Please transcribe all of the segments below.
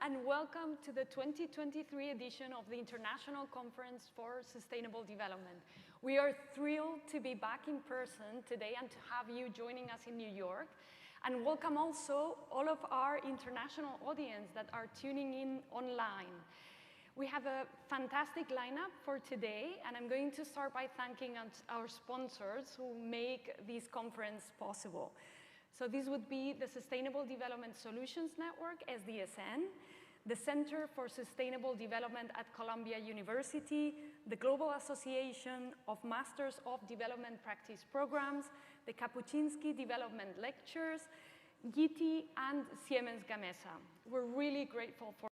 and welcome to the 2023 edition of the International Conference for Sustainable Development. We are thrilled to be back in person today and to have you joining us in New York. And welcome also all of our international audience that are tuning in online. We have a fantastic lineup for today, and I'm going to start by thanking our sponsors who make this conference possible. So this would be the Sustainable Development Solutions Network, SDSN, the Center for Sustainable Development at Columbia University, the Global Association of Masters of Development Practice Programs, the Kapuscinski Development Lectures, GITI, and Siemens Gamesa. We're really grateful for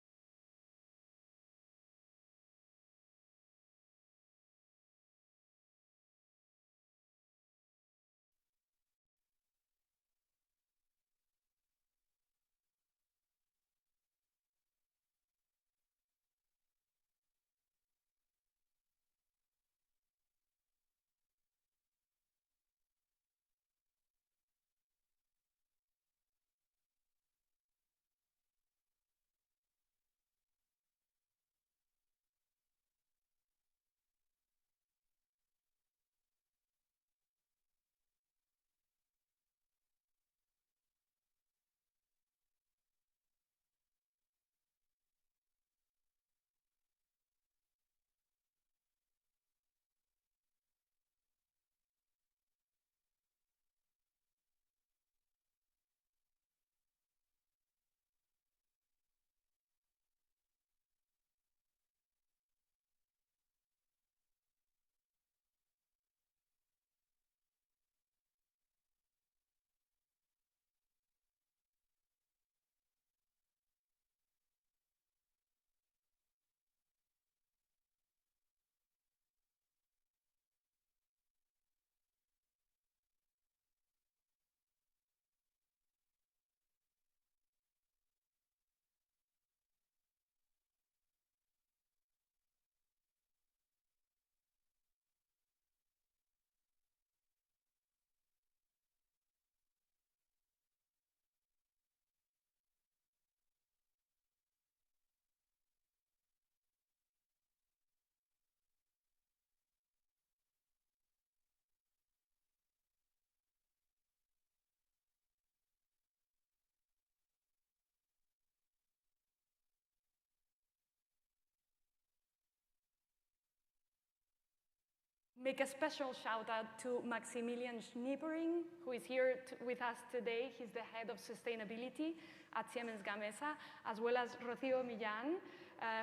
make a special shout out to Maximilian Schniepering, who is here with us today. He's the head of sustainability at Siemens Gamesa, as well as Rocío Millán,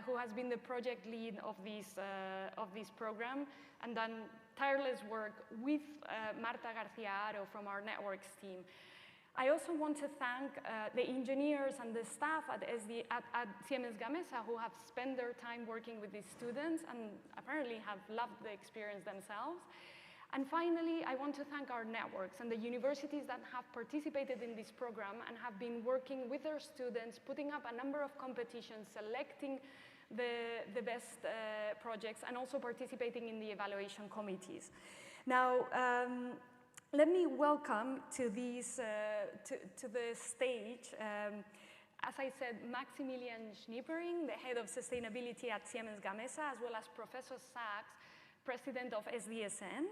who has been the project lead of this program and done tireless work with Marta García-Aro from our networks team. I also want to thank the engineers and the staff at Siemens Gamesa who have spent their time working with these students and apparently have loved the experience themselves. And finally, I want to thank our networks and the universities that have participated in this program and have been working with their students, putting up a number of competitions, selecting the best projects, and also participating in the evaluation committees. Now, let me welcome to the stage, as I said, Maximilian Schniepering, the head of sustainability at Siemens Gamesa, as well as Professor Sachs, president of SDSN,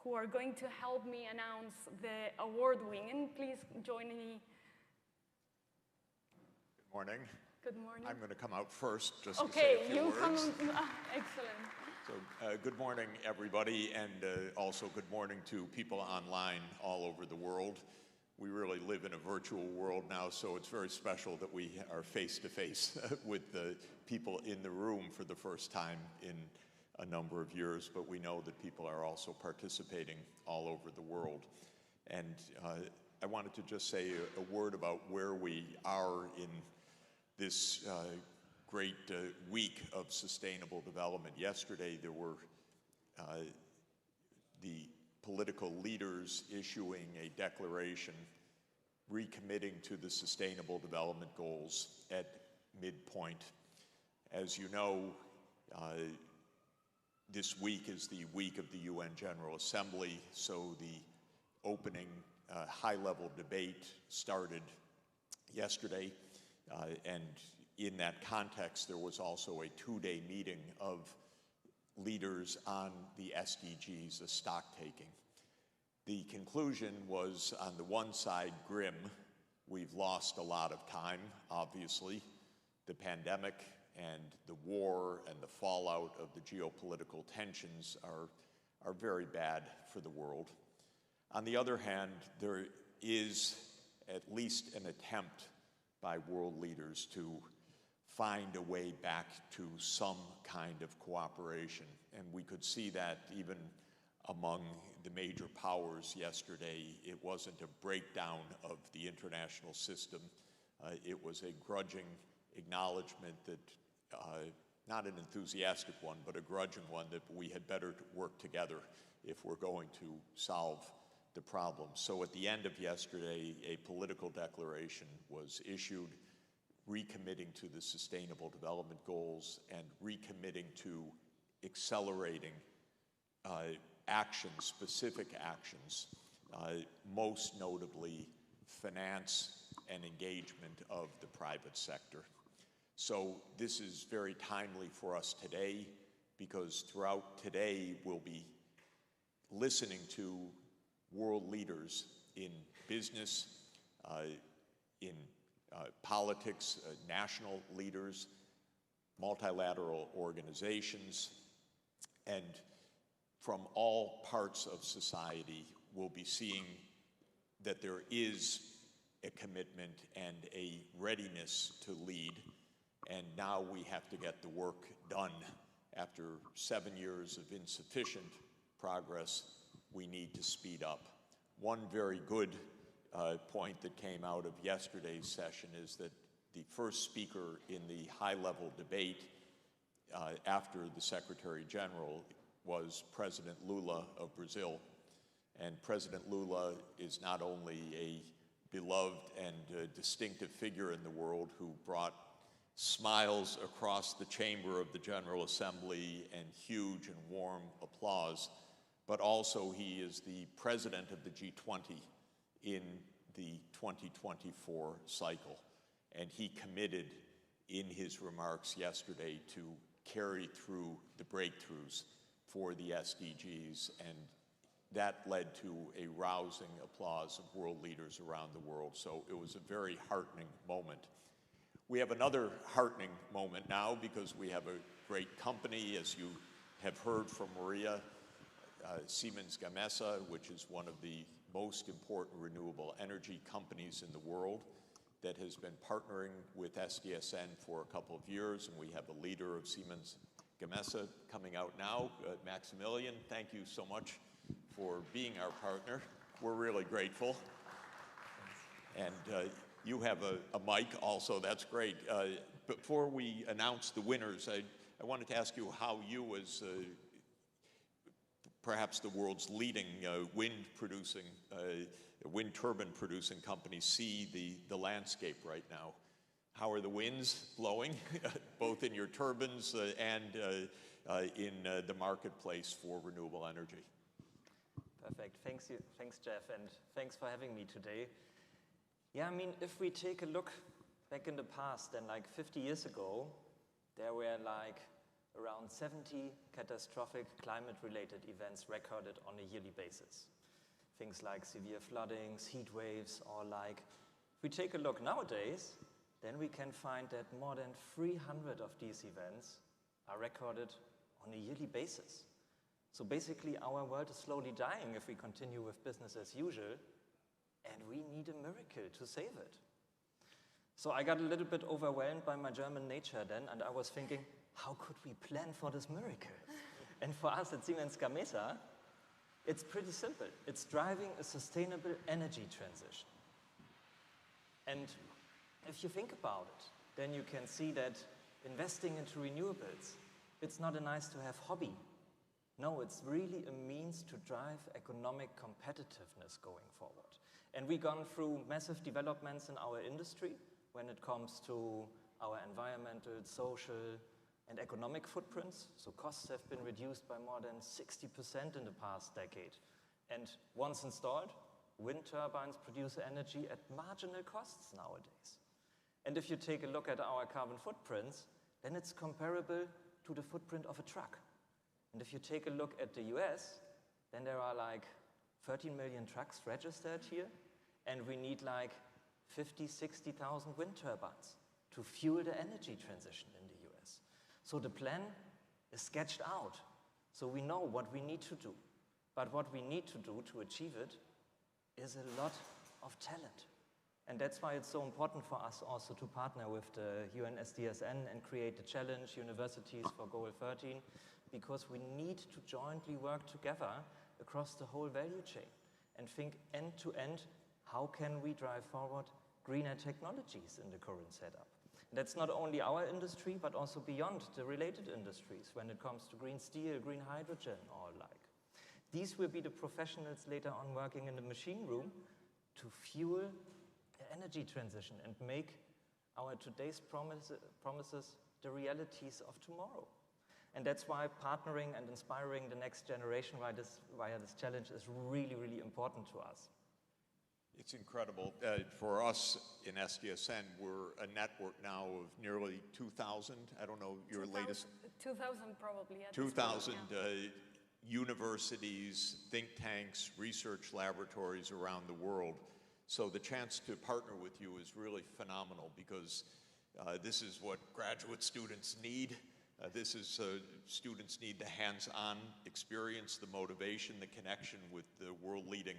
who are going to help me announce the award winning. Please join me. Good morning. Good morning. I'm going to come out first just to say a few words. Excellent. So good morning, everybody, and also good morning to people online all over the world. We really live in a virtual world now, so it's very special that we are face-to-face with the people in the room for the first time in a number of years, but we know that people are also participating all over the world. And I wanted to just say a word about where we are in this great week of sustainable development. Yesterday, there were the political leaders issuing a declaration recommitting to the Sustainable Development Goals at midpoint. As you know, this week is the week of the UN General Assembly, so the opening high-level debate started yesterday. And in that context, there was also a 2-day meeting of leaders on the SDGs, the stock taking. The conclusion was, on the one side, grim. We've lost a lot of time, obviously. The pandemic and the war and the fallout of the geopolitical tensions are very bad for the world. On the other hand, there is at least an attempt by world leaders to find a way back to some kind of cooperation. And we could see that even among the major powers yesterday. It wasn't a breakdown of the international system. It was a grudging acknowledgement that, not an enthusiastic one, but a grudging one, that we had better work together if we're going to solve the problem. So at the end of yesterday, a political declaration was issued recommitting to the Sustainable Development Goals and recommitting to accelerating actions, specific actions, most notably finance and engagement of the private sector. So this is very timely for us today, because throughout today we'll be listening to world leaders in business, in politics, national leaders, multilateral organizations, and from all parts of society, we'll be seeing that there is a commitment and a readiness to lead, and now we have to get the work done. After 7 years of insufficient progress, we need to speed up. One very good point that came out of yesterday's session is that the first speaker in the high-level debate after the Secretary General was President Lula of Brazil. And President Lula is not only a beloved and distinctive figure in the world who brought smiles across the chamber of the General Assembly and huge and warm applause, but also he is the president of the G20 in the 2024 cycle. And he committed in his remarks yesterday to carry through the breakthroughs for the SDGs, and that led to a rousing applause of world leaders around the world. So it was a very heartening moment. We have another heartening moment now, because we have a great company, as you have heard from Maria, Siemens Gamesa, which is one of the most important renewable energy companies in the world, that has been partnering with SDSN for a couple of years, and we have a leader of Siemens Gamesa coming out now. Maximilian, thank you so much for being our partner. We're really grateful. And you have a mic also, that's great. Before we announce the winners, I wanted to ask you how you, as perhaps the world's leading wind turbine producing company, see the landscape right now. How are the winds blowing, both in your turbines and in the marketplace for renewable energy? Perfect. Thanks, Jeff, and thanks for having me today. Yeah, I mean, if we take a look back in the past, then like 50 years ago, there were like around 70 catastrophic climate-related events recorded on a yearly basis. Things like severe floodings, heat waves, or like, if we take a look nowadays, then we can find that more than 300 of these events are recorded on a yearly basis. So basically, our world is slowly dying if we continue with business as usual, and we need a miracle to save it. So I got a little bit overwhelmed by my German nature then, and I was thinking, how could we plan for this miracle? And for us at Siemens Gamesa, it's pretty simple. It's driving a sustainable energy transition. And if you think about it, then you can see that investing into renewables, it's not a nice-to-have hobby. No, it's really a means to drive economic competitiveness going forward. And we've gone through massive developments in our industry when it comes to our environmental, social, and economic footprints. So costs have been reduced by more than 60% in the past decade. And once installed, wind turbines produce energy at marginal costs nowadays. And if you take a look at our carbon footprints, then it's comparable to the footprint of a truck. And if you take a look at the US, then there are like 13 million trucks registered here, and we need like 50, 60,000 wind turbines to fuel the energy transition in the US. So the plan is sketched out. So we know what we need to do. But what we need to do to achieve it is a lot of talent. And that's why it's so important for us also to partner with the UN SDSN and create the challenge, Universities for Goal 13, because we need to jointly work together across the whole value chain and think end to end, how can we drive forward greener technologies in the current setup? And that's not only our industry, but also beyond the related industries when it comes to green steel, green hydrogen, or like. These will be the professionals later on working in the machine room to fuel the energy transition and make our today's promises the realities of tomorrow. And that's why partnering and inspiring the next generation via this challenge is really, really important to us. It's incredible. For us in SDSN, we're a network now of nearly 2,000. I don't know your latest. 2,000 probably. 2,000 universities, think tanks, research laboratories around the world. So the chance to partner with you is really phenomenal because this is what graduate students need. Students need the hands-on experience, the motivation, the connection with the world-leading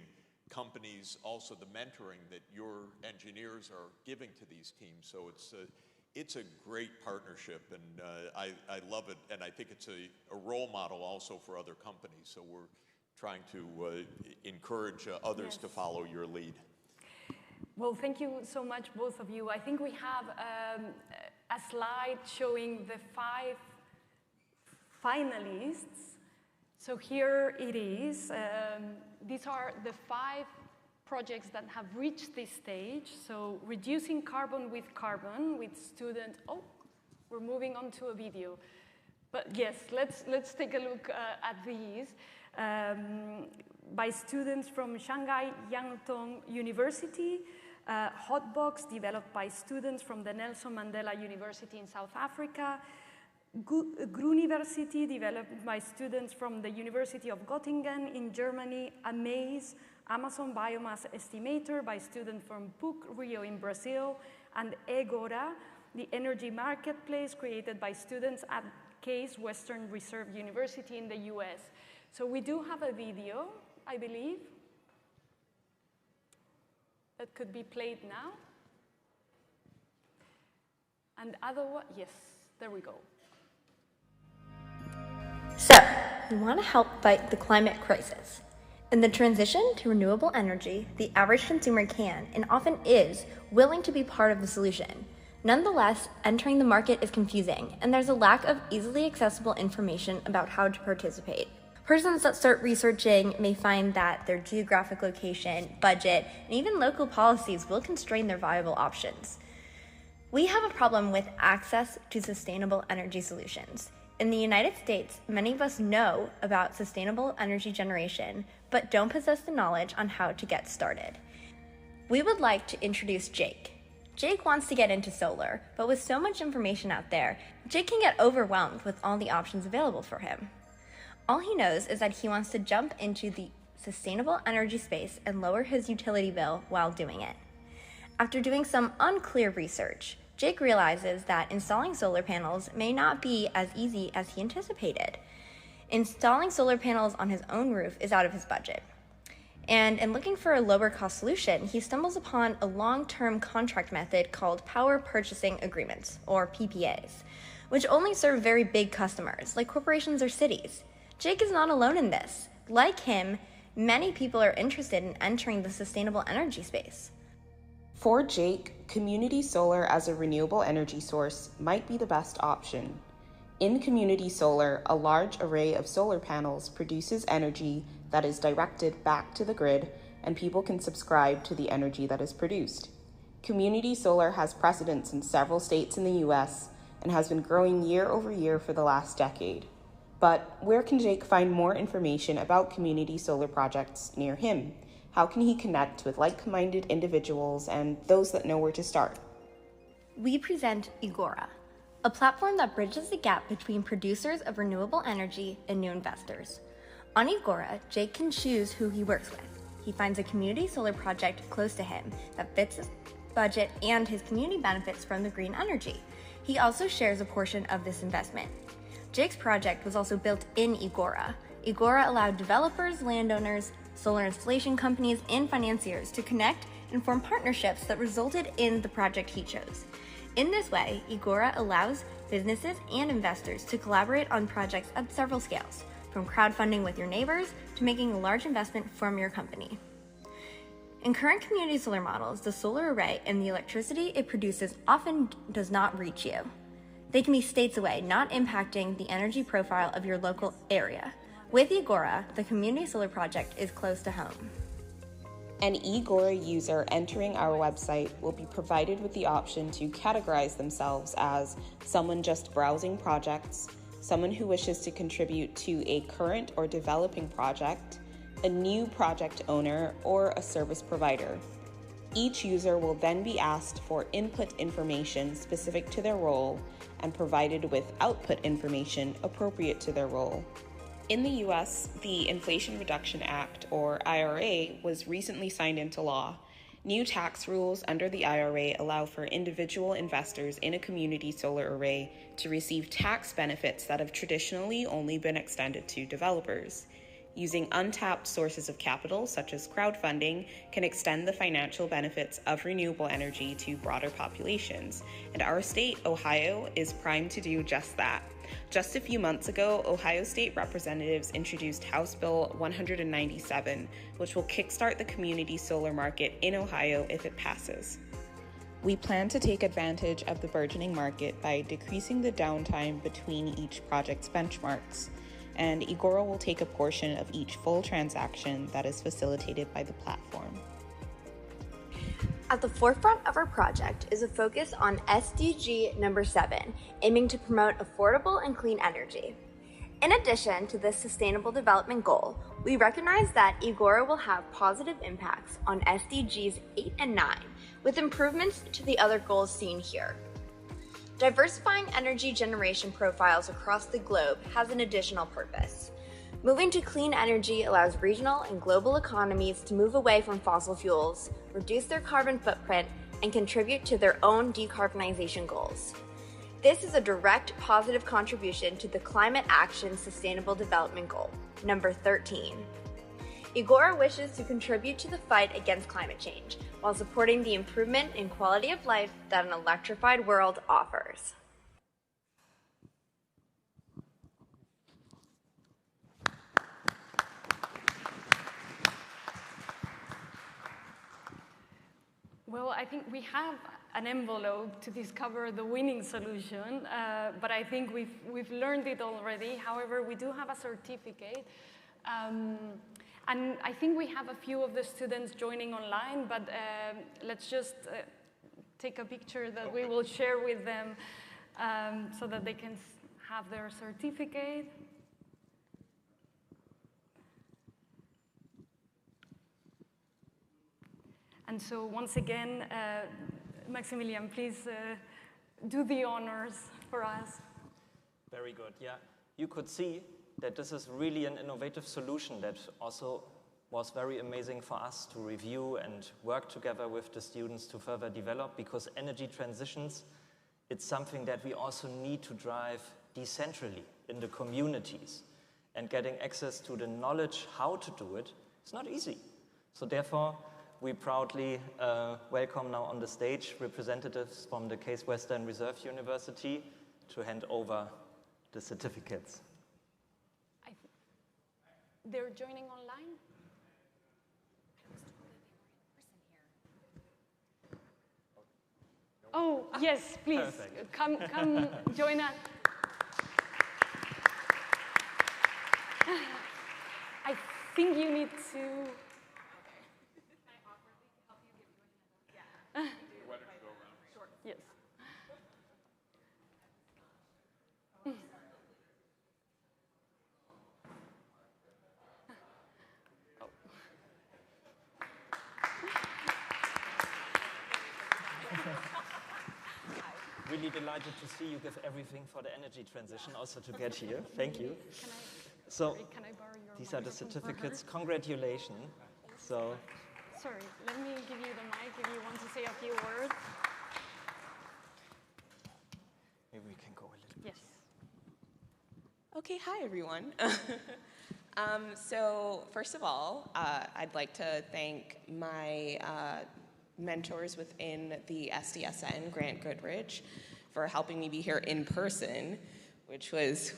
companies, also the mentoring that your engineers are giving to these teams. So it's a great partnership, and I love it, and I think it's a role model also for other companies. So we're trying to encourage others to follow your lead. Well, thank you so much, both of you. I think we have a slide showing the 5 finalists. So here it is. These are the 5 projects that have reached this stage. So reducing carbon with students. Oh, we're moving on to a video. But yes, let's take a look at these. By students from Shanghai Yangtong University, Hotbox, developed by students from the Nelson Mandela University in South Africa, Gruniversity, developed by students from the University of Göttingen in Germany, Amaze, Amazon Biomass Estimator by students from PUC Rio in Brazil, and Egora, the energy marketplace created by students at Case Western Reserve University in the US. So we do have a video, I believe, that could be played now. And otherwise, yes, there we go. So, we want to help fight the climate crisis. In the transition to renewable energy, the average consumer can, and often is, willing to be part of the solution. Nonetheless, entering the market is confusing, and there's a lack of easily accessible information about how to participate. Persons that start researching may find that their geographic location, budget, and even local policies will constrain their viable options. We have a problem with access to sustainable energy solutions. In the United States, many of us know about sustainable energy generation, but don't possess the knowledge on how to get started. We would like to introduce Jake. Jake wants to get into solar, but with so much information out there, Jake can get overwhelmed with all the options available for him. All he knows is that he wants to jump into the sustainable energy space and lower his utility bill while doing it. After doing some unclear research, Jake realizes that installing solar panels may not be as easy as he anticipated. Installing solar panels on his own roof is out of his budget. And in looking for a lower cost solution, he stumbles upon a long-term contract method called Power Purchasing Agreements, or PPAs, which only serve very big customers, like corporations or cities. Jake is not alone in this. Like him, many people are interested in entering the sustainable energy space. For Jake, community solar as a renewable energy source might be the best option. In community solar, a large array of solar panels produces energy that is directed back to the grid, and people can subscribe to the energy that is produced. Community solar has precedence in several states in the US and has been growing year over year for the last decade. But where can Jake find more information about community solar projects near him? How can he connect with like-minded individuals and those that know where to start? we present Agora, a platform that bridges the gap between producers of renewable energy and new investors. On Agora, Jake can choose who he works with. He finds a community solar project close to him that fits his budget and his community benefits from the green energy. He also shares a portion of this investment. Jake's project was also built in Agora. Agora allowed developers, landowners, solar installation companies, and financiers to connect and form partnerships that resulted in the project he chose. In this way, Agora allows businesses and investors to collaborate on projects at several scales, from crowdfunding with your neighbors to making a large investment from your company. In current community solar models, the solar array and the electricity it produces often does not reach you. They can be states away, not impacting the energy profile of your local area. With Agora, the community solar project is close to home. An Agora user entering our website will be provided with the option to categorize themselves as someone just browsing projects, someone who wishes to contribute to a current or developing project, a new project owner, or a service provider. Each user will then be asked for input information specific to their role and provided with output information appropriate to their role. In the US, the Inflation Reduction Act, or IRA, was recently signed into law. New tax rules under the IRA allow for individual investors in a community solar array to receive tax benefits that have traditionally only been extended to developers. Using untapped sources of capital, such as crowdfunding, can extend the financial benefits of renewable energy to broader populations, and our state, Ohio, is primed to do just that. Just a few months ago, Ohio State representatives introduced House Bill 197, which will kickstart the community solar market in Ohio if it passes. We plan to take advantage of the burgeoning market by decreasing the downtime between each project's benchmarks, and Agora will take a portion of each full transaction that is facilitated by the platform. At the forefront of our project is a focus on SDG number 7, aiming to promote affordable and clean energy. In addition to this sustainable development goal, we recognize that Agora will have positive impacts on SDGs 8 and 9, with improvements to the other goals seen here. Diversifying energy generation profiles across the globe has an additional purpose. Moving to clean energy allows regional and global economies to move away from fossil fuels, reduce their carbon footprint, and contribute to their own decarbonization goals. This is a direct positive contribution to the Climate Action Sustainable Development Goal, number 13. Agora wishes to contribute to the fight against climate change while supporting the improvement in quality of life that an electrified world offers. Well, I think we have an envelope to discover the winning solution, but I think we've learned it already. However, we do have a certificate. And I think we have a few of the students joining online, but let's just take a picture that we will share with them so that they can have their certificate. And so once again, Maximilian, please do the honors for us. Very good, yeah. You could see that this is really an innovative solution that also was very amazing for us to review and work together with the students to further develop, because energy transitions, it's something that we also need to drive decentrally in the communities, and getting access to the knowledge how to do it is not easy. So therefore, we proudly welcome now on the stage representatives from the Case Western Reserve University to hand over the certificates. They're joining online? Oh, yes, please. Perfect. Come join us. I think you need to... Yes. really delighted to see you give everything for the energy transition also to get here. Thank you. Can I borrow your These are the microphone for certificates. her? Congratulations. So, Sorry, let me give you the mic if you want to say a few words. maybe we can go a little bit. Yes. Okay, hi everyone. So first of all, I'd like to thank my mentors within the SDSN, Grant Goodrich, for helping me be here in person, which was,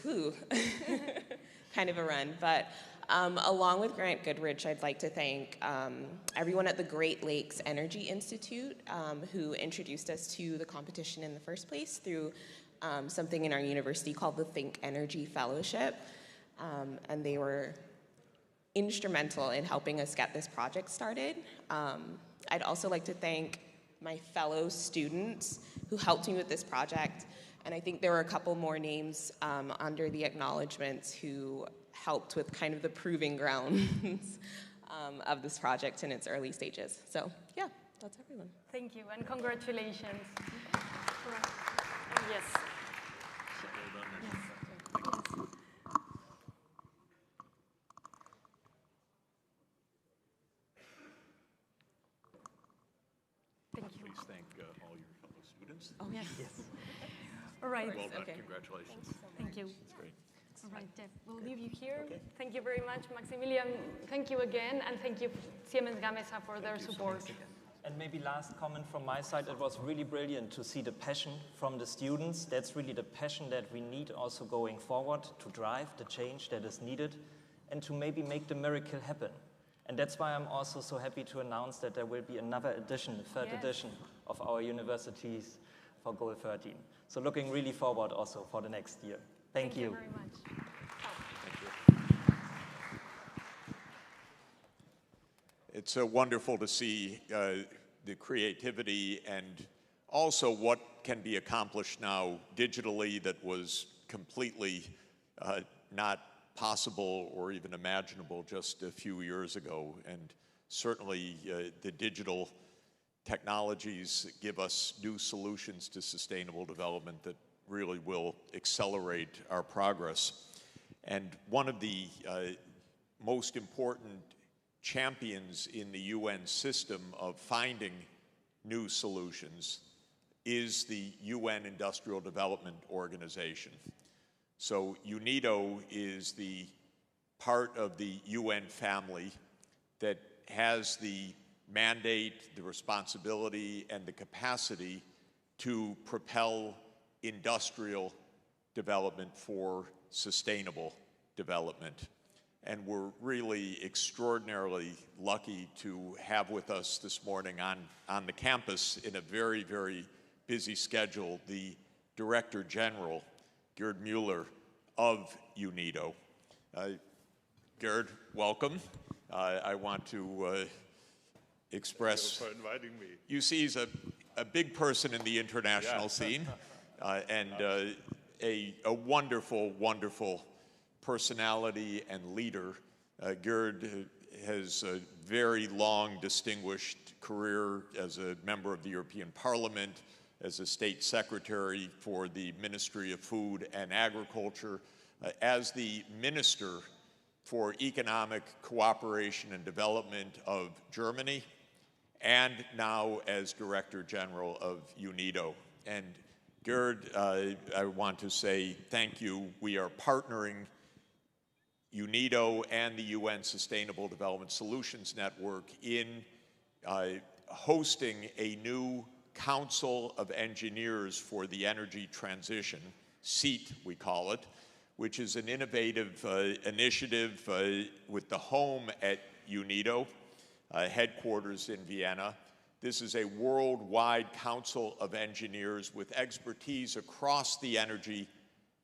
kind of a run. But along with Grant Goodrich, I'd like to thank everyone at the Great Lakes Energy Institute who introduced us to the competition in the first place through something in our university called the Think Energy Fellowship. And they were instrumental in helping us get this project started. I'd also like to thank my fellow students who helped me with this project. And I think there were a couple more names under the acknowledgements who helped with kind of the proving grounds of this project in its early stages. So yeah, that's everyone. Thank you, and congratulations. Yes. Thank you. Please thank all your fellow students. Oh, yes. All right. Well done. Okay. Congratulations. Thank you. That's great. All right, Jeff, we'll leave you here. Okay. Thank you very much, Maximilian. Thank you again, and thank you, Siemens Gamesa, for their support. And maybe last comment from my side, it was really brilliant to see the passion from the students. That's really the passion that we need also going forward to drive the change that is needed and to maybe make the miracle happen. And that's why I'm also so happy to announce that there will be another edition, the third edition of our universities for Goal 13. So looking really forward also for the next year. Thank you. Very much. It's wonderful to see the creativity and also what can be accomplished now digitally that was completely not possible or even imaginable just a few years ago. And certainly the digital technologies give us new solutions to sustainable development that really will accelerate our progress. And one of the most important champions in the UN system of finding new solutions is the UN Industrial Development Organization. So UNIDO is the part of the UN family that has the mandate, the responsibility, and the capacity to propel industrial development for sustainable development. And we're really extraordinarily lucky to have with us this morning on the campus in a very, very busy schedule, the Director General, Gerd Mueller of UNIDO. Gerd, welcome. I want to express... Thank you for inviting me. You see, he's a big person in the international scene and a wonderful, wonderful personality and leader. Gerd has a very long, distinguished career as a member of the European Parliament, as a state secretary for the Ministry of Food and Agriculture, as the Minister for Economic Cooperation and Development of Germany, and now as Director General of UNIDO. And Gerd, I want to say thank you. We are partnering UNIDO and the UN Sustainable Development Solutions Network in hosting a new Council of Engineers for the Energy Transition, SEAT we call it, which is an innovative initiative with the home at UNIDO, headquarters in Vienna. This is a worldwide council of engineers with expertise across the energy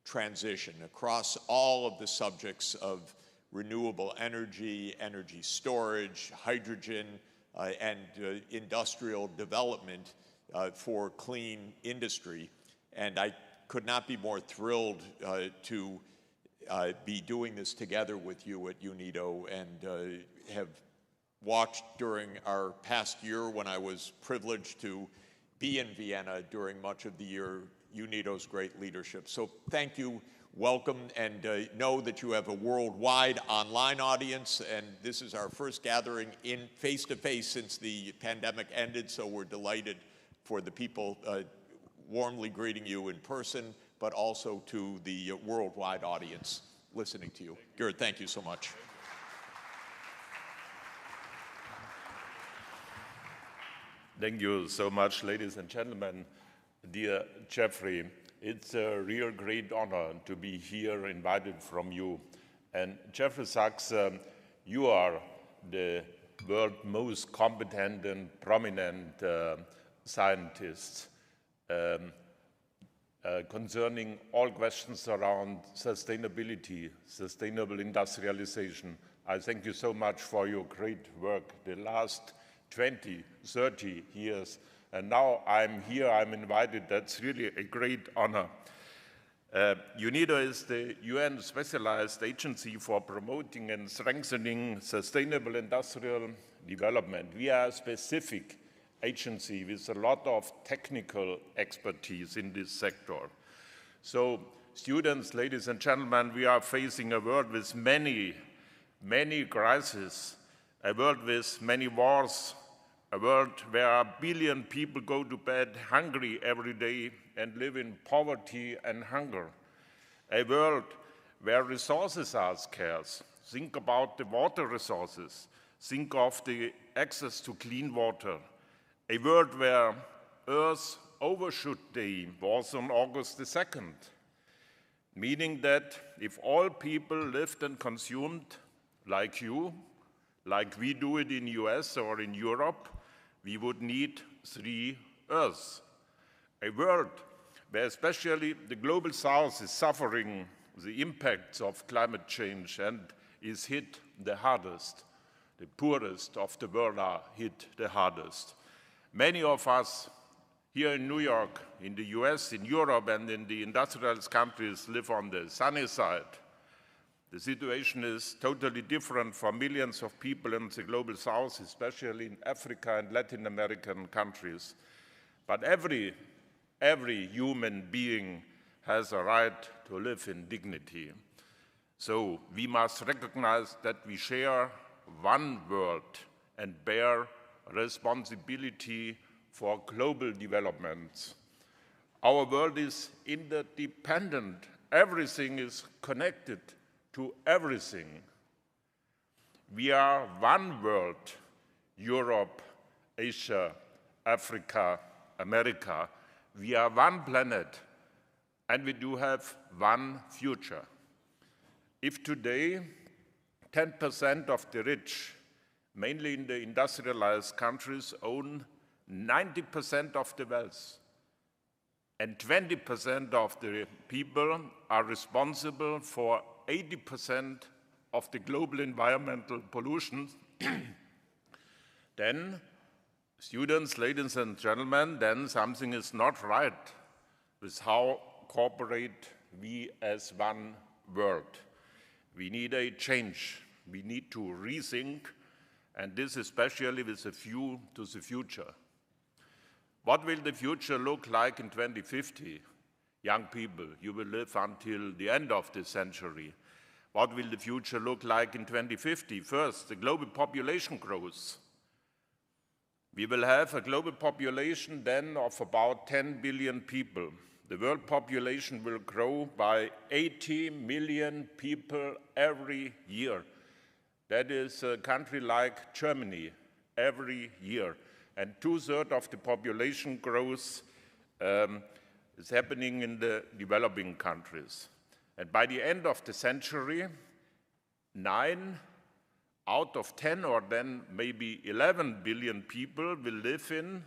transition, across all of the subjects of renewable energy, energy storage, hydrogen, and industrial development for clean industry. And I could not be more thrilled to be doing this together with you at UNIDO, and have watched during our past year when I was privileged to be in Vienna during much of the year UNIDO's great leadership. So thank you, welcome, and know that you have a worldwide online audience, and this is our first gathering in face-to-face since the pandemic ended, so we're delighted for the people warmly greeting you in person, but also to the worldwide audience listening to you. Gerd, thank you so much. Thank you so much, ladies and gentlemen. Dear Jeffrey, it's a real great honor to be here, invited from you. And Jeffrey Sachs, you are the world's most competent and prominent scientist concerning all questions around sustainability, sustainable industrialization. I thank you so much for your great work the last 20, 30 years. And now I'm here, I'm invited. That's really a great honor. UNIDO is the UN specialized agency for promoting and strengthening sustainable industrial development. We are a specific agency with a lot of technical expertise in this sector. So, students, ladies and gentlemen, we are facing a world with many crises, a world with many wars, a world where a billion people go to bed hungry every day and live in poverty and hunger, a world where resources are scarce. Think about the water resources, think of the access to clean water, a world where Earth's Overshoot Day was on August the 2nd, meaning that if all people lived and consumed like you, like we do it in US or in Europe, we would need 3 Earths. A world where especially the global south is suffering the impacts of climate change and is hit the hardest. The poorest of the world are hit the hardest. Many of us here in New York, in the US, in Europe, and in the industrialized countries live on the sunny side. The situation is totally different for millions of people in the global south, especially in Africa and Latin American countries. But every human being has a right to live in dignity. So we must recognize that we share one world and bear responsibility for global developments. Our world is interdependent. Everything is connected to everything. We are one world, Europe, Asia, Africa, America. We are one planet, and we do have one future. If today 10% of the rich, mainly in the industrialized countries, own 90% of the wealth, and 20% of the people are responsible for 80% of the global environmental pollution, then, students, ladies and gentlemen, then something is not right with how cooperate we as one world. We need a change. We need to rethink, and this especially with a view to the future. What will the future look like in 2050? Young people, you will live until the end of the century. What will the future look like in 2050? First, the global population grows. We will have a global population then of about 10 billion people. The world population will grow by 80 million people every year. That is a country like Germany every year. And 2/3 of the population growth is happening in the developing countries. And by the end of the century, 9 out of 10 or then maybe 11 billion people will live in,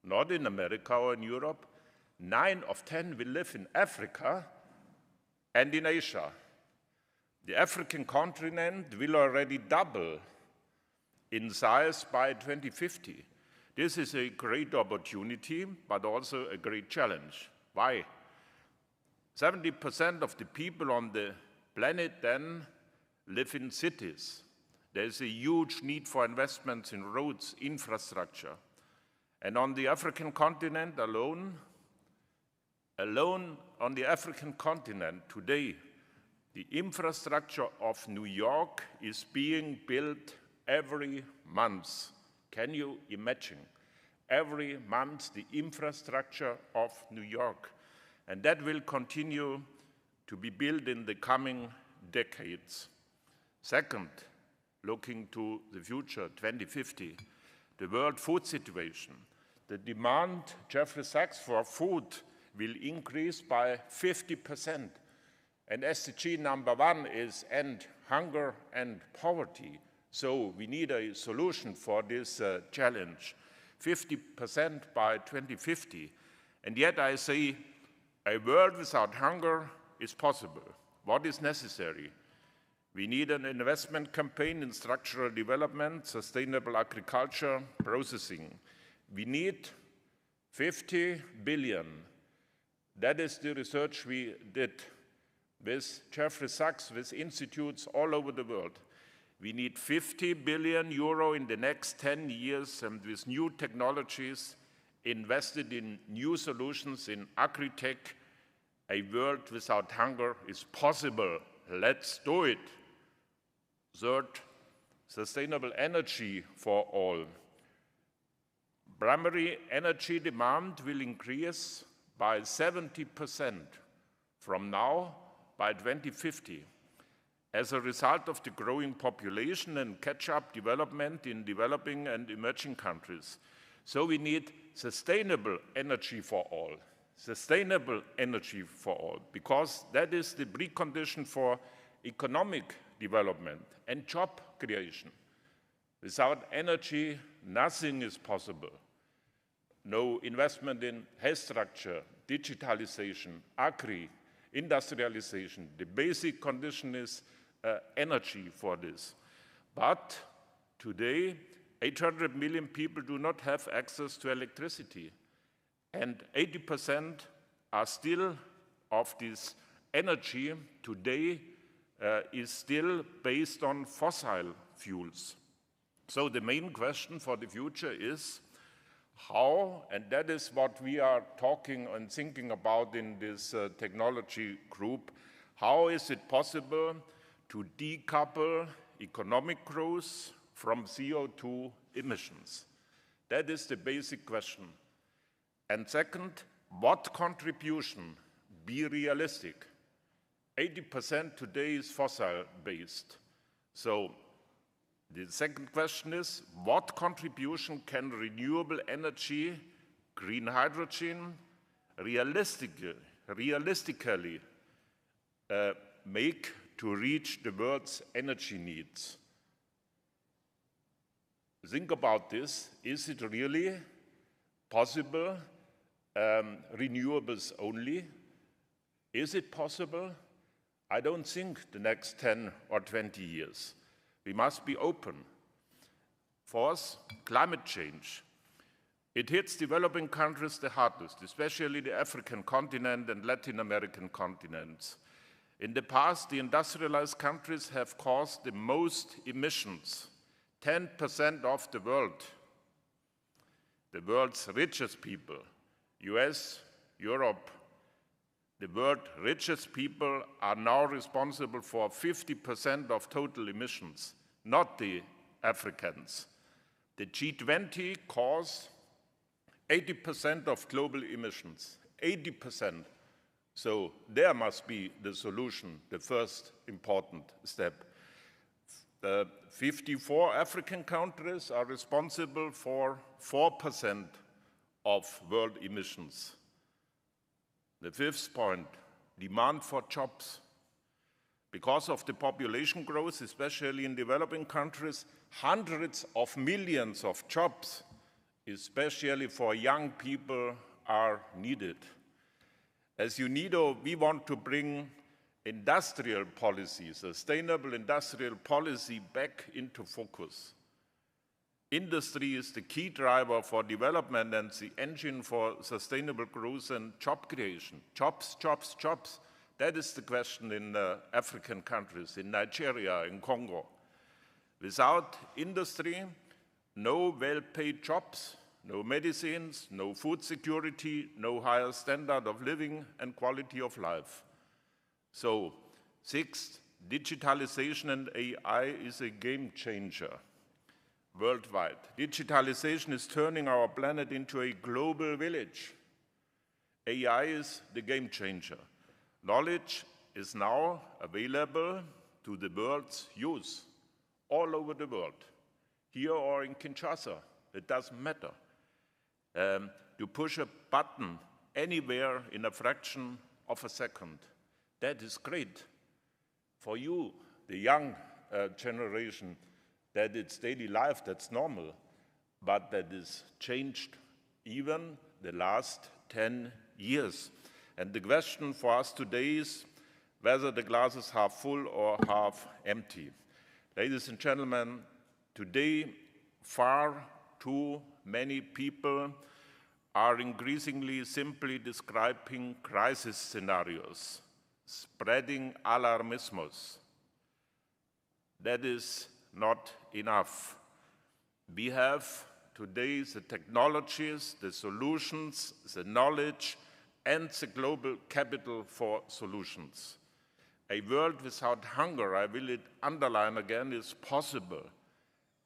not in America or in Europe, 9 of 10 will live in Africa and in Asia. The African continent will already double in size by 2050. This is a great opportunity, but also a great challenge. Why? 70% of the people on the planet then live in cities. There's a huge need for investments in roads, infrastructure. And on the African continent alone, Alone on the African continent today, the infrastructure of New York is being built every month. Can you imagine? Every month, the infrastructure of New York. And that will continue to be built in the coming decades. Second, looking to the future, 2050, the world food situation. The demand, Jeffrey Sachs, for food will increase by 50%. And SDG number 1 is end hunger and poverty. So we need a solution for this challenge. 50% by 2050. And yet I say a world without hunger is possible. What is necessary? We need an investment campaign in structural development, sustainable agriculture, processing. We need 50 billion. That is the research we did with Jeffrey Sachs, with institutes all over the world. We need 50 billion euro in the next 10 years, and with new technologies invested in new solutions in agri-tech, a world without hunger is possible. Let's do it. Third, sustainable energy for all. Primary energy demand will increase by 70% from now by 2050 as a result of the growing population and catch-up development in developing and emerging countries. So we need sustainable energy for all. Sustainable energy for all, because that is the precondition for economic development and job creation. Without energy, nothing is possible. No investment in health structure, digitalization, agri, industrialization. The basic condition is energy for this. But today, 800 million people do not have access to electricity. And 80% are still of this energy today is still based on fossil fuels. So the main question for the future is how, and that is what we are talking and thinking about in this technology group, how is it possible to decouple economic growth from CO2 emissions? That is the basic question. And second, what contribution be realistic? 80% today is fossil-based. So the second question is, what contribution can renewable energy, green hydrogen, realistically make to reach the world's energy needs? Think about this. Is it really possible, renewables only? Is it possible? I don't think the next 10 or 20 years. We must be open. Fourth, climate change. It hits developing countries the hardest, especially the African continent and Latin American continents. In the past, the industrialized countries have caused the most emissions, 10% of the world's richest people, US, Europe. The world's richest people are now responsible for 50% of total emissions, not the Africans. The G20 cause 80% of global emissions, 80%. So there must be the solution, the first important step. 54 African countries are responsible for 4% of world emissions. The fifth point, demand for jobs. Because of the population growth, especially in developing countries, hundreds of millions of jobs, especially for young people, are needed. As UNIDO, we want to bring industrial policy, sustainable industrial policy, back into focus. Industry is the key driver for development and the engine for sustainable growth and job creation. Jobs, jobs, jobs. That is the question in African countries, in Nigeria, in Congo. Without industry, no well-paid jobs, no medicines, no food security, no higher standard of living and quality of life. So, sixth, digitalization and AI is a game changer worldwide. Digitalization is turning our planet into a global village. AI is the game changer. Knowledge is now available to the world's youth all over the world, here or in Kinshasa. It doesn't matter. To push a button anywhere in a fraction of a second, that is great. For you, the young generation, that it's daily life, that's normal, but that is changed even the last 10 years. And the question for us today is whether the glass is half full or half empty. Ladies and gentlemen, today far too many people are increasingly simply describing crisis scenarios, spreading alarmismus. That is not enough. We have today the technologies, the solutions, the knowledge, and the global capital for solutions. A world without hunger, I will underline again, is possible.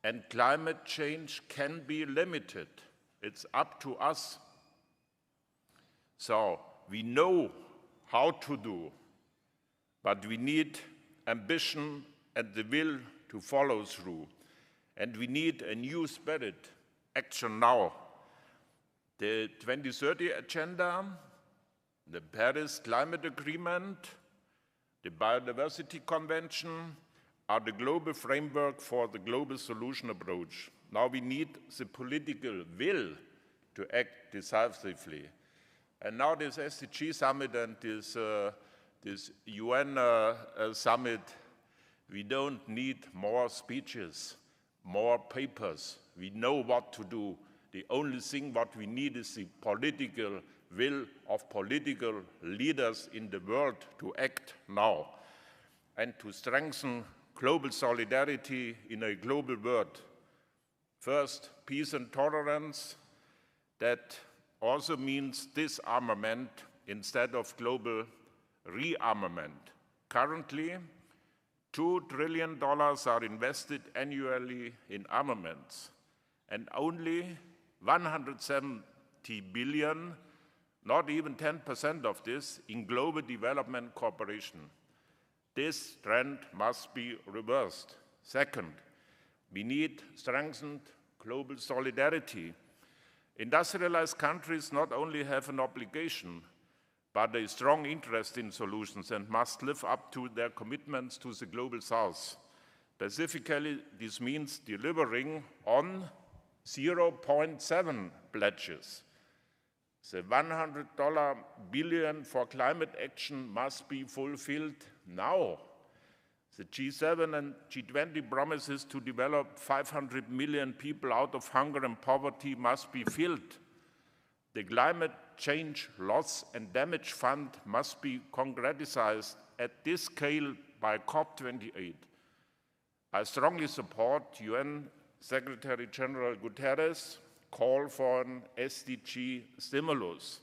And climate change can be limited. It's up to us. So we know how to do, but we need ambition and the will to follow through. And we need a new spirit, action now. The 2030 Agenda, the Paris Climate Agreement, the Biodiversity Convention are the global framework for the global solution approach. Now we need the political will to act decisively. And now this SDG summit and this UN summit, we don't need more speeches, more papers. We know what to do. The only thing what we need is the political will of political leaders in the world to act now and to strengthen global solidarity in a global world. First, peace and tolerance. That also means disarmament instead of global rearmament. Currently, $2 trillion are invested annually in armaments, and only 170 billion, not even 10% of this, in global development cooperation. This trend must be reversed. Second, we need strengthened global solidarity. Industrialized countries not only have an obligation, but a strong interest in solutions and must live up to their commitments to the global south. Specifically, this means delivering on 0.7 pledges. The $100 billion for climate action must be fulfilled now. The G7 and G20 promises to develop 500 million people out of hunger and poverty must be filled. The Climate Change Loss and Damage Fund must be concretized at this scale by COP28. I strongly support UN Secretary General Guterres' call for an SDG stimulus.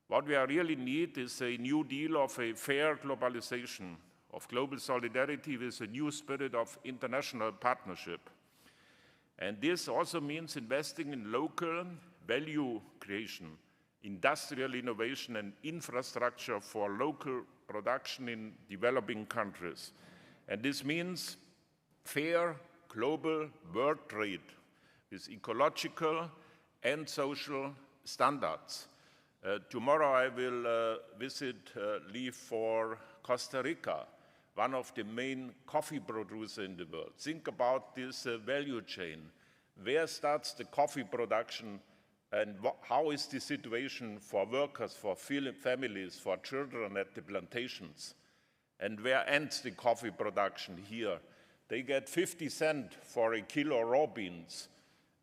What we really need is a new deal of a fair globalization, of global solidarity with a new spirit of international partnership. And this also means investing in local value creation, industrial innovation and infrastructure for local production in developing countries. And this means fair global world trade with ecological and social standards. Tomorrow I will leave for Costa Rica, one of the main coffee producers in the world. Think about this value chain. Where starts the coffee production and how is the situation for workers, for families, for children at the plantations? And where ends the coffee production here? They get 50 cents for a kilo raw beans,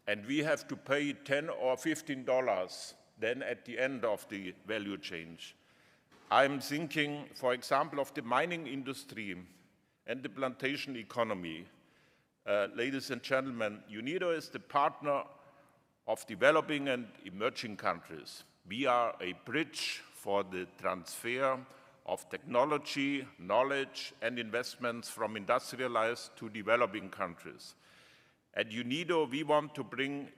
and we have to pay $10 or $15 then at the end of the value chain. I'm thinking, for example, of the mining industry and the plantation economy. Ladies and gentlemen, UNIDO is the partner of developing and emerging countries. We are a bridge for the transfer of technology, knowledge, and investments from industrialized to developing countries. At UNIDO, we want to bring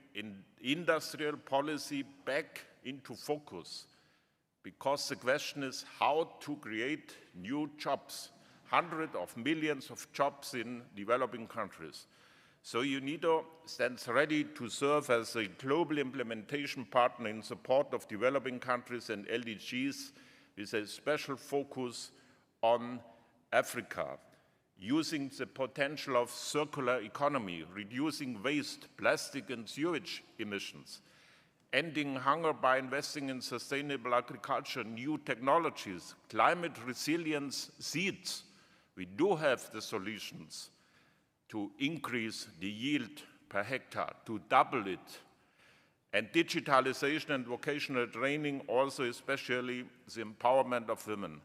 industrial policy back into focus, because the question is how to create new jobs, hundreds of millions of jobs in developing countries. So UNIDO stands ready to serve as a global implementation partner in support of developing countries and SDGs, with a special focus on Africa, using the potential of circular economy, reducing waste, plastic and sewage emissions, ending hunger by investing in sustainable agriculture, new technologies, climate resilience seeds. We do have the solutions to increase the yield per hectare, to double it. And digitalization and vocational training, also especially the empowerment of women.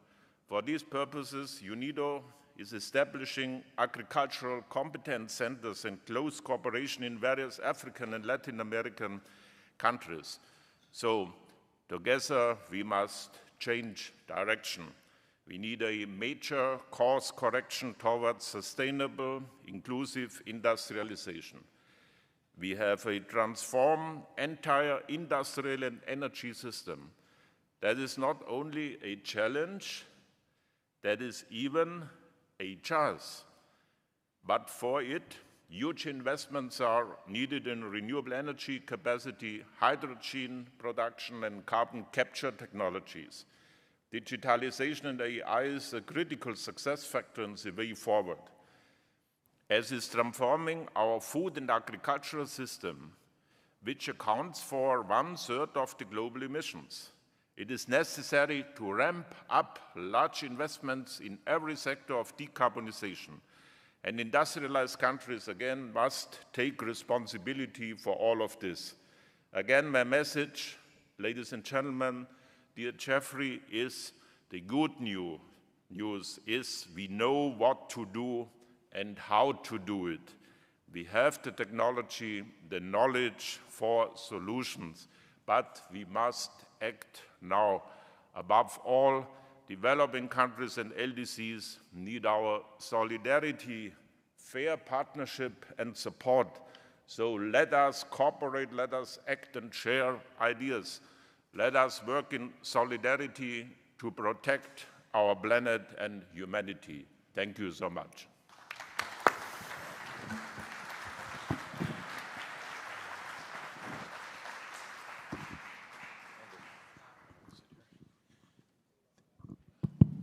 For these purposes, UNIDO is establishing agricultural competence centers in close cooperation in various African and Latin American countries. So together we must change direction. We need a major course correction towards sustainable, inclusive industrialization. We have a transformed entire industrial and energy system. That is not only a challenge, that is even a chance. But for it, huge investments are needed in renewable energy capacity, hydrogen production, and carbon capture technologies. Digitalization and AI is a critical success factor in the way forward. As is transforming our food and agricultural system, which accounts for 1/3 of the global emissions. It is necessary to ramp up large investments in every sector of decarbonization. And industrialized countries, again, must take responsibility for all of this. Again, my message, ladies and gentlemen, dear Jeffrey, is the good news is we know what to do and how to do it. We have the technology, the knowledge for solutions, but we must act now. Above all, developing countries and LDCs need our solidarity, fair partnership and support. So let us cooperate, let us act and share ideas. Let us work in solidarity to protect our planet and humanity. Thank you so much.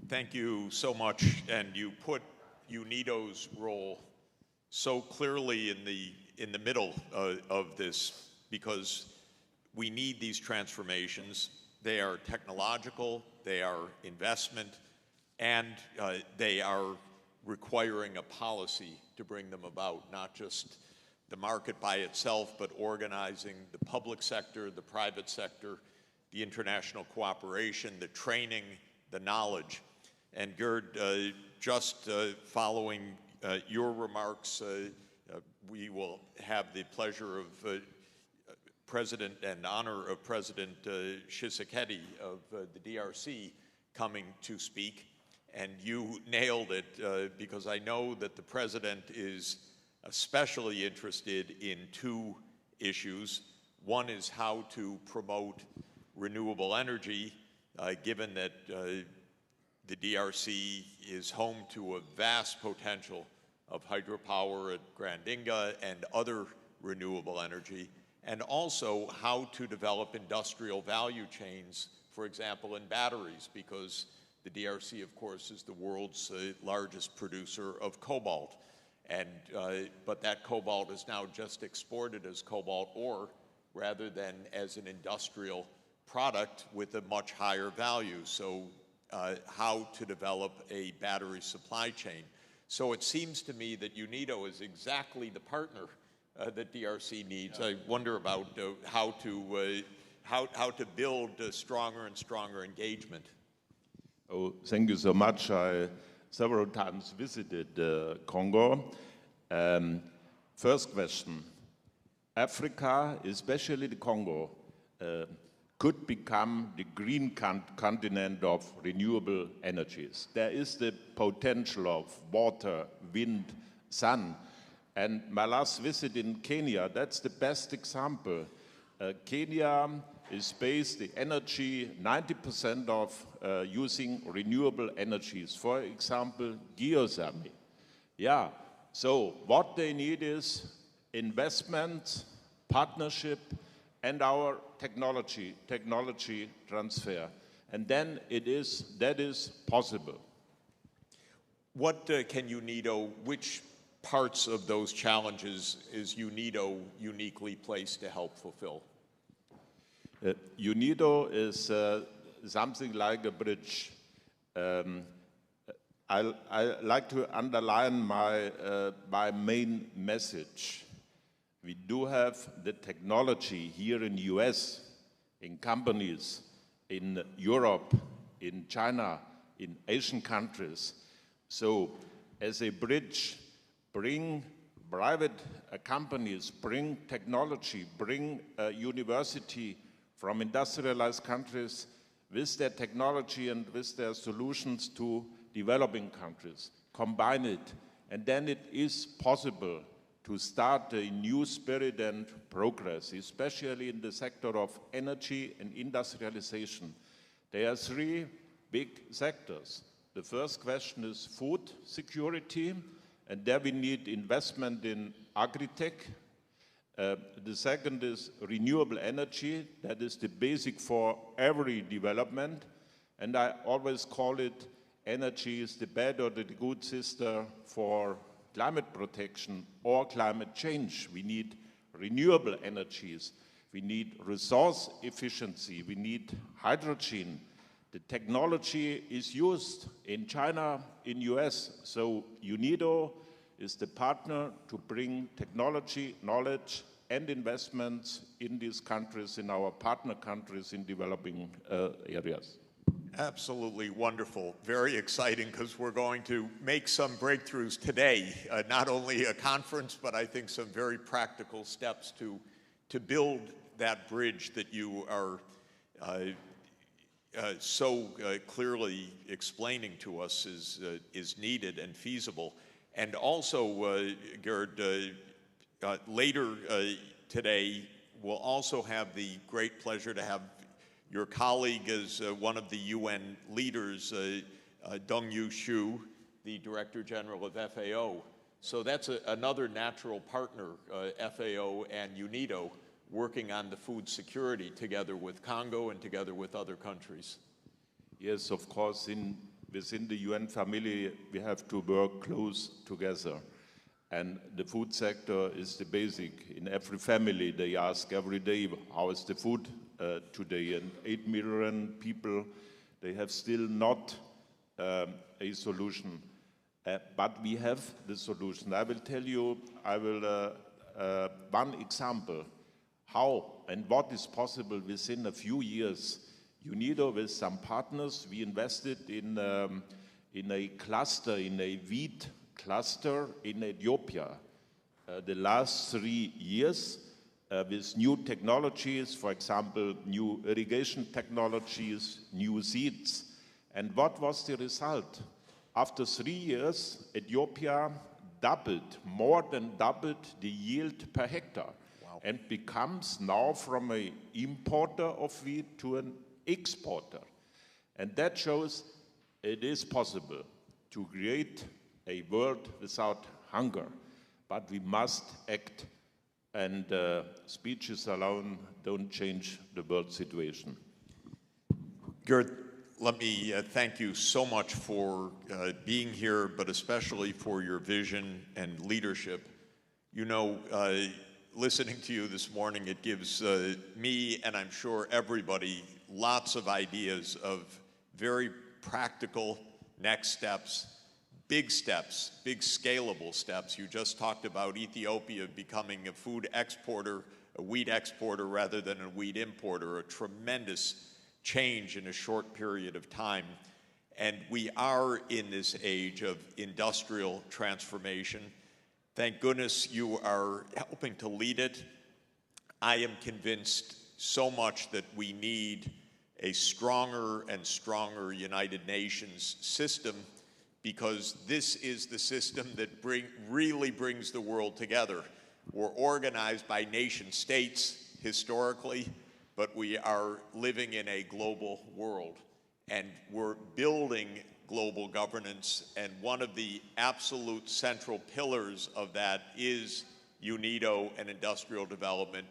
Thank you so much, and you put UNIDO's role so clearly in the middle of this, because we need these transformations. They are technological, they are investment, and they are requiring a policy to bring them about, not just the market by itself, but organizing the public sector, the private sector, the international cooperation, the training, the knowledge. And Gerd, just following your remarks, we will have the pleasure of President and honor of President Tshisekedi of the DRC coming to speak. And you nailed it, because I know that the President is especially interested in two issues. One is how to promote renewable energy, given that the DRC is home to a vast potential of hydropower at Grandinga and other renewable energy, and also how to develop industrial value chains, for example, in batteries, because the DRC, of course, is the world's largest producer of cobalt. And, but that cobalt is now just exported as cobalt ore rather than as an industrial product with a much higher value. So how to develop a battery supply chain. So it seems to me that UNIDO is exactly the partner that DRC needs. I wonder about how to build a stronger and stronger engagement. Oh, thank you so much. I several times visited Congo. First question, Africa, especially the Congo, could become the green continent of renewable energies. There is the potential of water, wind, sun. And my last visit in Kenya, that's the best example. Kenya is based the energy, 90% of using renewable energies. For example, geothermal. Yeah, so what they need is investment, partnership, and our technology transfer. And then that is possible. What can UNIDO, which parts of those challenges is UNIDO uniquely placed to help fulfill? UNIDO is something like a bridge. I like to underline my main message. We do have the technology here in the US, in companies, in Europe, in China, in Asian countries. So as a bridge, bring private companies, bring technology, bring university from industrialized countries with their technology and with their solutions to developing countries. Combine it, and then it is possible to start a new spirit and progress, especially in the sector of energy and industrialization. There are three big sectors. The first question is food security, and there we need investment in agri-tech. The second is renewable energy. That is the basic for every development. And I always call it energy is the bad or the good sister for climate protection or climate change. We need renewable energies. We need resource efficiency. We need hydrogen. The technology is used in China, in US. So UNIDO is the partner to bring technology, knowledge, and investments in these countries, in our partner countries in developing areas. Absolutely wonderful. Very exciting, because we're going to make some breakthroughs today. Not only a conference, but I think some very practical steps to build that bridge that you are so clearly explaining to us is needed and feasible. And also, Gerd, later today, we'll also have the great pleasure to have your colleague as one of the UN leaders, Dongyu Xu, the Director General of FAO. So that's another natural partner, FAO and UNIDO, working on the food security together with Congo and together with other countries. Yes, of course, within the UN family, we have to work close together. And the food sector is the basic. In every family, they ask every day, how is the food today? And 8 million people, they have still not a solution. But we have the solution. I will tell you, one example, how and what is possible within a few years. UNIDO, with some partners, we invested in a cluster, in a wheat cluster in Ethiopia. The last 3 years, with new technologies, for example, new irrigation technologies, new seeds. And what was the result? After 3 years, Ethiopia more than doubled the yield per hectare. Wow. And becomes now from an importer of wheat to an exporter. And that shows it is possible to create a world without hunger. But we must act, and speeches alone don't change the world situation. Gerd, let me thank you so much for being here, but especially for your vision and leadership. You know, listening to you this morning, it gives me, and I'm sure everybody, lots of ideas of very practical next steps, big scalable steps. You just talked about Ethiopia becoming a food exporter, a wheat exporter rather than a wheat importer, a tremendous change in a short period of time. And we are in this age of industrial transformation. Thank goodness you are helping to lead it. I am convinced so much that we need a stronger and stronger United Nations system, because this is the system that really brings the world together. We're organized by nation states historically, but we are living in a global world, and we're building global governance, and one of the absolute central pillars of that is UNIDO and industrial development.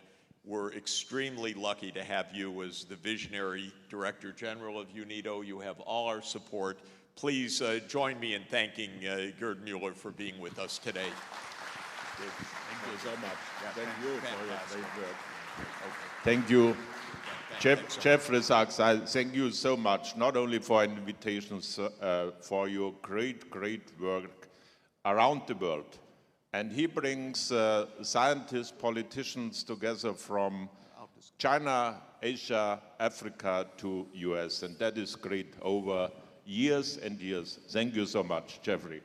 We're extremely lucky to have you as the visionary Director General of UNIDO. You have all our support. Please join me in thanking Gerd Mueller for being with us today. Thank you so much. Yeah, Thank you for your fantastic. great work. Okay. Thank you. Thanks so Jeffrey Sachs, I thank you so much, not only for invitations, for your great, great work around the world. And he brings scientists, politicians together from China, Asia, Africa to US, and that is great over years and years. Thank you so much, Jeffrey.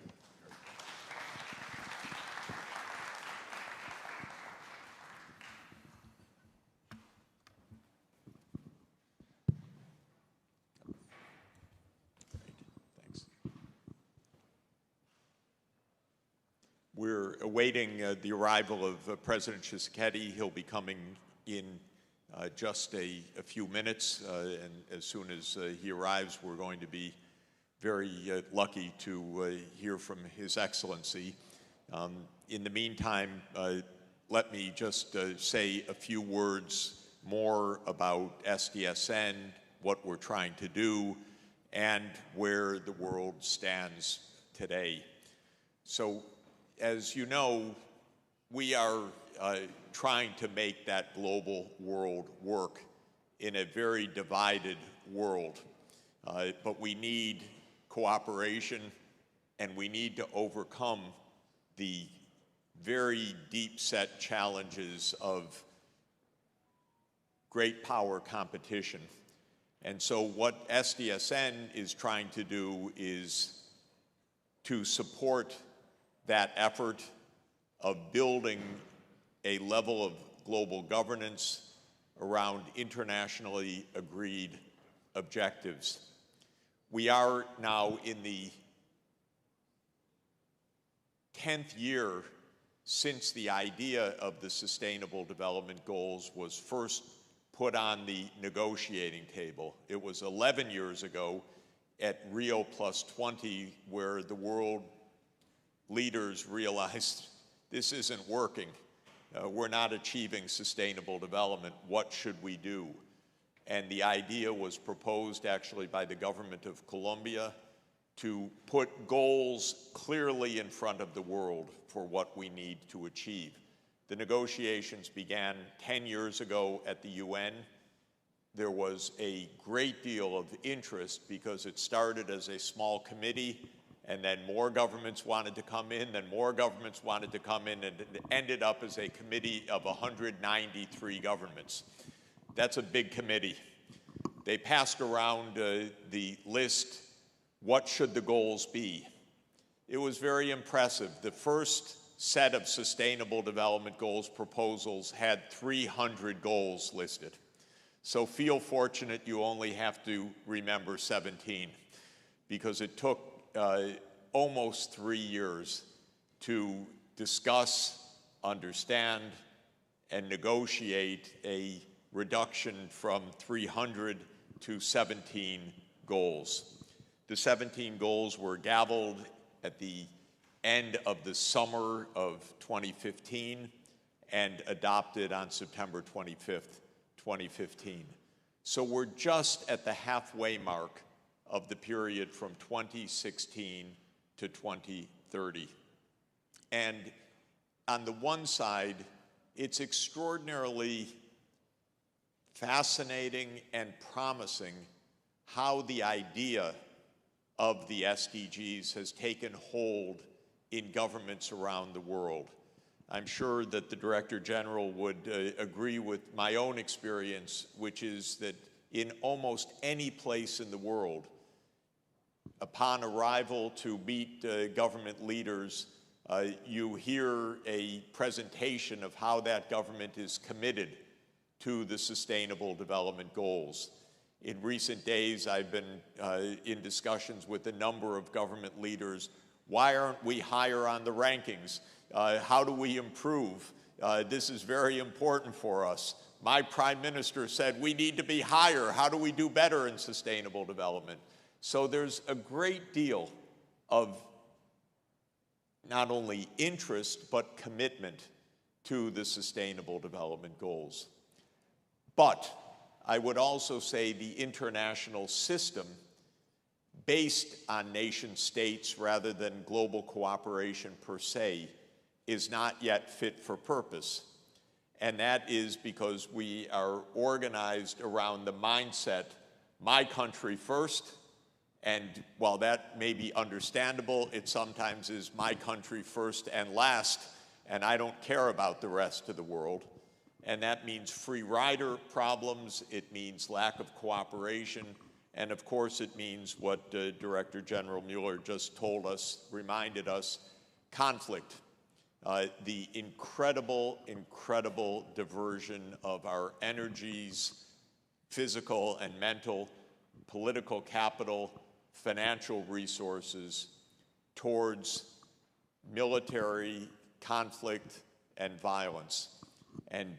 Thanks. We're awaiting the arrival of President Tshisekedi. He'll be coming in just a few minutes, and as soon as he arrives, we're going to be very lucky to hear from His Excellency. In the meantime, let me just say a few words more about SDSN, what we're trying to do, and where the world stands today. So, as you know, we are trying to make that global world work in a very divided world. But we need cooperation, and we need to overcome the very deep-set challenges of great power competition. And so what SDSN is trying to do is to support that effort of building a level of global governance around internationally agreed objectives. We are now in the 10th year since the idea of the Sustainable Development Goals was first put on the negotiating table. It was 11 years ago at Rio +20 where the world leaders realized this isn't working. We're not achieving sustainable development. What should we do? And the idea was proposed actually by the government of Colombia to put goals clearly in front of the world for what we need to achieve. The negotiations began 10 years ago at the UN. There was a great deal of interest because it started as a small committee, and then more governments wanted to come in, then more governments wanted to come in, and it ended up as a committee of 193 governments. That's a big committee. They passed around the list, what should the goals be? It was very impressive. The first set of Sustainable Development Goals proposals had 300 goals listed. So feel fortunate you only have to remember 17, because it took almost 3 years to discuss, understand, and negotiate a reduction from 300 to 17 goals. The 17 goals were gavelled at the end of the summer of 2015 and adopted on September 25th, 2015. So we're just at the halfway mark of the period from 2016 to 2030. And on the one side, it's extraordinarily fascinating and promising how the idea of the SDGs has taken hold in governments around the world. I'm sure that the Director General would agree with my own experience, which is that in almost any place in the world, upon arrival to meet government leaders, you hear a presentation of how that government is committed to the Sustainable Development Goals. In recent days, I've been in discussions with a number of government leaders. Why aren't we higher on the rankings? How do we improve? This is very important for us. My prime minister said we need to be higher. How do we do better in sustainable development? So there's a great deal of not only interest, but commitment to the Sustainable Development Goals. But I would also say the international system, based on nation states rather than global cooperation per se, is not yet fit for purpose. And that is because we are organized around the mindset, my country first, and while that may be understandable, it sometimes is my country first and last, and I don't care about the rest of the world. And that means free rider problems, it means lack of cooperation, and of course it means what Director General Mueller just told us, reminded us, conflict. The incredible diversion of our energies, physical and mental, political capital, financial resources towards military conflict and violence. And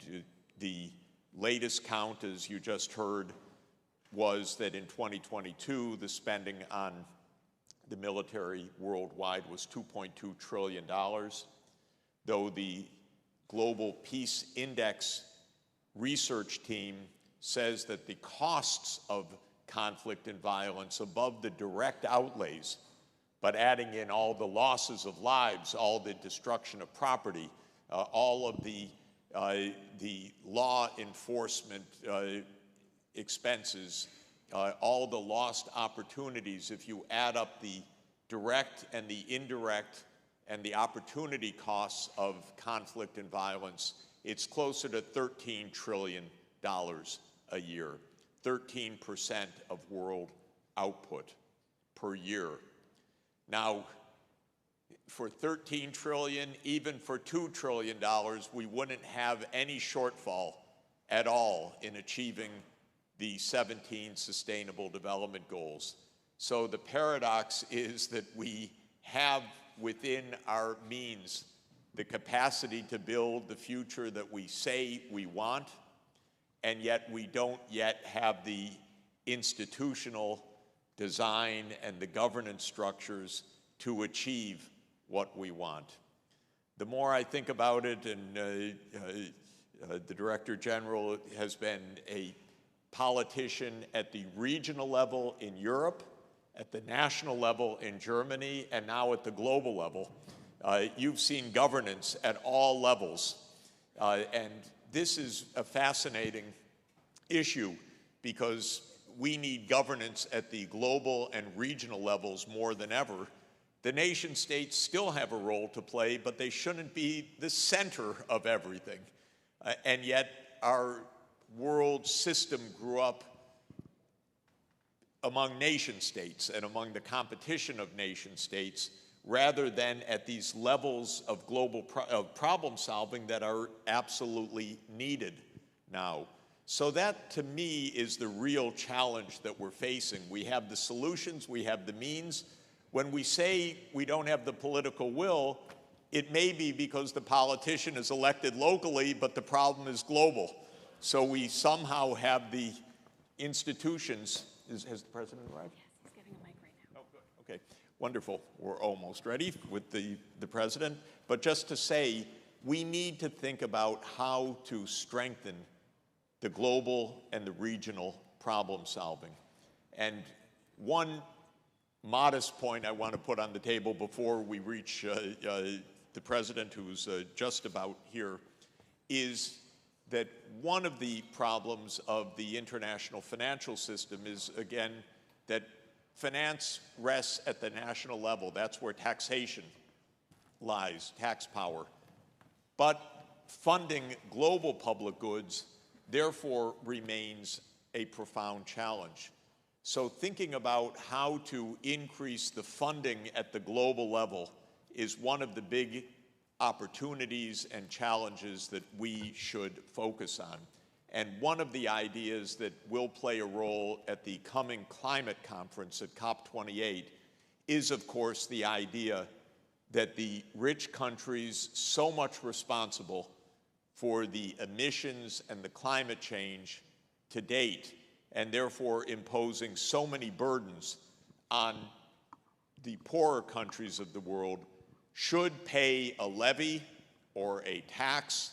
the latest count, as you just heard, was that in 2022, the spending on the military worldwide was $2.2 trillion. Though the Global Peace Index research team says that the costs of conflict and violence above the direct outlays, but adding in all the losses of lives, all the destruction of property, all of the law enforcement expenses, all the lost opportunities, if you add up the direct and the indirect and the opportunity costs of conflict and violence, it's closer to $13 trillion a year, 13% of world output per year. Now, for $13 trillion, even for $2 trillion, we wouldn't have any shortfall at all in achieving the 17 Sustainable Development Goals. So the paradox is that we have within our means the capacity to build the future that we say we want, and yet we don't yet have the institutional design and the governance structures to achieve what we want. The more I think about it, and the Director General has been a politician at the regional level in Europe, at the national level in Germany, and now at the global level. You've seen governance at all levels. And this is a fascinating issue because we need governance at the global and regional levels more than ever. The nation states still have a role to play, but they shouldn't be the center of everything. And yet our world system grew up among nation states and among the competition of nation states rather than at these levels of global problem solving that are absolutely needed now. So that, to me, is the real challenge that we're facing. We have the solutions, we have the means. When we say we don't have the political will, it may be because the politician is elected locally, but the problem is global. So we somehow have the institutions. Has the president arrived? Yes, he's getting a mic right now. Oh, good. Okay, wonderful. We're almost ready with the president. But just to say, we need to think about how to strengthen the global and the regional problem solving. And one modest point I want to put on the table before we reach the president, who's just about here, is that one of the problems of the international financial system is, again, that finance rests at the national level. That's where taxation lies, tax power. But funding global public goods, therefore, remains a profound challenge. So thinking about how to increase the funding at the global level is one of the big opportunities and challenges that we should focus on. And one of the ideas that will play a role at the coming climate conference at COP28 is, of course, the idea that the rich countries so much responsible for the emissions and the climate change to date, and therefore imposing so many burdens on the poorer countries of the world, should pay a levy or a tax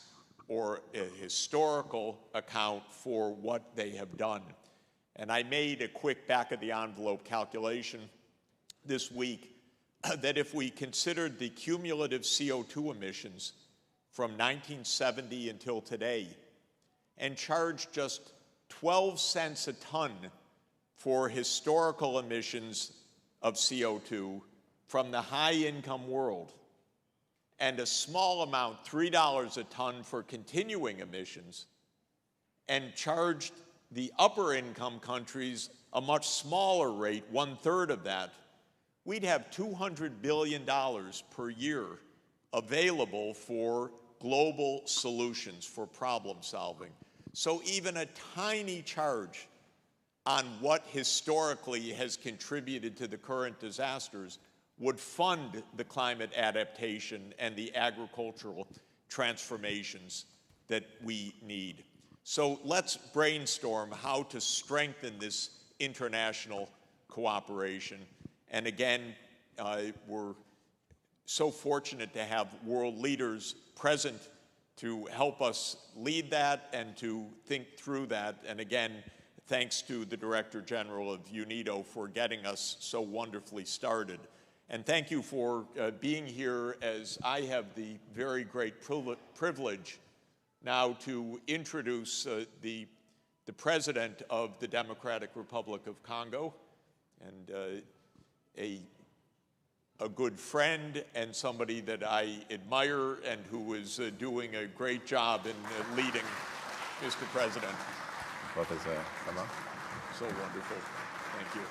or a historical account for what they have done. And I made a quick back-of-the-envelope calculation this week that if we considered the cumulative CO2 emissions from 1970 until today and charged just 12 cents a ton for historical emissions of CO2 from the high-income world, and a small amount, $3 a ton, for continuing emissions, and charged the upper-income countries a much smaller rate, 1/3 of that, we'd have $200 billion per year available for global solutions, for problem solving. So even a tiny charge on what historically has contributed to the current disasters would fund the climate adaptation and the agricultural transformations that we need. So let's brainstorm how to strengthen this international cooperation. And again, we're so fortunate to have world leaders present to help us lead that and to think through that. And again, thanks to the Director General of UNIDO for getting us so wonderfully started. And thank you for being here, as I have the very great privilege now to introduce the President of the Democratic Republic of Congo, and a good friend and somebody that I admire and who is doing a great job in leading, Mr. President. Professor Sama. So wonderful. Thank you.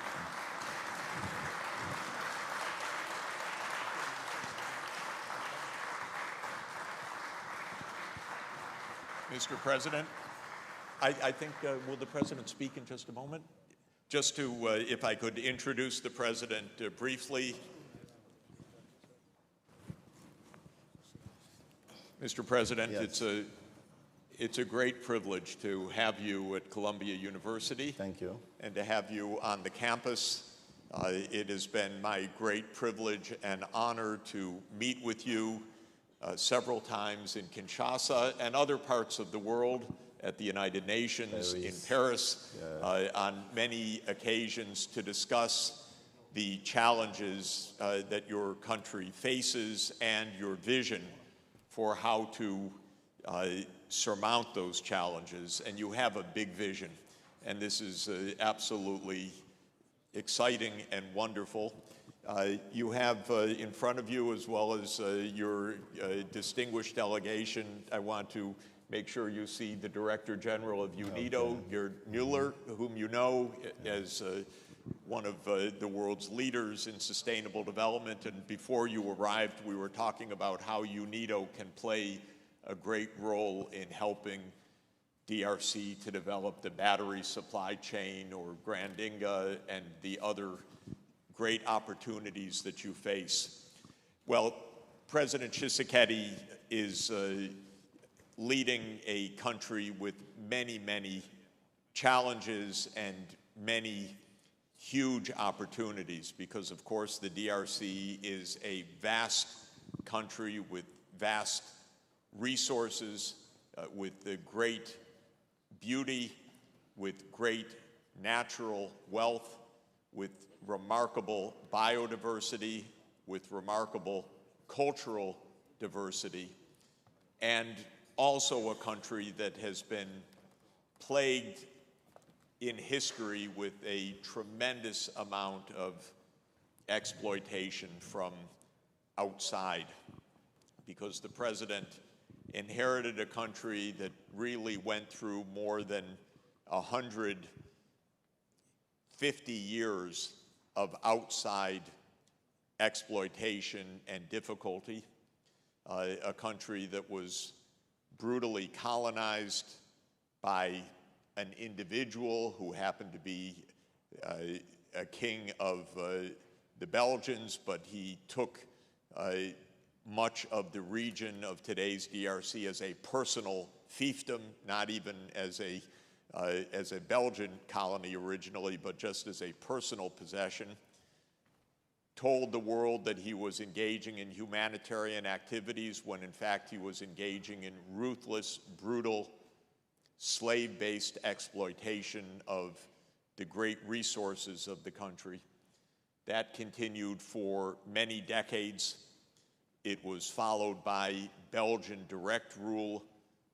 Mr. President, I think, will the President speak in just a moment? Just to, if I could introduce the President briefly. Mr. President, yes. It's a great privilege to have you at Columbia University. Thank you. And to have you on the campus. It has been my great privilege and honor to meet with you several times in Kinshasa and other parts of the world, at the United Nations, in Paris, on many occasions, to discuss the challenges that your country faces and your vision for how to surmount those challenges. And you have a big vision, and this is absolutely exciting and wonderful. You have in front of you, as well as your distinguished delegation, I want to make sure you see the Director General of UNIDO, Gerd Mueller, whom you know as one of the world's leaders in sustainable development. And before you arrived, we were talking about how UNIDO can play a great role in helping DRC to develop the battery supply chain, or Grandinga, and the other great opportunities that you face. Well, President Tshisekedi is leading a country with many, many challenges and many huge opportunities, because of course the DRC is a vast country with vast resources, with the great beauty, with great natural wealth, with remarkable biodiversity, with remarkable cultural diversity, and also a country that has been plagued in history with a tremendous amount of exploitation from outside, because the president inherited a country that really went through more than 150 years of outside exploitation and difficulty, a country that was brutally colonized, by an individual who happened to be a king of the Belgians, but he took much of the region of today's DRC as a personal fiefdom, not even as a Belgian colony originally, but just as a personal possession. Told the world that he was engaging in humanitarian activities when in fact he was engaging in ruthless, brutal, slave-based exploitation of the great resources of the country. That continued for many decades. It was followed by Belgian direct rule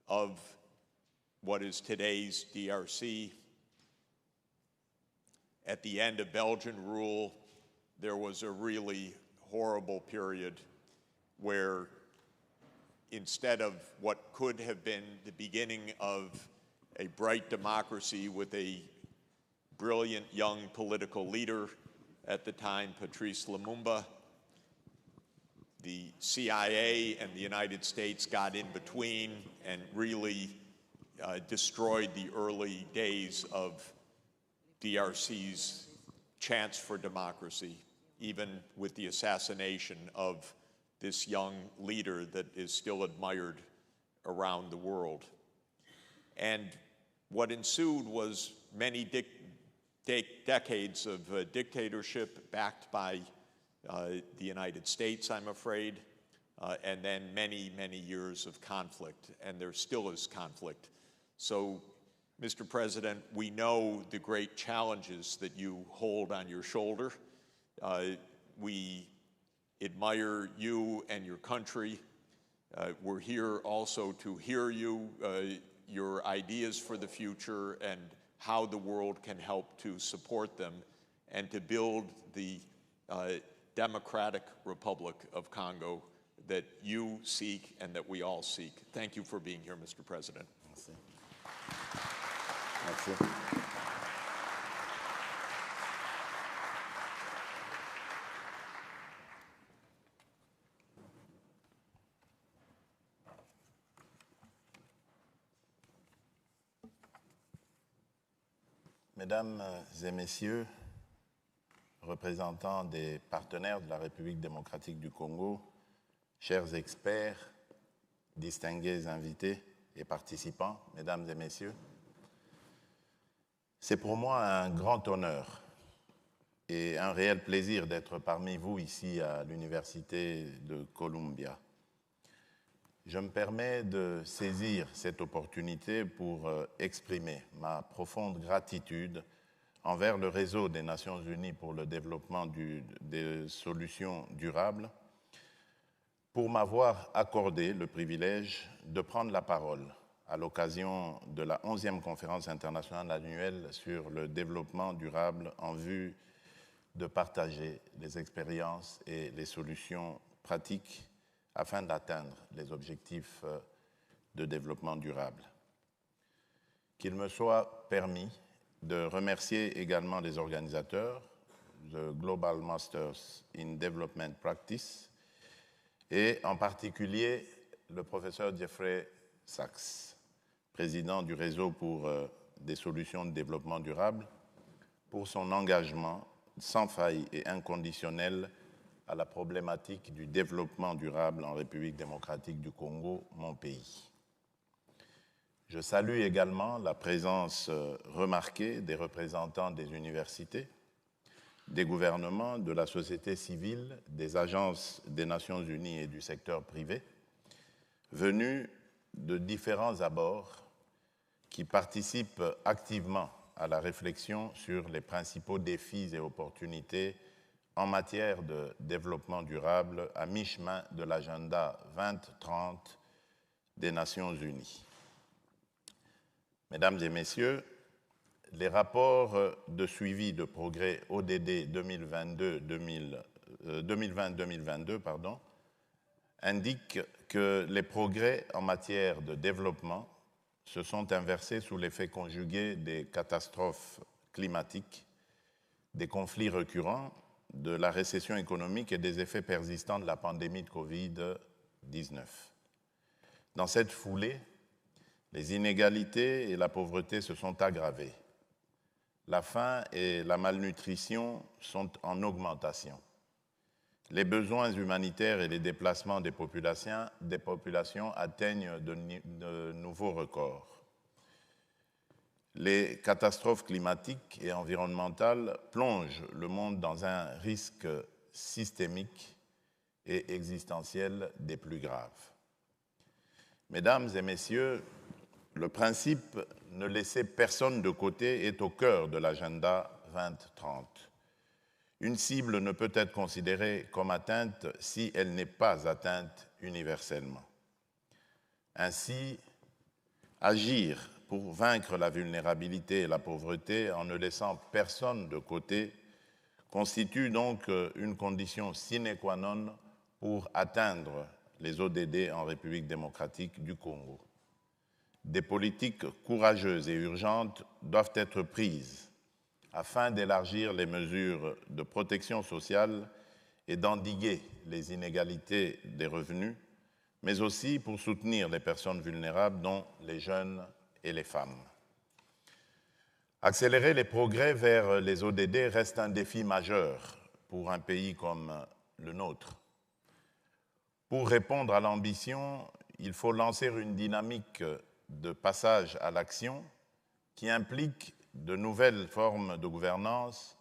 of what is today's DRC. At the end of Belgian rule, there was a really horrible period where instead of what could have been the beginning of a bright democracy with a brilliant young political leader at the time, Patrice Lumumba, the CIA and the United States got in between and really destroyed the early days of DRC's chance for democracy, even with the assassination of this young leader that is still admired around the world. And what ensued was many decades of dictatorship backed by the United States, I'm afraid, and then many, many years of conflict, and there still is conflict. So, Mr. President, we know the great challenges that you hold on your shoulder. We admire you and your country. We're here also to hear you, your ideas for the future and how the world can help to support them and to build the Democratic Republic of Congo that you seek and that we all seek. Thank you for being here, Mr. President. Merci. Merci. Mesdames et Messieurs, représentants des partenaires de la République démocratique du Congo, chers experts, distingués invités et participants, Mesdames et Messieurs, c'est pour moi un grand honneur et un réel plaisir d'être parmi vous ici à l'Université de Columbia. Je me permets de saisir cette opportunité pour exprimer ma profonde gratitude envers le réseau des Nations Unies pour le développement des solutions durables pour m'avoir accordé le privilège de prendre la parole à l'occasion de la 11e conférence internationale annuelle sur le développement durable en vue de partager les expériences et les solutions pratiques afin d'atteindre les objectifs de développement durable. Qu'il me soit permis de remercier également les organisateurs, the Global Masters in Development Practice, et en particulier le professeur Jeffrey Sachs, président du réseau pour des solutions de développement durable, pour son engagement sans faille et inconditionnel à la problématique du développement durable en République démocratique du Congo, mon pays. Je salue également la présence remarquée des représentants des universités, des gouvernements, de la société civile, des agences des Nations Unies et du secteur privé, venus de différents abords qui participent activement à la réflexion sur les principaux défis et opportunités en matière de développement durable à mi-chemin de l'agenda 2030 des Nations Unies. Mesdames et Messieurs, les rapports de suivi de progrès ODD 2020-2022 indiquent que les progrès en matière de développement se sont inversés sous l'effet conjugué des catastrophes climatiques, des conflits récurrents, de la récession économique et des effets persistants de la pandémie de Covid-19. Dans cette foulée, Les inégalités et la pauvreté se sont aggravées. La faim et la malnutrition sont en augmentation. Les besoins humanitaires et les déplacements des populations atteignent de nouveaux records. Les catastrophes climatiques et environnementales plongent le monde dans un risque systémique et existentiel des plus graves. Mesdames et messieurs, le principe « ne laisser personne de côté » est au cœur de l'agenda 2030. Une cible ne peut être considérée comme atteinte si elle n'est pas atteinte universellement. Ainsi, agir pour vaincre la vulnérabilité et la pauvreté en ne laissant personne de côté constitue donc une condition sine qua non pour atteindre les ODD en République démocratique du Congo. Des politiques courageuses et urgentes doivent être prises afin d'élargir les mesures de protection sociale et d'endiguer les inégalités des revenus, mais aussi pour soutenir les personnes vulnérables, dont les jeunes et les femmes. Accélérer les progrès vers les ODD reste un défi majeur pour un pays comme le nôtre. Pour répondre à l'ambition, il faut lancer une dynamique de passage à l'action qui implique de nouvelles formes de gouvernance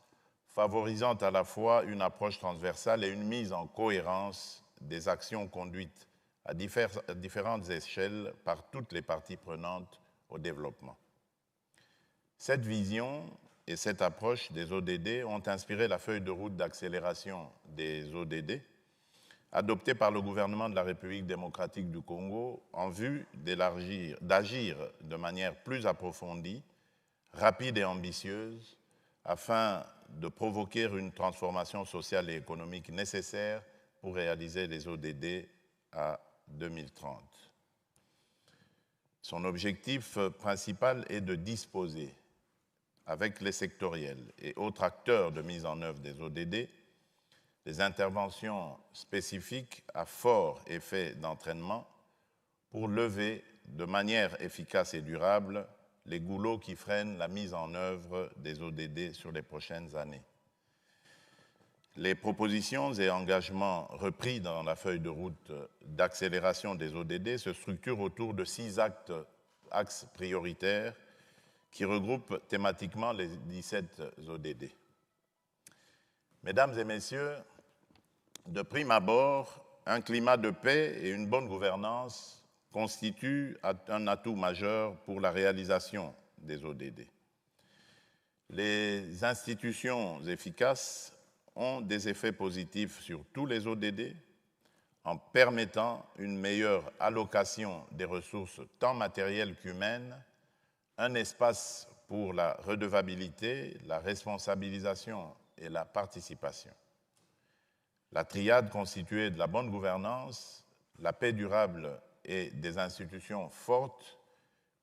favorisant à la fois une approche transversale et une mise en cohérence des actions conduites à différentes échelles par toutes les parties prenantes au développement. Cette vision et cette approche des ODD ont inspiré la feuille de route d'accélération des ODD adoptée par le gouvernement de la République démocratique du Congo en vue d'agir de manière plus approfondie, rapide et ambitieuse afin de provoquer une transformation sociale et économique nécessaire pour réaliser les ODD à 2030. Son objectif principal est de disposer, avec les sectoriels et autres acteurs de mise en œuvre des ODD, des interventions spécifiques à fort effet d'entraînement pour lever de manière efficace et durable les goulots qui freinent la mise en œuvre des ODD sur les prochaines années. Les propositions et engagements repris dans la feuille de route d'accélération des ODD se structurent autour de 6 axes prioritaires qui regroupent thématiquement les 17 ODD. Mesdames et messieurs, de prime abord, un climat de paix et une bonne gouvernance constituent un atout majeur pour la réalisation des ODD. Les institutions efficaces ont des effets positifs sur tous les ODD en permettant une meilleure allocation des ressources tant matérielles qu'humaines, un espace pour la redevabilité, la responsabilisation et la participation. La triade constituée de la bonne gouvernance, la paix durable et des institutions fortes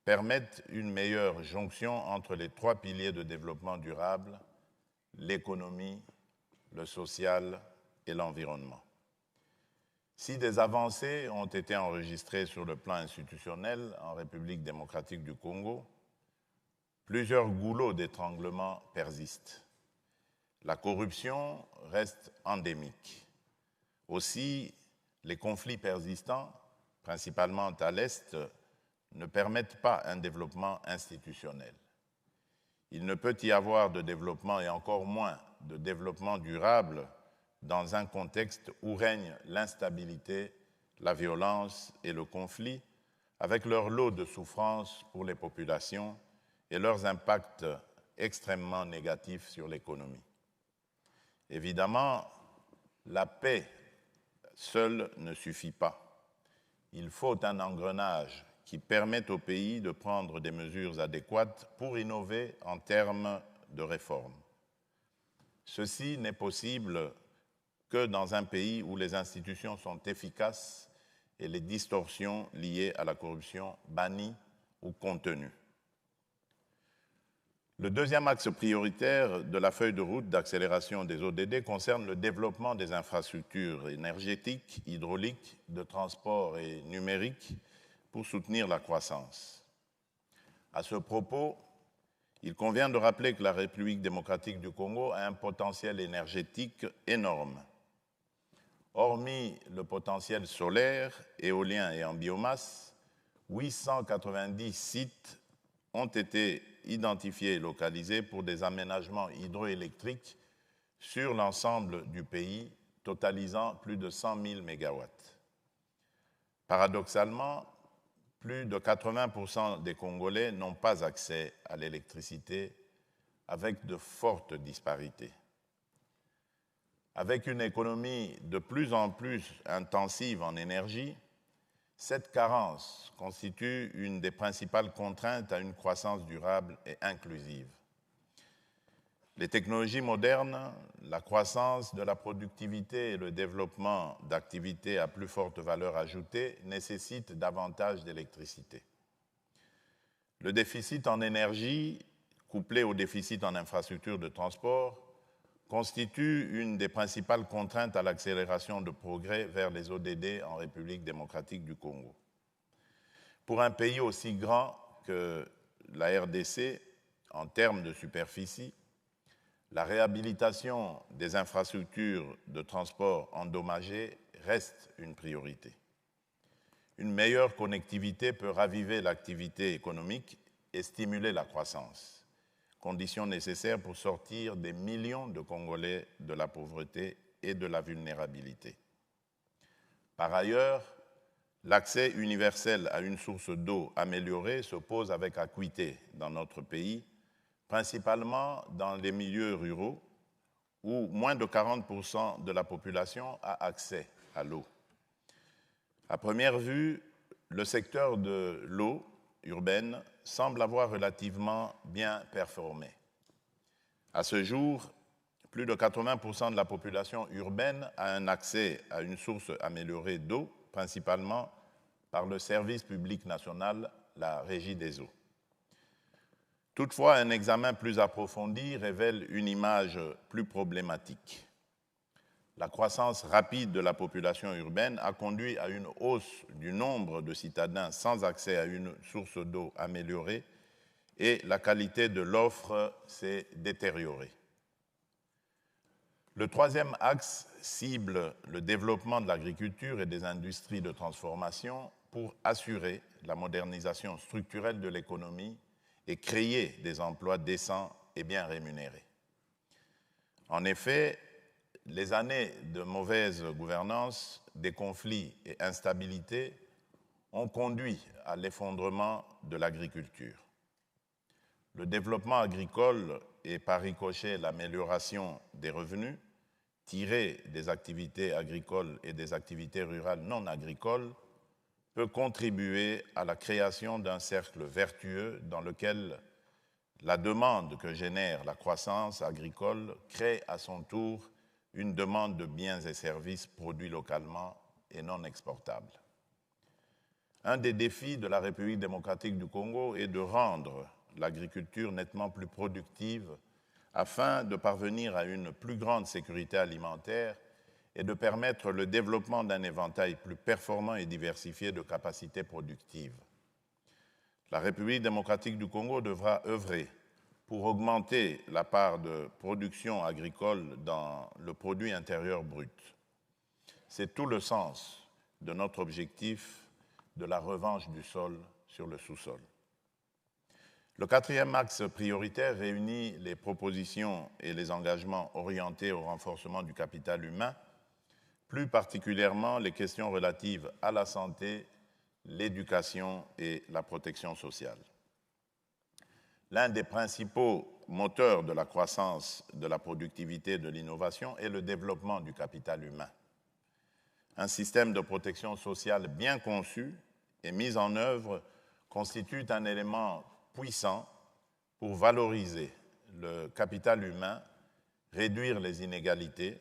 permettent une meilleure jonction entre les 3 piliers de développement durable, l'économie, le social et l'environnement. Si des avancées ont été enregistrées sur le plan institutionnel en République démocratique du Congo, plusieurs goulots d'étranglement persistent. La corruption reste endémique. Aussi, les conflits persistants, principalement à l'Est, ne permettent pas un développement institutionnel. Il ne peut y avoir de développement et encore moins de développement durable dans un contexte où règne l'instabilité, la violence et le conflit, avec leur lot de souffrances pour les populations et leurs impacts extrêmement négatifs sur l'économie. Évidemment, la paix seule ne suffit pas. Il faut un engrenage qui permette au pays de prendre des mesures adéquates pour innover en termes de réforme. Ceci n'est possible que dans un pays où les institutions sont efficaces et les distorsions liées à la corruption bannies ou contenues. Le deuxième axe prioritaire de la feuille de route d'accélération des ODD concerne le développement des infrastructures énergétiques, hydrauliques, de transport et numériques pour soutenir la croissance. À ce propos, il convient de rappeler que la République démocratique du Congo a un potentiel énergétique énorme. Hormis le potentiel solaire, éolien et en biomasse, 890 sites ont été identifiés et localisés pour des aménagements hydroélectriques sur l'ensemble du pays, totalisant plus de 100 000 mégawatts. Paradoxalement, plus de 80% des Congolais n'ont pas accès à l'électricité, avec de fortes disparités. Avec une économie de plus en plus intensive en énergie, cette carence constitue une des principales contraintes à une croissance durable et inclusive. Les technologies modernes, la croissance de la productivité et le développement d'activités à plus forte valeur ajoutée nécessitent davantage d'électricité. Le déficit en énergie, couplé au déficit en infrastructures de transport, constitue une des principales contraintes à l'accélération de progrès vers les ODD en République démocratique du Congo. Pour un pays aussi grand que la RDC, en termes de superficie, la réhabilitation des infrastructures de transport endommagées reste une priorité. Une meilleure connectivité peut raviver l'activité économique et stimuler la croissance, condition nécessaire pour sortir des millions de Congolais de la pauvreté et de la vulnérabilité. Par ailleurs, l'accès universel à une source d'eau améliorée se pose avec acuité dans notre pays, principalement dans les milieux ruraux où moins de 40% de la population a accès à l'eau. À première vue, le secteur de l'eau urbaine semble avoir relativement bien performé. À ce jour, plus de 80% de la population urbaine a un accès à une source améliorée d'eau, principalement par le service public national, la Régie des eaux. Toutefois, un examen plus approfondi révèle une image plus problématique. La croissance rapide de la population urbaine a conduit à une hausse du nombre de citadins sans accès à une source d'eau améliorée et la qualité de l'offre s'est détériorée. Le troisième axe cible le développement de l'agriculture et des industries de transformation pour assurer la modernisation structurelle de l'économie et créer des emplois décents et bien rémunérés. En effet, les années de mauvaise gouvernance, des conflits et instabilités ont conduit à l'effondrement de l'agriculture. Le développement agricole et par ricochet l'amélioration des revenus tirés des activités agricoles et des activités rurales non agricoles peut contribuer à la création d'un cercle vertueux dans lequel la demande que génère la croissance agricole crée à son tour une demande de biens et services produits localement et non exportables. Un des défis de la République démocratique du Congo est de rendre l'agriculture nettement plus productive afin de parvenir à une plus grande sécurité alimentaire et de permettre le développement d'un éventail plus performant et diversifié de capacités productives. La République démocratique du Congo devra œuvrer pour augmenter la part de production agricole dans le produit intérieur brut. C'est tout le sens de notre objectif de la revanche du sol sur le sous-sol. Le quatrième axe prioritaire réunit les propositions et les engagements orientés au renforcement du capital humain, plus particulièrement les questions relatives à la santé, l'éducation et la protection sociale. L'un des principaux moteurs de la croissance, de la productivité et de l'innovation est le développement du capital humain. Un système de protection sociale bien conçu et mis en œuvre constitue un élément puissant pour valoriser le capital humain, réduire les inégalités,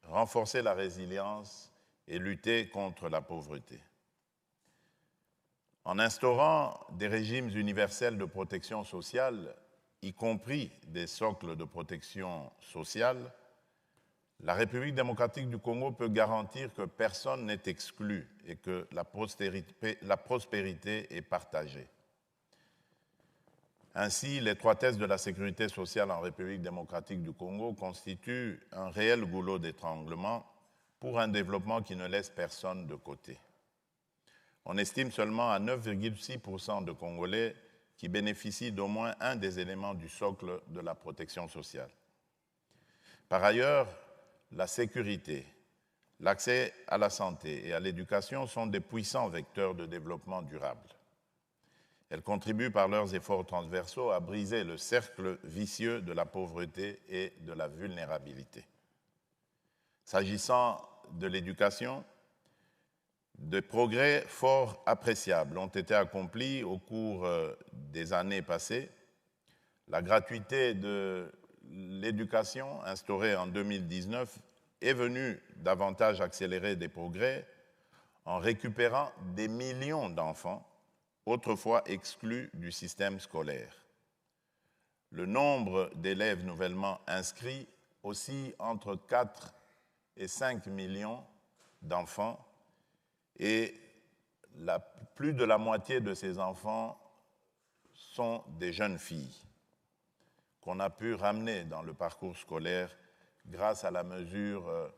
renforcer la résilience et lutter contre la pauvreté. En instaurant des régimes universels de protection sociale, y compris des socles de protection sociale, la République démocratique du Congo peut garantir que personne n'est exclu et que la prospérité est partagée. Ainsi, l'étroitesse de la sécurité sociale en République démocratique du Congo constitue un réel goulot d'étranglement pour un développement qui ne laisse personne de côté. On estime seulement à 9,6% de Congolais qui bénéficient d'au moins un des éléments du socle de la protection sociale. Par ailleurs, la sécurité, l'accès à la santé et à l'éducation sont des puissants vecteurs de développement durable. Elles contribuent par leurs efforts transversaux à briser le cercle vicieux de la pauvreté et de la vulnérabilité. S'agissant de l'éducation, des progrès fort appréciables ont été accomplis au cours des années passées. La gratuité de l'éducation, instaurée en 2019, est venue davantage accélérer des progrès en récupérant des millions d'enfants autrefois exclus du système scolaire. Le nombre d'élèves nouvellement inscrits oscille entre 4 et 5 millions d'enfants et plus de la moitié de ces enfants sont des jeunes filles qu'on a pu ramener dans le parcours scolaire grâce à la mesure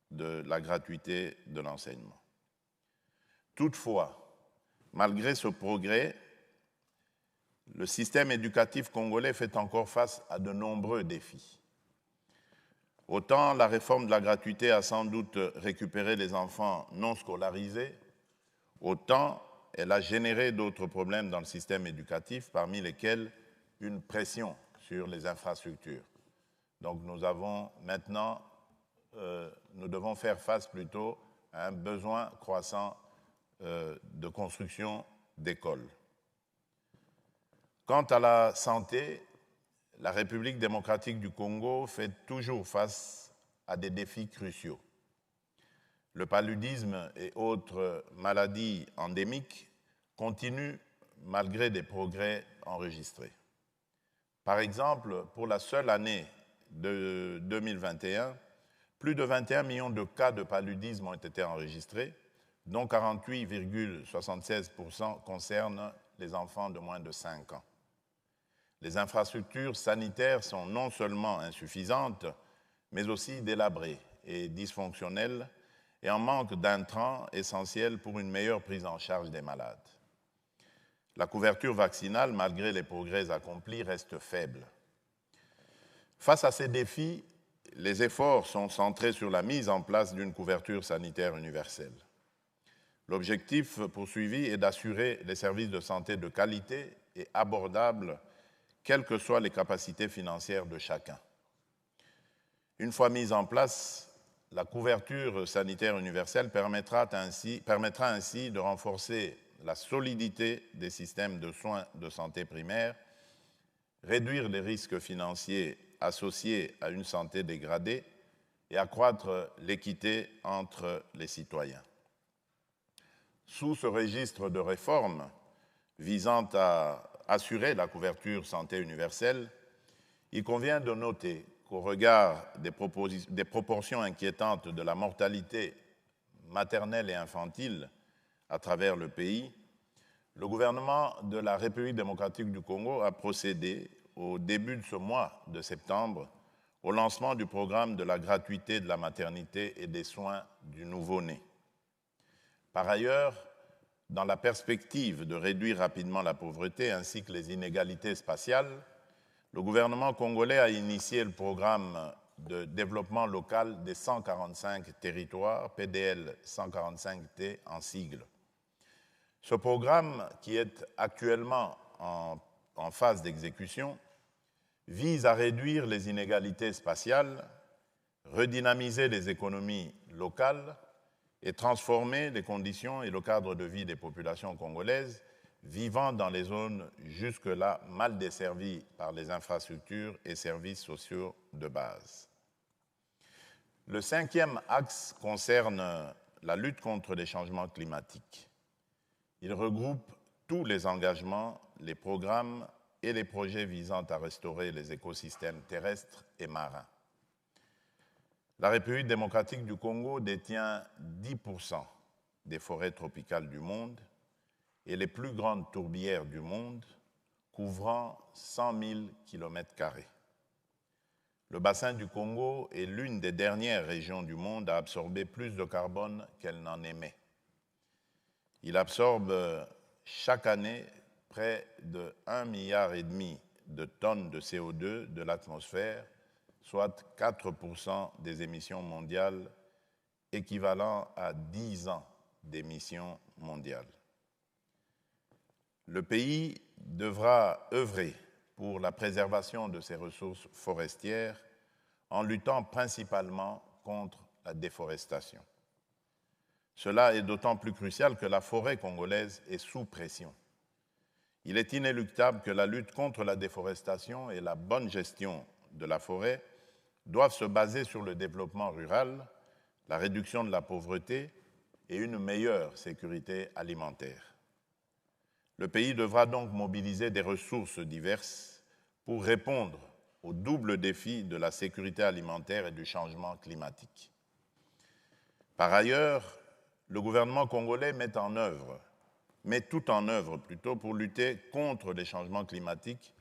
de la gratuité de l'enseignement. Toutefois, malgré ce progrès, le système éducatif congolais fait encore face à de nombreux défis. Autant la réforme de la gratuité a sans doute récupéré les enfants non scolarisés, autant elle a généré d'autres problèmes dans le système éducatif, parmi lesquels une pression sur les infrastructures. Donc nous devons faire face plutôt à un besoin croissant de construction d'écoles. Quant à la santé, la République démocratique du Congo fait toujours face à des défis cruciaux. Le paludisme et autres maladies endémiques continuent malgré des progrès enregistrés. Par exemple, pour la seule année de 2021, plus de 21 millions de cas de paludisme ont été enregistrés, dont 48,76% concernent les enfants de moins de 5 ans. Les infrastructures sanitaires sont non seulement insuffisantes, mais aussi délabrées et dysfonctionnelles et en manque d'intrants essentiels pour une meilleure prise en charge des malades. La couverture vaccinale, malgré les progrès accomplis, reste faible. Face à ces défis, les efforts sont centrés sur la mise en place d'une couverture sanitaire universelle. L'objectif poursuivi est d'assurer les services de santé de qualité et abordables, quelles que soient les capacités financières de chacun. Une fois mise en place, la couverture sanitaire universelle permettra ainsi de renforcer la solidité des systèmes de soins de santé primaire, réduire les risques financiers associés à une santé dégradée et accroître l'équité entre les citoyens. Sous ce registre de réformes visant à assurer la couverture santé universelle, il convient de noter qu'au regard des proportions inquiétantes de la mortalité maternelle et infantile à travers le pays, le gouvernement de la République démocratique du Congo a procédé au début de ce mois de septembre au lancement du programme de la gratuité de la maternité et des soins du nouveau-né. Par ailleurs, dans la perspective de réduire rapidement la pauvreté ainsi que les inégalités spatiales, le gouvernement congolais a initié le programme de développement local des 145 territoires, PDL 145T en sigle. Ce programme, qui est actuellement en phase d'exécution, vise à réduire les inégalités spatiales, redynamiser les économies locales et transformer les conditions et le cadre de vie des populations congolaises vivant dans les zones jusque-là mal desservies par les infrastructures et services sociaux de base. Le 5e axe concerne la lutte contre les changements climatiques. Il regroupe tous les engagements, les programmes et les projets visant à restaurer les écosystèmes terrestres et marins. La République démocratique du Congo détient 10% des forêts tropicales du monde et les plus grandes tourbières du monde couvrant 100 000 km². Le bassin du Congo est l'une des dernières régions du monde à absorber plus de carbone qu'elle n'en émet. Il absorbe chaque année près de 1,5 milliard de tonnes de CO2 de l'atmosphère, soit 4% des émissions mondiales, équivalent à 10 ans d'émissions mondiales. Le pays devra œuvrer pour la préservation de ses ressources forestières en luttant principalement contre la déforestation. Cela est d'autant plus crucial que la forêt congolaise est sous pression. Il est inéluctable que la lutte contre la déforestation et la bonne gestion de la forêt doivent se baser sur le développement rural, la réduction de la pauvreté et une meilleure sécurité alimentaire. Le pays devra donc mobiliser des ressources diverses pour répondre au double défi de la sécurité alimentaire et du changement climatique. Par ailleurs, le gouvernement congolais met tout en œuvre pour lutter contre les changements climatiques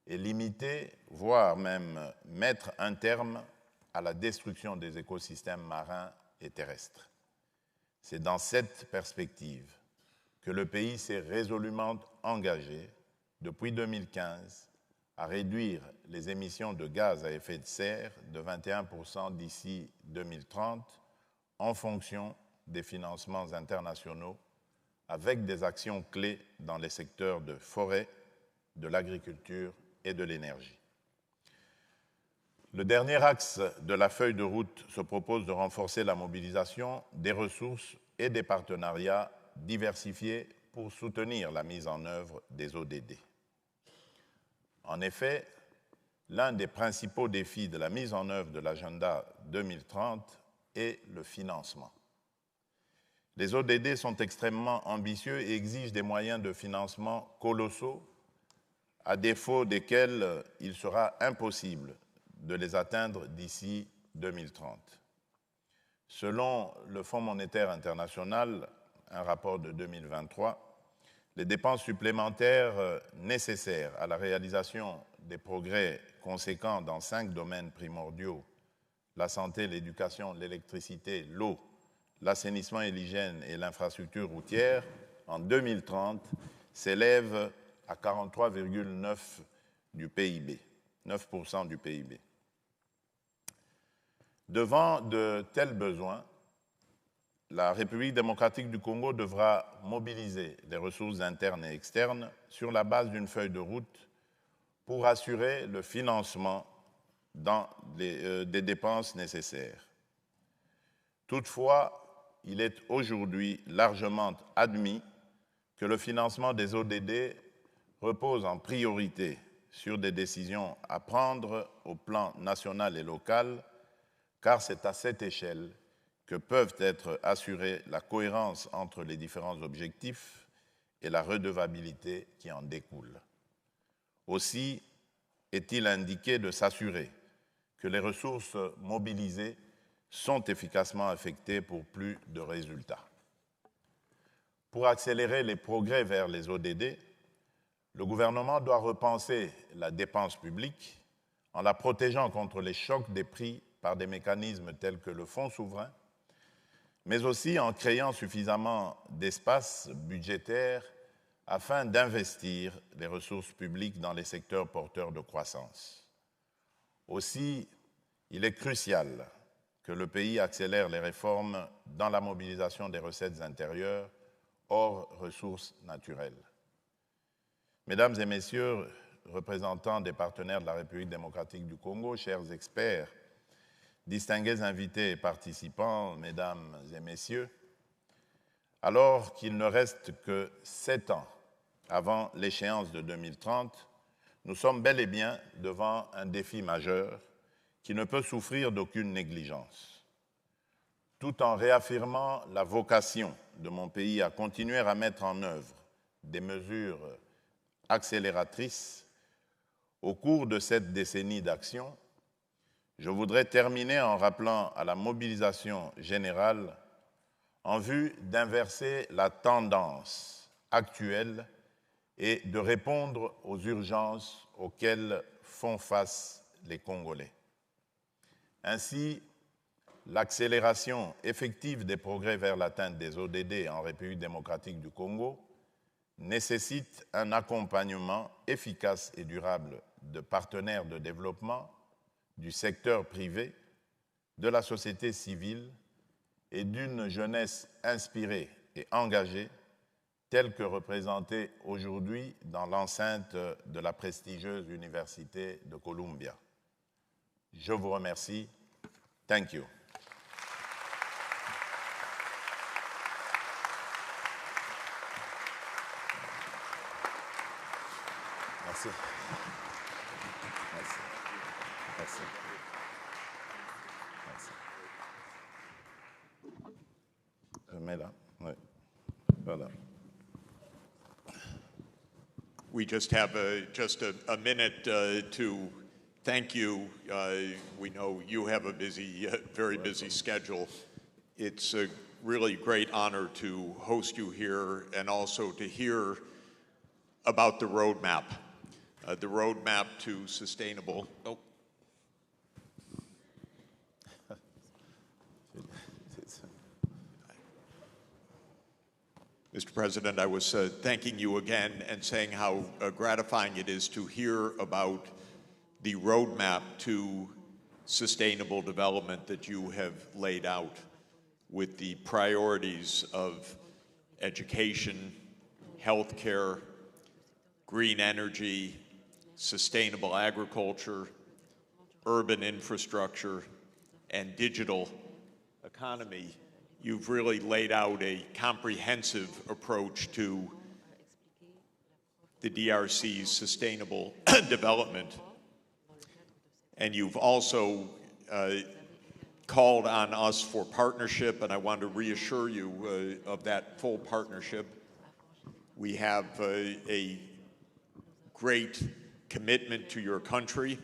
et limiter, voire même mettre un terme à la destruction des écosystèmes marins et terrestres. C'est dans cette perspective que le pays s'est résolument engagé depuis 2015 à réduire les émissions de gaz à effet de serre de 21% d'ici 2030 en fonction des financements internationaux avec des actions clés dans les secteurs de forêt, de l'agriculture et de l'énergie. Le dernier axe de la feuille de route se propose de renforcer la mobilisation des ressources et des partenariats diversifiés pour soutenir la mise en œuvre des ODD. En effet, l'un des principaux défis de la mise en œuvre de l'agenda 2030 est le financement. Les ODD sont extrêmement ambitieux et exigent des moyens de financement colossaux, à défaut desquels il sera impossible de les atteindre d'ici 2030. Selon le Fonds monétaire international, un rapport de 2023, les dépenses supplémentaires nécessaires à la réalisation des progrès conséquents dans 5 domaines primordiaux, la santé, l'éducation, l'électricité, l'eau, l'assainissement et l'hygiène et l'infrastructure routière, en 2030, s'élèvent à 43,9% du PIB, 9% du PIB. Devant de tels besoins, la République démocratique du Congo devra mobiliser les ressources internes et externes sur la base d'une feuille de route pour assurer le financement des dépenses nécessaires. Toutefois, il est aujourd'hui largement admis que le financement des ODD repose en priorité sur des décisions à prendre au plan national et local, car c'est à cette échelle que peuvent être assurées la cohérence entre les différents objectifs et la redevabilité qui en découle. Aussi est-il indiqué de s'assurer que les ressources mobilisées sont efficacement affectées pour plus de résultats. Pour accélérer les progrès vers les ODD, le gouvernement doit repenser la dépense publique en la protégeant contre les chocs des prix par des mécanismes tels que le fonds souverain, mais aussi en créant suffisamment d'espace budgétaire afin d'investir les ressources publiques dans les secteurs porteurs de croissance. Aussi, il est crucial que le pays accélère les réformes dans la mobilisation des recettes intérieures hors ressources naturelles. Mesdames et messieurs, représentants des partenaires de la République démocratique du Congo, chers experts, distingués invités et participants, mesdames et messieurs, alors qu'il ne reste que 7 ans avant l'échéance de 2030, nous sommes bel et bien devant un défi majeur qui ne peut souffrir d'aucune négligence. Tout en réaffirmant la vocation de mon pays à continuer à mettre en œuvre des mesures accélératrices au cours de cette décennie d'action, je voudrais terminer en rappelant à la mobilisation générale en vue d'inverser la tendance actuelle et de répondre aux urgences auxquelles font face les Congolais. Ainsi, l'accélération effective des progrès vers l'atteinte des ODD en République démocratique du Congo nécessite un accompagnement efficace et durable de partenaires de développement, du secteur privé, de la société civile et d'une jeunesse inspirée et engagée, telle que représentée aujourd'hui dans l'enceinte de la prestigieuse Université de Columbia. Je vous remercie. Thank you. Merci. Merci. Merci. Merci. Je mets là. Oui. Voilà. We just have a minute to thank you. We know you have a busy, very busy schedule. It's a really great honor to host you here and also to hear about the roadmap to sustainable. Oh. Mr. President, I was thanking you again and saying how gratifying it is to hear about the roadmap to sustainable development that you have laid out with the priorities of education, healthcare, green energy, sustainable agriculture, urban infrastructure, and digital economy. You've really laid out a comprehensive approach to the DRC's sustainable development. And you've also called on us for partnership, and I want to reassure you of that full partnership. We have a great commitment to your country.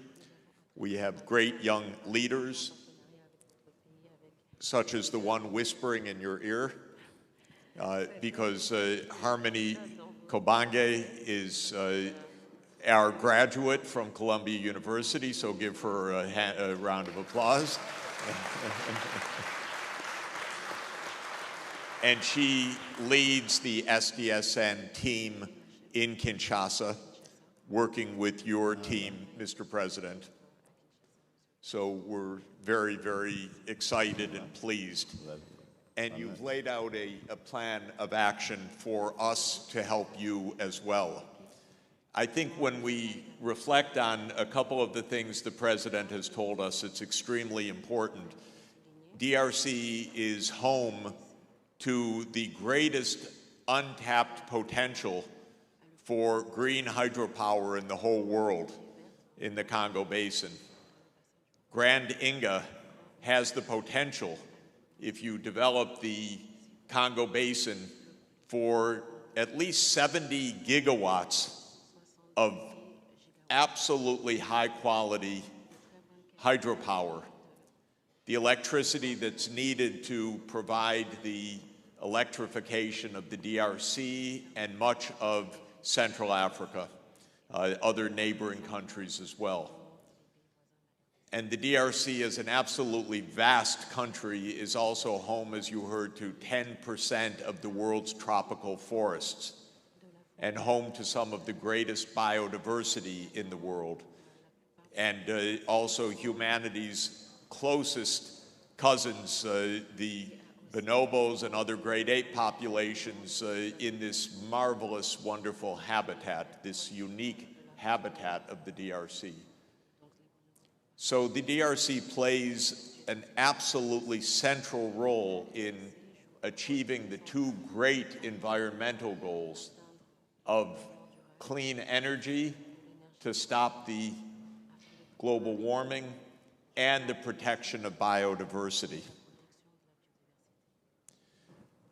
We have great young leaders, such as the one whispering in your ear, because Harmony Kobange is our graduate from Columbia University, so give her a round of applause. And she leads the SDSN team in Kinshasa, working with your team, Mr. President. So we're very, very excited and pleased. And you've laid out a plan of action for us to help you as well. I think when we reflect on a couple of the things the President has told us, it's extremely important. DRC is home to the greatest untapped potential for green hydropower in the whole world in the Congo Basin. Grand Inga has the potential, if you develop the Congo Basin, for at least 70 gigawatts of absolutely high-quality hydropower, the electricity that's needed to provide the electrification of the DRC and much of Central Africa, other neighboring countries as well. And the DRC, as an absolutely vast country, is also home, as you heard, to 10% of the world's tropical forests and home to some of the greatest biodiversity in the world, and also humanity's closest cousins, the bonobos and other great ape populations in this marvelous, wonderful habitat, this unique habitat of the DRC. So the DRC plays an absolutely central role in achieving the two great environmental goals of clean energy to stop the global warming and the protection of biodiversity.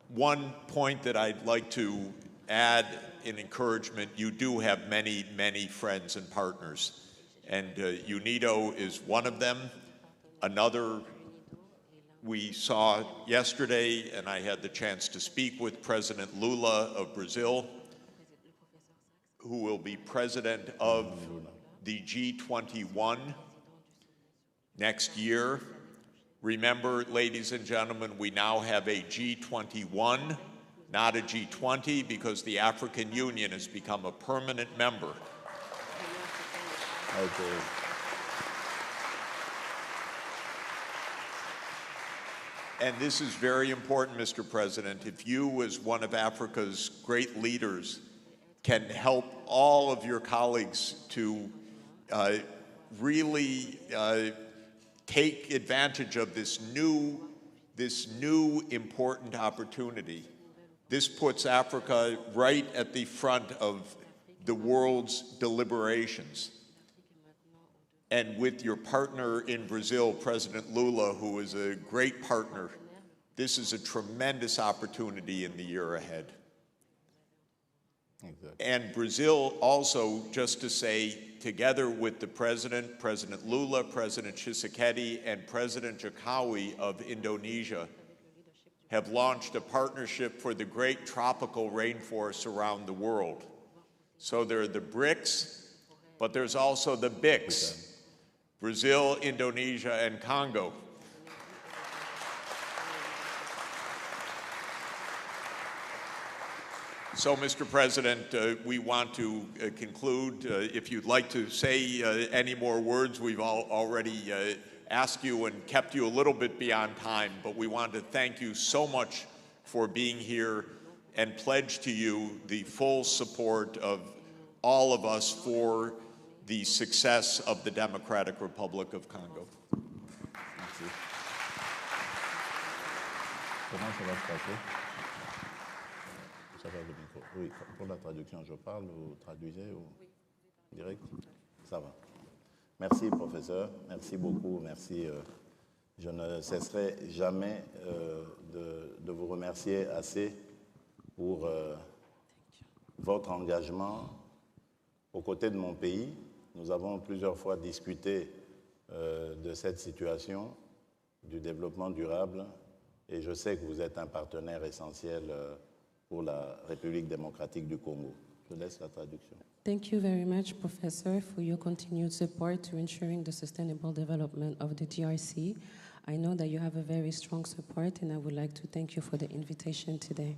One point that I'd like to add in encouragement, you do have many, many friends and partners. And UNIDO is one of them. Another we saw yesterday, and I had the chance to speak with President Lula of Brazil. who will be president of the G21 next year. Remember, ladies and gentlemen, we now have a G21, not a G20, because the African Union has become a permanent member. Okay. And this is very important, Mr. President. If you, as one of Africa's great leaders, can help all of your colleagues to really take advantage of this new important opportunity, this puts Africa right at the front of the world's deliberations. And with your partner in Brazil, President Lula, who is a great partner, this is a tremendous opportunity in the year ahead. Exactly. And Brazil also, just to say, together with the President, President Lula, President Tshisekedi, and President Jokowi of Indonesia, have launched a partnership for the great tropical rainforests around the world. So there are the BRICS, but there's also the BICS. Brazil, Indonesia, and Congo. So, Mr. President, we want to conclude. If you'd like to say any more words, we've already asked you and kept you a little bit beyond time, but we want to thank you so much for being here and pledge to you the full support of all of us for the success of the Democratic Republic of Congo. Merci. Comment ça va se passer? Ça va le micro. Oui, pour la traduction, je parle, vous traduisez ou direct? Ça va. Merci, professeur. Merci beaucoup. Merci. Je ne cesserai jamais de vous remercier assez pour votre engagement aux côtés de mon pays. Nous avons plusieurs fois discuté de cette situation, du développement durable, et je sais que vous êtes un partenaire essentiel pour la République démocratique du Congo. Je laisse la traduction. Thank you very much, Professor, for your continued support to ensuring the sustainable development of the DRC. I know that you have a very strong support, and I would like to thank you for the invitation today.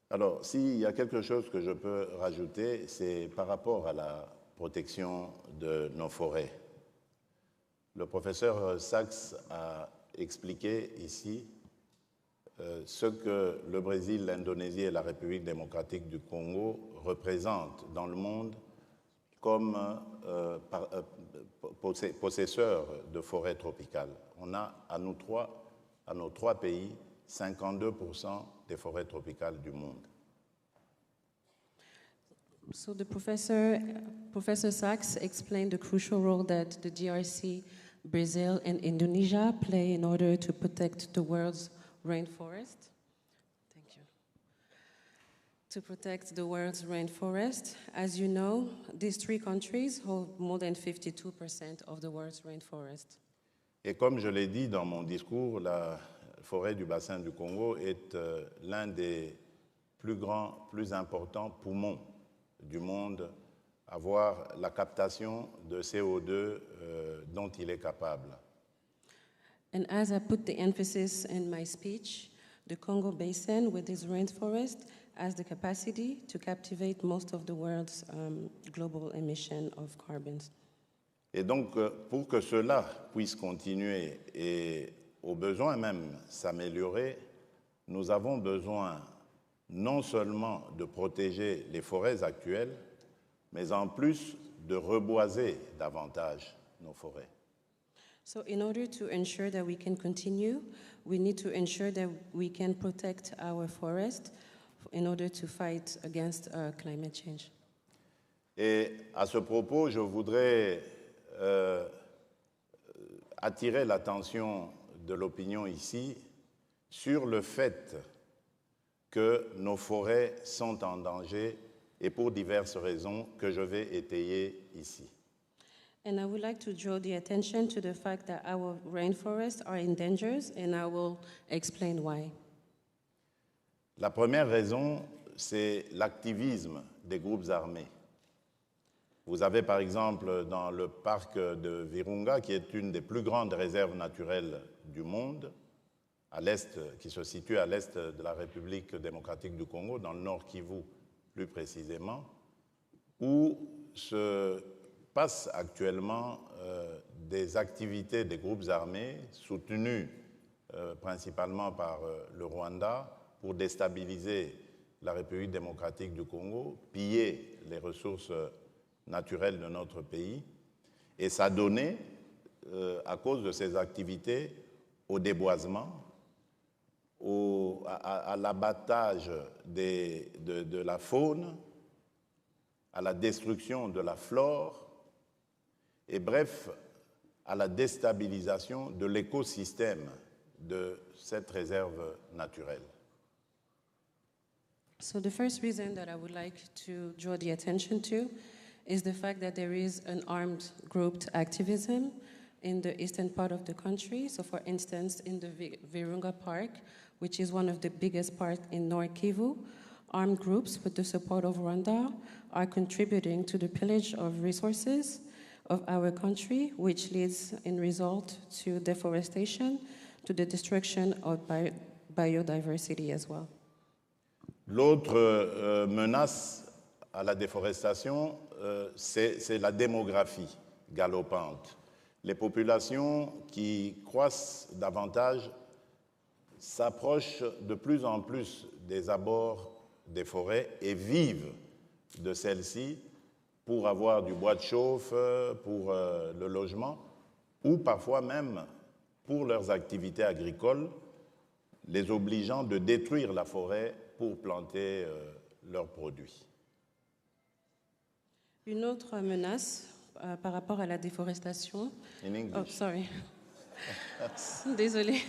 Alors, s'il y a quelque chose que je peux rajouter, c'est par rapport à la protection de nos forêts. Le professeur Sachs a expliqué ici ce que le Brésil, l'Indonésie et la République démocratique du Congo représentent dans le monde comme possesseurs de forêts tropicales. On a à nos trois pays 52% des forêts tropicales du monde. So the Professor Sachs explained the crucial role that the DRC, Brazil, and Indonesia play in order to protect the world's rainforest. Thank you. To protect the world's rainforest. As you know, these three countries hold more than 52% of the world's rainforest. Et comme je l'ai dit dans mon discours, la forêt du bassin du Congo est l'un des plus grands, plus importants poumons du monde, avoir la captation de CO2 dont il est capable. And as I put the emphasis in my speech, the Congo Basin, with its rainforest, has the capacity to captivate most of the world's global emission of carbons. Et donc, pour que cela puisse continuer et au besoin même s'améliorer, nous avons besoin non seulement de protéger les forêts actuelles, mais en plus de reboiser davantage nos forêts. So in order to ensure that we can continue, we need to ensure that we can protect our forest in order to fight against climate change. Et à ce propos, je voudrais attirer l'attention de l'opinion ici sur le fait que nos forêts sont en danger et pour diverses raisons que je vais étayer ici. And I would like to draw the attention to the fact that our rainforests are in danger, and I will explain why. La première raison, c'est l'activisme des groupes armés. Vous avez par exemple dans le parc de Virunga, qui est une des plus grandes réserves naturelles du monde, à l'est, qui se situe à l'est de la République démocratique du Congo, dans le nord Kivu plus précisément, où se passent actuellement des activités des groupes armés soutenus principalement par le Rwanda pour déstabiliser la République démocratique du Congo, piller les ressources naturelles de notre pays. Et ça a donné, à cause de ces activités, au déboisement, à l'abattage de la faune, à la destruction de la flore, et bref, à la déstabilisation de l'écosystème de cette réserve naturelle. So the first reason that I would like to draw the attention to is the fact that there is an armed grouped activism in the eastern part of the country. So for instance, in the Virunga Park, which is one of the biggest parks in North Kivu, armed groups with the support of Rwanda are contributing to the pillage of resources of our country, which leads in result to deforestation, to the destruction of biodiversity as well. L'autre menace à la déforestation, c'est la démographie galopante. Les populations qui croissent davantage s'approchent de plus en plus des abords des forêts et vivent de celles-ci pour avoir du bois de chauffe, pour le logement, ou parfois même pour leurs activités agricoles, les obligeant de détruire la forêt pour planter leurs produits. Une autre menace par rapport à la déforestation. In English. Oh, sorry. Désolée.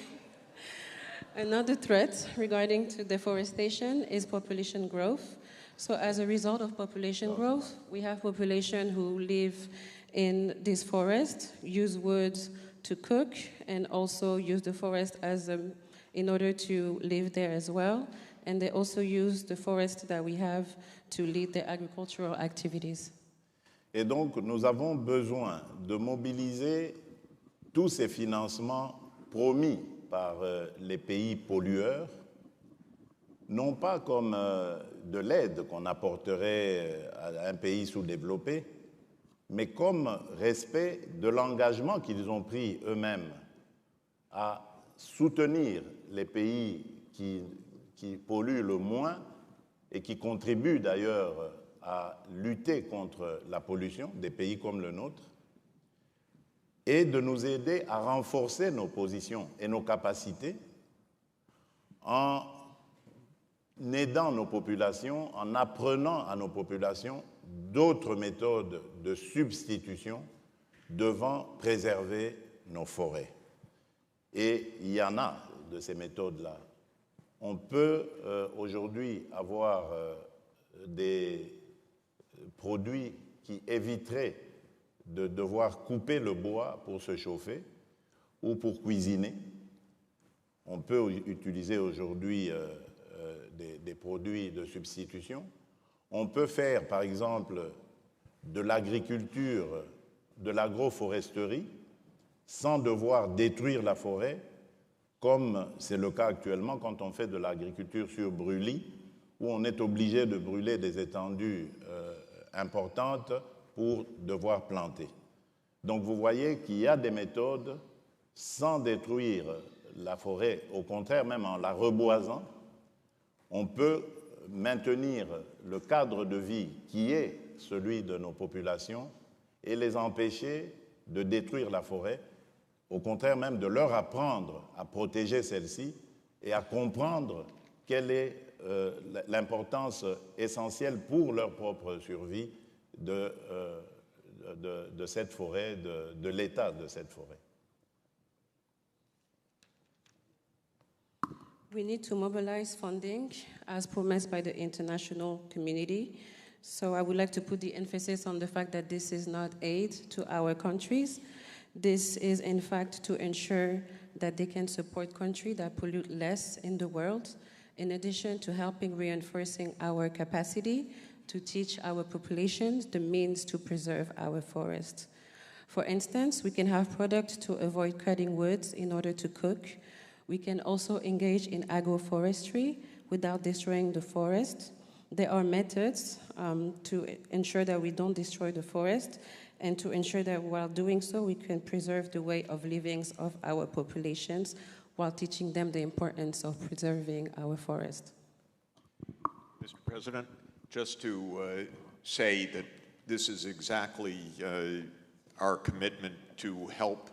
Another threat regarding to deforestation is population growth. So as a result of population growth, we have population who live in this forest, use wood to cook, and also use the forest as in order to live there as well. And they also use the forest that we have to lead their agricultural activities. Et donc, nous avons besoin de mobiliser tous ces financements promis par les pays pollueurs, non pas comme de l'aide qu'on apporterait à un pays sous-développé, mais comme respect de l'engagement qu'ils ont pris eux-mêmes à soutenir les pays qui polluent le moins et qui contribuent d'ailleurs à lutter contre la pollution des pays comme le nôtre, et de nous aider à renforcer nos positions et nos capacités en aidant nos populations, en apprenant à nos populations d'autres méthodes de substitution devant préserver nos forêts. Et il y en a de ces méthodes-là. On peut aujourd'hui avoir des produits qui éviteraient de devoir couper le bois pour se chauffer ou pour cuisiner. On peut utiliser aujourd'hui des produits de substitution. On peut faire, par exemple, de l'agriculture, de l'agroforesterie, sans devoir détruire la forêt, comme c'est le cas actuellement quand on fait de l'agriculture sur brûlis, où on est obligé de brûler des étendues importantes pour devoir planter. Donc vous voyez qu'il y a des méthodes sans détruire la forêt, au contraire même en la reboisant, on peut maintenir le cadre de vie qui est celui de nos populations et les empêcher de détruire la forêt, au contraire même de leur apprendre à protéger celle-ci et à comprendre quelle est l'importance essentielle pour leur propre survie de cette forêt, de l'état de cette forêt. We need to mobilize funding as promised by the international community. So I would like to put the emphasis on the fact that this is not aid to our countries. This is in fact to ensure that they can support countries that pollute less in the world in addition to helping reinforcing our capacity to teach our populations the means to preserve our forests. For instance, we can have products to avoid cutting woods in order to cook. We can also engage in agroforestry without destroying the forest. There are methods to ensure that we don't destroy the forest and to ensure that while doing so, we can preserve the way of living of our populations while teaching them the importance of preserving our forest. Mr. President, just to say that this is exactly our commitment to help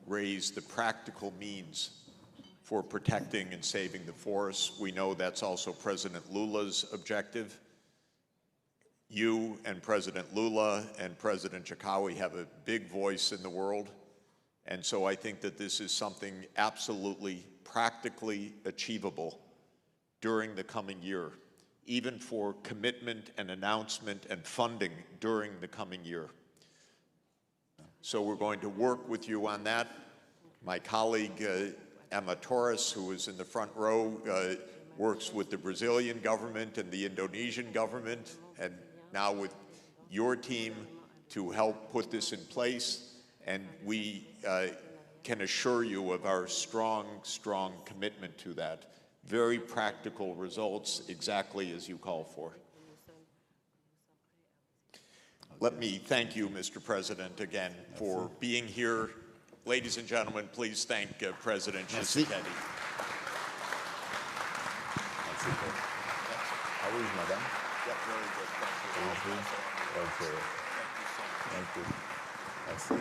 raise the practical means for protecting and saving the forests. We know that's also President Lula's objective. You and President Lula and President Chakawi have a big voice in the world. And so I think that this is something absolutely practically achievable during the coming year, even for commitment and announcement and funding during the coming year. So we're going to work with you on that. My colleague, Emma Torres, who is in the front row, works with the Brazilian government and the Indonesian government, and now with your team to help put this in place. And we can assure you of our strong, strong commitment to that. Very practical results, exactly as you call for. Let me thank you, Mr. President, again for being here. Ladies and gentlemen, please thank President Tshisekedi. How is Madame? Yeah, very good. Thank you. Okay. Thank you. Merci.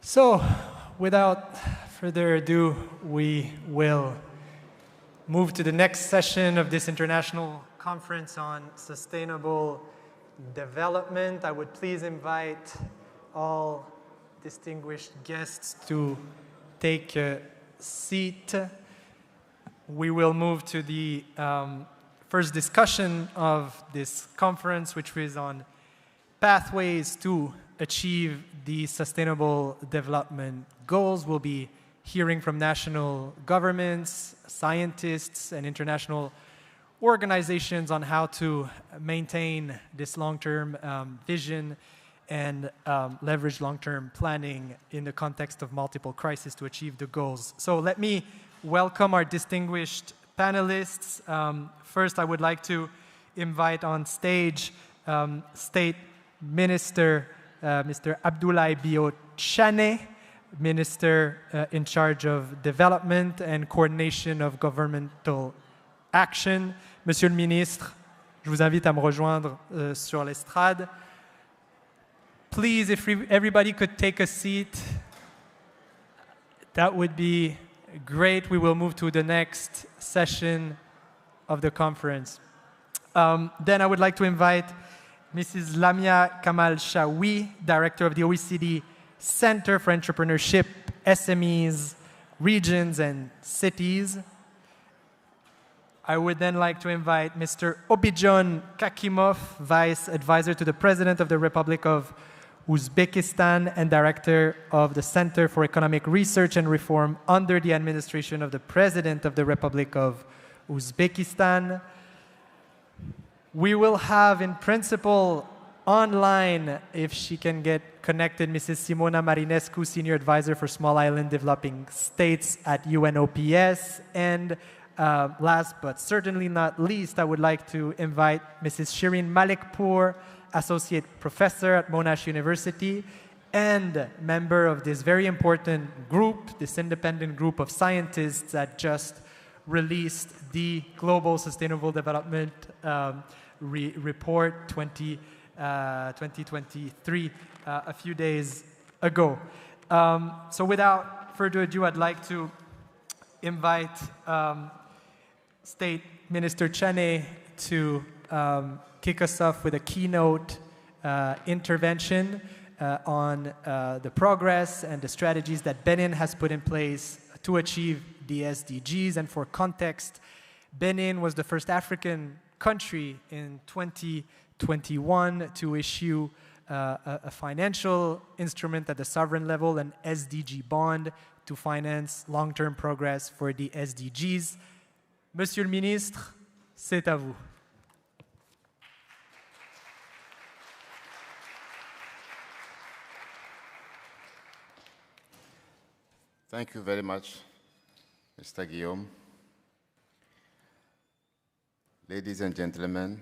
So, without further ado, we will move to the next session of this International Conference on Sustainable Development. I would please invite all distinguished guests to take a seat. We will move to the first discussion of this conference, which is on pathways to achieve the Sustainable Development Goals. We'll be hearing from national governments, scientists, and international organizations on how to maintain this long-term vision and leverage long-term planning in the context of multiple crises to achieve the goals. So let me welcome our distinguished panelists. First, I would like to invite on stage State Minister Mr. Abdoulaye Bio-Chane, Minister in charge of Development and Coordination of Governmental Action. Monsieur le Ministre, je vous invite à me rejoindre sur l'estrade. Please, if everybody could take a seat, that would be great. We will move to the next session of the conference. Then I would like to invite Mrs. Lamia Kamal-Shawi, Director of the OECD Center for Entrepreneurship, SMEs, Regions, and Cities. I would then like to invite Mr. Obidjon Kakimov, Vice Advisor to the President of the Republic of Uzbekistan and Director of the Center for Economic Research and Reform under the administration of the President of the Republic of Uzbekistan. We will have, in principle, online, if she can get connected, Mrs. Simona Marinescu, Senior Advisor for Small Island Developing States at UNOPS. And last but certainly not least, I would like to invite Mrs. Shireen Malikpour, Associate Professor at Monash University and member of this very important group, this independent group of scientists that just released the Global Sustainable Development Report 2023 a few days ago. So without further ado, I'd like to invite State Minister Chane to kick us off with a keynote intervention on the progress and the strategies that Benin has put in place to achieve the SDGs. And for context, Benin was the first African country in 2021 to issue a financial instrument at the sovereign level, an SDG bond, to finance long-term progress for the SDGs. Monsieur le Ministre, c'est à vous. Thank you very much, Mr. Guillaume. Ladies and gentlemen,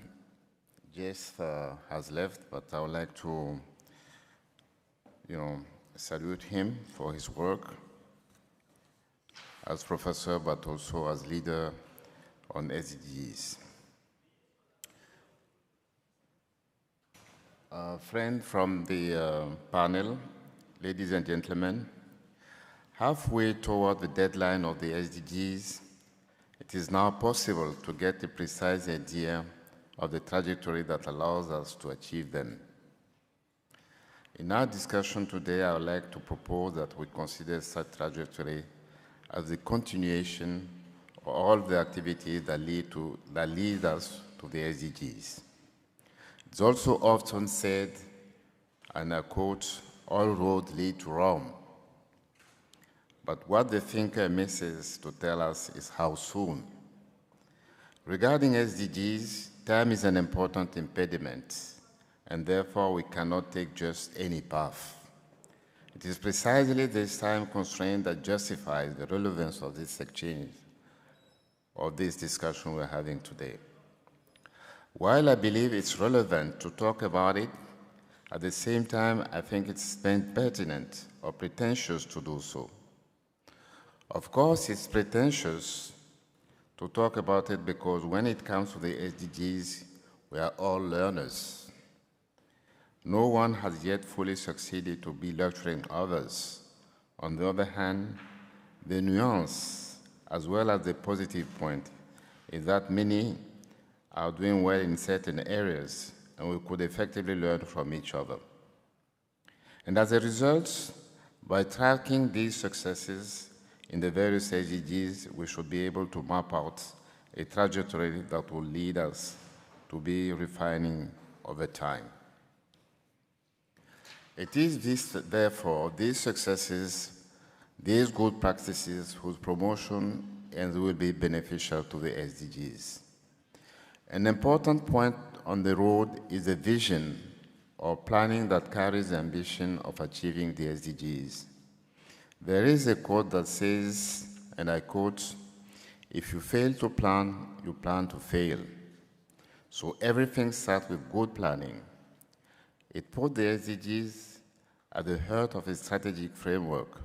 Jess has left, but I would like to, salute him for his work as professor, but also as leader on SDGs. A friend from the panel, ladies and gentlemen, halfway toward the deadline of the SDGs, it is now possible to get a precise idea of the trajectory that allows us to achieve them. In our discussion today, I would like to propose that we consider such trajectory as the continuation of all the activities that lead us to the SDGs. It's also often said, and I quote, all roads lead to Rome. But what the thinker misses to tell us is how soon. Regarding SDGs, time is an important impediment, and therefore we cannot take just any path. It is precisely this time constraint that justifies the relevance of this exchange, of this discussion we're having today. While I believe it's relevant to talk about it, at the same time, I think it's pertinent or pretentious to do so. Of course, it's pretentious to talk about it because when it comes to the SDGs, we are all learners. No one has yet fully succeeded to be lecturing others. On the other hand, the nuance, as well as the positive point, is that many are doing well in certain areas, and we could effectively learn from each other. And as a result, by tracking these successes in the various SDGs, we should be able to map out a trajectory that will lead us to be refining over time. It is therefore, these successes, these good practices whose promotion will be beneficial to the SDGs. An important point on the road is a vision or planning that carries the ambition of achieving the SDGs. There is a quote that says, and I quote, "If you fail to plan, you plan to fail." So everything starts with good planning. It puts the SDGs at the heart of a strategic framework,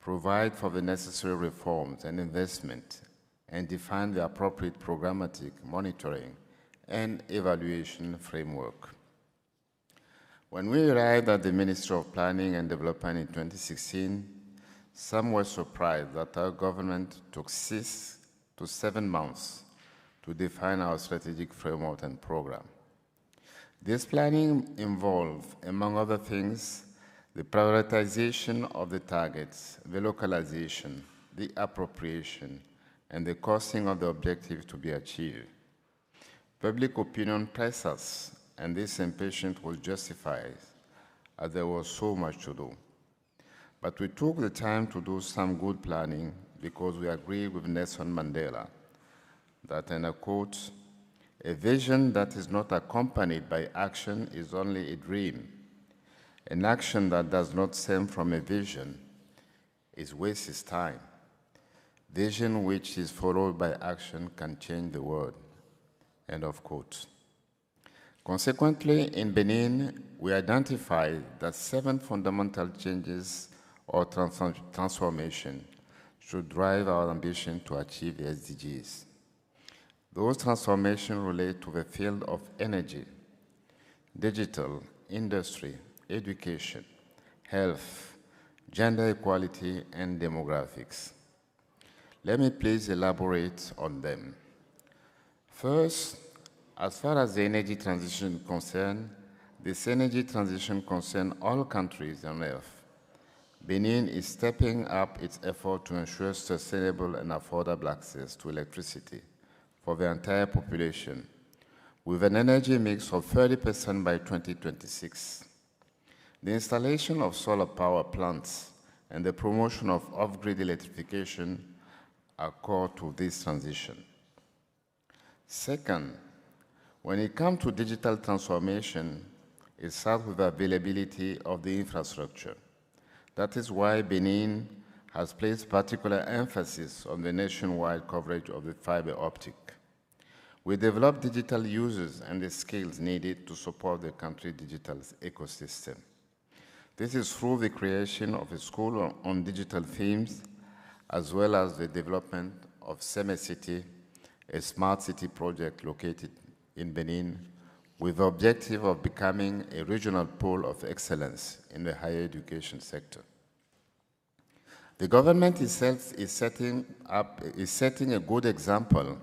provide for the necessary reforms and investment, and define the appropriate programmatic monitoring and evaluation framework. When we arrived at the Ministry of Planning and Development in 2016, some were surprised that our government took 6 to 7 months to define our strategic framework and program. This planning involved, among other things, the prioritization of the targets, the localization, the appropriation, and the costing of the objectives to be achieved. Public opinion pressed us, and this impatience was justified, as there was so much to do. But we took the time to do some good planning because we agreed with Nelson Mandela that, and I quote, A vision that is not accompanied by action is only a dream. An action that does not stem from a vision is wastes time. Vision which is followed by action can change the world. End of quote. Consequently, in Benin, we identified that 7 fundamental changes or transformation should drive our ambition to achieve the SDGs. Those transformations relate to the field of energy, digital, industry, education, health, gender equality, and demographics. Let me please elaborate on them. First, as far as the energy transition is concerned, this energy transition concerns all countries on Earth. Benin is stepping up its effort to ensure sustainable and affordable access to electricity for the entire population, with an energy mix of 30% by 2026. The installation of solar power plants and the promotion of off-grid electrification are core to this transition. Second, when it comes to digital transformation, it starts with the availability of the infrastructure. That is why Benin has placed particular emphasis on the nationwide coverage of the fiber optic. We developed digital users and the skills needed to support the country's digital ecosystem. This is through the creation of a school on digital themes, as well as the development of Seme City, a smart city project located in Benin, with the objective of becoming a regional pole of excellence in the higher education sector. The government itself is setting a good example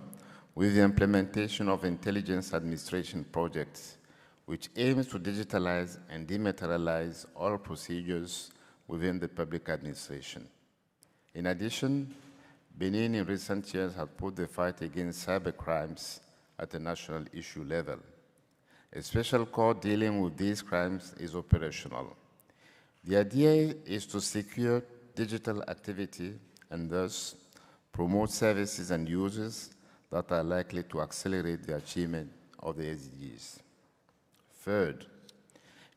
with the implementation of intelligence administration projects, which aims to digitalize and dematerialize all procedures within the public administration. In addition, Benin in recent years has put the fight against cybercrimes at a national issue level. A special court dealing with these crimes is operational. The idea is to secure digital activity and thus promote services and uses that are likely to accelerate the achievement of the SDGs. Third,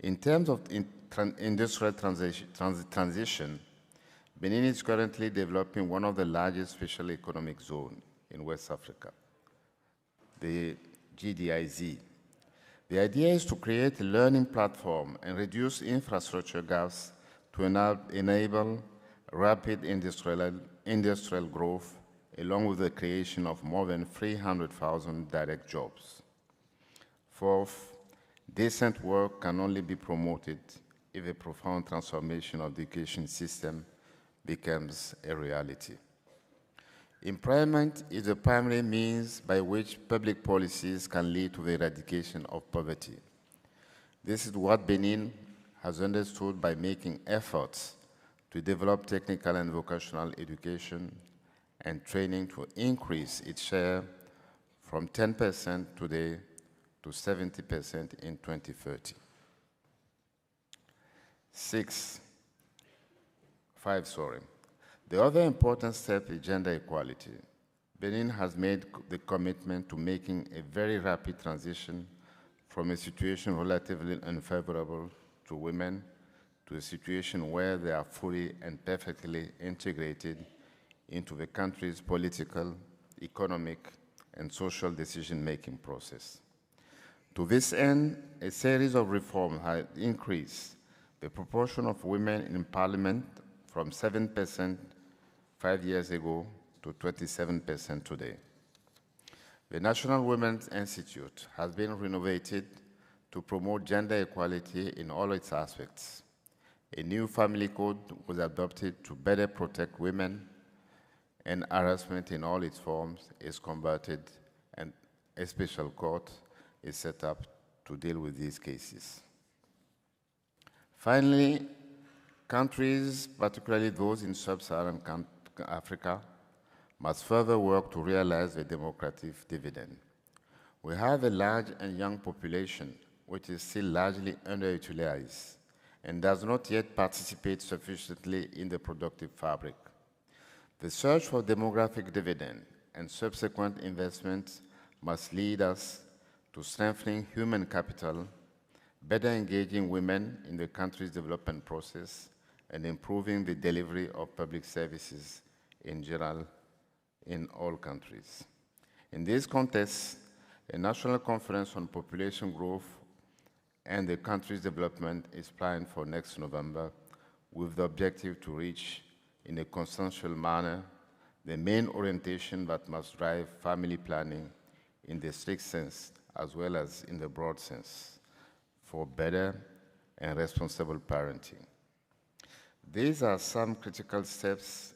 in terms of industrial transition, Benin is currently developing one of the largest special economic zones in West Africa, the GDIZ. The idea is to create a learning platform and reduce infrastructure gaps to enable rapid industrial growth, along with the creation of more than 300,000 direct jobs. Fourth, decent work can only be promoted if a profound transformation of the education system becomes a reality. Employment is the primary means by which public policies can lead to the eradication of poverty. This is what Benin has understood by making efforts to develop technical and vocational education and training to increase its share from 10% today to 70% in 2030. The other important step is gender equality. Benin has made the commitment to making a very rapid transition from a situation relatively unfavorable to women to a situation where they are fully and perfectly integrated into the country's political, economic, and social decision-making process. To this end, a series of reforms has increased the proportion of women in parliament from 7% 5 years ago to 27% today. The National Women's Institute has been renovated to promote gender equality in all its aspects. A new family code was adopted to better protect women, and harassment in all its forms is combated, and a special court is set up to deal with these cases. Finally, countries, particularly those in sub-Saharan Africa, must further work to realize the democratic dividend. We have a large and young population which is still largely underutilized and does not yet participate sufficiently in the productive fabric. The search for demographic dividend and subsequent investments must lead us to strengthening human capital, better engaging women in the country's development process, and improving the delivery of public services in general in all countries. In this context, a national conference on population growth and the country's development is planned for next November with the objective to reach, in a consensual manner, the main orientation that must drive family planning in the strict sense as well as in the broad sense for better and responsible parenting. These are some critical steps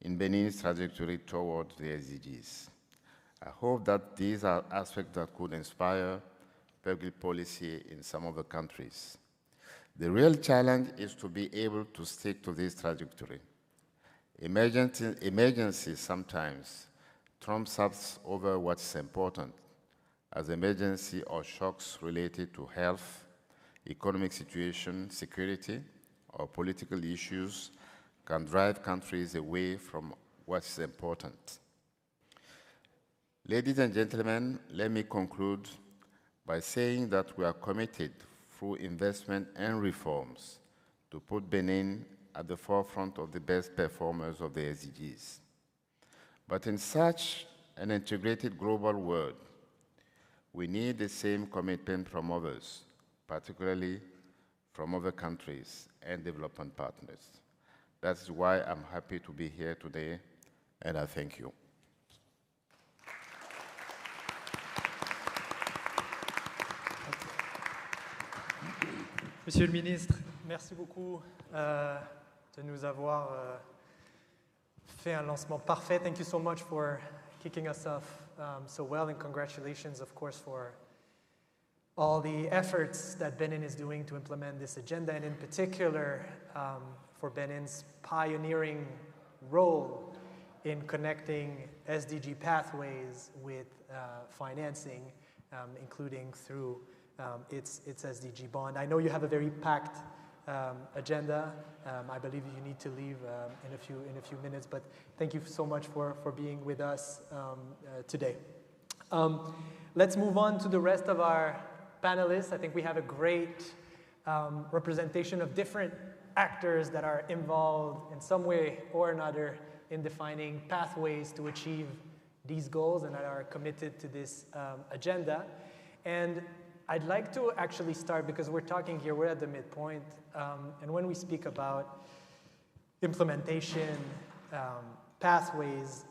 in Benin's trajectory toward the SDGs. I hope that these are aspects that could inspire public policy in some of the countries. The real challenge is to be able to stick to this trajectory. Emergency sometimes trumps up over what's important, as emergency or shocks related to health, economic situation, security, or political issues can drive countries away from what's important. Ladies and gentlemen, let me conclude by saying that we are committed through investment and reforms to put Benin at the forefront of the best performers of the SDGs. But in such an integrated global world, we need the same commitment from others, particularly from other countries and development partners. That's why I'm happy to be here today, and I thank you. Monsieur le ministre, merci beaucoup de nous avoir fait un lancement parfait. Thank you so much for kicking us off so well, and congratulations, of course, for all the efforts that Benin is doing to implement this agenda, and in particular for Benin's pioneering role in connecting SDG pathways with financing, including through its SDG bond. I know you have a very packed agenda. I believe you need to leave in a few minutes, but thank you so much for being with us today. Let's move on to the rest of our panelists. I think we have a great representation of different actors that are involved in some way or another in defining pathways to achieve these goals and that are committed to this agenda. And I'd like to actually start, because we're talking here, we're at the midpoint, and when we speak about implementation, pathways,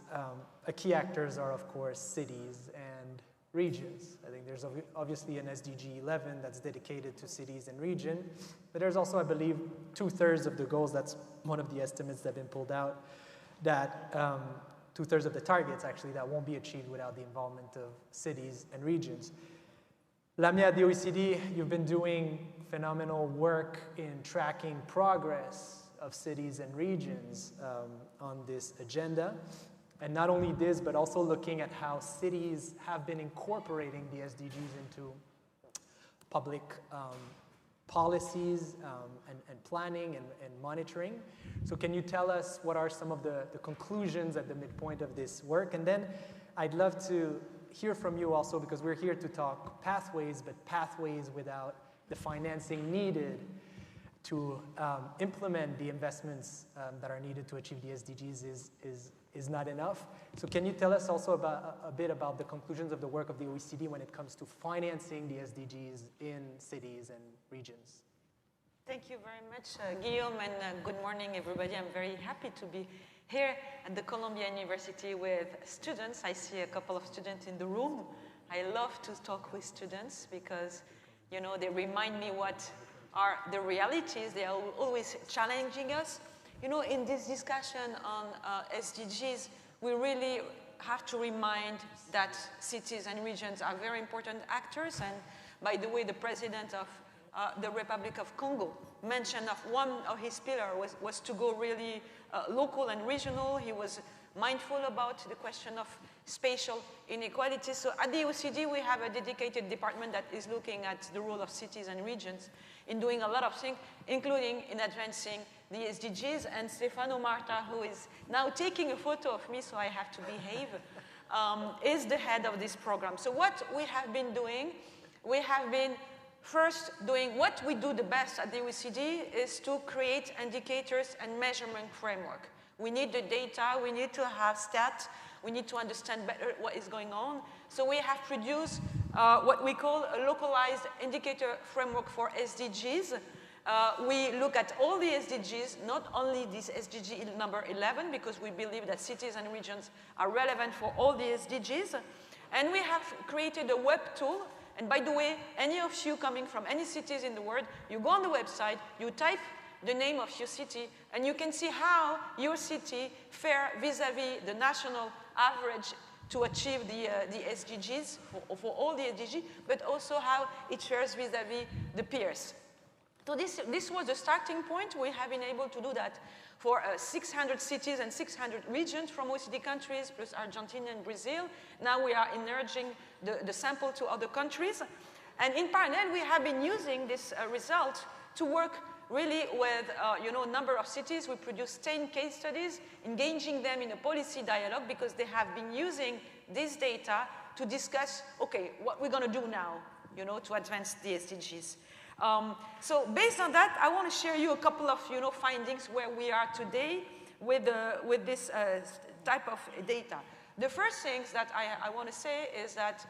key actors are, of course, cities and regions. I think there's obviously an SDG 11 that's dedicated to cities and region, but there's also, I believe, 2/3 of the goals, that's one of the estimates that have been pulled out, that 2/3 of the targets, actually, that won't be achieved without the involvement of cities and regions. Lamia, at the OECD, you've been doing phenomenal work in tracking progress of cities and regions on this agenda. And not only this, but also looking at how cities have been incorporating the SDGs into public policies and planning and monitoring. So can you tell us what are some of the conclusions at the midpoint of this work? And then I'd love to hear from you also, because we're here to talk pathways, but pathways without the financing needed to implement the investments that are needed to achieve the SDGs is not enough. So can you tell us also a bit about the conclusions of the work of the OECD when it comes to financing the SDGs in cities and regions? Thank you very much, Guillaume, and good morning, everybody. I'm very happy to be here at the Columbia University with students. I see a couple of students in the room. I love to talk with students because, you know, they remind me what are the realities. They are always challenging us. You know, in this discussion on SDGs, we really have to remind that cities and regions are very important actors. And by the way, the president of the Republic of Congo mentioned of one of his pillars was to go really local and regional. He was mindful about the question of spatial inequality. So at the OECD, we have a dedicated department that is looking at the role of cities and regions in doing a lot of things, including in advancing the SDGs. And Stefano Marta, who is now taking a photo of me, so I have to behave, is the head of this program. So what we have been doing, we have been first doing what we do the best at the OECD is to create indicators and measurement framework. We need the data, we need to have stats, we need to understand better what is going on. So we have produced what we call a localized indicator framework for SDGs. We look at all the SDGs, not only this SDG number 11, because we believe that cities and regions are relevant for all the SDGs. And we have created a web tool. And by the way, any of you coming from any cities in the world, you go on the website, you type the name of your city, and you can see how your city fare vis-a-vis the national average to achieve the SDGs, for all the SDGs, but also how it fares vis-a-vis the peers. So this was the starting point. We have been able to do that for 600 cities and 600 regions from OECD countries, plus Argentina and Brazil. Now we are enlarging the sample to other countries. And in parallel, we have been using this result to work really with a number of cities. We produced 10 case studies, engaging them in a policy dialogue because they have been using this data to discuss, okay, what we're going to do now, to advance the SDGs. So based on that, I want to share you a couple of findings where we are today with this type of data. The first things that I want to say is that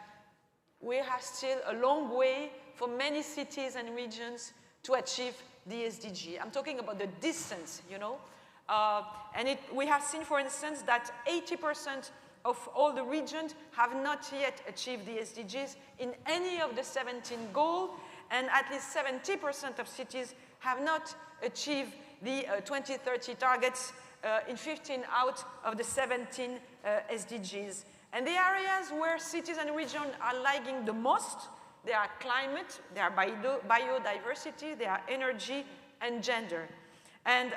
we have still a long way for many cities and regions to achieve the SDG. I'm talking about the distance, and we have seen, for instance, that 80% of all the regions have not yet achieved the SDGs in any of the 17 goals, and at least 70% of cities have not achieved the 2030 targets in 15 out of the 17 SDGs. And the areas where cities and regions are lagging the most, they are climate, they are biodiversity, they are energy, and gender. And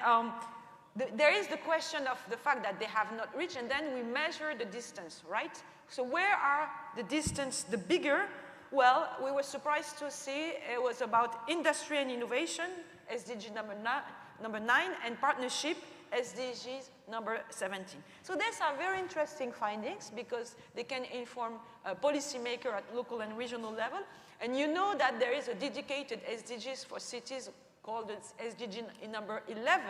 there is the question of the fact that they have not reached, and then we measure the distance, right? So where are the distance the bigger? Well, we were surprised to see it was about industry and innovation, SDG number 9, and partnership, SDGs number 17. So these are very interesting findings because they can inform a policymaker at local and regional level. And you know that there is a dedicated SDGs for cities called SDG number 11,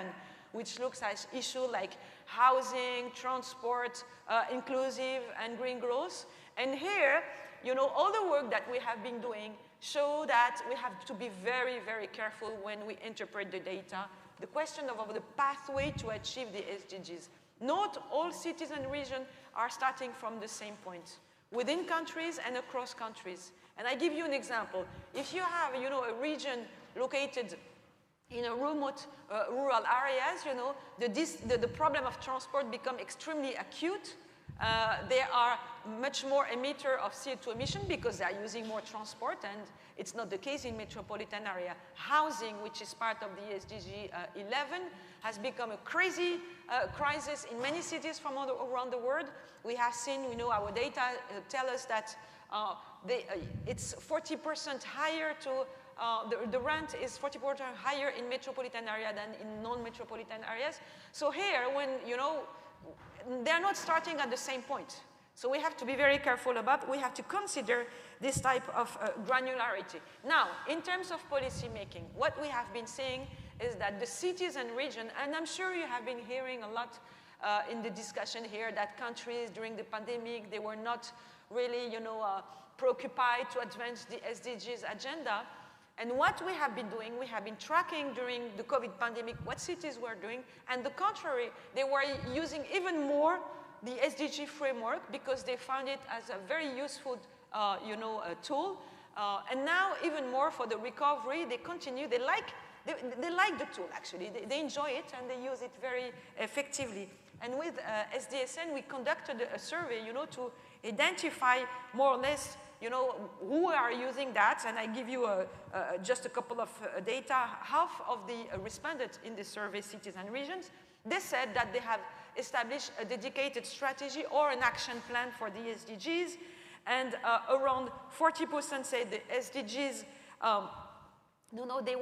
which looks at issues like housing, transport, inclusive and green growth. And here, all the work that we have been doing show that we have to be very, very careful when we interpret the data. The question of the pathway to achieve the SDGs. Not all cities and regions are starting from the same point, within countries and across countries. And I give you an example. If you have, a region located in a remote rural areas, the problem of transport become extremely acute. They are much more emitter of CO2 emission because they are using more transport, and it's not the case in metropolitan area. Housing, which is part of the SDG 11, has become a crazy crisis in many cities from around the world. We have seen, our data tell us that it's 40% higher to the rent is 40% higher in metropolitan area than in non-metropolitan areas. So here, when, they're not starting at the same point. So we have to be very careful about, we have to consider this type of granularity. Now, in terms of policy making, what we have been saying is that the cities and regions, and I'm sure you have been hearing a lot in the discussion here that countries during the pandemic, they were not really, preoccupied to advance the SDGs agenda. And what we have been doing, we have been tracking during the COVID pandemic what cities were doing, and the contrary, they were using even more the SDG framework because they found it as a very useful, tool. And now even more for the recovery, they continue, they like the tool actually, they enjoy it and they use it very effectively. And with SDSN, we conducted a survey, to identify more or less who are using that, and I give you just a couple of data. Half of the respondents in the survey, cities and regions, they said that they have established a dedicated strategy or an action plan for the SDGs, and around 40% say the SDGs, they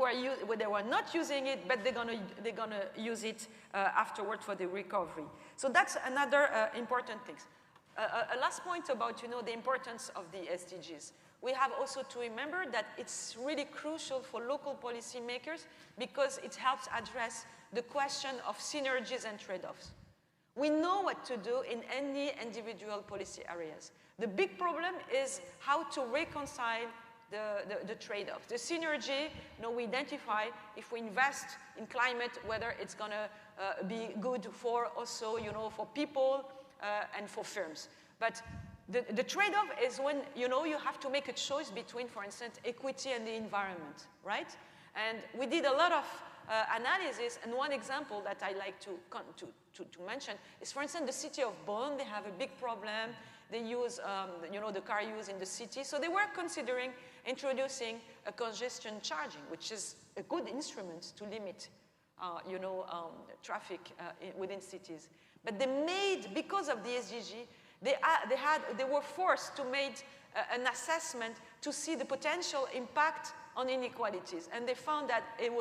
were not using it, but they're gonna use it afterward for the recovery. So that's another important thing. a last point about, the importance of the SDGs. We have also to remember that it's really crucial for local policymakers because it helps address the question of synergies and trade-offs. We know what to do in any individual policy areas. The big problem is how to reconcile the trade-off. The synergy, we identify if we invest in climate, whether it's going to be good for also, for people and for firms. But the trade-off is when, you have to make a choice between, for instance, equity and the environment, right? And we did a lot of analysis, and one example that I like to mention is, for instance, the city of Bonn. They have a big problem. They use, the car use in the city. So they were considering introducing a congestion charging, which is a good instrument to limit, traffic within cities. But they made, because of the SDG, they were forced to make an assessment to see the potential impact on inequalities. And they found that it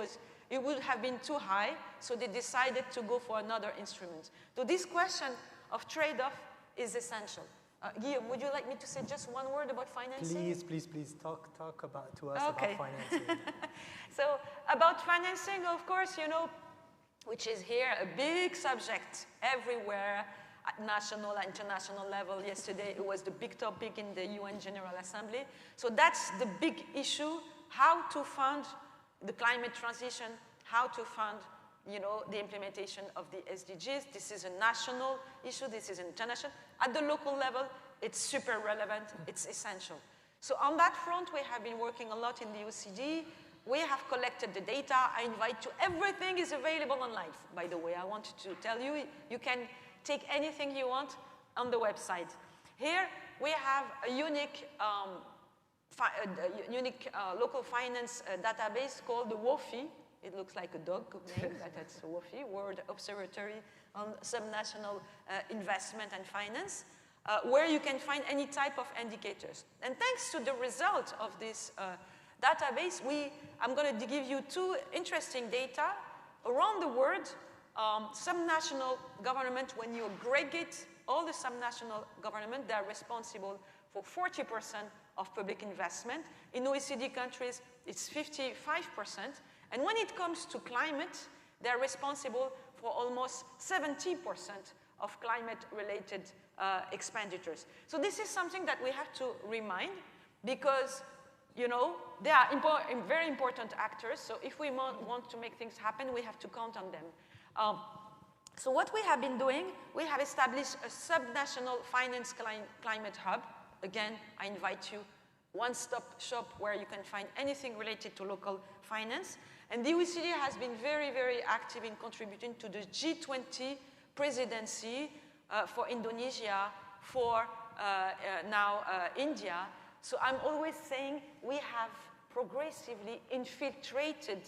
would have been too high, so they decided to go for another instrument. So this question of trade-off is essential. Guillaume, would you like me to say just one word about financing? Please talk to us about financing. So about financing, of course, which is here a big subject everywhere at national and international level. Yesterday, it was the big topic in the UN General Assembly. So that's the big issue, how to fund the climate transition, how to fund the implementation of the SDGs. This is a national issue. This is international. At the local level, it's super relevant. It's essential. So on that front, we have been working a lot in the OECD. We have collected the data. I invite you. Everything is available online, by the way. I wanted to tell you, you can take anything you want on the website. Here, we have a unique local finance database called the WOFI. It looks like a dog name, but it's WOFI, World Observatory on Subnational Investment and Finance, where you can find any type of indicators. And thanks to the result of this database, I'm going to give you two interesting data. Around the world, subnational government, when you aggregate all the subnational government, they're responsible for 40% of public investment. In OECD countries, it's 55%. And when it comes to climate, they're responsible for almost 70% of climate-related expenditures. So this is something that we have to remind because, they are very important actors. So if we want to make things happen, we have to count on them. So what we have been doing, we have established a subnational finance climate hub. Again, I invite you, one-stop shop where you can find anything related to local finance. And the OECD has been very, very active in contributing to the G20 presidency for Indonesia, for now India. So I'm always saying we have progressively infiltrated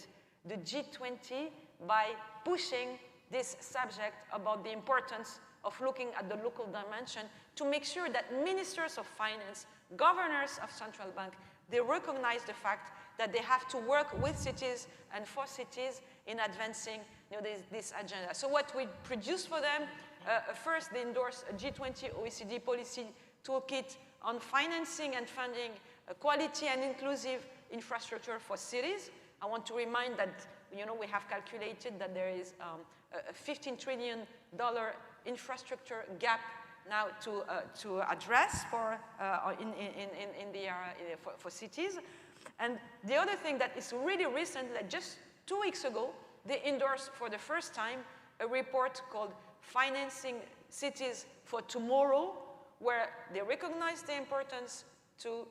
the G20 by pushing this subject about the importance of looking at the local dimension to make sure that ministers of finance, governors of central bank, they recognize the fact that they have to work with cities and for cities in advancing this agenda. So what we produce for them, first they endorse a G20 OECD policy toolkit on financing and funding quality and inclusive infrastructure for cities. I want to remind that we have calculated that there is a $15 trillion infrastructure gap now to address for for cities. And the other thing that is really recent, that just 2 weeks ago, they endorsed for the first time a report called Financing Cities for Tomorrow, where they recognize the importance to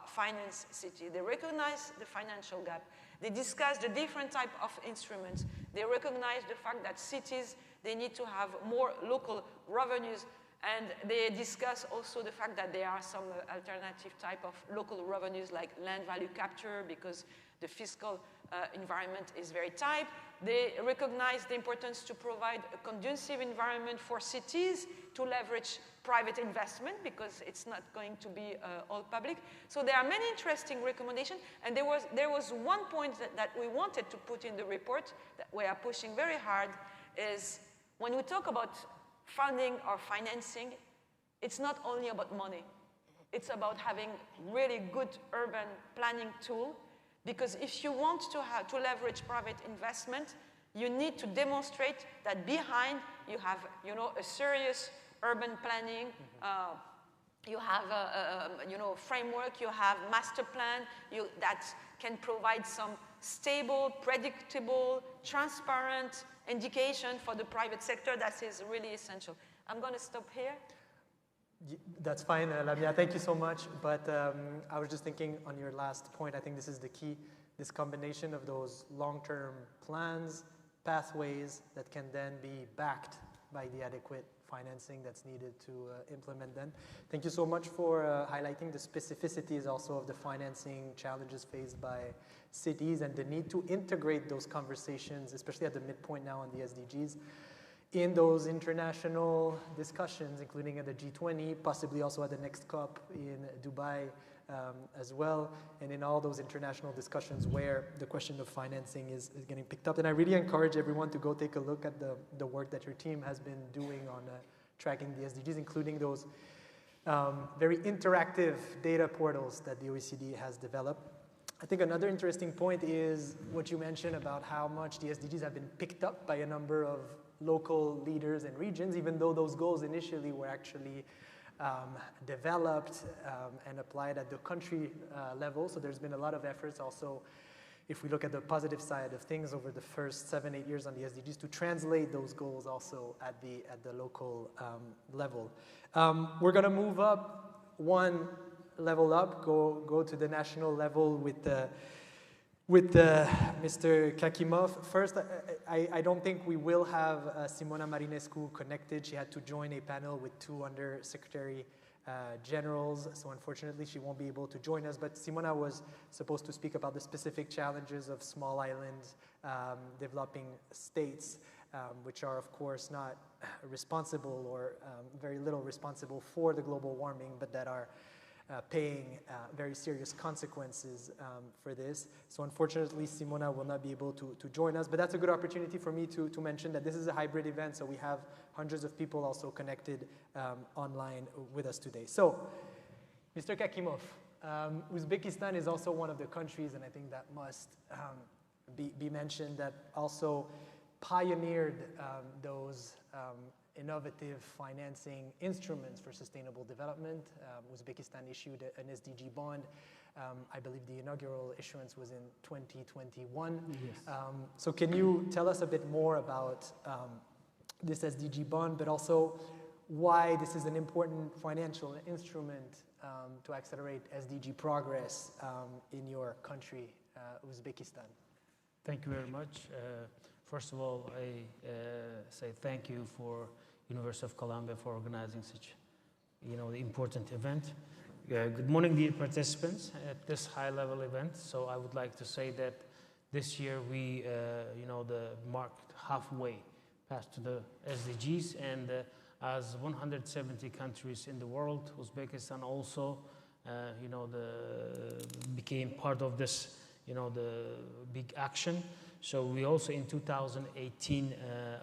finance cities. They recognize the financial gap. They discuss the different type of instruments. They recognize the fact that cities, they need to have more local revenues. And they discuss also the fact that there are some alternative type of local revenues like land value capture because the fiscal environment is very tight. They recognize the importance to provide a conducive environment for cities to leverage private investment because it's not going to be all public. So there are many interesting recommendations. And there was one point that we wanted to put in the report that we are pushing very hard is when we talk about funding or financing, it's not only about money. It's about having really good urban planning tool, because if you want to leverage private investment, you need to demonstrate that behind you have, a serious urban planning, you have a framework, you have master plan that can provide some stable, predictable, transparent indication for the private sector. That is really essential. I'm going to stop here. That's fine, Lamia. Thank you so much. But I was just thinking on your last point, I think this is the key, this combination of those long-term plans, pathways that can then be backed by the adequate financing that's needed to implement them. Thank you so much for highlighting the specificities also of the financing challenges faced by cities and the need to integrate those conversations, especially at the midpoint now on the SDGs, in those international discussions, including at the G20, possibly also at the next COP in Dubai as well, and in all those international discussions where the question of financing is getting picked up. And I really encourage everyone to go take a look at the work that your team has been doing on tracking the SDGs, including those very interactive data portals that the OECD has developed. I think another interesting point is what you mentioned about how much the SDGs have been picked up by a number of local leaders and regions, even though those goals initially were actually developed and applied at the country level. So there's been a lot of efforts also, if we look at the positive side of things, over the first 7-8 years on the SDGs to translate those goals also at the local level. We're going to move up one level up, go to the national level with Mr. Kakimov. First, I don't think we will have Simona Marinescu connected. She had to join a panel with 2 Undersecretary Generals, so unfortunately she won't be able to join us. But Simona was supposed to speak about the specific challenges of small islands, developing states, which are of course not responsible or very little responsible for the global warming, but that are paying very serious consequences for this. So unfortunately, Simona will not be able to join us, but that's a good opportunity for me to mention that this is a hybrid event, so we have hundreds of people also connected online with us today. So, Mr. Kakimov, Uzbekistan is also one of the countries, and I think that must be mentioned, that also pioneered those innovative financing instruments for sustainable development. Uzbekistan issued an SDG bond. I believe the inaugural issuance was in 2021. Yes. So can you tell us a bit more about this SDG bond, but also why this is an important financial instrument to accelerate SDG progress in your country, Uzbekistan? Thank you very much. First of all, I say thank you for University of Columbia for organizing such, the important event. Good morning, dear participants at this high-level event. So I would like to say that this year we, marked halfway past to the SDGs, and as 170 countries in the world, Uzbekistan also, became part of this, the big action. So we also in 2018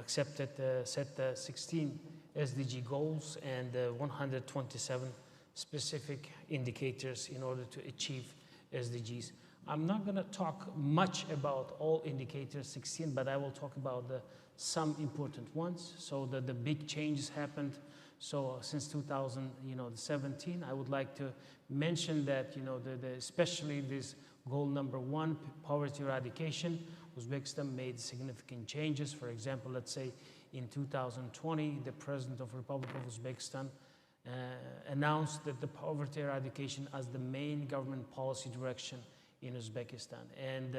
set 16 SDG goals and 127 specific indicators in order to achieve SDGs. I'm not going to talk much about all indicators 16, but I will talk about some important ones. So the big changes happened. So since 2017, I would like to mention that especially this goal number 1, poverty eradication. Uzbekistan made significant changes. For example, let's say in 2020, the President of the Republic of Uzbekistan announced that the poverty eradication as the main government policy direction in Uzbekistan. And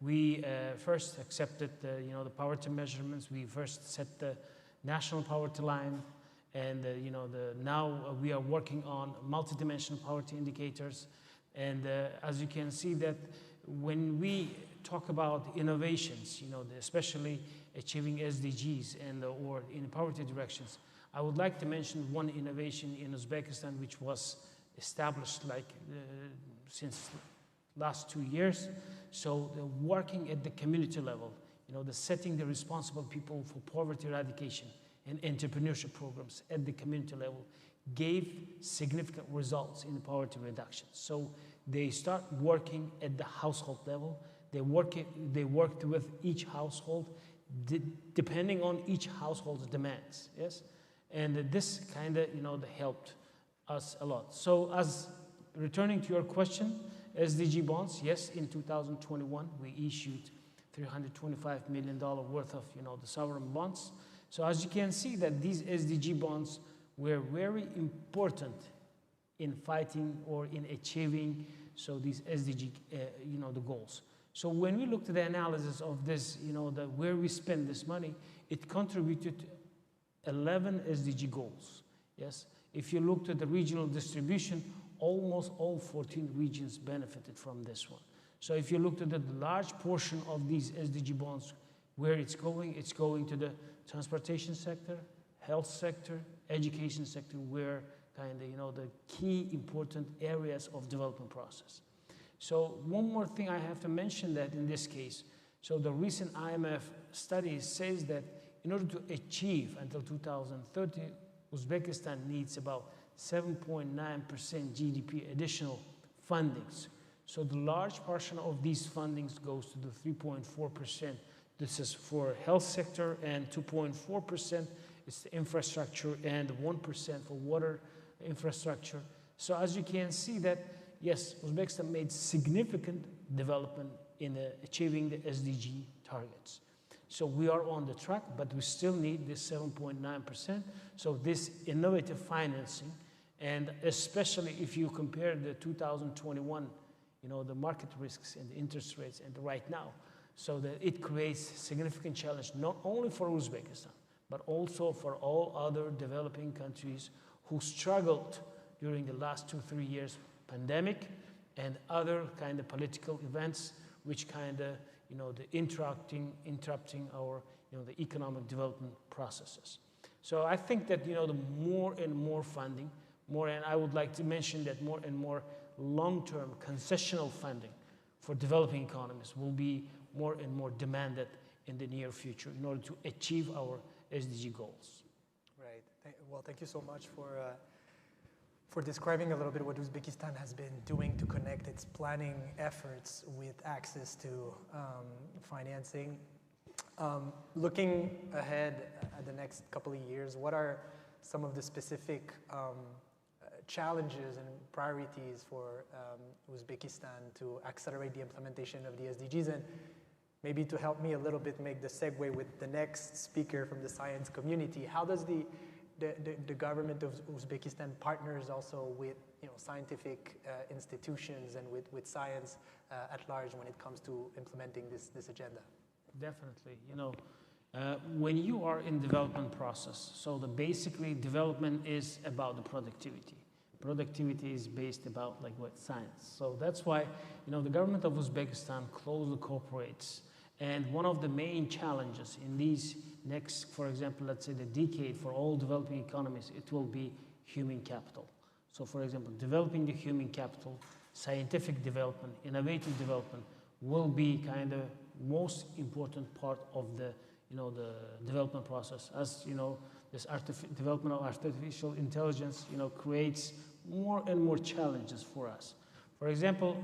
we first accepted the poverty measurements. We first set the national poverty line, and now we are working on multidimensional poverty indicators. And as you can see that when we talk about innovations, especially achieving SDGs and or in poverty directions, I would like to mention one innovation in Uzbekistan which was established since last 2 years. So the working at the community level, the setting the responsible people for poverty eradication and entrepreneurship programs at the community level. gave significant results in poverty reduction. So they start working at the household level. They worked with each household, depending on each household's demands, yes? And this kind of, helped us a lot. So as returning to your question, SDG bonds, yes, in 2021, we issued $325 million worth of, the sovereign bonds. So as you can see that these SDG bonds were very important in fighting or in achieving these SDG, the goals. So when we looked at the analysis of this, where we spend this money, it contributed 11 SDG goals, yes? If you looked at the regional distribution, almost all 14 regions benefited from this one. So if you looked at the large portion of these SDG bonds, where it's going to the transportation sector, health sector, education sector, where the key important areas of development process. So one more thing I have to mention that in this case, so the recent IMF study says that in order to achieve until 2030, Uzbekistan needs about 7.9% GDP additional fundings. So the large portion of these fundings goes to the 3.4%. This is for health sector, and 2.4% is the infrastructure, and 1% for water infrastructure. So as you can see that, yes, Uzbekistan made significant development in achieving the SDG targets. So we are on the track, but we still need this 7.9%. So this innovative financing, and especially if you compare the 2021, the market risks and the interest rates and right now, so that it creates significant challenge, not only for Uzbekistan, but also for all other developing countries who struggled during the last 2-3 years, pandemic and other kind of political events, which kind of, interrupting our, the economic development processes. So I think that, the more and more funding, and I would like to mention that more and more long-term concessional funding for developing economies will be more and more demanded in the near future in order to achieve our SDG goals. Right. Well, thank you so much for describing a little bit what Uzbekistan has been doing to connect its planning efforts with access to financing. Looking ahead at the next couple of years, what are some of the specific challenges and priorities for Uzbekistan to accelerate the implementation of the SDGs? And maybe to help me a little bit make the segue with the next speaker from the science community, how does the government of Uzbekistan partners also with scientific institutions and with science at large when it comes to implementing this agenda? Definitely. When you are in development process, so basically development is about the productivity. Productivity is based about science. So that's why the government of Uzbekistan closely cooperates. And one of the main challenges in these next, for example, let's say the decade for all developing economies, it will be human capital. So for example, developing the human capital, scientific development, innovative development will be kind of most important part of the the development process. As this development of artificial intelligence creates more and more challenges for us. For example,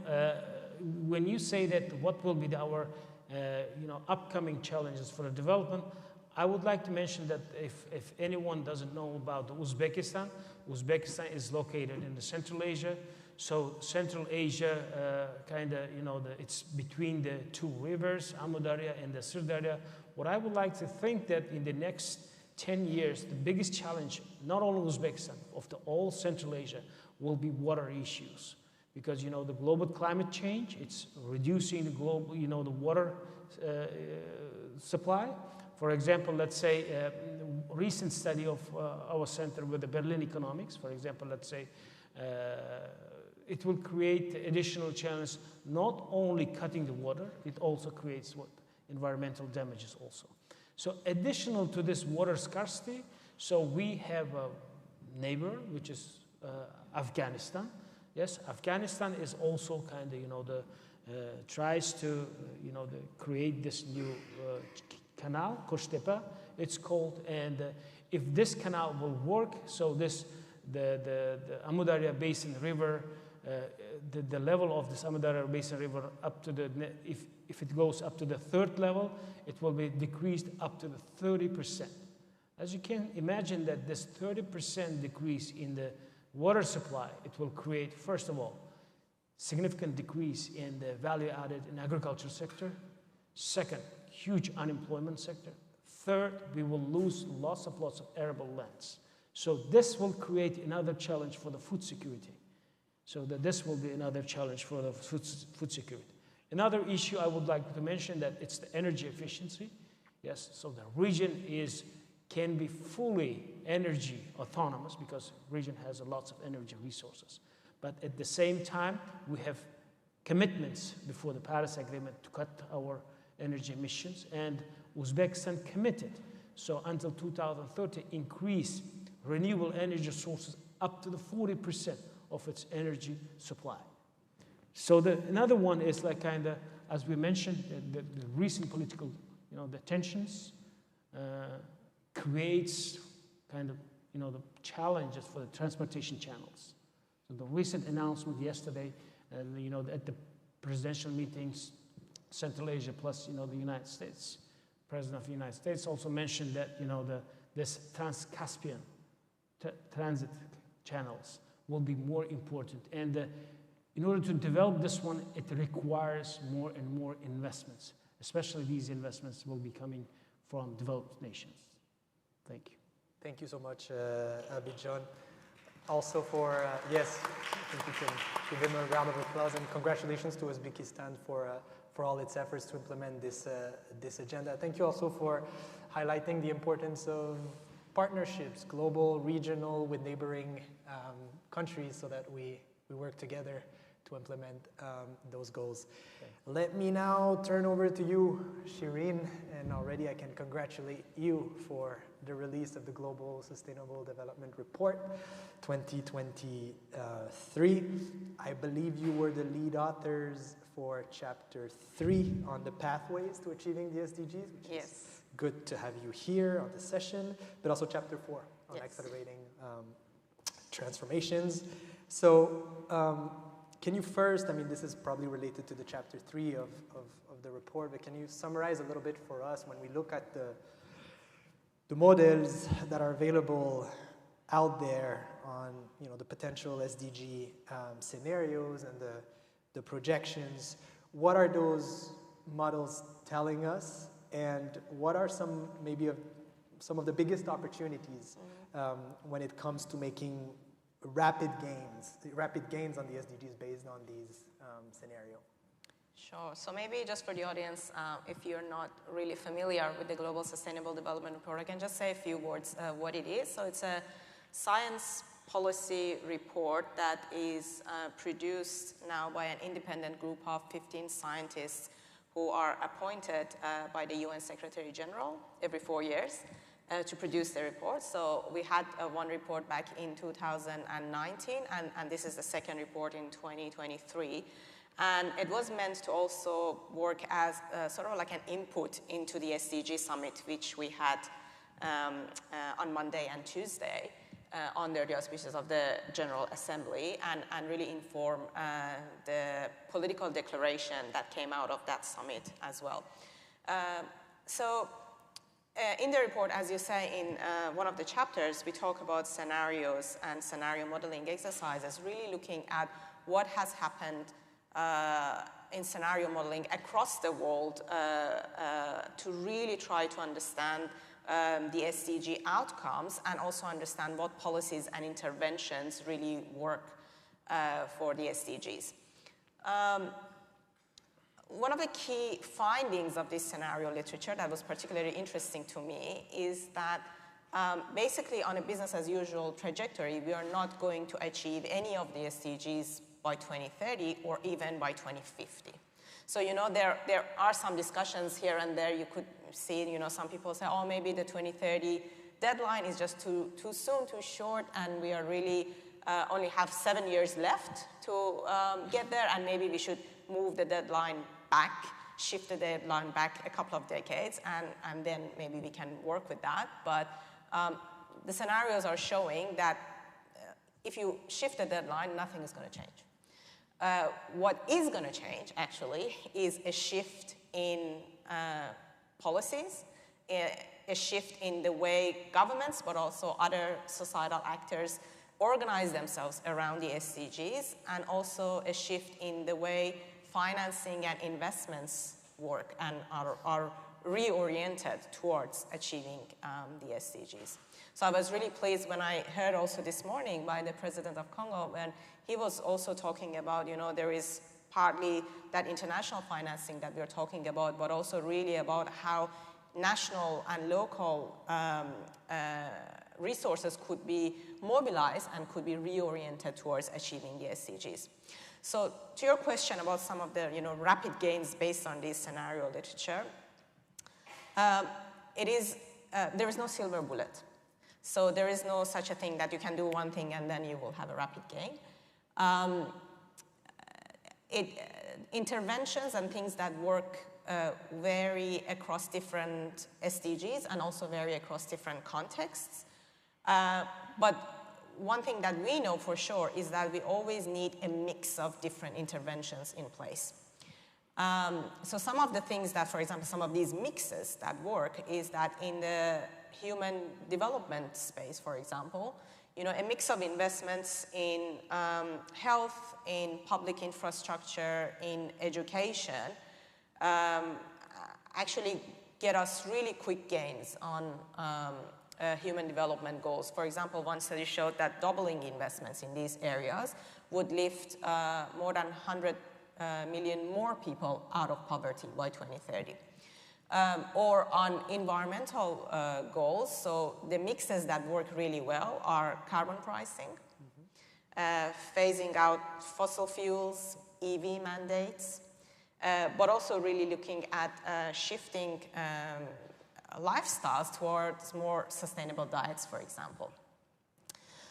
when you say that what will be our upcoming challenges for the development, I would like to mention that if anyone doesn't know about Uzbekistan, Uzbekistan is located in the Central Asia. So Central Asia, it's between the two rivers, Amu Darya and the Sirdarya. What I would like to think that in the next 10 years, the biggest challenge, not only Uzbekistan, of the all Central Asia, will be water issues. Because the global climate change, it's reducing the global, the water supply. For example, let's say a recent study of our center with the Berlin economics, for example, let's say it will create additional challenge, not only cutting the water, it also creates what? Environmental damages also. So additional to this water scarcity, so we have a neighbor, which is Afghanistan. Yes, Afghanistan is also kind of, tries to, create this new canal, Koshtepe, it's called, and if this canal will work, so this the Amu Darya Basin River, the level of this Amu Darya Basin River up to the, if it goes up to the 3rd level, it will be decreased up to the 30%. As you can imagine that this 30% decrease in the water supply, it will create, first of all, significant decrease in the value added in agriculture sector. Second, huge unemployment sector. Third, we will lose lots of arable lands. So this will create another challenge for the food security. So that this will be another challenge for the food security. Another issue I would like to mention that it's the energy efficiency. Yes, so the region can be fully energy autonomous because region has lots of energy resources. But at the same time, we have commitments before the Paris Agreement to cut our energy emissions, and Uzbekistan committed. So until 2030, increase renewable energy sources up to the 40% of its energy supply. So another one is like kind of, as we mentioned, the recent political, the tensions creates kind of, the challenges for the transportation channels. So the recent announcement yesterday, at the presidential meetings, Central Asia plus, the United States, President of the United States also mentioned that, this Trans-Caspian transit channels will be more important. And in order to develop this one, it requires more and more investments, especially these investments will be coming from developed nations. Thank you. Thank you so much, Abidjan. Also for, yes, I think we can give him a round of applause, and congratulations to Uzbekistan for all its efforts to implement this agenda. Thank you also for highlighting the importance of partnerships, global, regional, with neighboring countries, so that we work together to implement those goals. Okay. Let me now turn over to you, Shireen, and already I can congratulate you for the release of the Global Sustainable Development Report 2023. I believe you were the lead authors for Chapter 3 on the pathways to achieving the SDGs, which is good to have you here on the session, but also Chapter 4 on accelerating transformations. So can you first, this is probably related to the Chapter 3 of the report, but can you summarize a little bit for us when we look at the models that are available out there on the potential SDG scenarios and the projections? What are those models telling us, and what are some of the biggest opportunities when it comes to making rapid gains on the SDGs based on these scenarios? Sure. So maybe just for the audience, if you're not really familiar with the Global Sustainable Development Report, I can just say a few words what it is. So it's a science policy report that is produced now by an independent group of 15 scientists who are appointed by the UN Secretary General every 4 years to produce the report. So we had one report back in 2019, and this is the second report in 2023. And it was meant to also work as sort of like an input into the SDG summit, which we had on Monday and Tuesday under the auspices of the General Assembly, and really inform the political declaration that came out of that summit as well. In the report, as you say, in one of the chapters, we talk about scenarios and scenario modeling exercises, really looking at what has happened in scenario modeling across the world to really try to understand the SDG outcomes, and also understand what policies and interventions really work for the SDGs. One of the key findings of this scenario literature that was particularly interesting to me is that basically on a business as usual trajectory, we are not going to achieve any of the SDGs by 2030 or even by 2050. So, there are some discussions here and there. You could see, some people say, oh, maybe the 2030 deadline is just too soon, too short, and we are really only have 7 years left to get there, and maybe we should move the deadline back, shift the deadline back a couple of decades, and then maybe we can work with that. But the scenarios are showing that if you shift the deadline, nothing is going to change. What is going to change, actually, is a shift in policies, a shift in the way governments, but also other societal actors organize themselves around the SDGs, and also a shift in the way financing and investments work and are reoriented towards achieving the SDGs. So I was really pleased when I heard also this morning by the President of Congo, when he was also talking about, there is partly that international financing that we're talking about, but also really about how national and local resources could be mobilized and could be reoriented towards achieving the SDGs. So to your question about some of the rapid gains based on this scenario literature, there is no silver bullet. So there is no such a thing that you can do one thing and then you will have a rapid gain. Interventions and things that work vary across different SDGs and also vary across different contexts. But one thing that we know for sure is that we always need a mix of different interventions in place. So some of the things that, for example, some of these mixes that work is that in the human development space, for example, a mix of investments in health, in public infrastructure, in education, actually get us really quick gains on human development goals. For example, one study showed that doubling investments in these areas would lift more than 100 million more people out of poverty by 2030. Or on environmental goals, so the mixes that work really well are carbon pricing, phasing out fossil fuels, EV mandates, but also really looking at shifting lifestyles towards more sustainable diets, for example.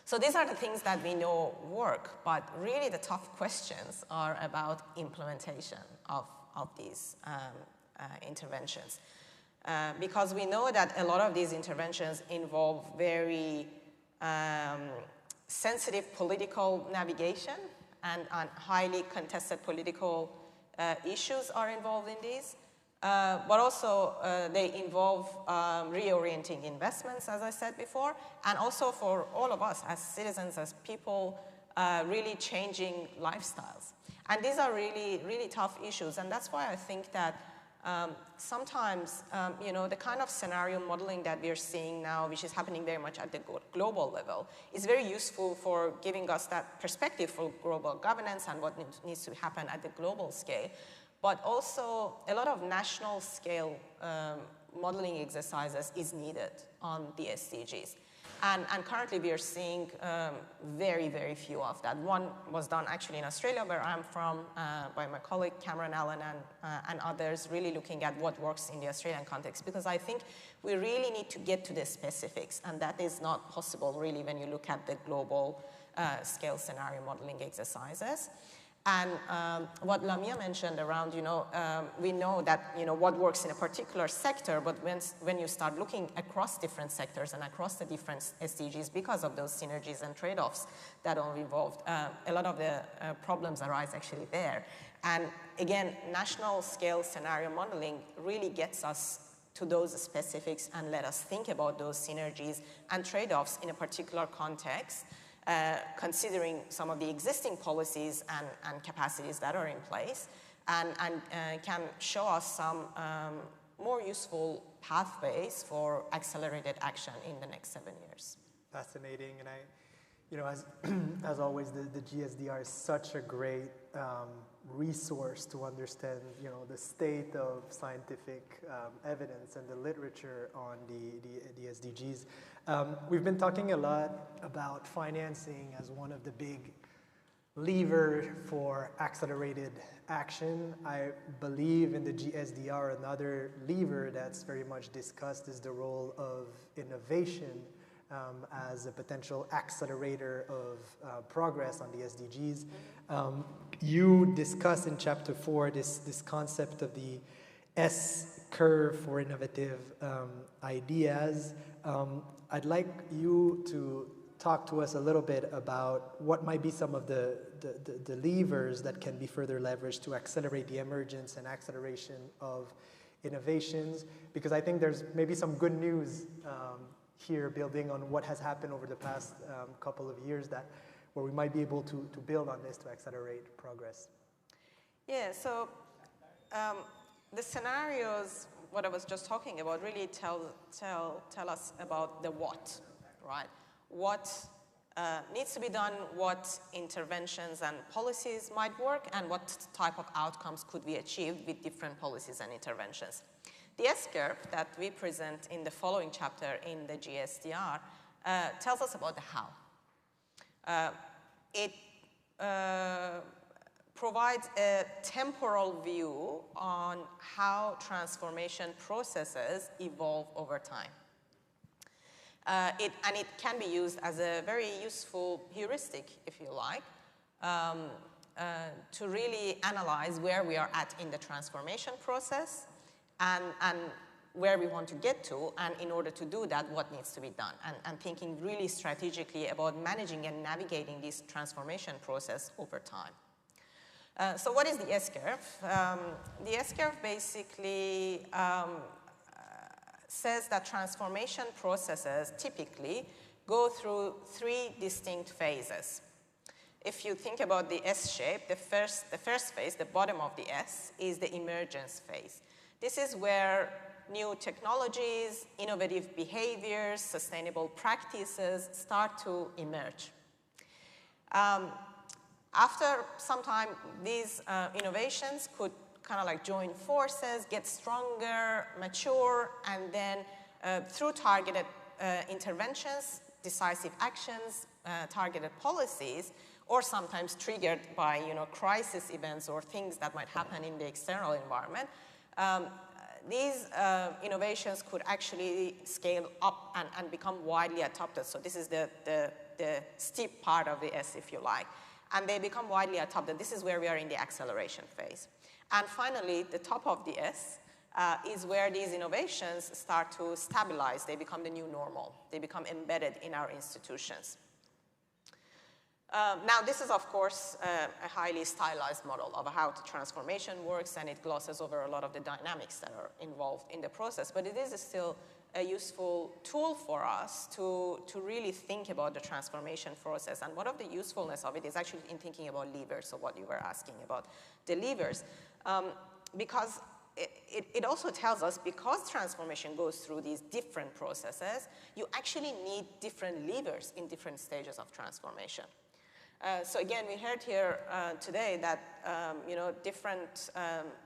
So these are the things that we know work, but really the tough questions are about implementation of these interventions. Because we know that a lot of these interventions involve very sensitive political navigation, and highly contested political issues are involved in these. But also they involve reorienting investments, as I said before, and also for all of us as citizens, as people, really changing lifestyles. And these are really, really tough issues, and that's why I think that sometimes, the kind of scenario modeling that we're seeing now, which is happening very much at the global level, is very useful for giving us that perspective for global governance and what needs to happen at the global scale. But also, a lot of national scale modeling exercises is needed on the SDGs. And currently we are seeing very, very few of that. One was done actually in Australia, where I'm from, by my colleague Cameron Allen and others, really looking at what works in the Australian context. Because I think we really need to get to the specifics, and that is not possible really when you look at the global scale scenario modeling exercises. And what Lamia mentioned around, we know that, what works in a particular sector, but when you start looking across different sectors and across the different SDGs, because of those synergies and trade-offs that are involved, a lot of the problems arise actually there. And again, national scale scenario modeling really gets us to those specifics and let us think about those synergies and trade-offs in a particular context, considering some of the existing policies and capacities that are in place, and can show us some more useful pathways for accelerated action in the next 7 years. Fascinating, and as always, the GSDR is such a great resource to understand, the state of scientific evidence and the literature on the SDGs. We've been talking a lot about financing as one of the big levers for accelerated action. I believe in the GSDR, another lever that's very much discussed is the role of innovation as a potential accelerator of progress on the SDGs. You discuss in chapter 4 this concept of the S-curve for innovative ideas. I'd like you to talk to us a little bit about what might be some of the levers that can be further leveraged to accelerate the emergence and acceleration of innovations, because I think there's maybe some good news here building on what has happened over the past couple of years where we might be able to build on this to accelerate progress. Yeah, so the scenarios, what I was just talking about, really tell us about the what, right? What needs to be done, what interventions and policies might work, and what type of outcomes could be achieved with different policies and interventions. The S-curve that we present in the following chapter in the GSDR tells us about the how. It provides a temporal view on how transformation processes evolve over time. And it can be used as a very useful heuristic, if you like, to really analyze where we are at in the transformation process and where we want to get to, and in order to do that, what needs to be done, and thinking really strategically about managing and navigating this transformation process over time. So what is the S-curve? The S-curve basically says that transformation processes typically go through 3 distinct phases. If you think about the S shape, the first phase, the bottom of the S, is the emergence phase. This is where new technologies, innovative behaviors, sustainable practices start to emerge. After some time, these innovations could kind of like join forces, get stronger, mature, and then through targeted interventions, decisive actions, targeted policies, or sometimes triggered by crisis events or things that might happen in the external environment, these innovations could actually scale up and become widely adopted. So this is the steep part of the S, if you like. And they become widely adopted. This is where we are in the acceleration phase. And finally, the top of the S is where these innovations start to stabilize. They become the new normal. They become embedded in our institutions. Now, this is, of course, a highly stylized model of how the transformation works, and it glosses over a lot of the dynamics that are involved in the process. But it is still a useful tool for us to really think about the transformation process. And one of the usefulness of it is actually in thinking about levers, so what you were asking about the levers. Because it also tells us, because transformation goes through these different processes, you actually need different levers in different stages of transformation. So again, we heard here today that different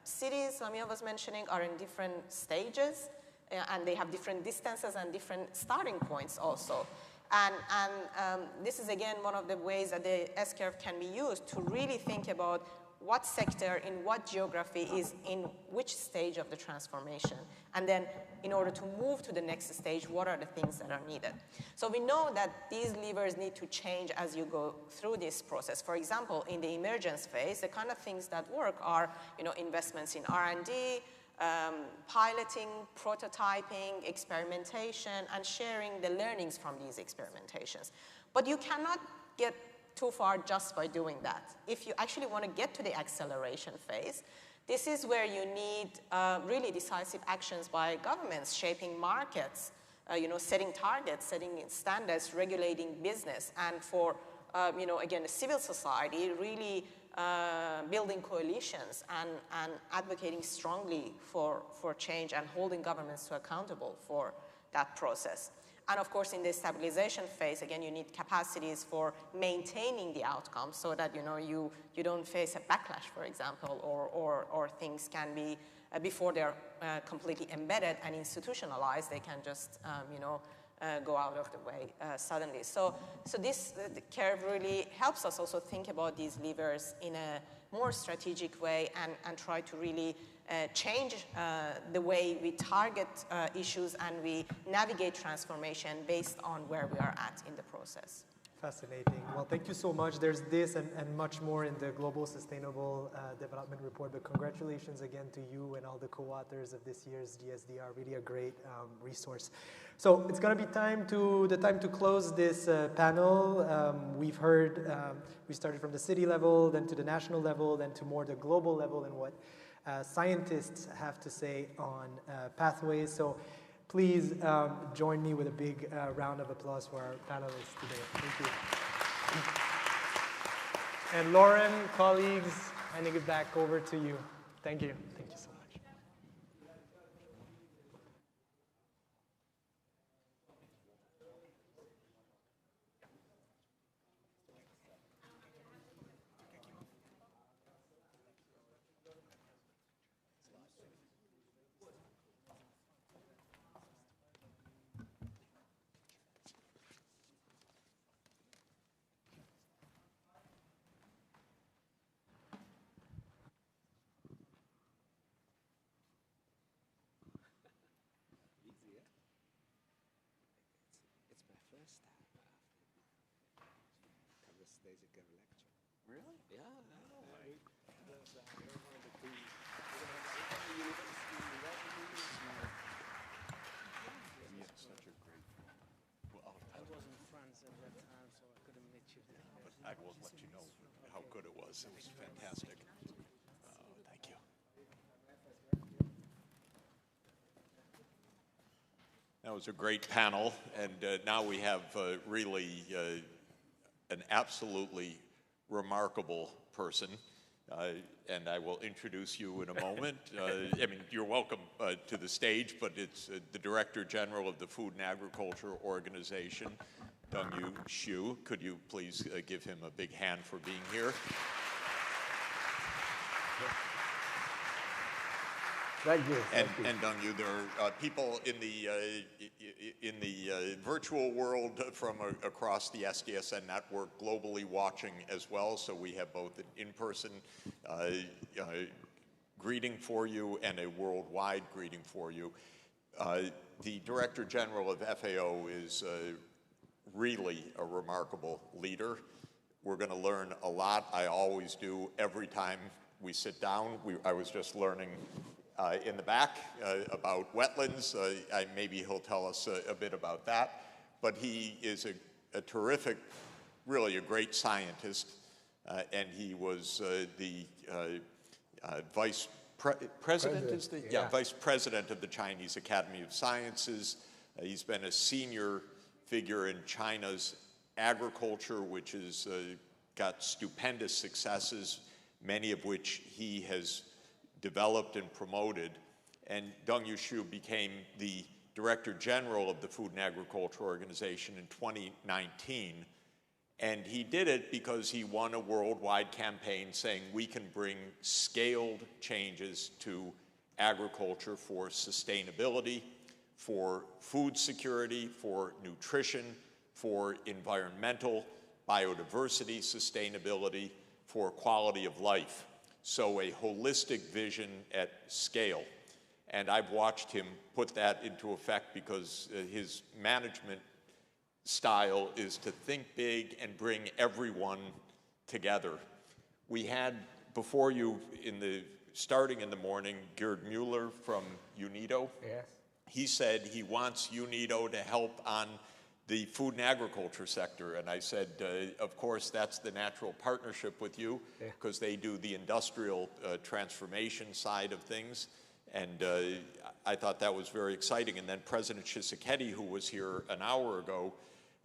cities, Lamia was mentioning, are in different stages, and they have different distances and different starting points also. And this is, again, one of the ways that the S-curve can be used to really think about what sector in what geography is in which stage of the transformation. And then in order to move to the next stage, what are the things that are needed? So we know that these levers need to change as you go through this process. For example, in the emergence phase, the kind of things that work are investments in R&D, piloting, prototyping, experimentation, and sharing the learnings from these experimentations. But you cannot get too far just by doing that. If you actually want to get to the acceleration phase, this is where you need really decisive actions by governments, shaping markets, setting targets, setting standards, regulating business, and for, again, the civil society really building coalitions and advocating strongly for change and holding governments to accountable for that process. And of course, in the stabilization phase, again, you need capacities for maintaining the outcome so that you don't face a backlash, for example, or things can be, before they're completely embedded and institutionalized, they can just go out of the way suddenly. So this the curve really helps us also think about these levers in a more strategic way and try to really change the way we target issues and we navigate transformation based on where we are at in the process. Fascinating. Well, thank you so much. There's this and much more in the Global Sustainable Development Report, but congratulations again to you and all the co-authors of this year's GSDR. Really a great resource. So it's going to be time to close this panel. We've heard, we started from the city level, then to the national level, then to more the global level and what scientists have to say on pathways. So please join me with a big round of applause for our panelists today. Thank you. And Lauren, colleagues, handing it back over to you. Thank you. Thank you so much. Really? Yeah. Such a great. Well, I was in France at that time, so I couldn't meet you there. But I will let you know how good it was. It was fantastic. Thank you. That was a great panel, and now we have really an absolutely remarkable person, and I will introduce you in a moment. I mean, you're welcome to the stage, but it's the Director General of the Food and Agriculture Organization, Dongyu Xu. Could you please give him a big hand for being here? Thank you. And Dongyu, there are people in the virtual world from across the SDSN network globally watching as well. So we have both an in-person greeting for you and a worldwide greeting for you. The Director General of FAO is really a remarkable leader. We're going to learn a lot. I always do every time we sit down. I was just learning in the back about wetlands. Maybe he'll tell us a bit about that. But he is a terrific, really a great scientist. And he was the vice president, vice president of the Chinese Academy of Sciences. He's been a senior figure in China's agriculture, which has got stupendous successes, many of which he has developed and promoted. And Dongyu Xu became the Director General of the Food and Agriculture Organization in 2019. And he did it because he won a worldwide campaign saying we can bring scaled changes to agriculture for sustainability, for food security, for nutrition, for environmental, biodiversity, sustainability, for quality of life. So a holistic vision at scale. And I've watched him put that into effect because his management style is to think big and bring everyone together. We had before you, starting in the morning, Gerd Mueller from UNIDO. Yes. He said he wants UNIDO to help on the food and agriculture sector. And I said, of course, that's the natural partnership with you, because they do the industrial transformation side of things. And I thought that was very exciting. And then President Tshisekedi, who was here an hour ago,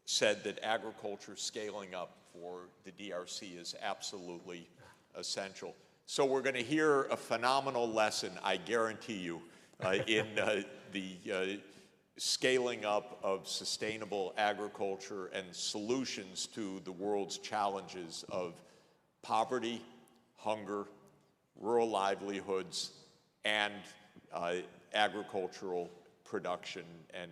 said that agriculture scaling up for the DRC is absolutely essential. So we're going to hear a phenomenal lesson, I guarantee you, in the scaling up of sustainable agriculture and solutions to the world's challenges of poverty, hunger, rural livelihoods, and agricultural production and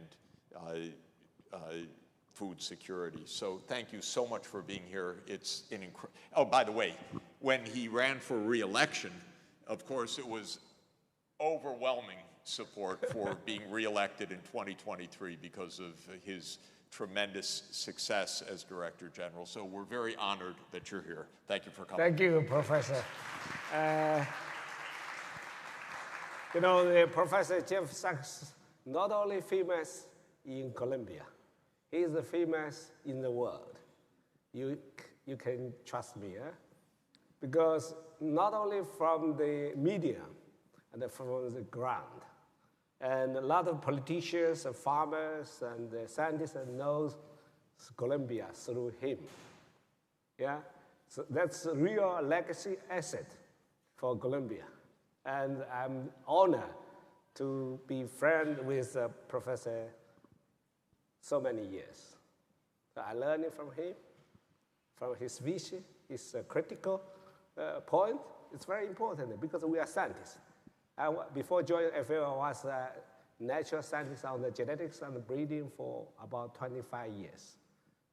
food security. So thank you so much for being here. It's an incredible. Oh, by the way, when he ran for re-election, of course, it was overwhelming support for being re-elected in 2023 because of his tremendous success as Director General. So we're very honored that you're here. Thank you for coming. Thank you, Professor. You know, Professor Jeff Sachs not only famous in Colombia, he is famous in the world. You can trust me, because not only from the media and from the ground, and a lot of politicians and farmers and scientists knows Colombia through him. Yeah, so that's a real legacy asset for Colombia. And I'm honored to be friend with Professor so many years. So I learned from him, from his vision, his critical point. It's very important because we are scientists. Before joining FAO, I was a natural scientist on the genetics and breeding for about 25 years.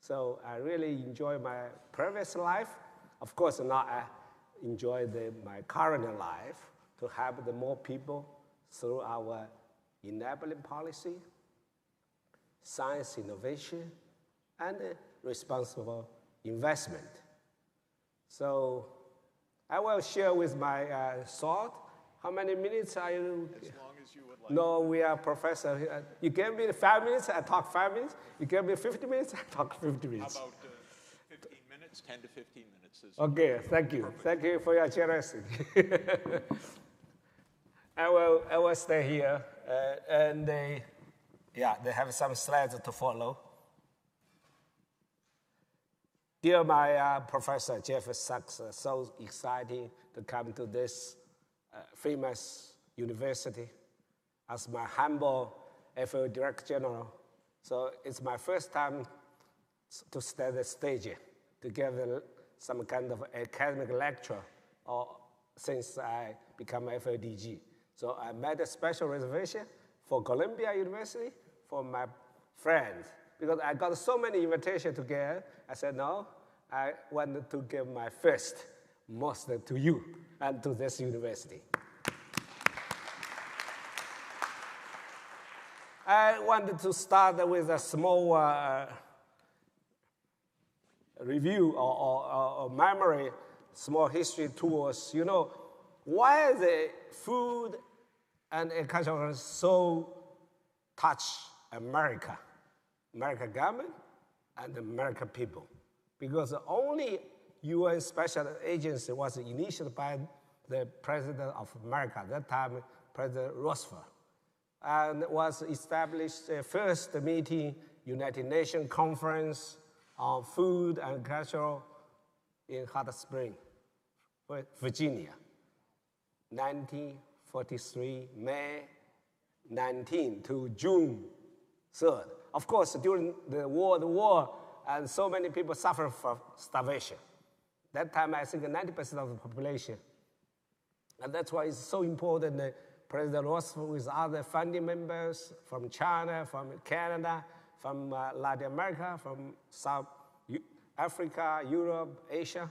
So I really enjoy my previous life. Of course, now I enjoy my current life to help the more people through our enabling policy, science innovation, and responsible investment. So I will share with my thought. How many minutes are you? As long as you would like. No, we are professor. You gave me 5 minutes, I talk 5 minutes. You gave me 50 minutes, I talk 50 minutes. How about 15 minutes, 10 to 15 minutes? Okay, thank you. Perfect. Thank you for your generosity. I will stay here, and they have some slides to follow. Dear my Professor Jeff Sachs, so exciting to come to this famous university as my humble FAO Director General. So it's my first time to stand the stage to give some kind of academic lecture since I become FAODG. So I made a special reservation for Columbia University for my friends because I got so many invitations to get. I said, no, I wanted to give my first most to you and to this university. I wanted to start with a small review or memory, small history tours. You know, why the food and agriculture so touch America government and American people? Because only UN Special Agency was initiated by the President of America, at that time, President Roosevelt, and was established the first meeting, United Nations Conference on Food and Agriculture in Hot Spring, Virginia, 1943, May 19 to June 3rd. Of course, during the World War, and so many people suffer from starvation. That time, I think 90% of the population. And that's why it's so important that President Roosevelt with other founding members from China, from Canada, from Latin America, from South Africa, Europe, Asia.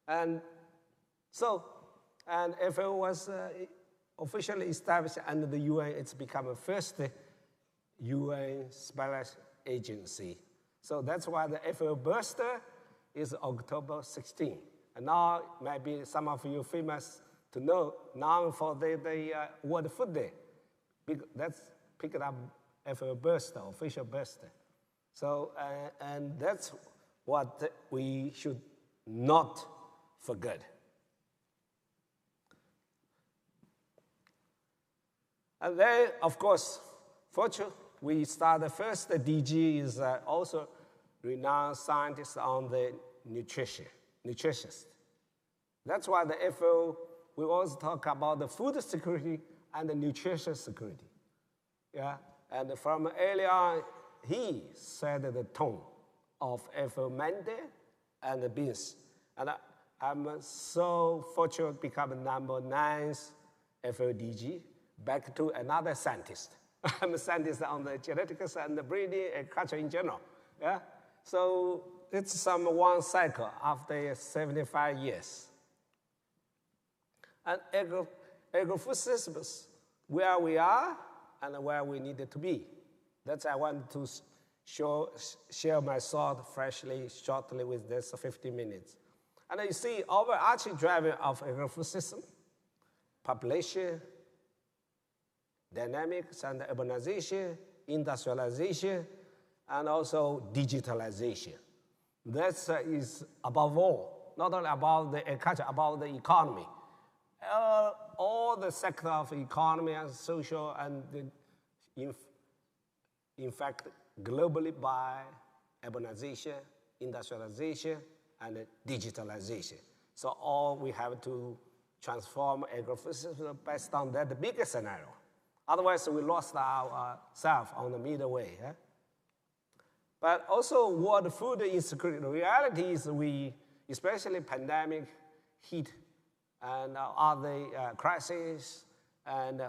And so, and FAO was officially established under the UN. It's become the first UN special agency. So that's why the FAO birthday is October 16. And now maybe some of you famous to know now for the World Food Day. That's picked up FAO birthday, official birthday. So, and that's what we should not forget. And then, of course, fortunately, we start the first DG is also renowned scientist on the nutritionist. That's why the FAO, we always talk about the food security and the nutrition security. Yeah, and from early on, he set the tone of FAO mandate and the business. And I'm so fortunate to become number 9th FAODG, back to another scientist. I'm a scientist on the genetics and the breeding and culture in general. Yeah? So it's one cycle after 75 years. And agro-food systems, where we are and where we needed to be. That's I want to share my thought freshly, shortly with this 50 minutes. And you see, overarching driver of agri-food system, population, dynamics and urbanization, industrialization, and also digitalization. That is above all, not only about the agriculture, about the economy. All the sector of economy and social and in fact, globally by urbanization, industrialization, and digitalization. So all we have to transform agri-food system based on that bigger scenario. Otherwise, we lost ourselves on the middle way. But also, world food insecurity. The reality is especially pandemic, heat, and other crises, and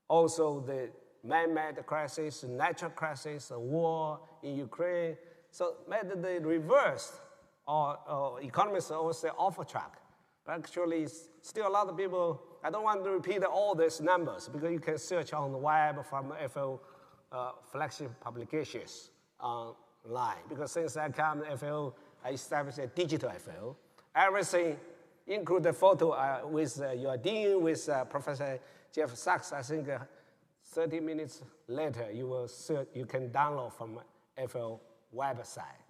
also the man-made crisis, natural crisis, war in Ukraine. So made the reverse, or economists always say off track. But actually, still a lot of people, I don't want to repeat all these numbers because you can search on the web from FAO flagship publications online. Because since I come to FAO, I established a digital FAO. Everything, include the photo with your dean, with Professor Jeff Sachs. I think 30 minutes later, you can download from FAO website.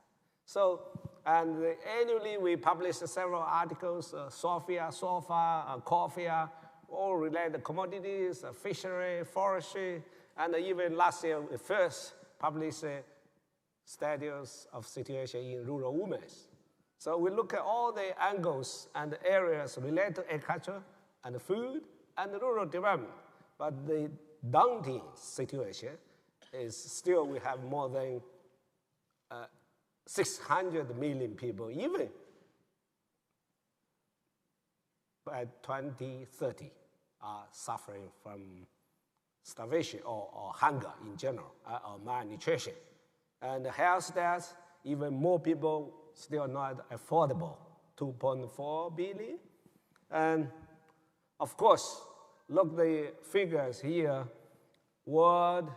So, and annually we publish several articles, SOFIA, SOFA, COFIA, all related to commodities, fishery, forestry, and even last year we first published studies of situation in rural women. So we look at all the angles and areas related to agriculture and food and rural development. But the daunting situation is still we have more than 600 million people, even by 2030, are suffering from starvation or hunger in general, or malnutrition. And health deaths, even more people still not affordable, 2.4 billion. And of course, look the figures here, world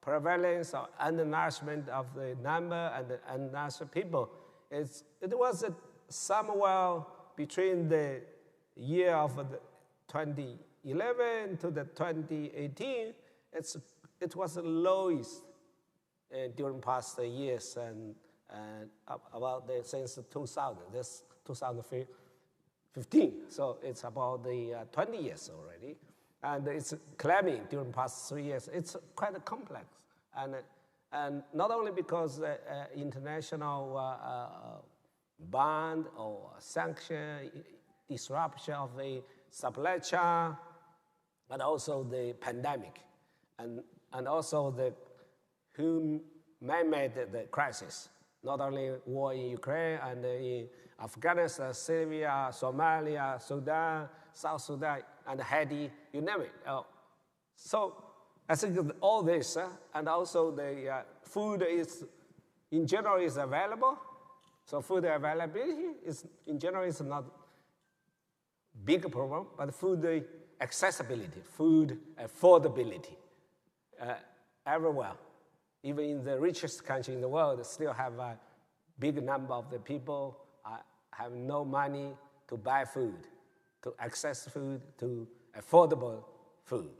prevalence or undernourishment of the number and the undernourished people. It was somewhere between the year of 2011 to the 2018. It was the lowest during past years and about since 2000. This 2015. So it's about the 20 years already. And it's climbing during the past 3 years. It's quite complex. And not only because international ban or sanction, disruption of the supply chain, but also the pandemic, and also the man-made the crisis. Not only war in Ukraine and in Afghanistan, Syria, Somalia, Sudan, South Sudan, and Haiti, you name it. So I think all this, and also the food is, in general, is available. So food availability is, in general, is not big problem, but food accessibility, food affordability, everywhere. Even in the richest country in the world, still have a big number of the people have no money to buy food, to access food, to affordable food.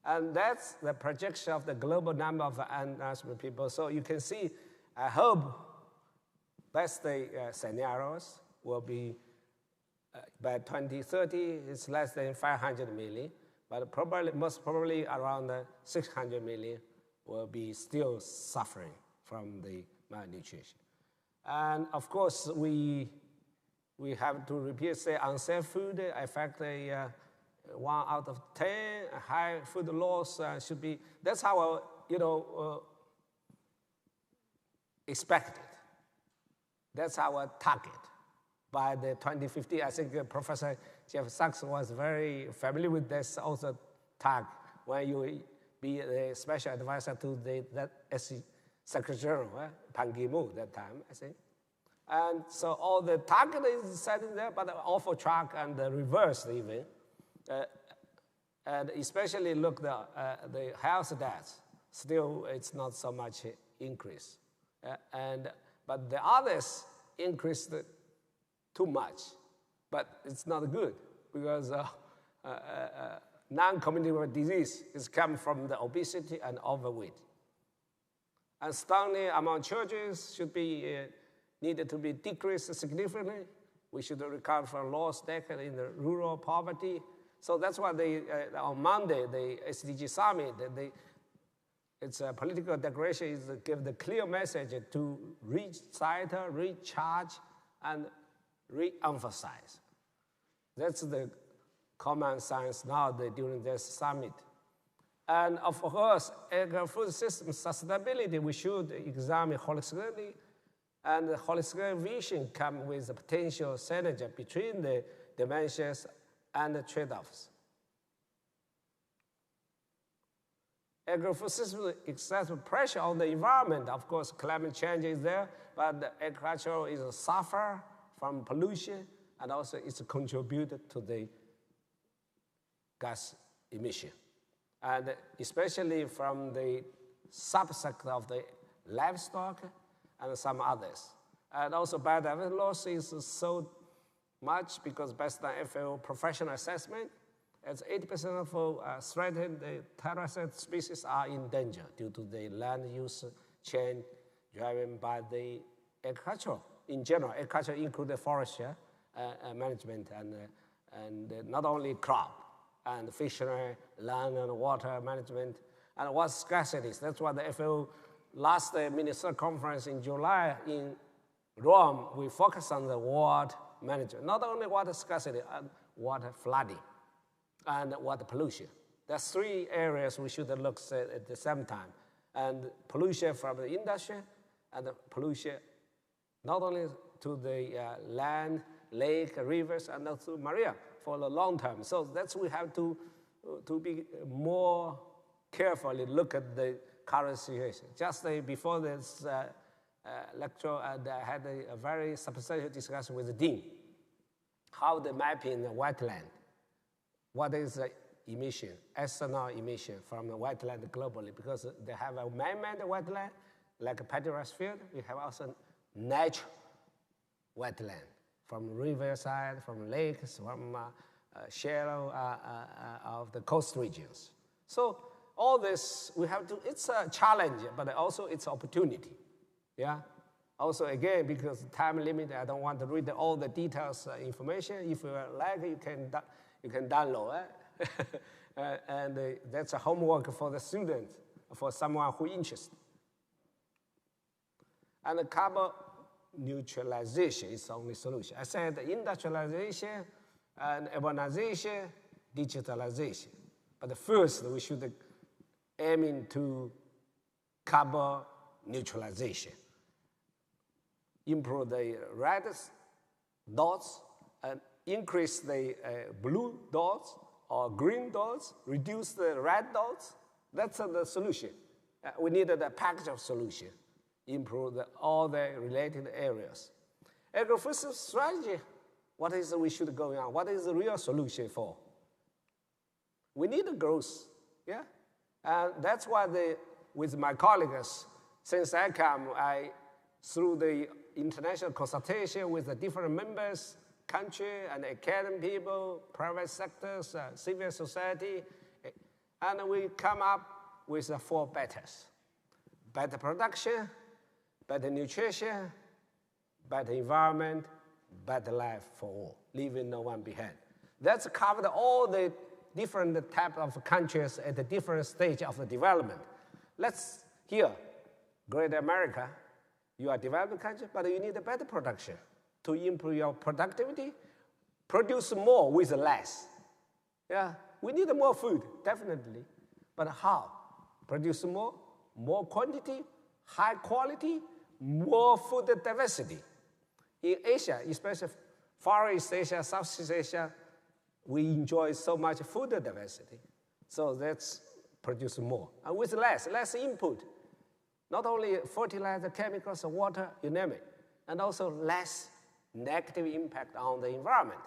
And that's the projection of the global number of undernourished people. So you can see, I hope best scenarios will be by 2030, it's less than 500 million, but probably, most probably around 600 million will be still suffering from the malnutrition. And of course, we have to repeat, say, unsafe food affect 1 out of 10, high food loss should be, that's how, expected. That's our target. By the 2050, I think Professor Jeff Sachs was very familiar with this also tag when you be the special advisor to that Secretary General, Pan Ki-moon, that time, I think. And so all the target is set in there, but off track and reversed even. And especially look the health deaths. still it's not so much increase. But the others increased too much, but it's not good because non-communicable disease is coming from the obesity and overweight. And stunting among children should be needed to be decreased significantly. We should recover from lost decade in the rural poverty. So that's why on Monday, the SDG summit, its a political declaration is to give the clear message to recite, recharge, and re-emphasize. That's the common sense now during this summit. And of course, agri-food system sustainability, we should examine holistically, and the holistic vision comes with a potential synergy between the dimensions and the trade-offs. Agri-food system excessive pressure on the environment. Of course, climate change is there, but the agriculture is suffer from pollution, and also it's contributed to the gas emission. And especially from the subsector of the livestock and some others. And also biodiversity loss is so much because based on FAO professional assessment, as 80% of threatened terrestrial species are in danger due to the land use change driven by the agriculture. In general, agriculture includes forestry management and not only crop and fishery, land and water management, and water scarcity. That's why the FAO last Minister Conference in July in Rome, we focus on the water management, not only water scarcity, and water flooding and water pollution. There's three areas we should look at the same time. And pollution from the industry, and the pollution not only to the land, lake, rivers, and also marine for the long term. So that's we have to be more carefully look at the current situation. Just before this lecture, I had a very substantial discussion with the dean. How the mapping the wetland, what is the emission, external emission from the wetland globally, because they have a man-made wetland, like a Pateras field. We have also natural wetland, from riverside, from lakes, from shallow of the coast regions. So all this, we have to, it's a challenge, but also it's opportunity, yeah? Also, again, because time limit, I don't want to read all the details information. If you like, you can download it. And that's a homework for the students, for someone who is interested. And the carbon neutralization is the only solution. I said industrialization and urbanization, digitalization. But first, we should aim into carbon neutralization. Improve the red dots and increase the blue dots or green dots, reduce the red dots. That's the solution. We needed a package of solution, improve all the related areas. Agri-food strategy, what is we should go on? What is the real solution for? We need a growth, yeah? And that's why with my colleagues, since I come, through the international consultation with the different members, country and academic people, private sectors, civil society, and we come up with the 4 betters. Better production, better nutrition, better environment, better life for all, leaving no one behind. That's covered all the different types of countries at the different stage of the development. Let's here, Great America, you are a developing country, but you need a better production to improve your productivity, produce more with less. Yeah, we need more food, definitely. But how? Produce more quantity, high quality, more food diversity. In Asia, especially Far East Asia, Southeast Asia, we enjoy so much food diversity. So let's produce more. And with less input. Not only fertilizer, chemicals, water, you name it. And also less negative impact on the environment.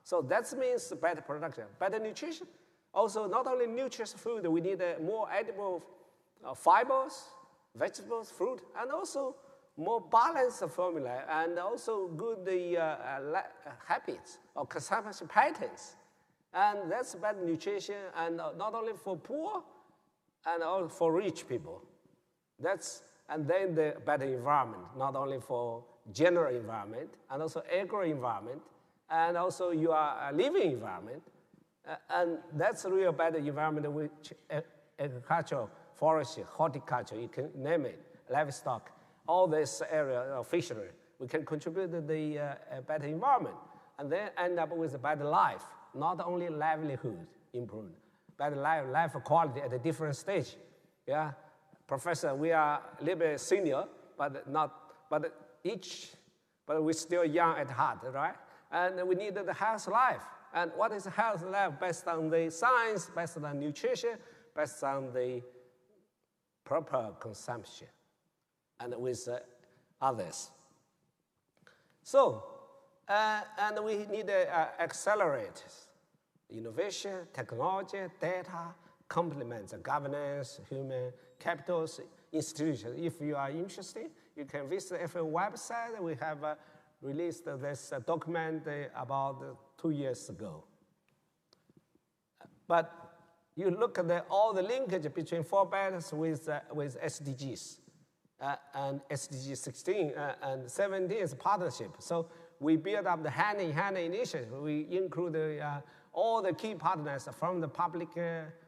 So that means better production, better nutrition. Also, not only nutritious food, we need more edible fibers, vegetables, fruit, and also more balanced formula, and also good habits or consumption patterns. And that's better nutrition, and not only for poor, and also for rich people. And then the better environment, not only for general environment, and also agro environment, and also your living environment. And that's a real better environment, which agriculture, forestry, horticulture, you can name it, livestock, all this area of fishery, we can contribute to the better environment, and then end up with a better life, not only livelihood improvement, better life quality at a different stage. Yeah, Professor, we are a little bit senior, but we're still young at heart, right? And we need the health life. And what is health life? Based on the science, based on nutrition, based on the proper consumption, and with others. So, and we need to accelerate innovation, technology, data, complements governance, human capitals, institutions. If you are interested, you can visit the FAO website. We have released this document about 2 years ago. But you look at all the linkage between 4 Betters with SDGs, and SDG 16 and 17 is partnership. So we build up the hand-in-hand initiative. We include all the key partners from the public,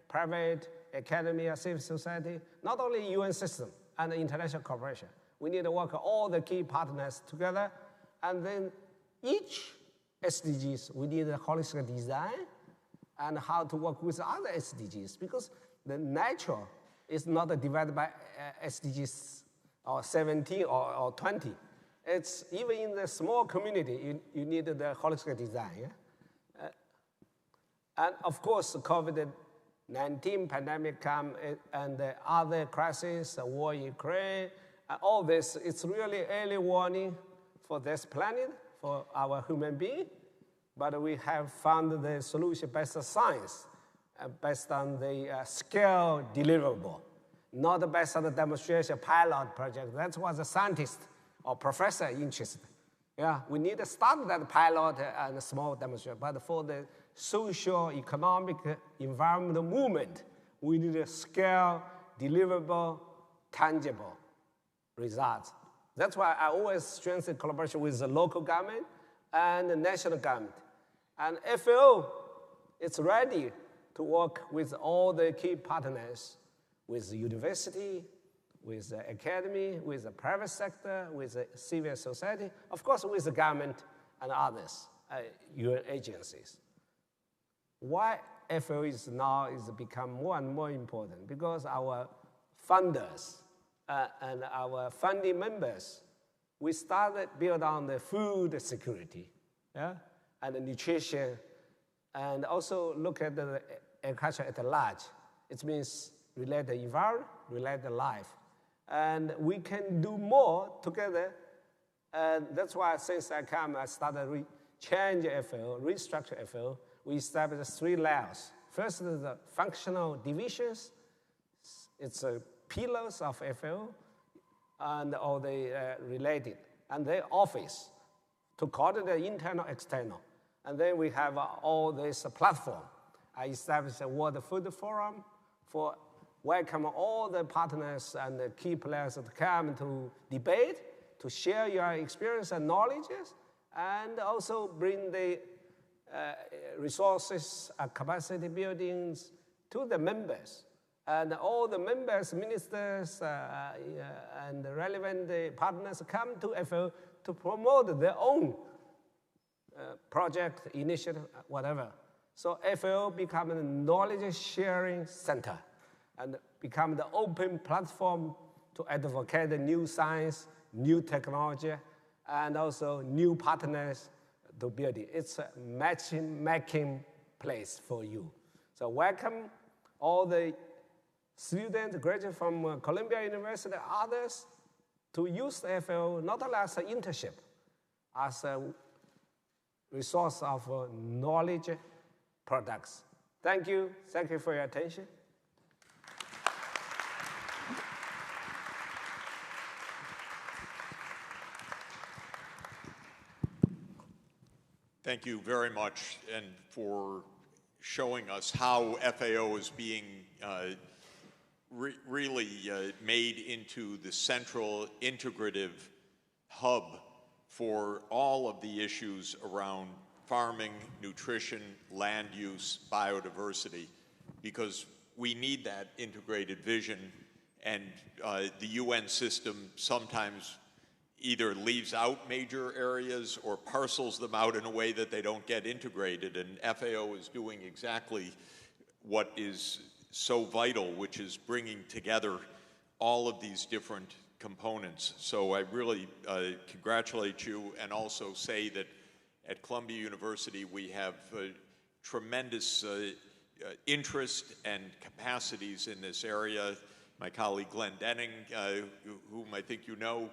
private, academia, civil society, not only UN system and international cooperation. We need to work all the key partners together, and then each SDGs, we need a holistic design and how to work with other SDGs, because the nature is not divided by SDGs or 17 or 20. It's even in the small community, you need the holistic design. Yeah? And of course, COVID-19 pandemic come and the other crises, the war in Ukraine, all this, it's really early warning for this planet, for our human being. But we have found the solution based on science, based on the scale deliverable, not based on the demonstration pilot project. That's what the scientist or professor interested. Yeah, we need to start that pilot and a small demonstration. But for the social, economic, environmental movement, we need a scale, deliverable, tangible results. That's why I always strengthen collaboration with the local government and the national government. And FAO is ready to work with all the key partners, with the university, with the academy, with the private sector, with the civil society, of course with the government and others, UN agencies. Why FAO is become more and more important? Because our funders and our funding members, we started build on the food security, yeah, and the nutrition, and also look at the agriculture at large. It means relate the environment, relate the life. And we can do more together. And that's why since I come, I started change FAO, restructure FAO. We established 3 layers. First is the functional divisions. It's pillars of FAO and all the related. And the office to coordinate internal, external. And then we have all this platform. I established a World Food Forum for welcome all the partners and the key players to come to debate, to share your experience and knowledges, and also bring the resources and capacity buildings to the members. And all the members, ministers, and the relevant partners come to FAO to promote their own project, initiative, whatever. So FAO become a knowledge sharing center and become the open platform to advocate the new science, new technology, and also new partners to build it. It's a matching place for you. So welcome all the students graduated from Columbia University, others, to use the FAO not only as an internship, as a resource of knowledge products. Thank you for your attention. Thank you very much, and for showing us how FAO is being really made into the central integrative hub for all of the issues around farming, nutrition, land use, biodiversity, because we need that integrated vision, and the UN system sometimes either leaves out major areas or parcels them out in a way that they don't get integrated, and FAO is doing exactly what is so vital, which is bringing together all of these different components. So I really congratulate you, and also say that at Columbia University we have tremendous interest and capacities in this area. My colleague Glenn Denning, whom I think you know,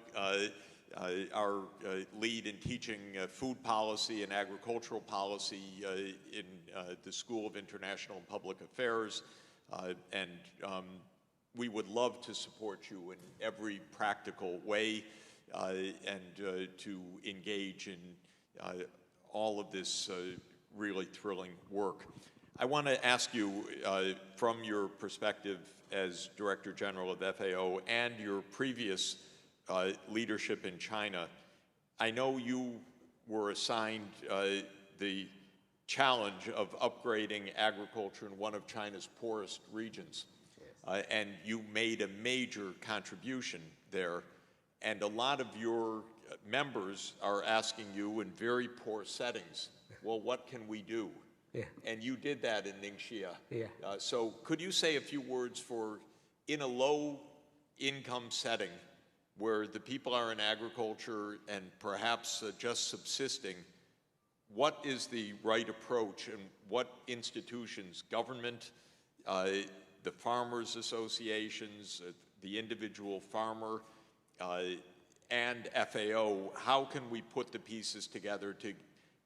our lead in teaching food policy and agricultural policy in the School of International and Public Affairs, and we would love to support you in every practical way and to engage in all of this really thrilling work. I want to ask you, from your perspective as Director General of FAO and your previous leadership in China, I know you were assigned the challenge of upgrading agriculture in one of China's poorest regions. Yes. And you made a major contribution there. And a lot of your members are asking you in very poor settings, well, what can we do? Yeah. And you did that in Ningxia. Yeah. So could you say a few words for, in a low-income setting, where the people are in agriculture and perhaps just subsisting, what is the right approach, and what institutions, government, the farmers' associations, the individual farmer, and FAO, how can we put the pieces together to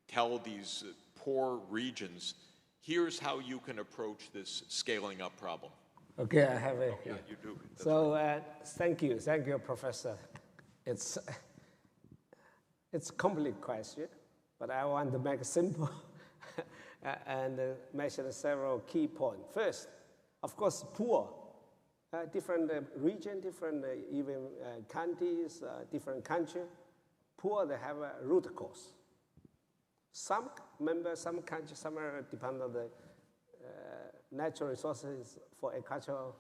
tell these poor regions, here's how you can approach this scaling up problem? Okay, I have a. Oh, yeah, you do. That's so thank you, Professor. It's a complex question, but I want to make it simple and mention several key points. First, of course, poor, different region, different even counties, different country, poor, they have a root cause. Some members, some countries, some are depend on the natural resources for agricultural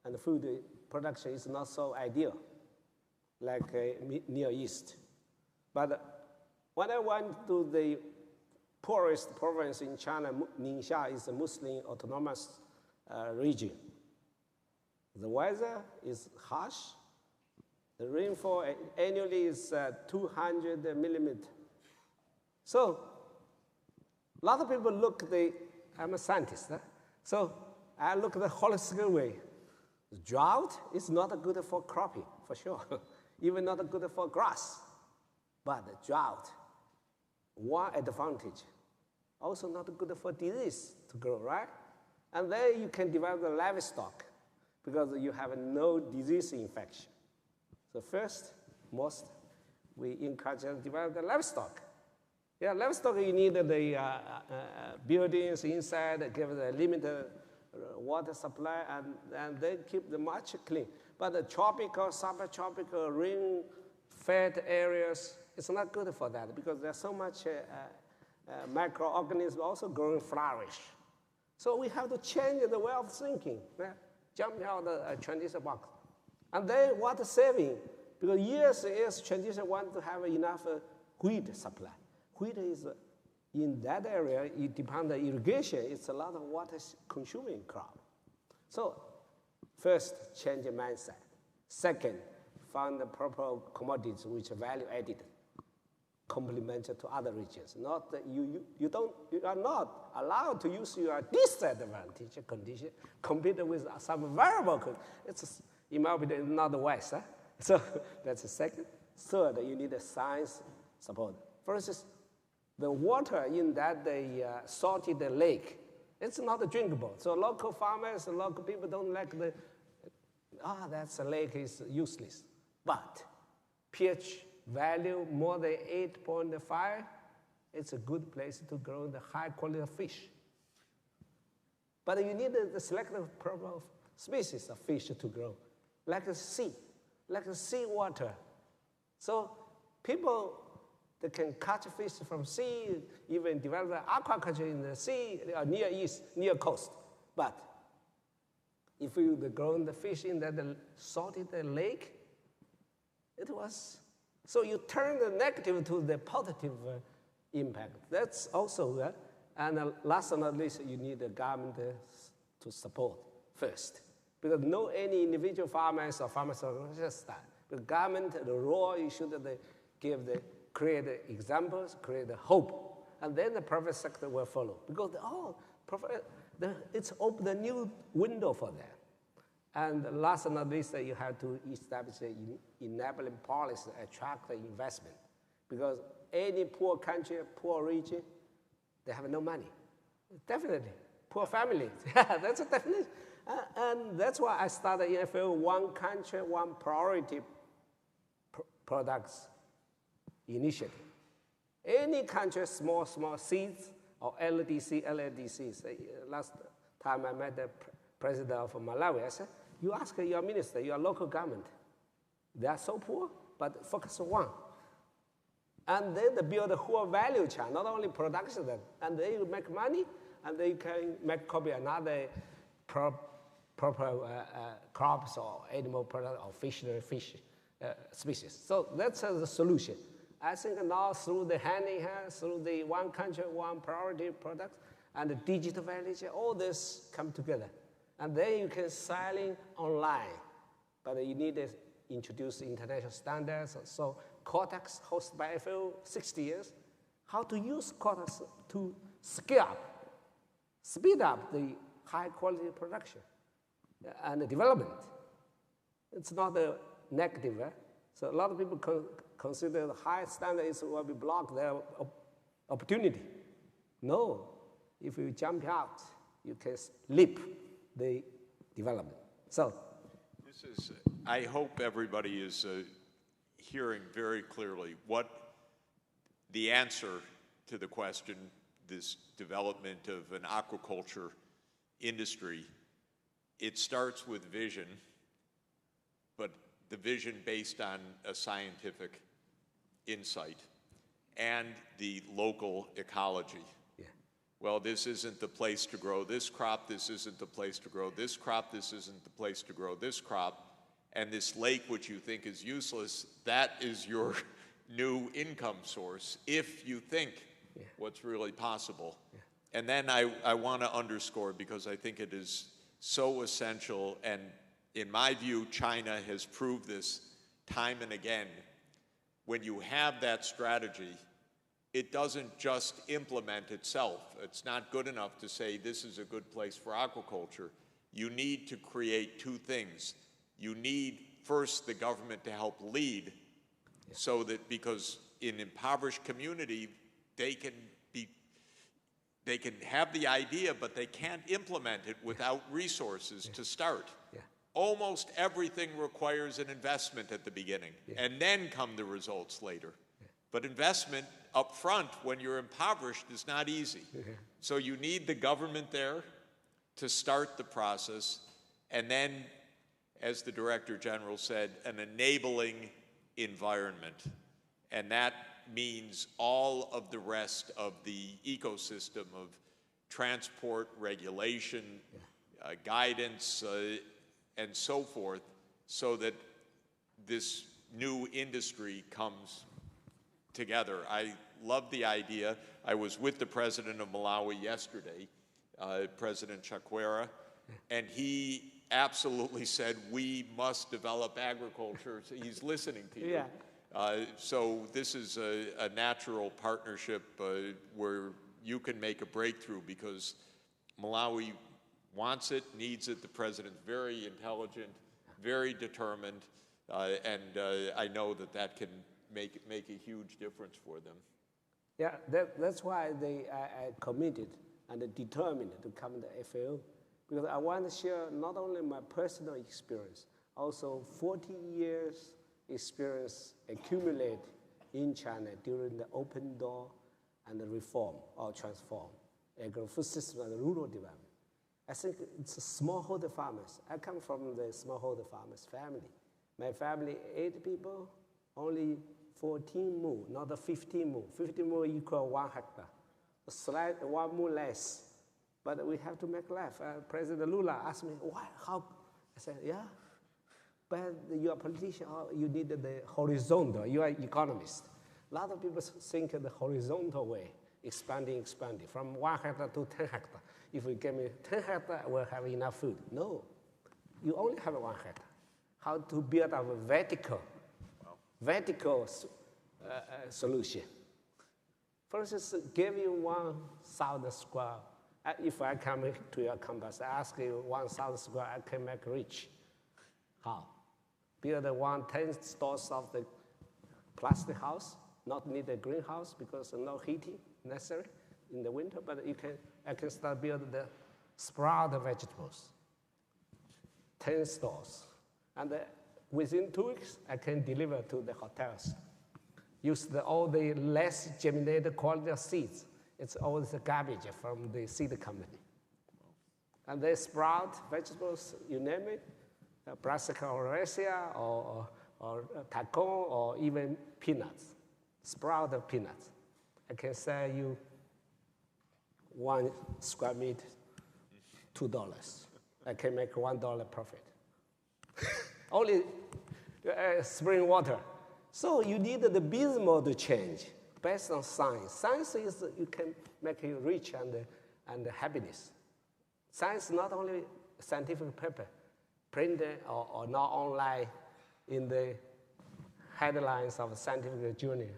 and food production is not so ideal, like Near East. But when I went to the poorest province in China, Ningxia is a Muslim autonomous region. The weather is harsh. The rainfall annually is 200 millimeters. So a lot of people look I'm a scientist, huh? So I look at the holistic way. Drought is not good for cropping, for sure. Even not good for grass. But the drought, one advantage, also not good for disease to grow, right? And then you can develop the livestock because you have no disease infection. So first, we encourage and develop the livestock. Yeah, livestock, you need the buildings inside, give the limited water supply, and then keep the much clean. But the tropical, subtropical, rain-fed areas, it's not good for that because there's so much microorganisms also growing flourish. So we have to change the way of thinking, right? Jump out the traditional box. And then water saving, because years tradition want to have enough wheat supply. Wheat is, in that area, it depends on irrigation, it's a lot of water consuming crop. So first, change the mindset. Second, find the proper commodities which are value added, complementary to other regions. Not that you are not allowed to use your disadvantage condition, compete with some variable. It's, in my opinion, not wise. Huh? So that's the second. Third, you need a science support. First, the water in that salted lake, it's not drinkable. So local farmers, local people don't like that's a lake is useless. But pH value more than 8.5, it's a good place to grow the high quality of fish. But you need the selective problem of species of fish to grow, like the sea water. So people that can catch fish from sea, even develop aquaculture in the sea, near east, near coast. But if you grow the fish in that salted lake, it was, so you turn the negative to the positive impact. That's also, and last but not least, you need the government to support first. Because no any individual farmers or farmers organizations start. The government, the role, you should create the examples, create the hope, and then the private sector will follow. Because it's opened a new window for them. And last but not least, you have to establish an enabling policy to attract the investment. Because any poor country, poor region, they have no money. Definitely. Poor families. Yeah, that's a definition. And that's why I started in FAO, one country, one priority products initiative. Any country, small seeds or LDCs. Last time I met the president of Malawi, I said, you ask your minister, your local government. They are so poor, but focus on one. And then they build a whole value chain, not only production, and they make money, and they can make copy another proper crops or animal product or fish species. So that's the solution. I think now through the hand-in-hand, through the one country, one priority product, and the digital value chain, all this come together. And then you can sell it online. But you need to introduce international standards. So Cortex, hosted by FAO, 60 years, how to use Cortex to scale up, speed up the high-quality production and the development. It's not a negative. So a lot of people consider the high standards will be block their opportunity. No, if you jump out, you can leap the development. So this is, I hope everybody is hearing very clearly what the answer to the question, this development of an aquaculture industry, it starts with vision, but the vision based on a scientific insight and the local ecology. Yeah. Well, this isn't the place to grow this crop, this isn't the place to grow this crop, this isn't the place to grow this crop, and this lake, which you think is useless, that is your new income source, if you think what's really possible. Yeah. And then I want to underscore, because I think it is so essential, and in my view, China has proved this time and again. When you have that strategy, it doesn't just implement itself. It's not good enough to say this is a good place for aquaculture. You need to create two things. You need, first, the government to help lead, so that, because in impoverished community, they can have the idea, but they can't implement it without resources to start. Yeah. Almost everything requires an investment at the beginning, and then come the results later. But investment up front, when you're impoverished, is not easy. So you need the government there to start the process, and then, as the Director General said, an enabling environment. And that means all of the rest of the ecosystem of transport, regulation, guidance, and so forth, so that this new industry comes together. I love the idea. I was with the president of Malawi yesterday, President Chakwera, and he absolutely said, we must develop agriculture. So he's listening to you. So this is a natural partnership where you can make a breakthrough, because Malawi wants it, needs it. The president's very intelligent, very determined, and I know that that can make a huge difference for them. Yeah, that's why I committed and determined to come to FAO, because I want to share not only my personal experience, also 40 years experience accumulated in China during the open door and reform or transform agro-food system and rural development. I think it's smallholder farmers. I come from the smallholder farmers family. My family, 8 people, only 14 mu, not the 15 mu. 15 mu equal 1 hectare. A slight 1 mu less. But we have to make life. President Lula asked me, why, how? I said, yeah, but you are a politician, you need the horizontal, you are economist. A lot of people think the horizontal way, expanding, from 1 hectare to 10 hectare. If you give me 10 hectare, I will have enough food. No, you only have 1 hectare. How to build up a vertical solution. For instance, give you 1,000 square. If I come to your campus, I ask you 1,000 square, I can make rich. How? Build 10 stores of the plastic house, not need a greenhouse because no heating necessary in the winter, but I can start build the sprout vegetables, 10 stores. And within 2 weeks, I can deliver to the hotels. Use all the less germinated quality of seeds. It's all the garbage from the seed company. And they sprout vegetables, you name it, brassica oleracea or tacon or even peanuts, sprout of peanuts. I can sell you 1 square meter, $2. I can make $1 profit. Only spring water. So you need the business model change based on science. Science is you can make you rich and happiness. Science not only scientific paper, printed or not online in the headlines of scientific journal.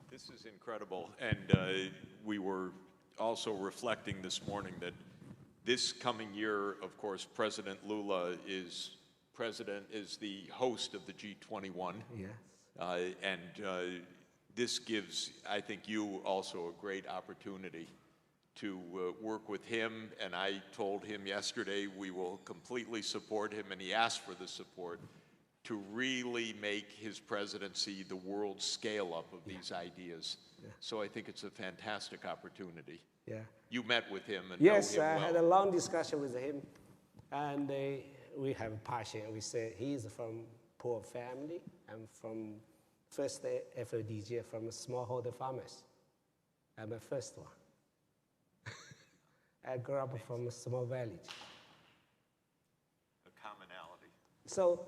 This is incredible, and we were also reflecting this morning that this coming year, of course, President Lula is the host of the G21. Yes. And this gives, I think, you also a great opportunity to work with him. And I told him yesterday we will completely support him, and he asked for the support to really make his presidency the world scale-up of these ideas. Yeah. So I think it's a fantastic opportunity. Yeah. You met with him and yes, know him I well. had a long discussion with him, and we have a passion. We say he's from poor family. I'm from first FODG, from smallholder farmers. I'm the first one. I grew up from a small village. A commonality. So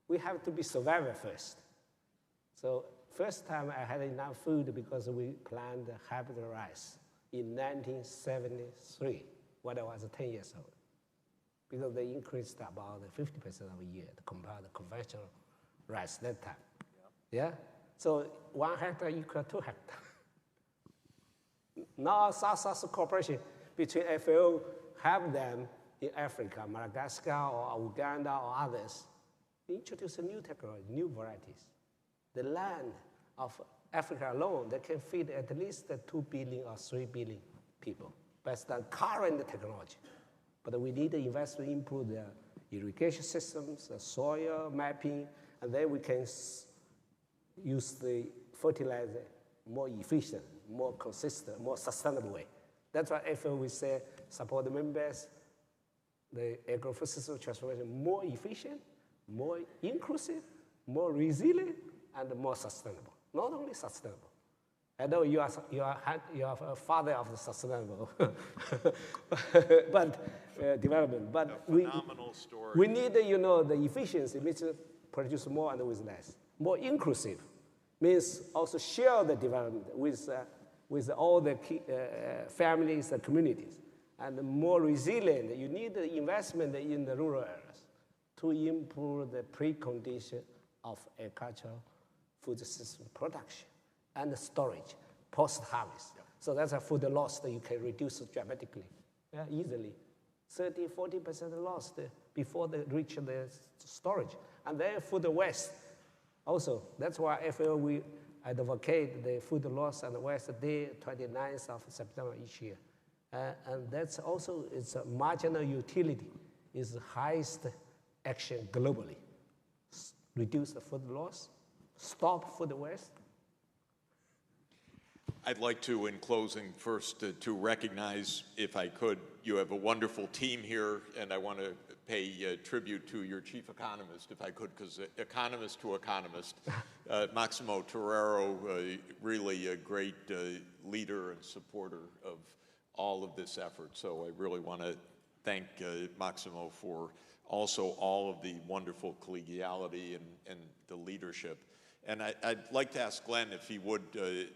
we have to be survivor first. So first time I had enough food because we planted hybrid rice in 1973 when I was 10 years old. Because they increased about 50% a year compared to conventional rice that time. Yeah? So 1 hectare equal 2 hectares. Now South cooperation between FAO have them in Africa, Madagascar or Uganda or others, introduce a new technology, new varieties. The land of Africa alone, they can feed at least 2 billion or 3 billion people based on current technology. But we need to invest to improve the irrigation systems, the soil mapping, and then we can use the fertilizer more efficient, more consistent, more sustainable way. That's why FAO we say support the members, the agro-food system transformation more efficient, more inclusive, more resilient, and more sustainable. Not only sustainable. I know you are a father of the sustainable, but development. But we need, the efficiency, means produce more and with less. More inclusive means also share the development with all the families and communities. And more resilient, you need the investment in the rural areas to improve the precondition of agricultural food system production and storage post-harvest. Yeah. So that's a food loss that you can reduce dramatically, easily. 30–40% lost before they reach the storage. And then food waste also. That's why FAO, we advocate the food loss and waste day 29th of September each year. And that's also, it's a marginal utility, is the highest action globally. Reduce the food loss, stop food waste, I'd like to, in closing, first to recognize, if I could, you have a wonderful team here, and I want to pay tribute to your chief economist, if I could, because economist to economist, Maximo Torero, really a great leader and supporter of all of this effort. So I really want to thank Maximo for also all of the wonderful collegiality and the leadership. And I'd like to ask Glenn if he would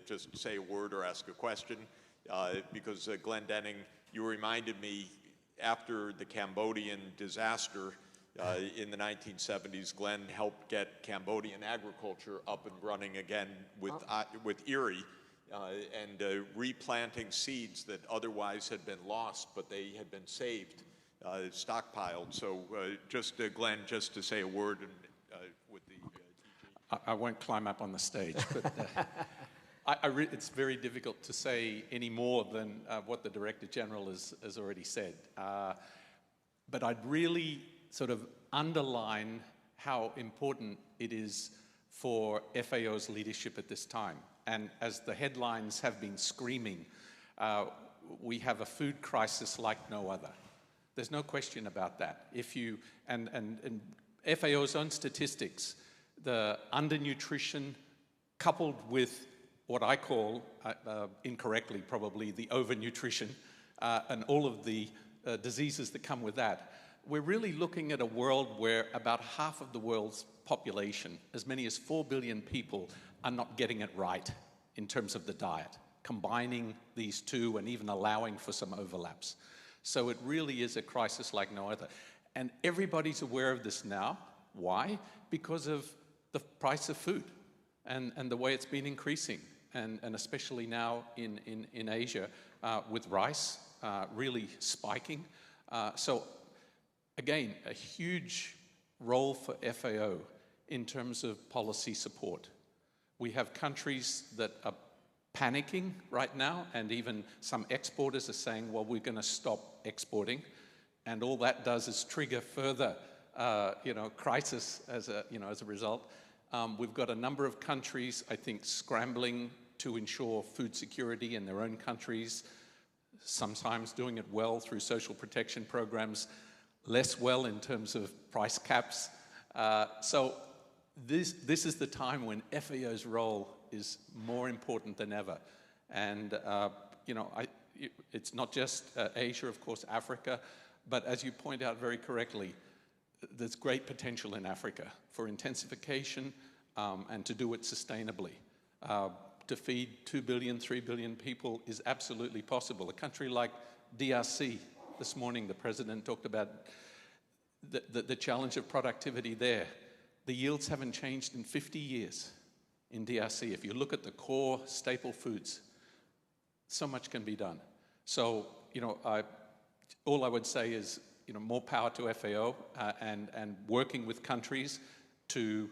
just say a word or ask a question, because Glenn Denning, you reminded me after the Cambodian disaster in the 1970s, Glenn helped get Cambodian agriculture up and running again with Erie and replanting seeds that otherwise had been lost, but they had been saved, stockpiled. So just, Glenn, just to say a word with the I won't climb up on the stage, but it's very difficult to say any more than what the Director General has already said. But I'd really sort of underline how important it is for FAO's leadership at this time. And as the headlines have been screaming, we have a food crisis like no other. There's no question about that. And FAO's own statistics, the undernutrition coupled with what I call, incorrectly probably, the overnutrition and all of the diseases that come with that, we're really looking at a world where about half of the world's population, as many as 4 billion people, are not getting it right in terms of the diet, combining these two and even allowing for some overlaps. So it really is a crisis like no other. And everybody's aware of this now. Why? Because of the price of food and the way it's been increasing, and especially now in Asia with rice really spiking. So again, a huge role for FAO in terms of policy support. We have countries that are panicking right now, and even some exporters are saying, well, we're going to stop exporting. And all that does is trigger further crisis as a result. We've got a number of countries, I think, scrambling to ensure food security in their own countries, sometimes doing it well through social protection programs, less well in terms of price caps. So this is the time when FAO's role is more important than ever. And, it's not just Asia, of course, Africa, but as you point out very correctly, there's great potential in Africa for intensification and to do it sustainably. To feed 2 billion, 3 billion people is absolutely possible. A country like DRC, this morning the President talked about the challenge of productivity there. The yields haven't changed in 50 years in DRC. If you look at the core staple foods, so much can be done. So, all I would say is, more power to FAO and working with countries to,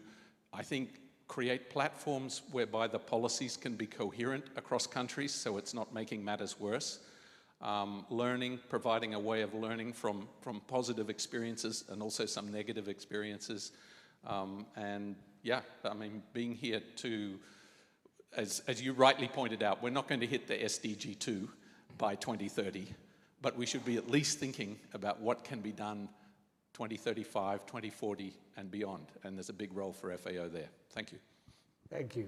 I think, create platforms whereby the policies can be coherent across countries so it's not making matters worse. Learning, providing a way of learning from positive experiences and also some negative experiences. Being here to, as you rightly pointed out, we're not going to hit the SDG 2 by 2030, but we should be at least thinking about what can be done 2035, 2040, and beyond. And there's a big role for FAO there. Thank you. Thank you.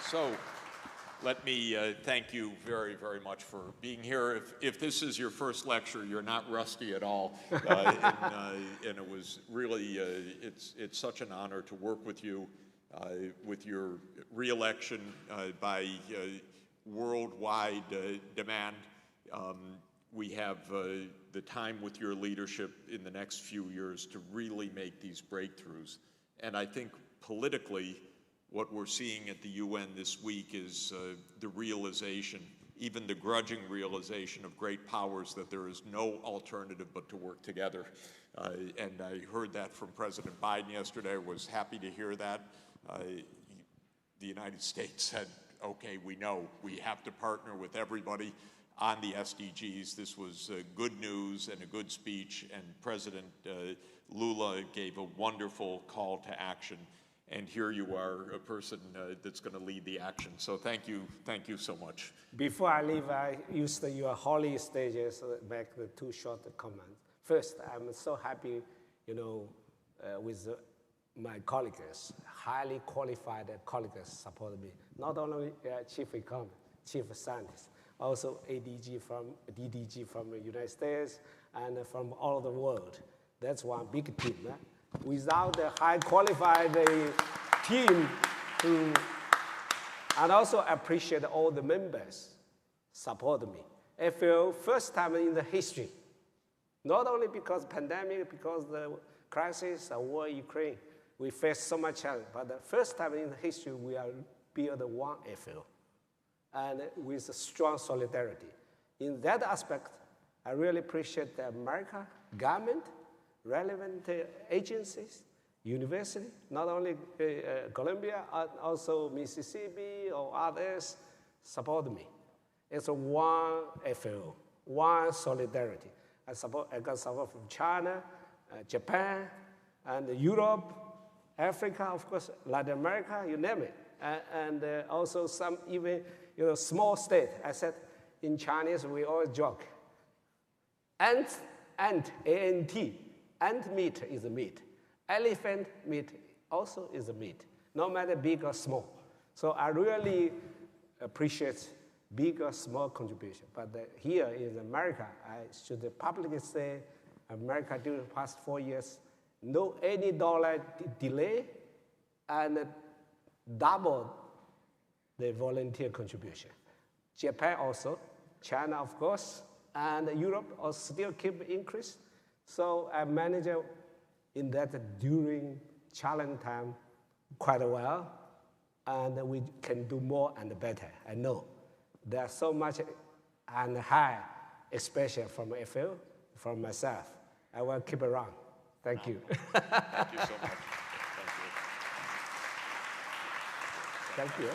So let me thank you very, very much for being here. If this is your first lecture, you're not rusty at all. And it was really, it's such an honor to work with you with your re-election by worldwide demand. We have the time with your leadership in the next few years to really make these breakthroughs. And I think politically, what we're seeing at the UN this week is the realization, even the grudging realization of great powers, that there is no alternative but to work together. And I heard that from President Biden yesterday. I was happy to hear that. The United States said, okay, we know we have to partner with everybody on the SDGs. This was good news and a good speech, and President Lula gave a wonderful call to action. And here you are, a person that's going to lead the action. So thank you so much. Before I leave, I used your holy stages to make the two short comments. First, I'm so happy, with my colleagues, highly qualified colleagues support me. Not only chief economist, chief scientist, also DDG from the United States and from all over the world. That's one big team. Without the high qualified team, and also appreciate all the members support me. I feel first time in the history, not only because pandemic, because the crisis, the war in Ukraine, we face so much challenge, but the first time in the history we are build one FAO, and with strong solidarity. In that aspect, I really appreciate the American government, relevant agencies, university, not only Columbia, also Mississippi or others support me. It's one FAO, one solidarity. I got support from China, Japan, and Europe, Africa, of course, Latin America, you name it. And also some even small state. I said in Chinese, we always joke. Ant, A-N-T, ant meat is meat. Elephant meat also is meat, no matter big or small. So I really appreciate big or small contribution. But here in America, I should publicly say, America during the past 4 years, no any dollar delay and double the volunteer contribution. Japan also, China of course, and Europe also still keep increase. So I manage in that during challenge time quite well, and we can do more and better. I know there's so much and high expectation from FAO, from myself. I will keep around. Thank you. Thank you so much. Thank you.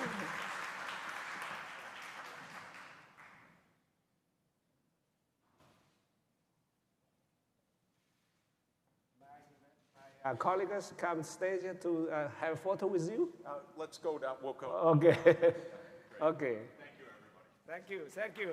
Our colleagues come stage to have a photo with you. Let's go down. We'll go. Okay. Okay. Thank you, everybody. Thank you. Thank you.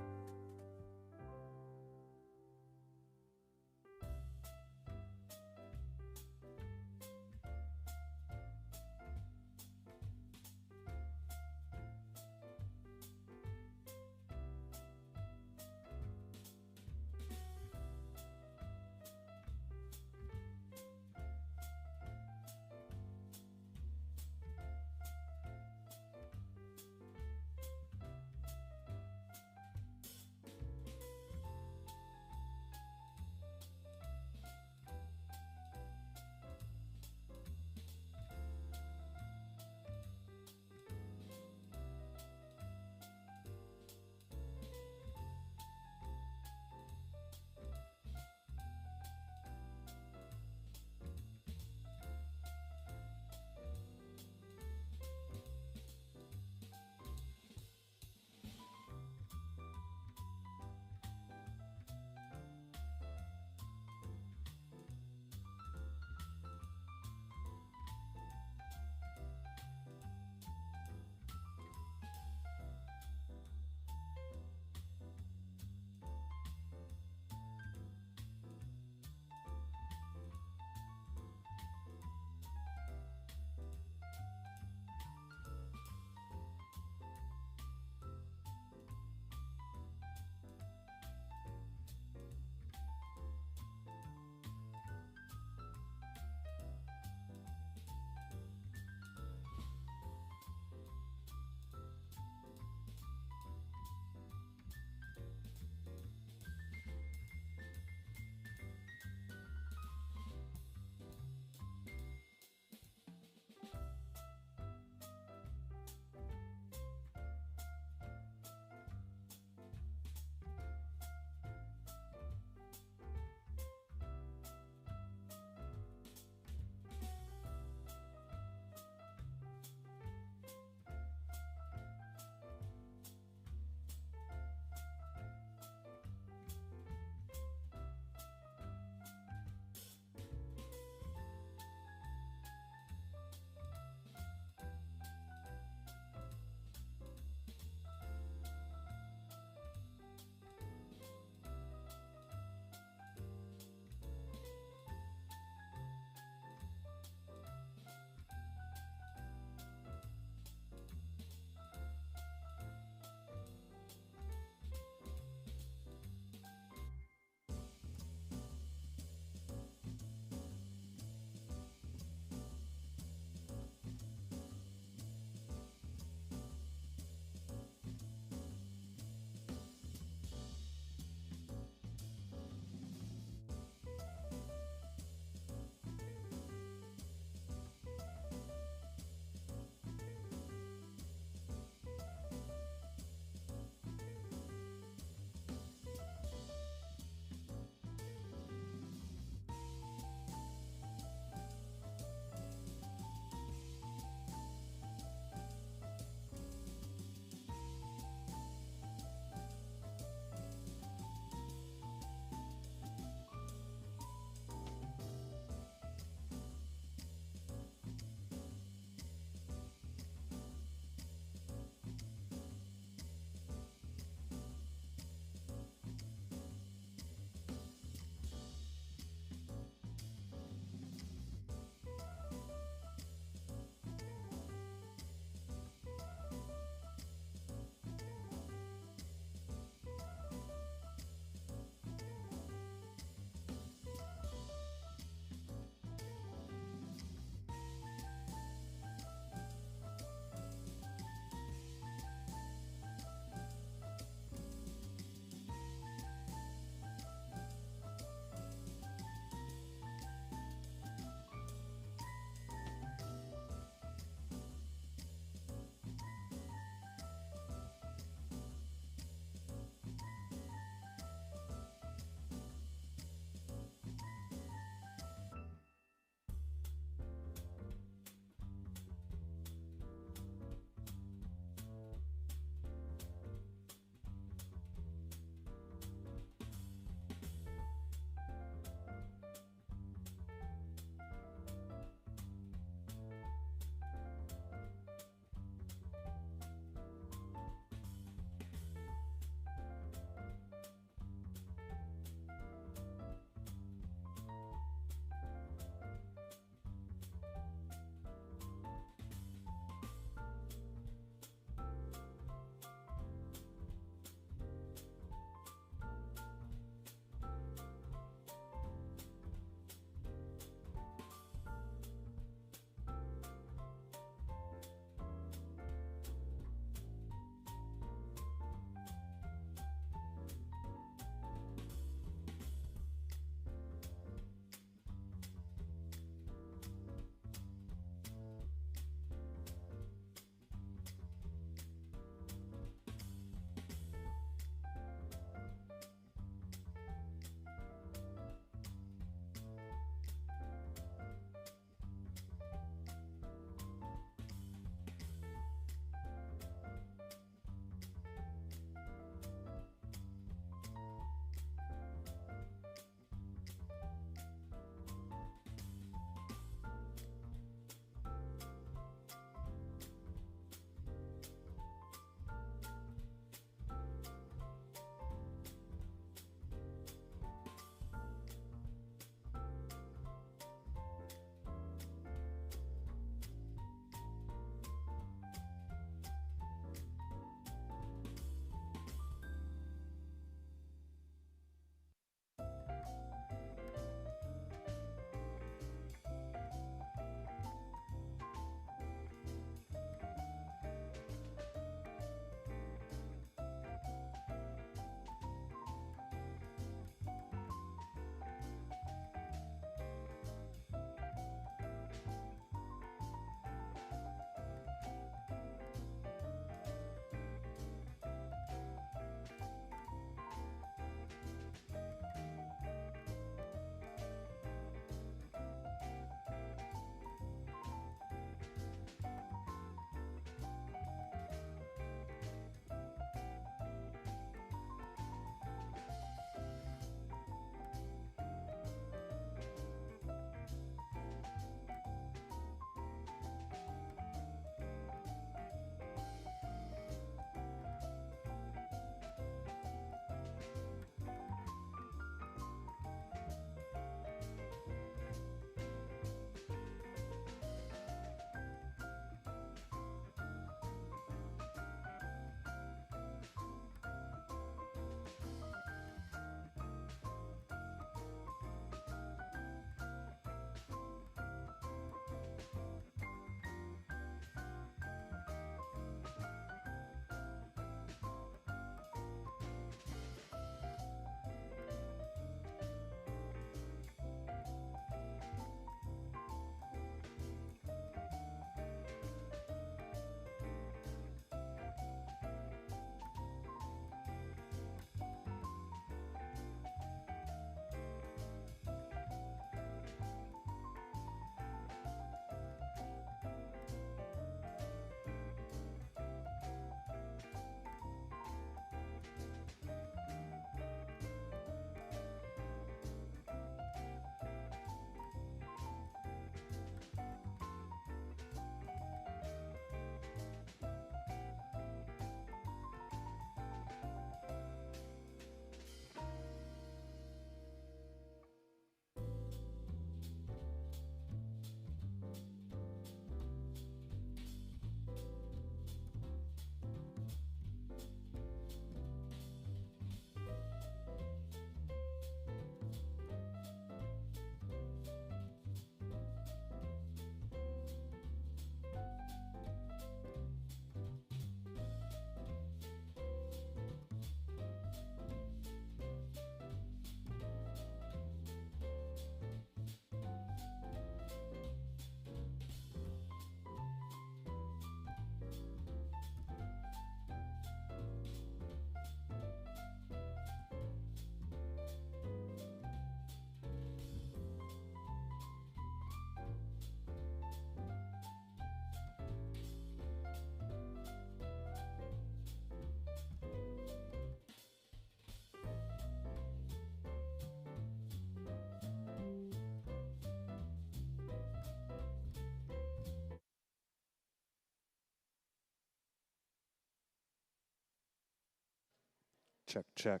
Check, check.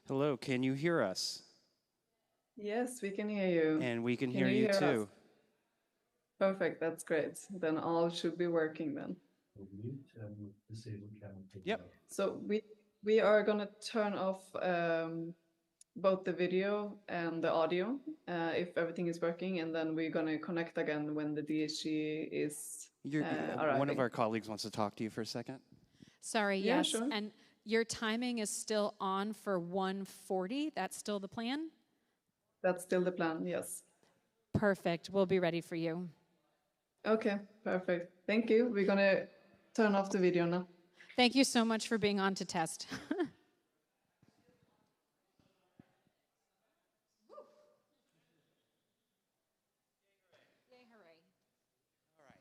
Hello, can you hear us? Yes, we can hear you. And we can Can hear you us? too. Perfect, that's great. Then all should be working then. Yep. So we are gonna turn off both the video and the audio if everything is working, and then we're gonna connect again when the DHG is arriving. One of our colleagues wants to talk to you for a second. Sorry, Yeah, yes. sure. And your timing is still on for 1:40. That's still the plan? That's still the plan, yes. Perfect. We'll be ready for you. Okay, perfect. Thank you. We're gonna turn off the video now. Thank you so much for being on to test. Yay, hooray. All right.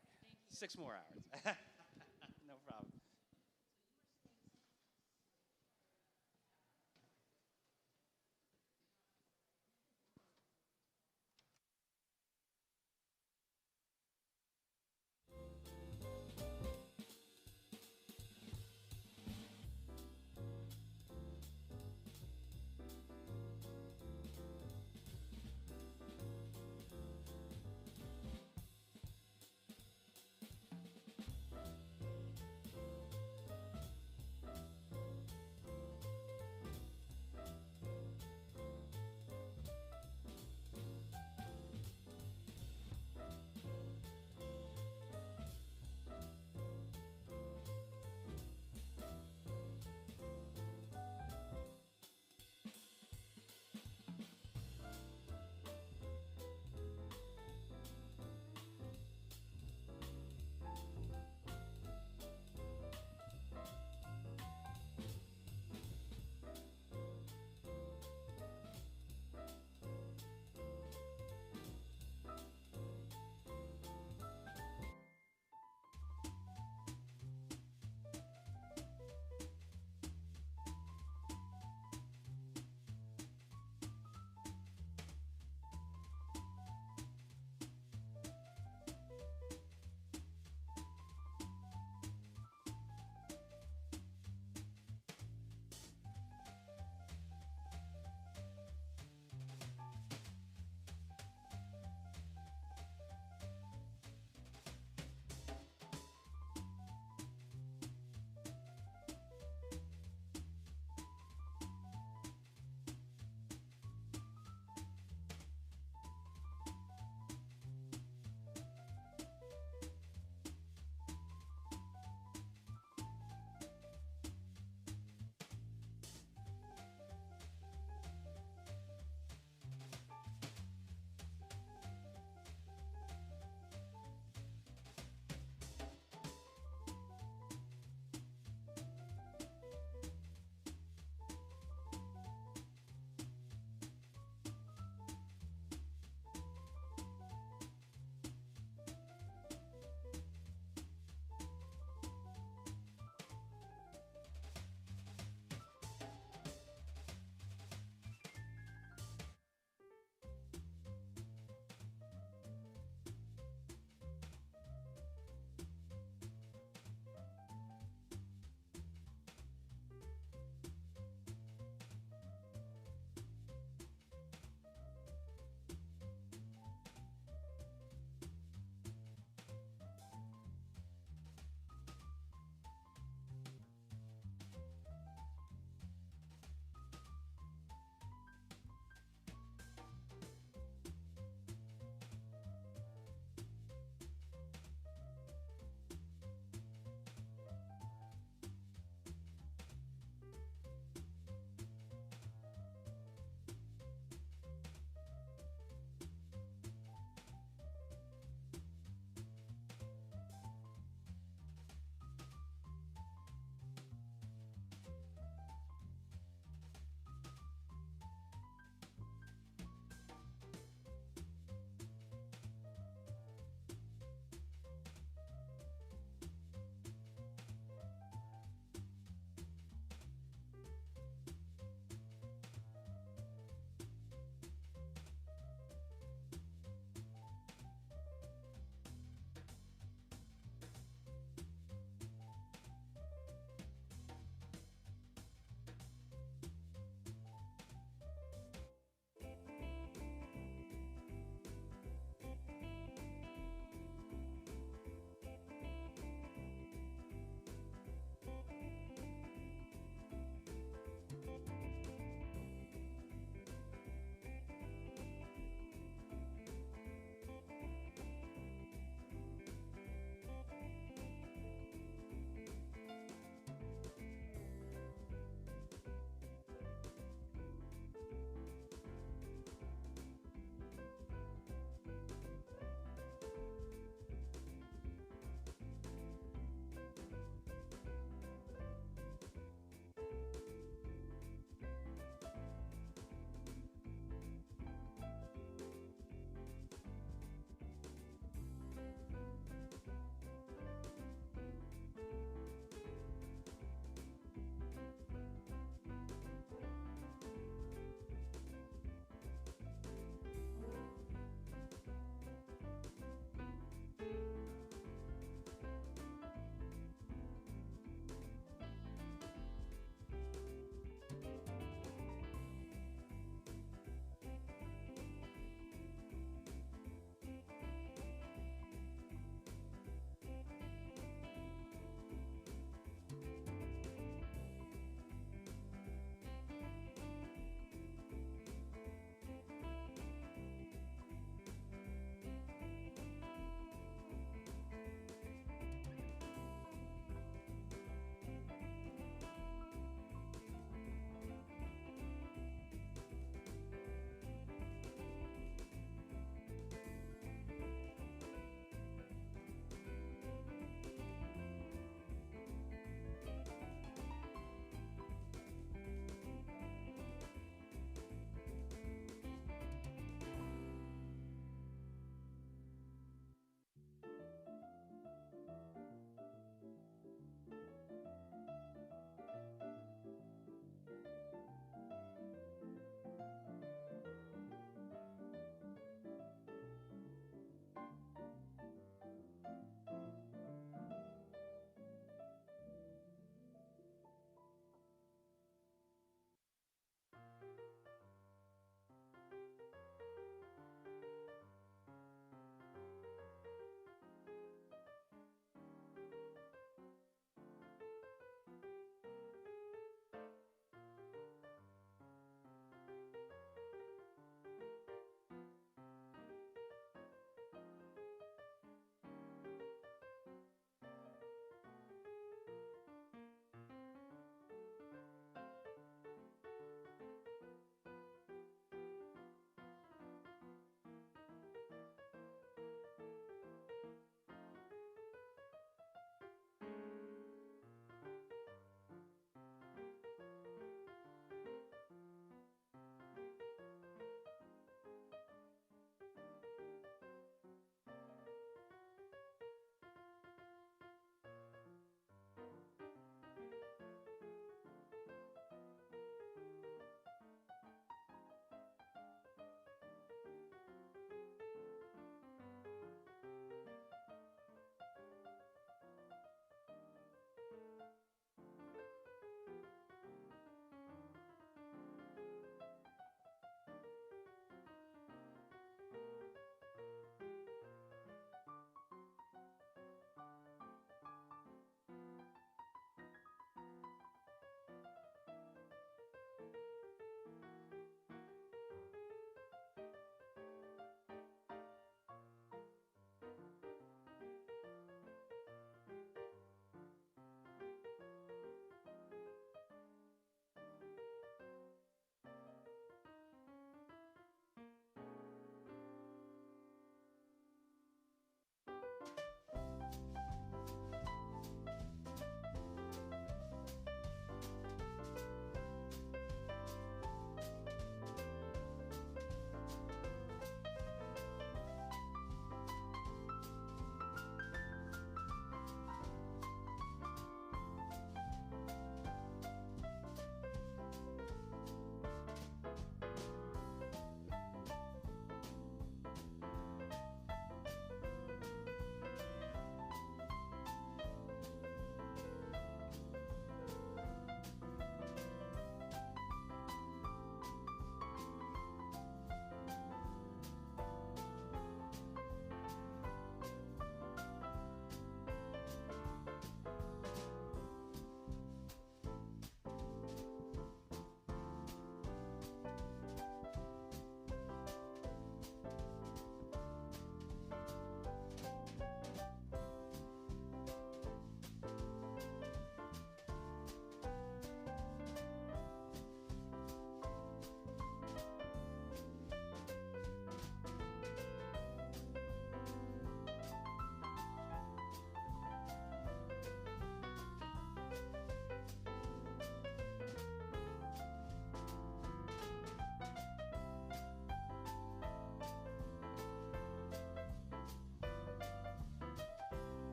6 more hours. No problem.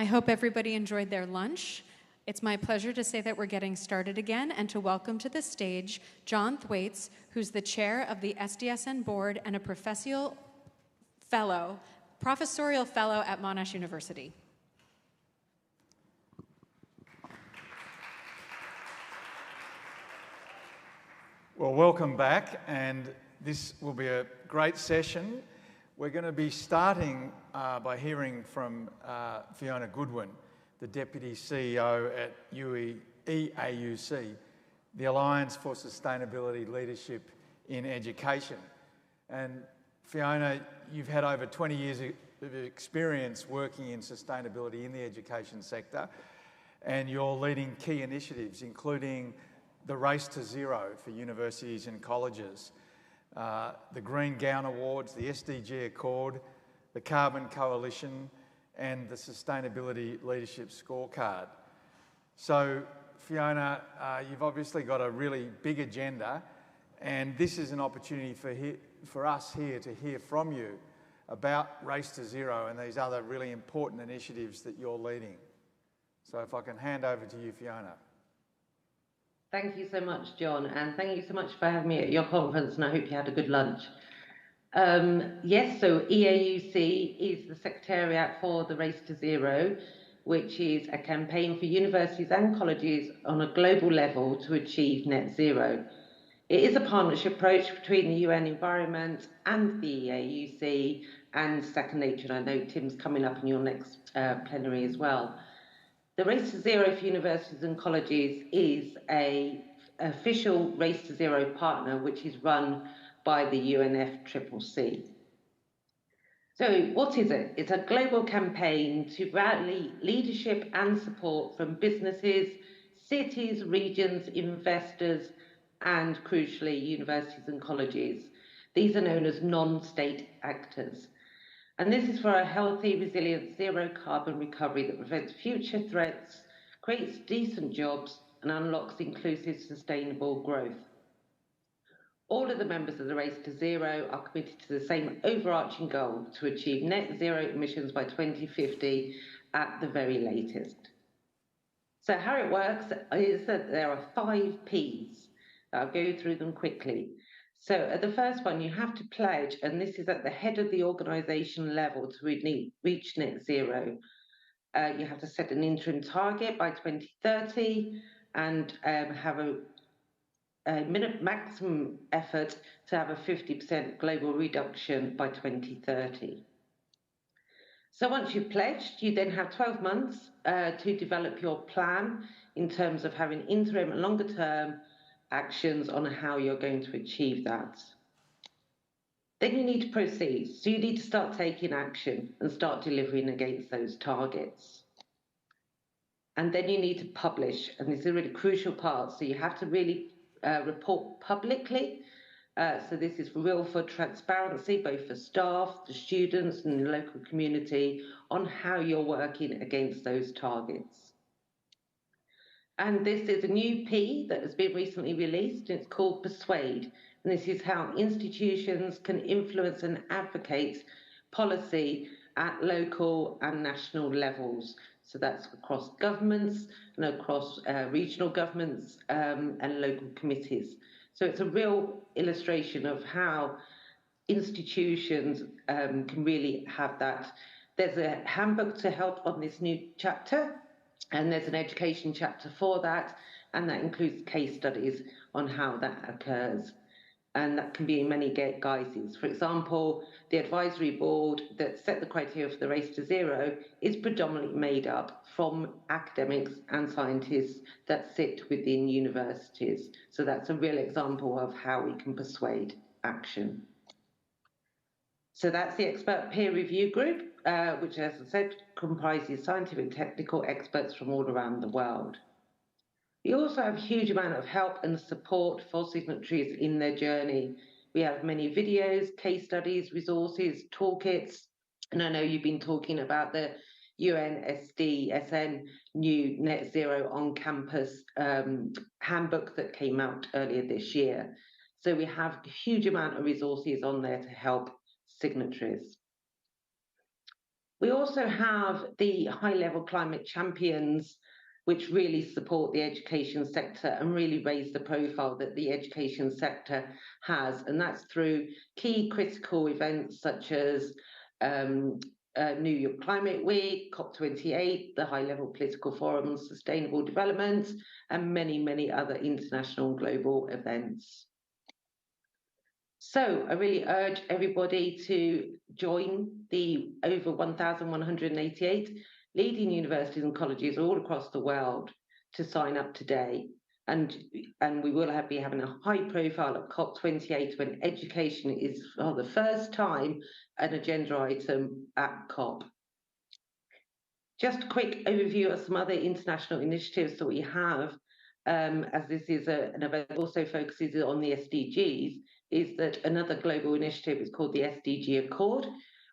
I hope everybody enjoyed their lunch. It's my pleasure to say that we're getting started again and to welcome to the stage John Thwaites, who's the chair of the SDSN board and a professorial fellow at Monash University. Well, welcome back, and this will be a great session. We're going to be starting by hearing from Fiona Goodwin, the Deputy CEO at EAUC, the Alliance for Sustainability Leadership in Education. And Fiona, you've had over 20 years of experience working in sustainability in the education sector, and you're leading key initiatives, including the Race to Zero for universities and colleges, the Green Gown Awards, the SDG Accord, the Carbon Coalition, and the Sustainability Leadership Scorecard. So, Fiona, you've obviously got a really big agenda, and this is an opportunity for us here to hear from you about Race to Zero and these other really important initiatives that you're leading. So if I can hand over to you, Fiona. Thank you so much, John, and thank you so much for having me at your conference, and I hope you had a good lunch. Yes, so EAUC is the Secretariat for the Race to Zero, which is a campaign for universities and colleges on a global level to achieve net zero. It is a partnership approach between the UN Environment and the EAUC and Second Nature, and I know Tim's coming up in your next plenary as well. The Race to Zero for universities and colleges is an official Race to Zero partner, which is run by the UNFCCC. So what is it? It's a global campaign to rally leadership and support from businesses, cities, regions, investors, and crucially, universities and colleges. These are known as non-state actors. And this is for a healthy, resilient, zero carbon recovery that prevents future threats, creates decent jobs, and unlocks inclusive, sustainable growth. All of the members of the Race to Zero are committed to the same overarching goal to achieve net zero emissions by 2050 at the very latest. So how it works is that there are 5 Ps. I'll go through them quickly. So at the first one, you have to pledge, and this is at the head of the organisation level to reach net zero. You have to set an interim target by 2030 and have a maximum effort to have a 50% global reduction by 2030. So once you've pledged, you then have 12 months to develop your plan in terms of having interim and longer term actions on how you're going to achieve that. Then you need to proceed. So you need to start taking action and start delivering against those targets. And then you need to publish, and this is a really crucial part. So you have to really report publicly. So this is real for transparency, both for staff, the students and the local community on how you're working against those targets. And this is a new P that has been recently released. It's called Persuade. And this is how institutions can influence and advocate policy at local and national levels. So that's across governments and across regional governments and local committees. So it's a real illustration of how institutions can really have that. There's a handbook to help on this new chapter, and there's an education chapter for that, and that includes case studies on how that occurs. And that can be in many guises. For example, the advisory board that set the criteria for the Race to Zero is predominantly made up from academics and scientists that sit within universities. So that's a real example of how we can persuade action. So that's the expert peer review group, which, as I said, comprises scientific and technical experts from all around the world. We also have a huge amount of help and support for signatories in their journey. We have many videos, case studies, resources, toolkits, and I know you've been talking about the UN SDSN new Net Zero on Campus handbook that came out earlier this year. So we have a huge amount of resources on there to help signatories. We also have the high-level climate champions, which really support the education sector and really raise the profile that the education sector has. And that's through key critical events such as New York Climate Week, COP28, the High-Level Political Forum on Sustainable Development, and many, many other international and global events. So I really urge everybody to join the over 1,188 leading universities and colleges all across the world to sign up today. And we will be having a high profile at COP28 when education is for the first time an agenda item at COP. Just a quick overview of some other international initiatives that we have, as this is an event that also focuses on the SDGs, is that another global initiative is called the SDG Accord,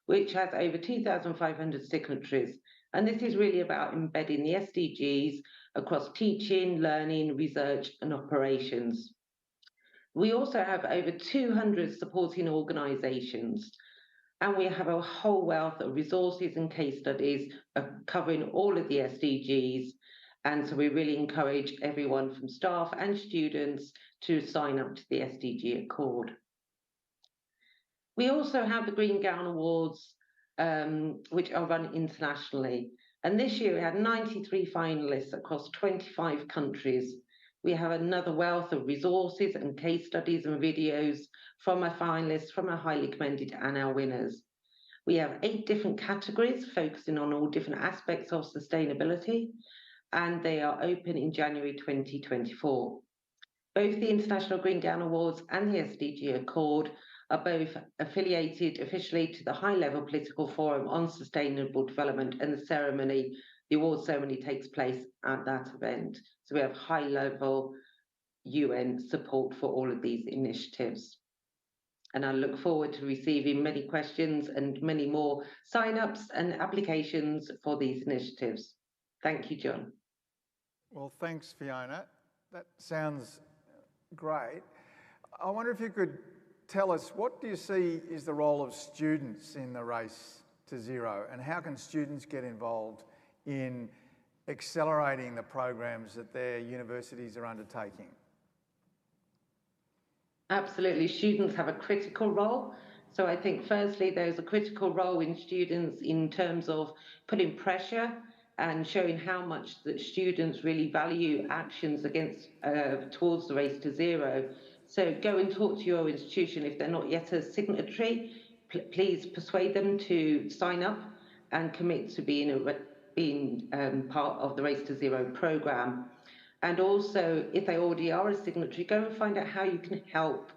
which has over 2,500 signatories. And this is really about embedding the SDGs across teaching, learning, research, and operations. We also have over 200 supporting organisations, and we have a whole wealth of resources and case studies covering all of the SDGs. And so we really encourage everyone from staff and students to sign up to the SDG Accord. We also have the Green Gown Awards, which are run internationally. And this year we had 93 finalists across 25 countries. We have another wealth of resources and case studies and videos from our finalists, from our highly commended and our winners. We have 8 different categories focusing on all different aspects of sustainability, and they are open in January 2024. Both the International Green Gown Awards and the SDG Accord are both affiliated officially to the High-Level Political Forum on Sustainable Development, and the award ceremony takes place at that event. So we have high-level UN support for all of these initiatives. And I look forward to receiving many questions and many more sign-ups and applications for these initiatives. Thank you, John. Well, thanks, Fiona. That sounds great. I wonder if you could tell us, what do you see is the role of students in the race to zero, and how can students get involved in accelerating the programs that their universities are undertaking? Absolutely, students have a critical role. So I think firstly, there's a critical role in students in terms of putting pressure and showing how much that students really value actions towards the race to zero. So go and talk to your institution. If they're not yet a signatory, please persuade them to sign up and commit to being part of the Race to Zero program. And also, if they already are a signatory, go and find out how you can help.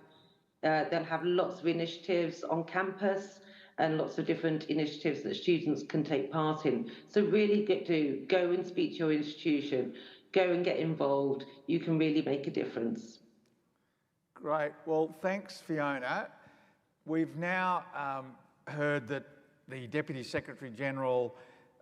They'll have lots of initiatives on campus and lots of different initiatives that students can take part in. So really get to go and speak to your institution, go and get involved. You can really make a difference. Great. Well, thanks, Fiona. We've now heard that the Deputy Secretary General,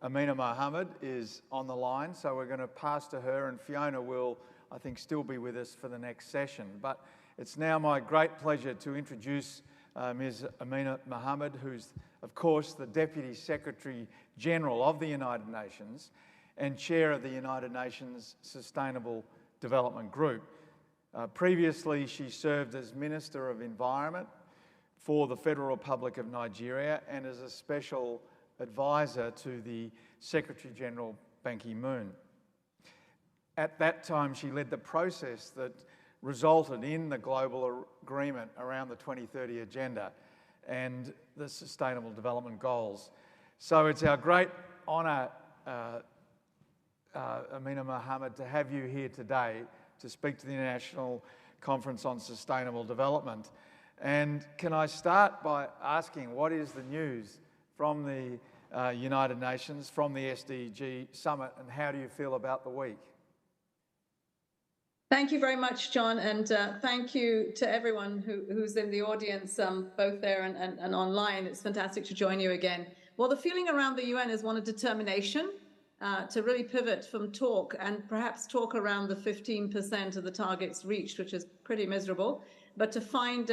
Amina Mohammed, is on the line, so we're going to pass to her, and Fiona will, I think, still be with us for the next session. But it's now my great pleasure to introduce Ms. Amina Mohammed, who's, of course, the Deputy Secretary General of the United Nations and Chair of the United Nations Sustainable Development Group. Previously, she served as Minister of Environment for the Federal Republic of Nigeria and as a Special Advisor to the Secretary General Ban Ki-moon. At that time, she led the process that resulted in the global agreement around the 2030 Agenda and the Sustainable Development Goals. So it's our great honour, Amina Mohammed, to have you here today to speak to the International Conference on Sustainable Development. And can I start by asking, what is the news from the United Nations, from the SDG Summit, and how do you feel about the week? Thank you very much, John, and thank you to everyone who's in the audience, both there and online. It's fantastic to join you again. Well, the feeling around the UN is one of determination to really pivot from talk and perhaps talk around the 15% of the targets reached, which is pretty miserable, but to find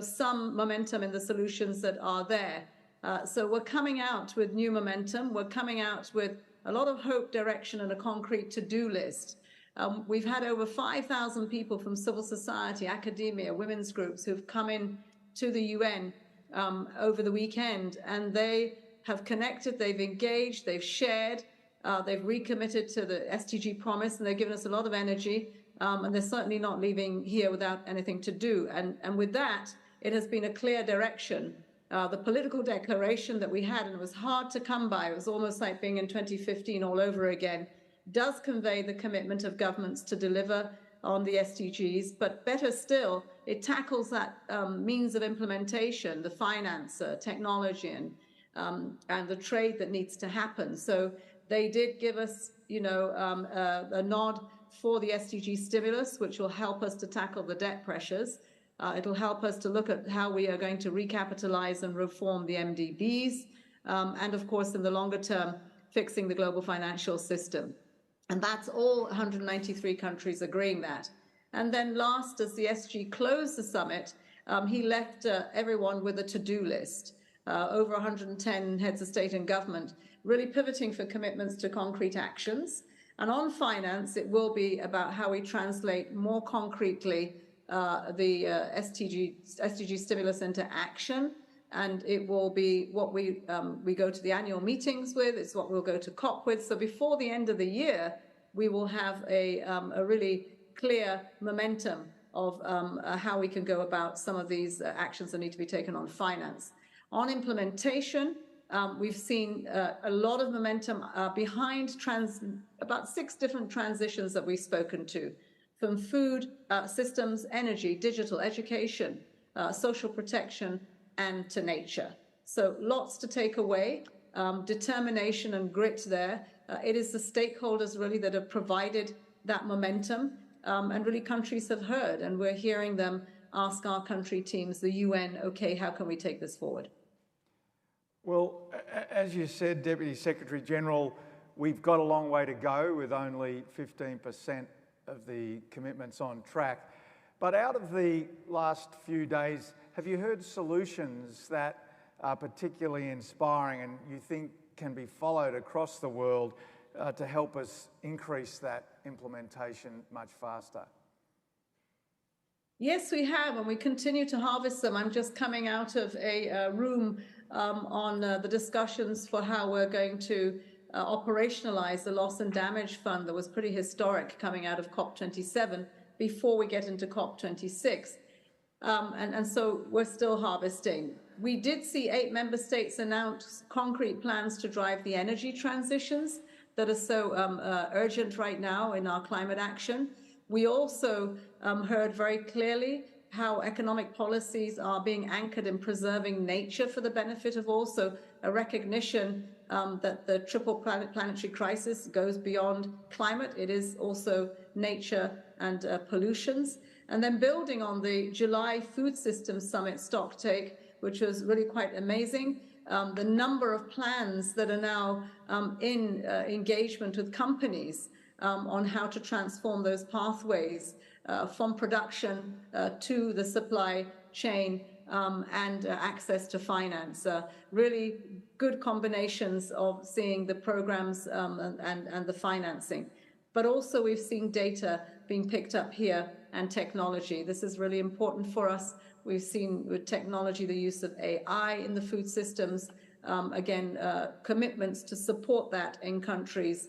some momentum in the solutions that are there. So we're coming out with new momentum. We're coming out with a lot of hope, direction, and a concrete to-do list. We've had over 5,000 people from civil society, academia, women's groups who've come in to the UN over the weekend, and they have connected, they've engaged, they've shared, they've recommitted to the SDG promise, and they've given us a lot of energy, and they're certainly not leaving here without anything to do. And with that, it has been a clear direction. The political declaration that we had, and it was hard to come by, it was almost like being in 2015 all over again, does convey the commitment of governments to deliver on the SDGs, but better still, it tackles that means of implementation, the finance, technology, and the trade that needs to happen. So they did give us, you know, a nod for the SDG stimulus, which will help us to tackle the debt pressures. It'll help us to look at how we are going to recapitalize and reform the MDBs, and of course, in the longer term, fixing the global financial system. And that's all 193 countries agreeing that. And then last, as the SG closed the summit, he left everyone with a to-do list. Over 110 heads of state and government, really pivoting for commitments to concrete actions. And on finance, it will be about how we translate more concretely the SDG stimulus into action. And it will be what we go to the annual meetings with, it's what we'll go to COP with. So before the end of the year, we will have a really clear momentum of how we can go about some of these actions that need to be taken on finance. On implementation, we've seen a lot of momentum behind about 6 different transitions that we've spoken to, from food, systems, energy, digital, education, social protection, and to nature. So lots to take away, determination and grit there. It is the stakeholders really that have provided that momentum, and really countries have heard, and we're hearing them ask our country teams, the UN, okay, how can we take this forward? Well, as you said, Deputy Secretary General, we've got a long way to go with only 15% of the commitments on track. But out of the last few days, have you heard solutions that are particularly inspiring and you think can be followed across the world to help us increase that implementation much faster? Yes, we have, and we continue to harvest them. I'm just coming out of a room on the discussions for how we're going to operationalize the loss and damage fund that was pretty historic coming out of COP27 before we get into COP26. And so we're still harvesting. We did see 8 member states announce concrete plans to drive the energy transitions that are so urgent right now in our climate action. We also heard very clearly how economic policies are being anchored in preserving nature for the benefit of all. So a recognition that the triple planetary crisis goes beyond climate. It is also nature and pollutions. And then building on the July Food Systems Summit stocktake, which was really quite amazing, the number of plans that are now in engagement with companies on how to transform those pathways from production to the supply chain and access to finance. Really good combinations of seeing the programs and the financing. But also we've seen data being picked up here and technology. This is really important for us. We've seen with technology the use of AI in the food systems, again, commitments to support that in countries.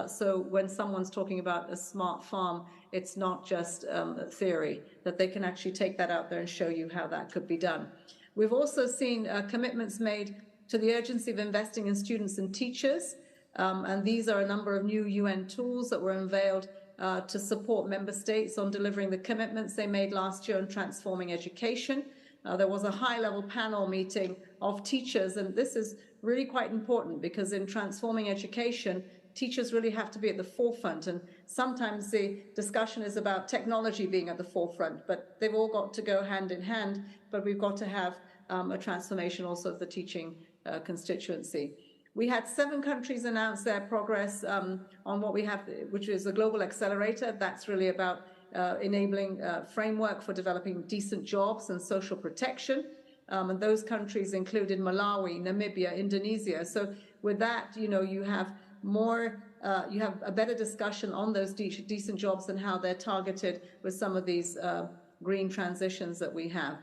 So when someone's talking about a smart farm, it's not just theory, that they can actually take that out there and show you how that could be done. We've also seen commitments made to the urgency of investing in students and teachers. And these are a number of new UN tools that were unveiled to support member states on delivering the commitments they made last year on transforming education. There was a high-level panel meeting of teachers, and this is really quite important because in transforming education, teachers really have to be at the forefront, and sometimes the discussion is about technology being at the forefront, but they've all got to go hand in hand, but we've got to have a transformation also of the teaching constituency. We had 7 countries announce their progress on what we have, which is the Global Accelerator. That's really about enabling framework for developing decent jobs and social protection. And those countries included Malawi, Namibia, Indonesia. So with that, you have more, you have a better discussion on those decent jobs and how they're targeted with some of these green transitions that we have.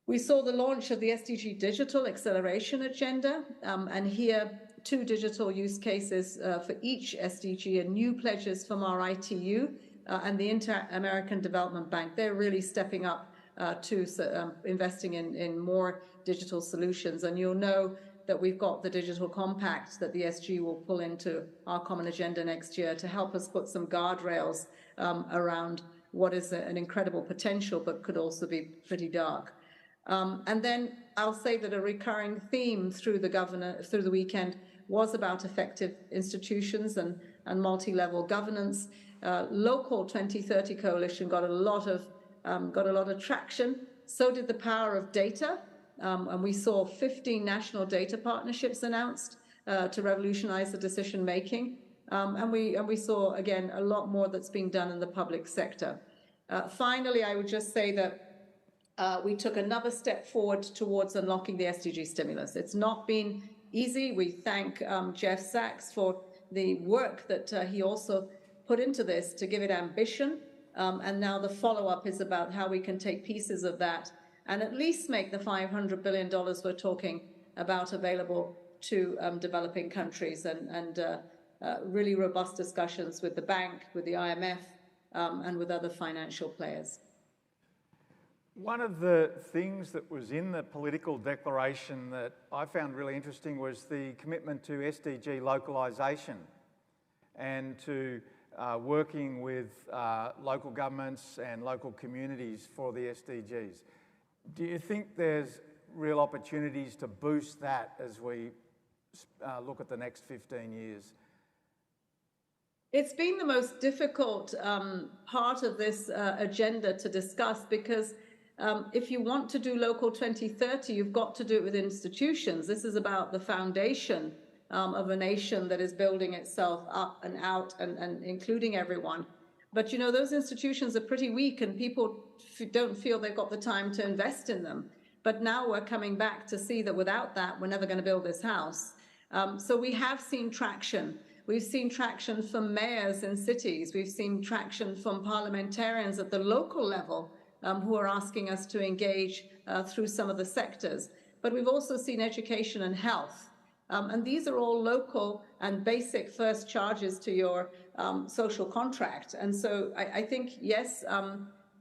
We saw the launch of the SDG Digital Acceleration Agenda, and here 2 digital use cases for each SDG and new pledges from our ITU and the Inter-American Development Bank. They're really stepping up to investing in more digital solutions. And you'll know that we've got the Digital Compact that the SG will pull into our common agenda next year to help us put some guardrails around what is an incredible potential, but could also be pretty dark. And then I'll say that a recurring theme through the weekend was about effective institutions and multi-level governance. Local 2030 Coalition got a lot of traction. So did the power of data, and we saw 15 national data partnerships announced to revolutionize the decision making. And we saw again a lot more that's being done in the public sector. Finally, I would just say that we took another step forward towards unlocking the SDG stimulus. It's not been easy. We thank Jeff Sachs for the work that he also put into this to give it ambition. And now the follow-up is about how we can take pieces of that and at least make the $500 billion we're talking about available to developing countries, and really robust discussions with the bank, with the IMF, and with other financial players. One of the things that was in the political declaration that I found really interesting was the commitment to SDG localisation and to working with local governments and local communities for the SDGs. Do you think there's real opportunities to boost that as we look at the next 15 years? It's been the most difficult part of this agenda to discuss, because if you want to do Local 2030, you've got to do it with institutions. This is about the foundation of a nation that is building itself up and out and including everyone. But those institutions are pretty weak, and people don't feel they've got the time to invest in them. But now we're coming back to see that without that, we're never going to build this house. So we have seen traction. We've seen traction from mayors in cities. We've seen traction from parliamentarians at the local level who are asking us to engage through some of the sectors. But we've also seen education and health. And these are all local and basic first charges to your social contract. And so I think, yes,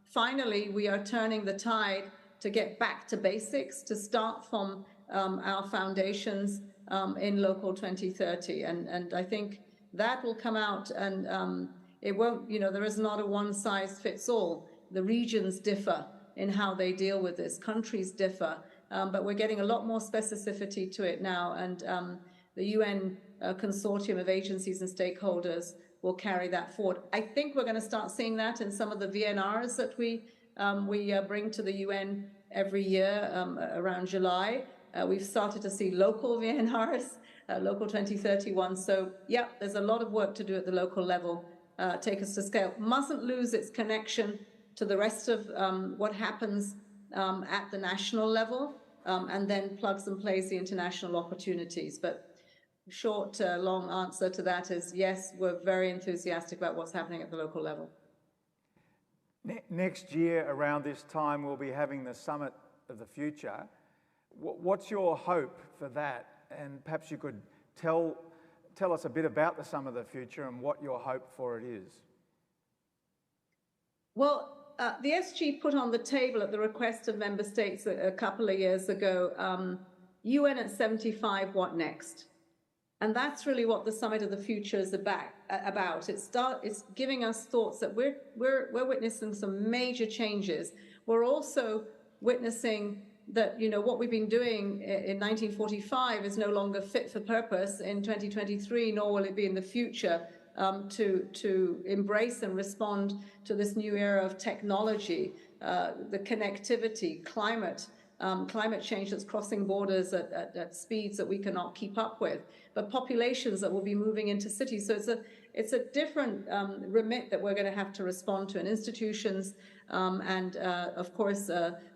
finally, we are turning the tide to get back to basics, to start from our foundations in Local 2030. And I think that will come out, and it won't, there is not a one-size-fits-all. The regions differ in how they deal with this. Countries differ. But we're getting a lot more specificity to it now, and the UN consortium of agencies and stakeholders will carry that forward. I think we're going to start seeing that in some of the VNRs that we bring to the UN every year around July. We've started to see local VNRs, Local 2031. So, yeah, there's a lot of work to do at the local level, take us to scale. Mustn't lose its connection to the rest of what happens at the national level, and then plugs and plays the international opportunities. But short, long answer to that is yes, we're very enthusiastic about what's happening at the local level. Next year, around this time, we'll be having the Summit of the Future. What's your hope for that? And perhaps you could tell us a bit about the Summit of the Future and what your hope for it is. Well, the SG put on the table at the request of member states a couple of years ago, UN at 75, what next? And that's really what the Summit of the Future is about. It's giving us thoughts that we're witnessing some major changes. We're also witnessing that, what we've been doing in 1945 is no longer fit for purpose in 2023, nor will it be in the future. To embrace and respond to this new era of technology, the connectivity, climate change that's crossing borders at speeds that we cannot keep up with, but populations that will be moving into cities. So it's a different remit that we're going to have to respond to in institutions and, of course,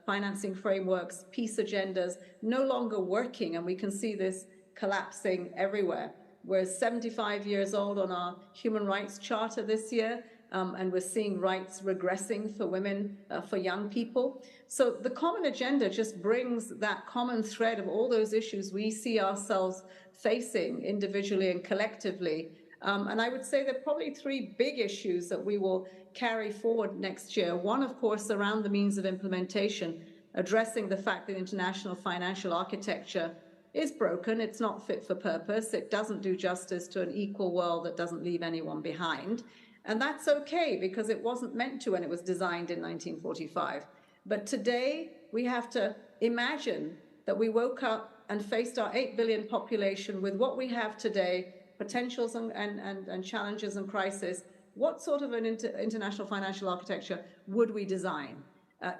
financing frameworks, peace agendas, no longer working, and we can see this collapsing everywhere. We're 75 years old on our Human Rights Charter this year, and we're seeing rights regressing for women, for young people. So the common agenda just brings that common thread of all those issues we see ourselves facing individually and collectively. And I would say there are probably three big issues that we will carry forward next year. One, of course, around the means of implementation, addressing the fact that international financial architecture is broken. It's not fit for purpose. It doesn't do justice to an equal world that doesn't leave anyone behind. And that's okay, because it wasn't meant to when it was designed in 1945. But today, we have to imagine that we woke up and faced our 8 billion population with what we have today, potentials and challenges and crises. What sort of an international financial architecture would we design?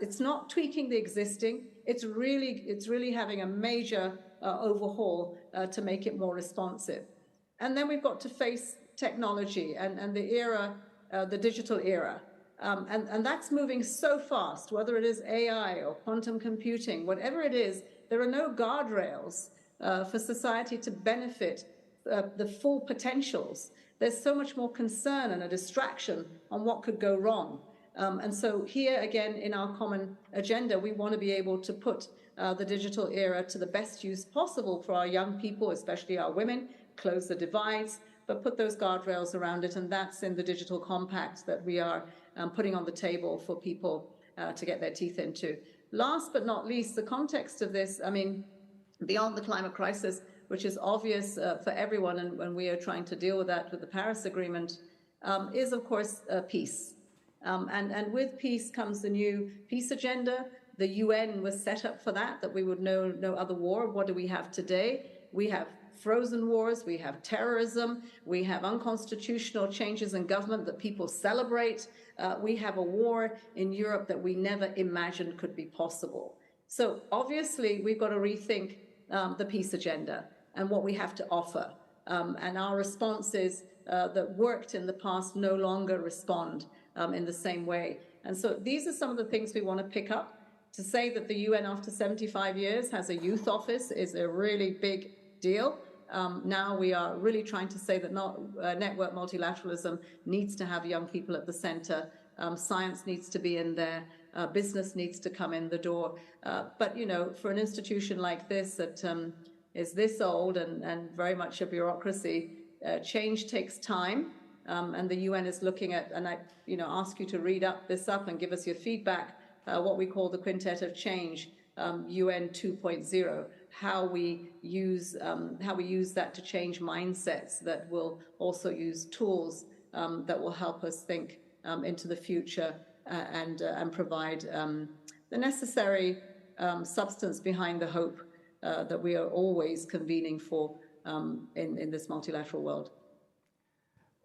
It's not tweaking the existing. It's really having a major overhaul to make it more responsive. And then we've got to face technology and the era, the digital era. And that's moving so fast, whether it is AI or quantum computing, whatever it is, there are no guardrails for society to benefit the full potentials. There's so much more concern and a distraction on what could go wrong. And so here again in our common agenda, we want to be able to put the digital era to the best use possible for our young people, especially our women, close the divides, but put those guardrails around it. And that's in the digital compact that we are putting on the table for people to get their teeth into. Last but not least, the context of this, I mean, beyond the climate crisis, which is obvious for everyone, and when we are trying to deal with that with the Paris Agreement, is of course peace. And with peace comes the new peace agenda. The UN was set up for that we would know no other war. What do we have today? We have frozen wars, we have terrorism, we have unconstitutional changes in government that people celebrate. We have a war in Europe that we never imagined could be possible. So obviously we've got to rethink the peace agenda and what we have to offer. And our responses that worked in the past no longer respond in the same way. And so these are some of the things we want to pick up. To say that the UN after 75 years has a youth office is a really big deal. Now we are really trying to say that network multilateralism needs to have young people at the center. Science needs to be in there. Business needs to come in the door. But, you know, for an institution like this that is this old and very much a bureaucracy, change takes time. And the UN is looking at, and I ask you to read this up and give us your feedback, what we call the Quintet of Change, UN 2.0, how we use that to change mindsets, that will also use tools that will help us think into the future and provide the necessary substance behind the hope that we are always convening for in this multilateral world.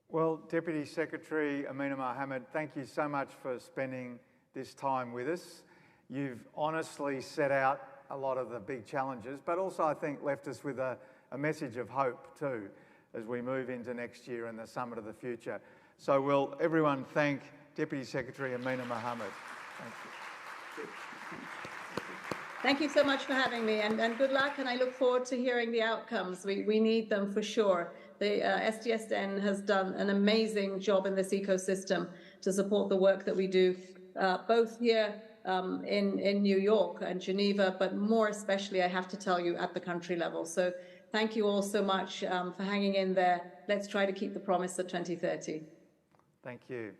Well, Deputy Secretary Amina Mohammed, thank you so much for spending this time with us. You've honestly set out a lot of the big challenges, but also I think left us with a message of hope too, as we move into next year and the Summit of the Future. So will everyone thank Deputy Secretary Amina Mohammed. Thank you. Thank you so much for having me, and good luck, and I look forward to hearing the outcomes. We need them for sure. The SDSN has done an amazing job in this ecosystem to support the work that we do, both here in New York and Geneva, but more especially, I have to tell you, at the country level. So thank you all so much for hanging in there. Let's try to keep the promise of 2030. Thank you.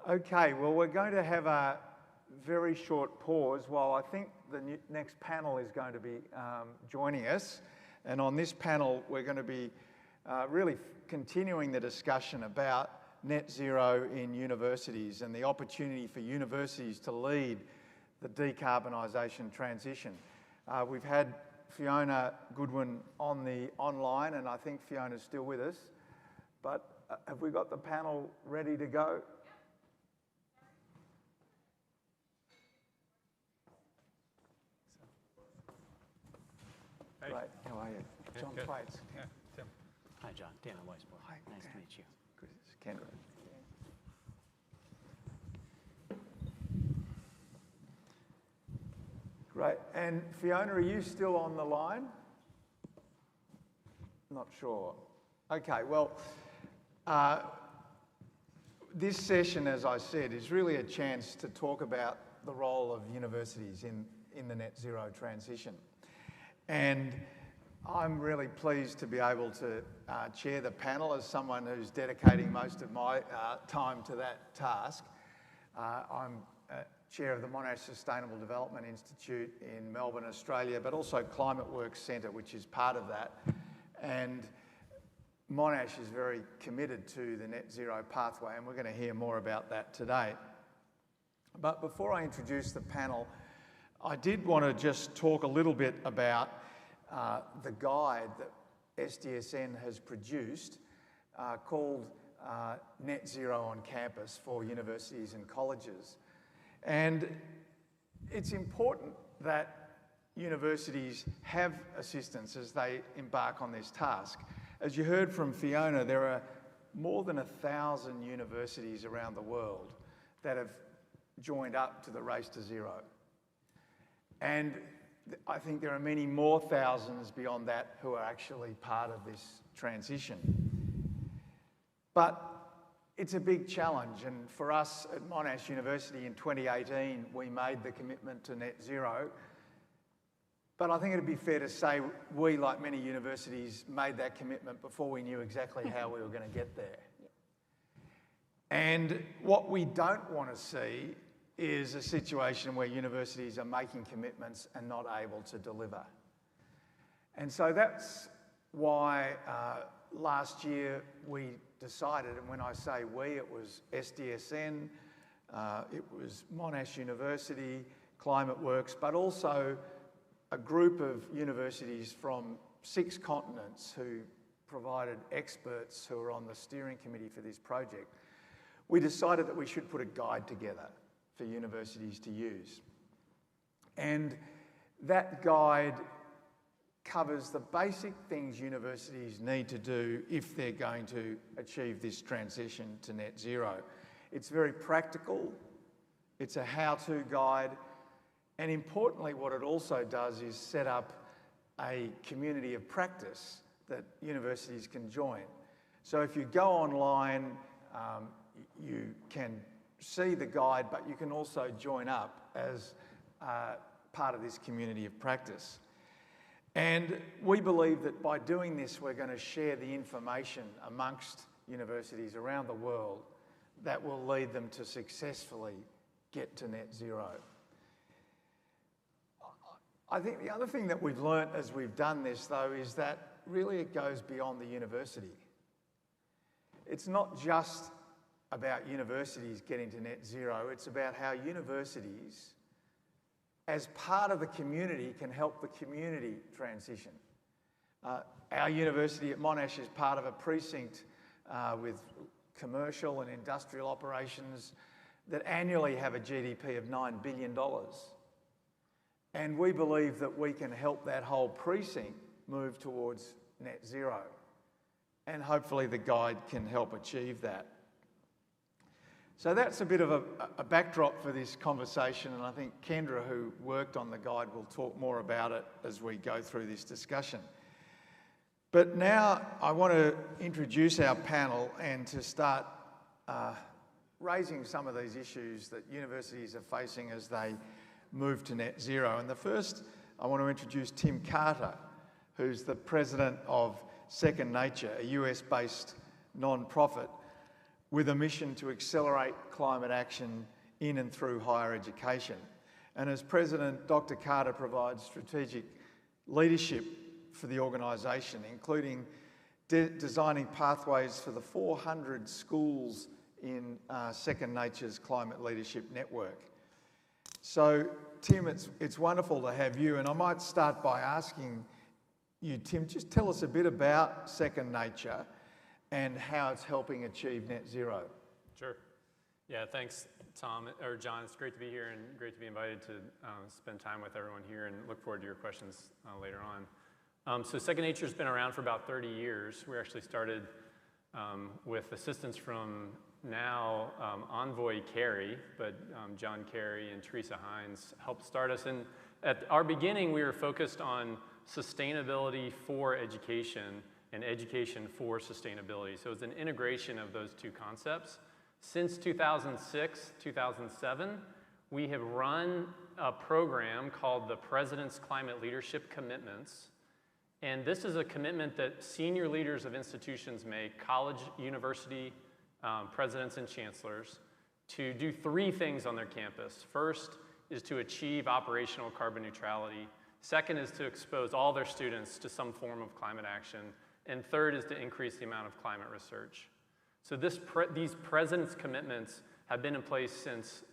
Okay, well, we're going to have a very short pause while I think the next panel is going to be joining us. And on this panel, we're going to be really continuing the discussion about net zero in universities and the opportunity for universities to lead the decarbonisation transition. We've had Fiona Goodwin on the online, and I think Fiona's still with us. But have we got the panel ready to go? Hey. Great. How are you? John Thwaites. Yeah, Tim. Hi, John. Dan Weisborn. Hi. Nice to meet you. Chris Kendra. Great. And Fiona, are you still on the line? Not sure. Okay, well, this session, as I said, is really a chance to talk about the role of universities in the net zero transition. And I'm really pleased to be able to chair the panel as someone who's dedicating most of my time to that task. I'm chair of the Monash Sustainable Development Institute in Melbourne, Australia, but also Climate Works Centre, which is part of that. And Monash is very committed to the net zero pathway, and we're going to hear more about that today. But before I introduce the panel, I did want to just talk a little bit about the guide that SDSN has produced called Net Zero on Campus for universities and colleges. And it's important that universities have assistance as they embark on this task. As you heard from Fiona, there are more than 1,000 universities around the world that have joined up to the Race to Zero. And I think there are many more thousands beyond that who are actually part of this transition. But it's a big challenge, and for us at Monash University in 2018, we made the commitment to net zero. But I think it'd be fair to say we, like many universities, made that commitment before we knew exactly how we were going to get there. And what we don't want to see is a situation where universities are making commitments and not able to deliver. And so that's why last year we decided, and when I say we, it was SDSN, it was Monash University, Climate Works, but also a group of universities from 6 continents who provided experts who are on the steering committee for this project. We decided that we should put a guide together for universities to use. And that guide covers the basic things universities need to do if they're going to achieve this transition to net zero. It's very practical, it's a how-to guide, and importantly what it also does is set up a community of practice that universities can join. So if you go online, you can see the guide, but you can also join up as part of this community of practice. And we believe that by doing this, we're going to share the information amongst universities around the world that will lead them to successfully get to net zero. I think the other thing that we've learnt as we've done this, though, is that really it goes beyond the university. It's not just about universities getting to net zero, it's about how universities, as part of the community, can help the community transition. Our university at Monash is part of a precinct with commercial and industrial operations that annually have a GDP of $9 billion. And we believe that we can help that whole precinct move towards net zero. And hopefully the guide can help achieve that. So that's a bit of a backdrop for this conversation, and I think Kendra, who worked on the guide, will talk more about it as we go through this discussion. But now I want to introduce our panel and to start raising some of these issues that universities are facing as they move to net zero. And the first, I want to introduce Tim Carter, who's the president of Second Nature, a US-based non-profit with a mission to accelerate climate action in and through higher education. And as president, Dr. Carter provides strategic leadership for the organisation, including designing pathways for the 400 schools in Second Nature's Climate Leadership Network. So, Tim, it's wonderful to have you, and I might start by asking you, Tim, just tell us a bit about Second Nature and how it's helping achieve net zero. Sure. Yeah, thanks, Tom, or John. It's great to be here and great to be invited to spend time with everyone here, and look forward to your questions later on. So Second Nature's been around for about 30 years. We actually started with assistance from now Envoy Carey, but John Carey and Teresa Hines helped start us. And at our beginning, we were focused on sustainability for education and education for sustainability. So it's an integration of those two concepts. Since 2006, 2007, we have run a program called the President's Climate Leadership Commitments. And this is a commitment that senior leaders of institutions make, college, university presidents and chancellors, to do 3 things on their campus. First is to achieve operational carbon neutrality. Second is to expose all their students to some form of climate action. And third is to increase the amount of climate research. So these president's commitments have been in place since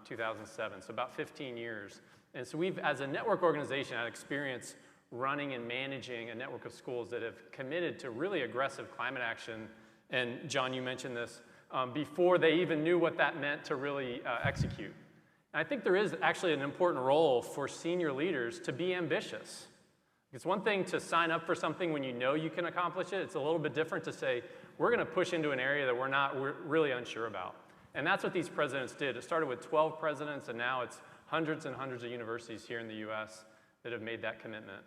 2007, so about 15 years. And so we've, as a network organization, had experience running and managing a network of schools that have committed to really aggressive climate action. And John, you mentioned this, before they even knew what that meant to really execute. And I think there is actually an important role for senior leaders to be ambitious. It's one thing to sign up for something when you know you can accomplish it. It's a little bit different to say, we're going to push into an area that we're really unsure about. And that's what these presidents did. It started with 12 presidents, and now it's hundreds and hundreds of universities here in the US that have made that commitment.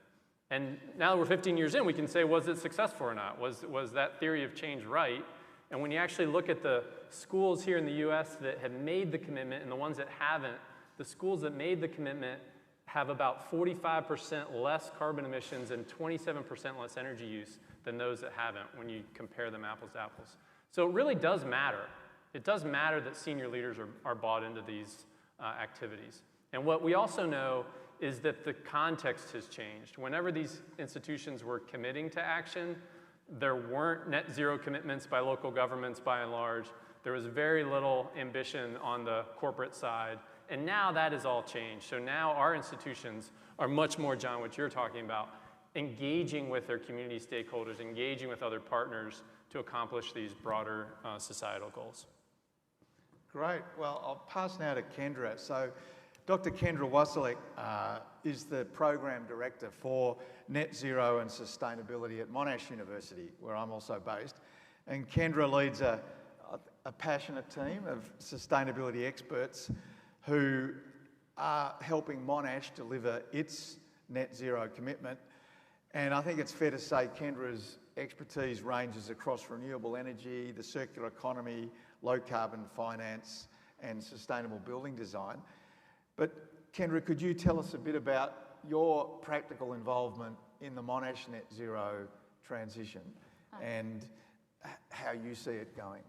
And now that we're 15 years in, we can say, was it successful or not? Was that theory of change right? And when you actually look at the schools here in the US that have made the commitment and the ones that haven't, the schools that made the commitment have about 45% less carbon emissions and 27% less energy use than those that haven't when you compare them apples to apples. So it really does matter. It does matter that senior leaders are bought into these activities. And what we also know is that the context has changed. Whenever these institutions were committing to action, there weren't net zero commitments by local governments by and large. There was very little ambition on the corporate side. And now that has all changed. So now our institutions are much more, John, what you're talking about, engaging with their community stakeholders, engaging with other partners to accomplish these broader societal goals. Great. Well, I'll pass now to Kendra. So Dr. Kendra Wasilek is the Program Director for Net Zero and Sustainability at Monash University, where I'm also based. And Kendra leads a passionate team of sustainability experts who are helping Monash deliver its net zero commitment. And I think it's fair to say Kendra's expertise ranges across renewable energy, the circular economy, low carbon finance, and sustainable building design. But Kendra, could you tell us a bit about your practical involvement in the Monash net zero transition and how you see it going?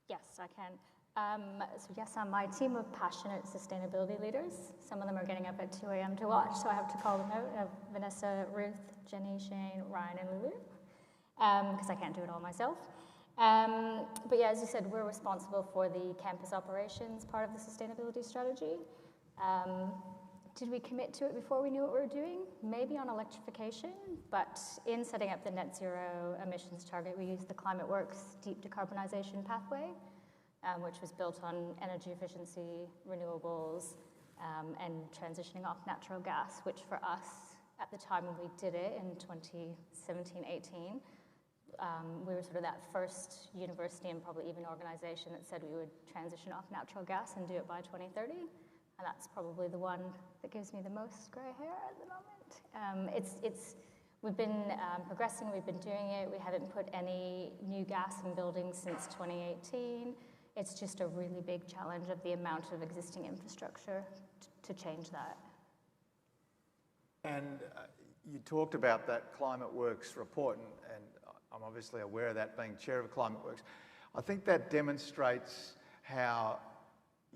Yes, I can. So yes, my team of passionate sustainability leaders. Some of them are getting up at 2 a.m. to watch, so I have to call them out. Vanessa, Ruth, Jenny, Shane, Ryan, and Lulu, because I can't do it all myself. But yeah, as you said, we're responsible for the campus operations part of the sustainability strategy. Did we commit to it before we knew what we were doing? Maybe on electrification, but in setting up the net zero emissions target, we used the ClimateWorks deep decarbonization pathway, which was built on energy efficiency, renewables, and transitioning off natural gas, which for us, at the time when we did it in 2017-18, we were sort of that first university and probably even organization that said we would transition off natural gas and do it by 2030. And that's probably the one that gives me the most gray hair at the moment. We've been progressing, we've been doing it. We haven't put any new gas in buildings since 2018. It's just a really big challenge of the amount of existing infrastructure to change that. And you talked about that ClimateWorks report, and I'm obviously aware of that, being chair of ClimateWorks. I think that demonstrates how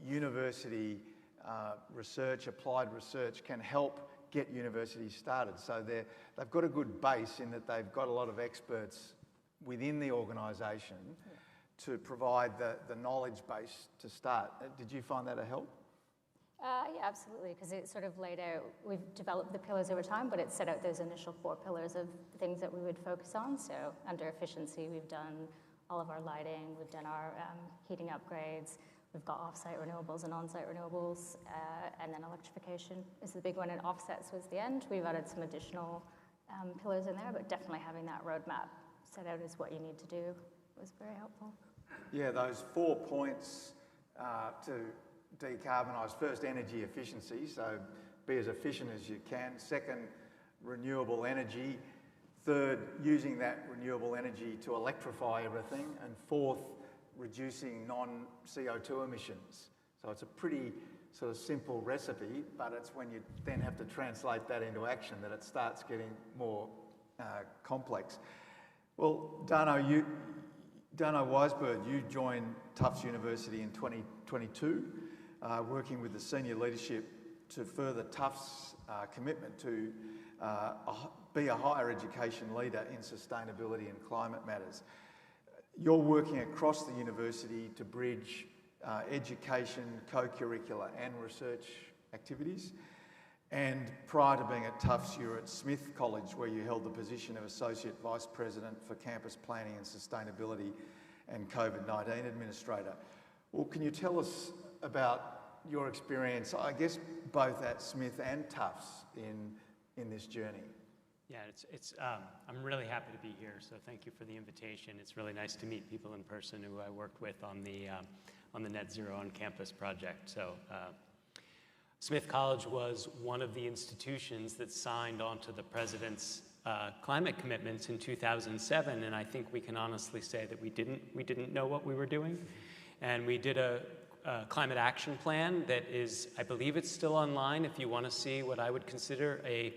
university research, applied research, can help get universities started. So they've got a good base in that they've got a lot of experts within the organisation to provide the knowledge base to start. Did you find that a help? Yeah, absolutely, because it sort of laid out, we've developed the pillars over time, but it set out those initial 4 pillars of things that we would focus on. So under efficiency, we've done all of our lighting, we've done our heating upgrades, we've got off-site renewables and on-site renewables, and then electrification is the big one, and offsets was the end. We've added some additional pillars in there, but definitely having that roadmap set out as what you need to do was very helpful. Yeah, those 4 points to decarbonise. First, energy efficiency, so be as efficient as you can. Second, renewable energy. Third, using that renewable energy to electrify everything. And fourth, reducing non-CO2 emissions. So it's a pretty sort of simple recipe, but it's when you then have to translate that into action that it starts getting more complex. Well, Dano Weisberg, you joined Tufts University in 2022, working with the senior leadership to further Tufts' commitment to be a higher education leader in sustainability and climate matters. You're working across the university to bridge education, co-curricular and research activities. And prior to being at Tufts, you were at Smith College, where you held the position of Associate Vice President for Campus Planning and Sustainability and COVID-19 Administrator. Well, can you tell us about your experience, I guess, both at Smith and Tufts in this journey? Yeah, I'm really happy to be here, so thank you for the invitation. It's really nice to meet people in person who I worked with on the Net Zero on Campus project. So Smith College was one of the institutions that signed on to the President's climate commitments in 2007, and I think we can honestly say that we didn't know what we were doing. And we did a climate action plan that is, I believe it's still online if you want to see what I would consider a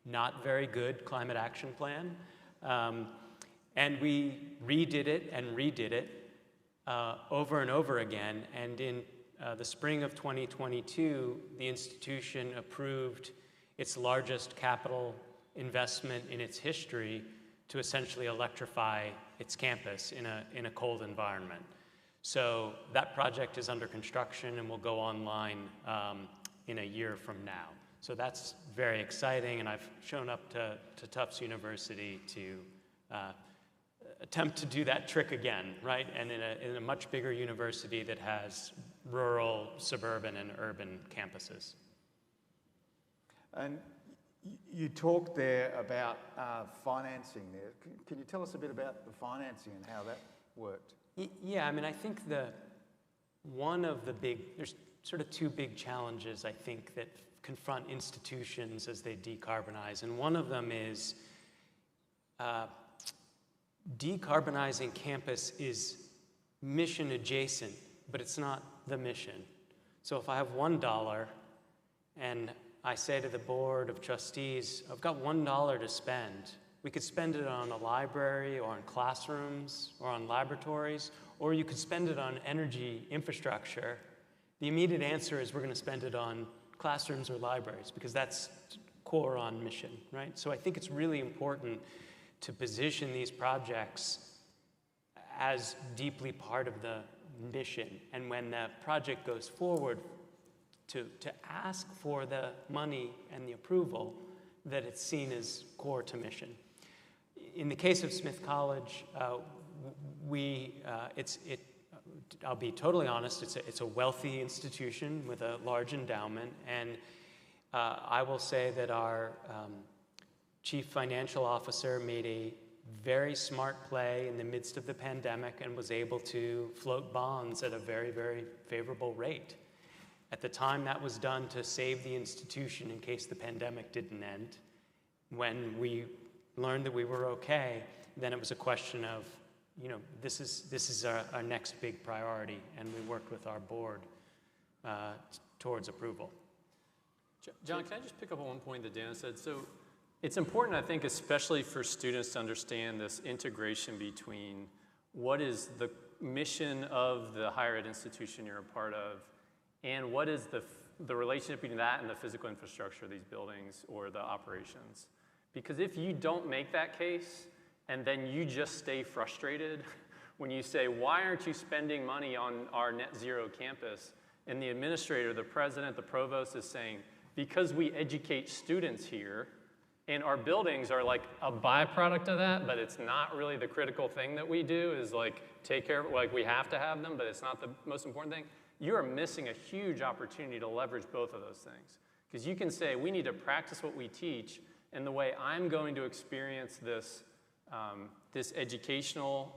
not very good climate action plan. And we redid it and redid it over and over again. And in the spring of 2022, the institution approved its largest capital investment in its history to essentially electrify its campus in a cold environment. So that project is under construction and will go online in a year from now. So that's very exciting, and I've shown up to Tufts University to attempt to do that trick again, right? And in a much bigger university that has rural, suburban, and urban campuses. And you talked there about financing there. Can you tell us a bit about the financing and how that worked? Yeah, I mean, I think there's sort of two big challenges, I think, that confront institutions as they decarbonize. And one of them is decarbonizing campus is mission adjacent, but it's not the mission. So if I have $1 and I say to the board of trustees, I've got $1 to spend, we could spend it on a library or on classrooms or on laboratories, or you could spend it on energy infrastructure. The immediate answer is we're going to spend it on classrooms or libraries because that's core on mission, right? So I think it's really important to position these projects as deeply part of the mission. And when the project goes forward, to ask for the money and the approval that it's seen as core to mission. In the case of Smith College, I'll be totally honest, it's a wealthy institution with a large endowment, and I will say that our chief financial officer made a very smart play in the midst of the pandemic and was able to float bonds at a very, very favorable rate. At the time, that was done to save the institution in case the pandemic didn't end. When we learned that we were okay, then it was a question of, this is our next big priority, and we worked with our board towards approval. John, can I just pick up on one point that Dana said? So it's important, I think, especially for students to understand this integration between what is the mission of the higher ed institution you're a part of, and what is the relationship between that and the physical infrastructure of these buildings or the operations. Because if you don't make that case, and then you just stay frustrated when you say, why aren't you spending money on our net zero campus? And the administrator, the president, the provost is saying, because we educate students here, and our buildings are like a byproduct of that, but it's not really the critical thing that we do is like take care of it, like we have to have them, but it's not the most important thing. You are missing a huge opportunity to leverage both of those things. Because you can say, we need to practice what we teach, and the way I'm going to experience this, this educational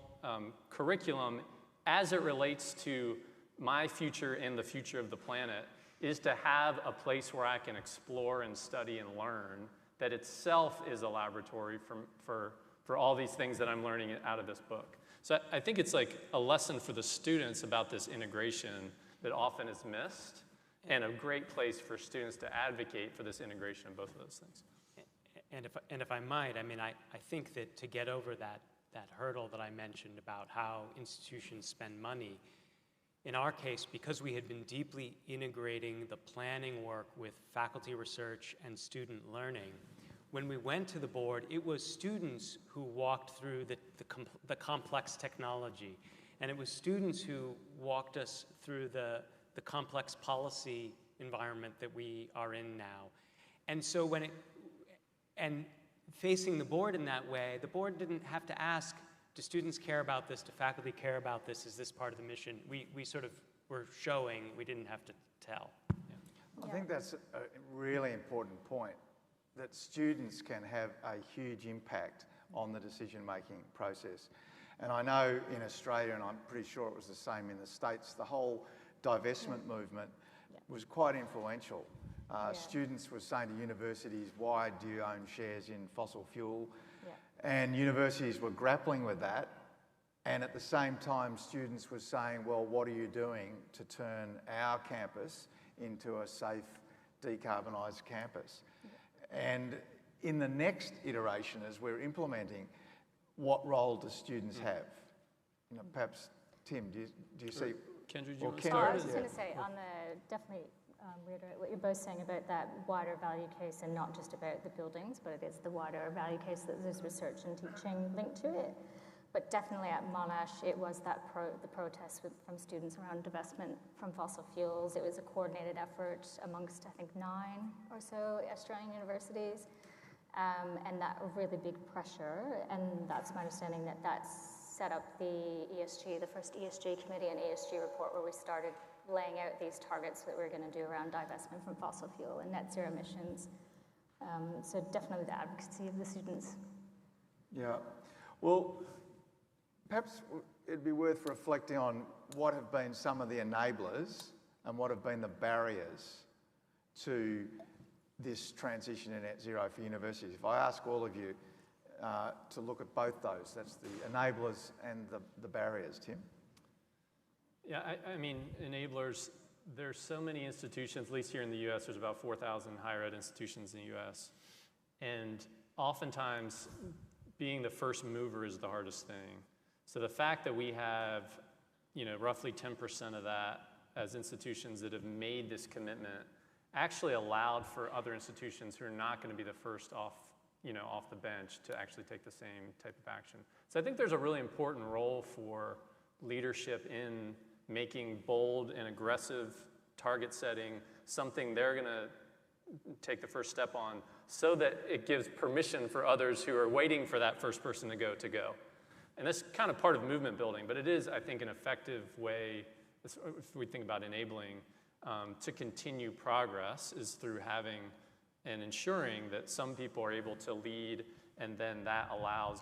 curriculum as it relates to my future and the future of the planet is to have a place where I can explore and study and learn that itself is a laboratory for all these things that I'm learning out of this book. So I think it's like a lesson for the students about this integration that often is missed, and a great place for students to advocate for this integration of both of those things. And if I might, I mean, I think that to get over that hurdle that I mentioned about how institutions spend money, in our case, because we had been deeply integrating the planning work with faculty research and student learning, when we went to the board, it was students who walked through the complex technology, and it was students who walked us through the complex policy environment that we are in now. And so and facing the board in that way, the board didn't have to ask, do students care about this? Do faculty care about this? Is this part of the mission? We sort of were showing, we didn't have to tell. I think that's a really important point, that students can have a huge impact on the decision-making process. And I know in Australia, and I'm pretty sure it was the same in the States, the whole divestment movement was quite influential. Students were saying to universities, why do you own shares in fossil fuel? And universities were grappling with that. And at the same time, students were saying, well, what are you doing to turn our campus into a safe, decarbonised campus? And in the next iteration, as we're implementing, what role do students have? You know, perhaps, Tim, do you see? Kendra, do you want to I start? was just going to say, definitely reiterate what you're both saying about that wider value case, and not just about the buildings, but it is the wider value case that there's research and teaching linked to it. But definitely at Monash, it was that the protests from students around divestment from fossil fuels. It was a coordinated effort amongst, I think, 9 or so Australian universities, and that really big pressure. And that's my understanding that that's set up the ESG, the first ESG committee and ESG report, where we started laying out these targets that we're going to do around divestment from fossil fuel and net zero emissions. So definitely the advocacy of the students. Yeah. Well, perhaps it'd be worth reflecting on what have been some of the enablers and what have been the barriers to this transition to net zero for universities. If I ask all of you to look at both those, that's the enablers and the barriers. Tim? Yeah, I mean, enablers, there's so many institutions, at least here in the US, there's about 4,000 higher ed institutions in the US. And oftentimes, being the first mover is the hardest thing. So the fact that we have, roughly 10% of that as institutions that have made this commitment actually allowed for other institutions who are not going to be the first off the bench to actually take the same type of action. So I think there's a really important role for leadership in making bold and aggressive target setting something they're going to take the first step on, so that it gives permission for others who are waiting for that first person to go. And that's kind of part of movement building, but it is, I think, an effective way, if we think about enabling, to continue progress, is through having and ensuring that some people are able to lead, and then that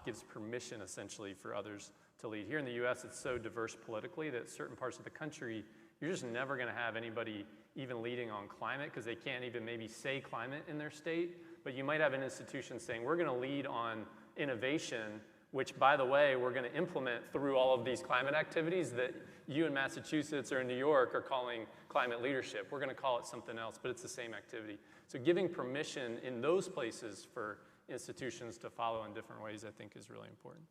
gives permission essentially for others to lead. Here in the US, it's so diverse politically that certain parts of the country, you're just never going to have anybody even leading on climate, because they can't even maybe say climate in their state. But you might have an institution saying, we're going to lead on innovation, which, by the way, we're going to implement through all of these climate activities that you in Massachusetts or in New York are calling climate leadership. We're going to call it something else, but it's the same activity. So giving permission in those places for institutions to follow in different ways, I think, is really important.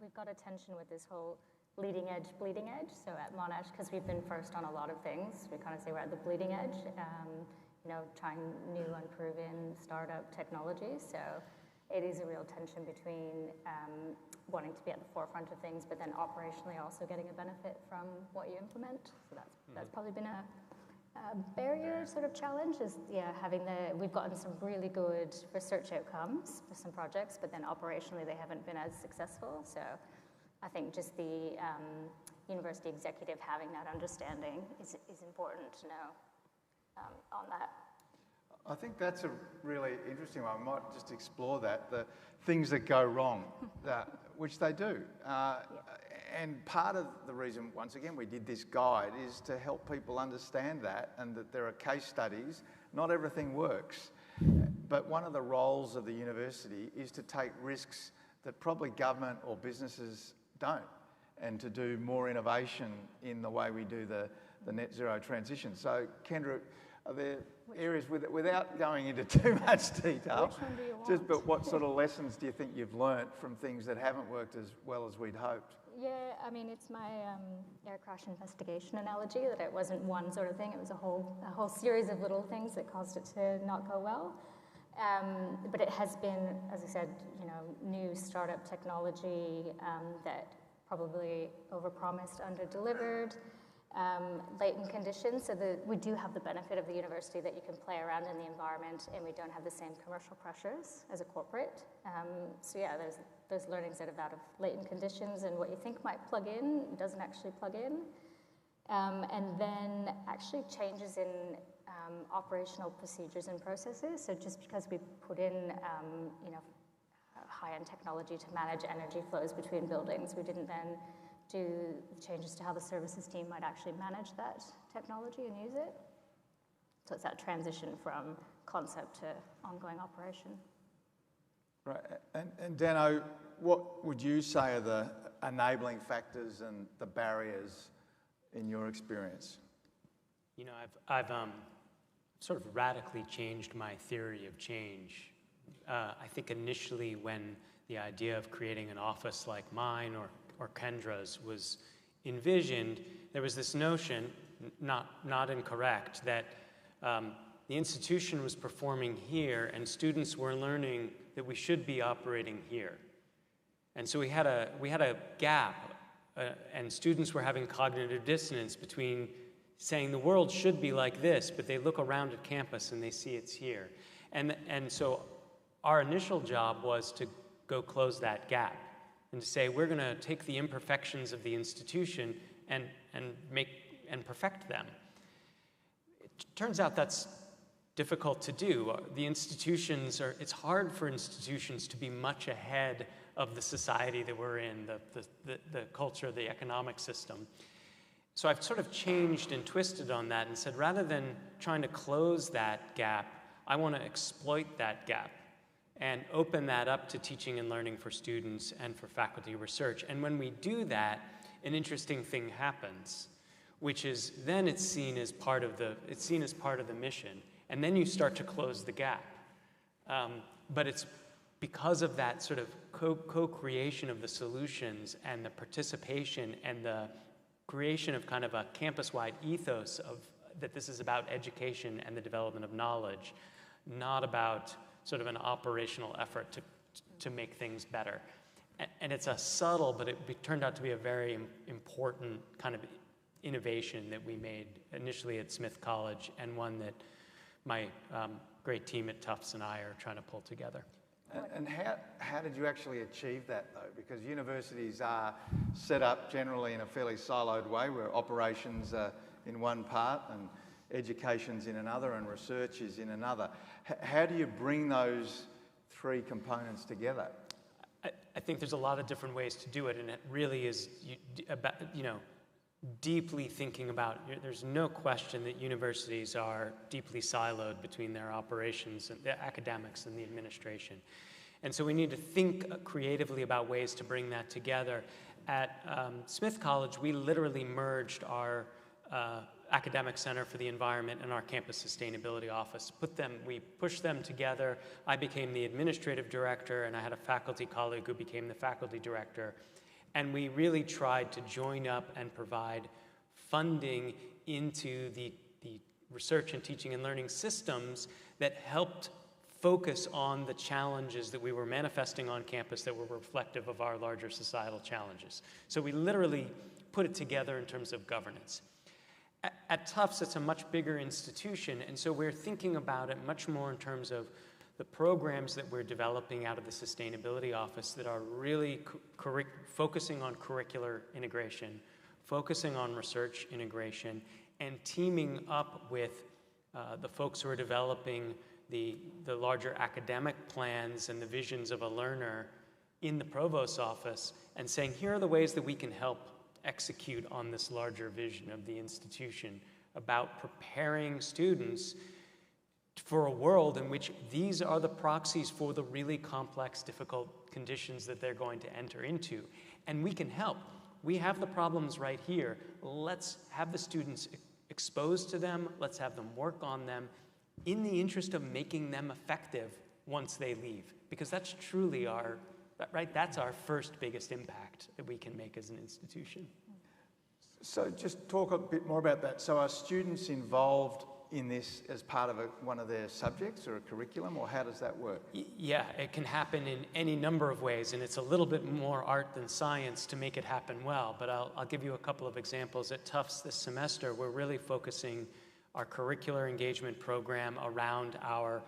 We've got a tension with this whole leading edge, bleeding edge. So at Monash, because we've been first on a lot of things, we kind of say we're at the bleeding edge, trying new, unproven startup technologies. So it is a real tension between wanting to be at the forefront of things, but then operationally also getting a benefit from what you implement. So that's probably been a barrier sort of challenge, is we've gotten some really good research outcomes for some projects, but then operationally they haven't been as successful. So I think just the university executive having that understanding is important to know on that. I think that's a really interesting one. I might just explore that, the things that go wrong, which they do. And part of the reason, once again, we did this guide is to help people understand that, and that there are case studies. Not everything works, but one of the roles of the university is to take risks that probably government or businesses don't, and to do more innovation in the way we do the net zero transition. So, Kendra, are there areas without going into too much detail, Which one do you want? but what sort of lessons do you think you've learnt from things that haven't worked as well as we'd hoped? Yeah, I mean, it's my air crash investigation analogy, that it wasn't one sort of thing, it was a whole series of little things that caused it to not go well. But it has been, as I said, you know, new startup technology that probably overpromised, underdelivered, latent conditions, so that we do have the benefit of the university that you can play around in the environment, and we don't have the same commercial pressures as a corporate. So yeah, there's learnings that are out of latent conditions, and what you think might plug in doesn't actually plug in. And then actually changes in operational procedures and processes. So just because we put in, you know, high-end technology to manage energy flows between buildings, we didn't then do changes to how the services team might actually manage that technology and use it. So it's that transition from concept to ongoing operation. Right, and Dano, what would you say are the enabling factors and the barriers in your experience? You know, I've sort of radically changed my theory of change. I think initially when the idea of creating an office like mine or Kendra's was envisioned, there was this notion, not incorrect, that the institution was performing here and students were learning that we should be operating here. And so we had a gap, and students were having cognitive dissonance between saying the world should be like this, but they look around at campus and they see it's here. And so our initial job was to go close that gap and to say we're going to take the imperfections of the institution and perfect them. It turns out that's difficult to do. The institutions it's hard for institutions to be much ahead of the society that we're in, the culture, the economic system. So I've sort of changed and twisted on that and said, rather than trying to close that gap, I want to exploit that gap and open that up to teaching and learning for students and for faculty research. And when we do that, an interesting thing happens, which is then it's seen as part of the mission, and then you start to close the gap. But it's because of that sort of co-creation of the solutions and the participation and the creation of kind of a campus-wide ethos of that this is about education and the development of knowledge, not about sort of an operational effort to make things better. And it's a subtle, but it turned out to be a very important kind of innovation that we made initially at Smith College, and one that my great team at Tufts and I are trying to pull together. And how did you actually achieve that, though? Because universities are set up generally in a fairly siloed way, where operations are in one part and education's in another and research is in another. How do you bring those three components together? I think there's a lot of different ways to do it, and it really is about, you know, deeply thinking about, there's no question that universities are deeply siloed between their operations and the academics and the administration. And so we need to think creatively about ways to bring that together. At Smith College, we literally merged our Academic Center for the Environment and our Campus Sustainability Office. We pushed them together. I became the administrative director, and I had a faculty colleague who became the faculty director. And we really tried to join up and provide funding into the research and teaching and learning systems that helped focus on the challenges that we were manifesting on campus that were reflective of our larger societal challenges. So we literally put it together in terms of governance. At Tufts, it's a much bigger institution, and so we're thinking about it much more in terms of the programs that we're developing out of the Sustainability Office that are really focusing on curricular integration, focusing on research integration, and teaming up with the folks who are developing the larger academic plans and the visions of a learner in the provost's office and saying, here are the ways that we can help execute on this larger vision of the institution about preparing students for a world in which these are the proxies for the really complex, difficult conditions that they're going to enter into. And we can help. We have the problems right here. Let's have the students exposed to them. Let's have them work on them in the interest of making them effective once they leave. Because that's truly our, right? That's our first biggest impact that we can make as an institution. So just talk a bit more about that. So are students involved in this as part of one of their subjects or a curriculum, or how does that work? Yeah, it can happen in any number of ways, and it's a little bit more art than science to make it happen well, but I'll give you a couple of examples. At Tufts this semester, we're really focusing our curricular engagement program around our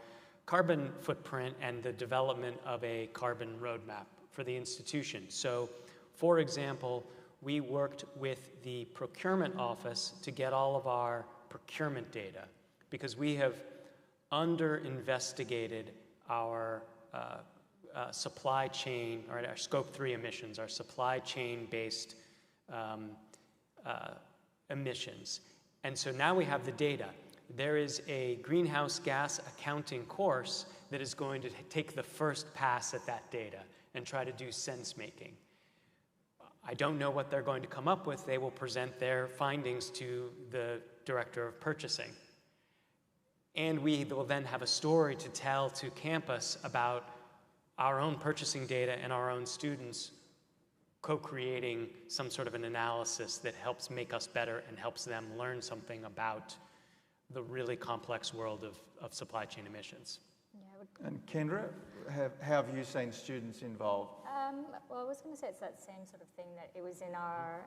carbon footprint and the development of a carbon roadmap for the institution. So, for example, we worked with the procurement office to get all of our procurement data because we have under-investigated our supply chain, or our Scope 3 emissions, our supply chain-based emissions. And so now we have the data. There is a greenhouse gas accounting course that is going to take the first pass at that data and try to do sense-making. I don't know what they're going to come up with. They will present their findings to the director of purchasing. And we will then have a story to tell to campus about our own purchasing data and our own students co-creating some sort of an analysis that helps make us better and helps them learn something about the really complex world of supply chain emissions. Yeah, and Kendra, how have you seen students involved? Well, I was going to say it's that same sort of thing that it was in our,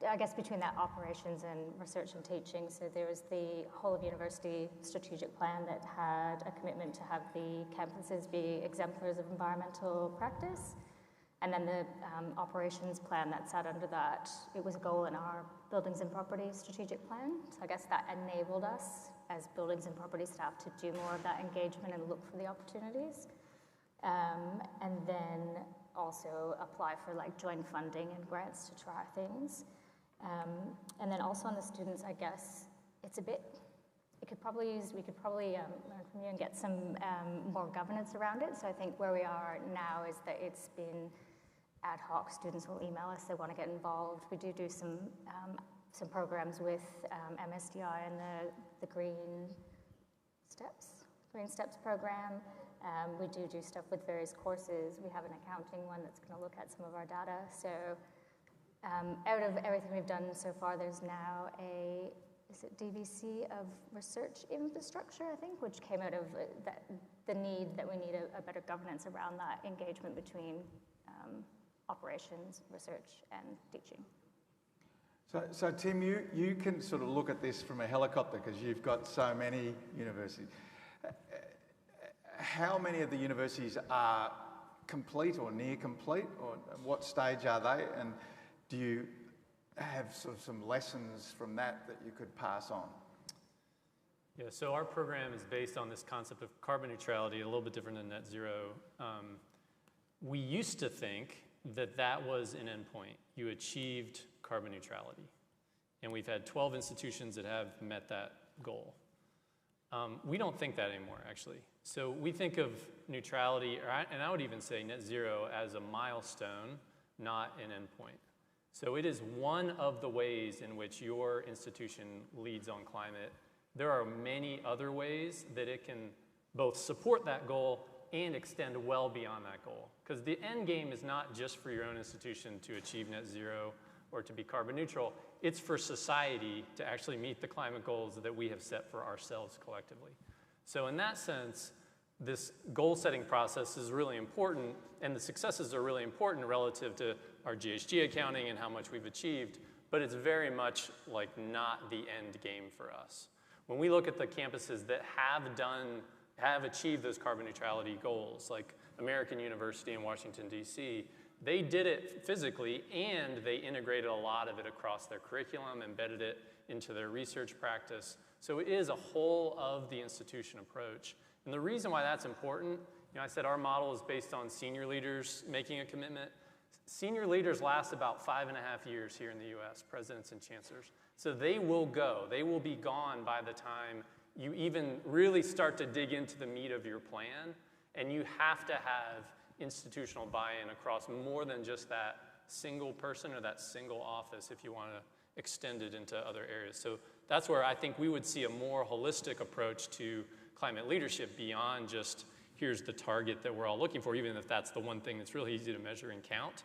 I guess, between that operations and research and teaching. So there was the whole of university strategic plan that had a commitment to have the campuses be exemplars of environmental practice. And then the operations plan that sat under that, it was a goal in our buildings and property strategic plan. So I guess that enabled us as buildings and property staff to do more of that engagement and look for the opportunities. And then also apply for like joint funding and grants to try things. And then also on the students, I guess it's a bit, we could probably learn from you and get some more governance around it. So I think where we are now is that it's been ad hoc. Students will email us, they want to get involved. We do some programs with MSDI and the Green Steps program. We do stuff with various courses. We have an accounting one that's going to look at some of our data. So out of everything we've done so far, there's now is it DVC of research infrastructure, I think, which came out of the need that we need a better governance around that engagement between operations, research, and teaching. So Tim, you can sort of look at this from a helicopter because you've got so many universities. How many of the universities are complete or near complete, or what stage are they? And do you have sort of some lessons from that you could pass on? Yeah, so our program is based on this concept of carbon neutrality, a little bit different than net zero. We used to think that was an endpoint. You achieved carbon neutrality. And we've had 12 institutions that have met that goal. We don't think that anymore, actually. So we think of neutrality, and I would even say net zero, as a milestone, not an endpoint. So it is one of the ways in which your institution leads on climate. There are many other ways that it can both support that goal and extend well beyond that goal. Because the end game is not just for your own institution to achieve net zero or to be carbon neutral. It's for society to actually meet the climate goals that we have set for ourselves collectively. So in that sense, this goal-setting process is really important, and the successes are really important relative to our GHG accounting and how much we've achieved, but it's very much like not the end game for us. When we look at the campuses that have achieved those carbon neutrality goals, like American University in Washington, D.C., they did it physically, and they integrated a lot of it across their curriculum, embedded it into their research practice. So it is a whole of the institution approach. And the reason why that's important, I said our model is based on senior leaders making a commitment. Senior leaders last about 5.5 years here in the US, presidents and chancellors. So they will go. They will be gone by the time you even really start to dig into the meat of your plan. And you have to have institutional buy-in across more than just that single person or that single office if you want to extend it into other areas. So that's where I think we would see a more holistic approach to climate leadership beyond just here's the target that we're all looking for, even if that's the one thing that's really easy to measure and count.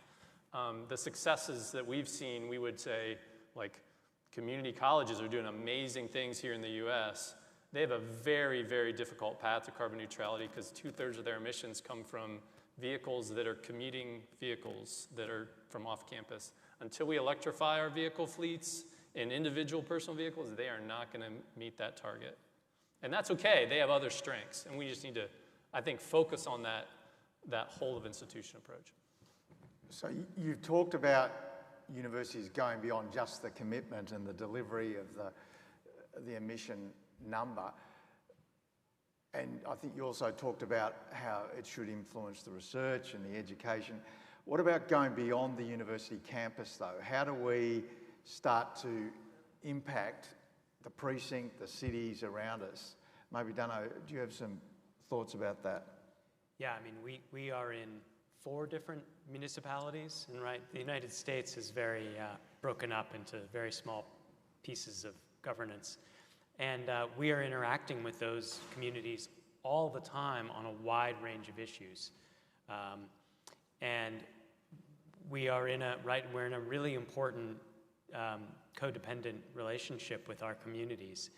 The successes that we've seen, we would say, like community colleges are doing amazing things here in the US. They have a very, very difficult path to carbon neutrality because 2/3 of their emissions come from vehicles that are commuting vehicles that are from off campus. Until we electrify our vehicle fleets and individual personal vehicles, they are not going to meet that target. And that's okay. They have other strengths. And we just need to, I think, focus on that whole of institution approach. So you've talked about universities going beyond just the commitment and the delivery of the emission number. And I think you also talked about how it should influence the research and the education. What about going beyond the university campus, though? How do we start to impact the precinct, the cities around us? Maybe, Dano, do you have some thoughts about that? Yeah, I mean, we are in 4 different municipalities, and the United States is very broken up into very small pieces of governance. And we are interacting with those communities all the time on a wide range of issues. And we are we're in a really important codependent relationship with our communities.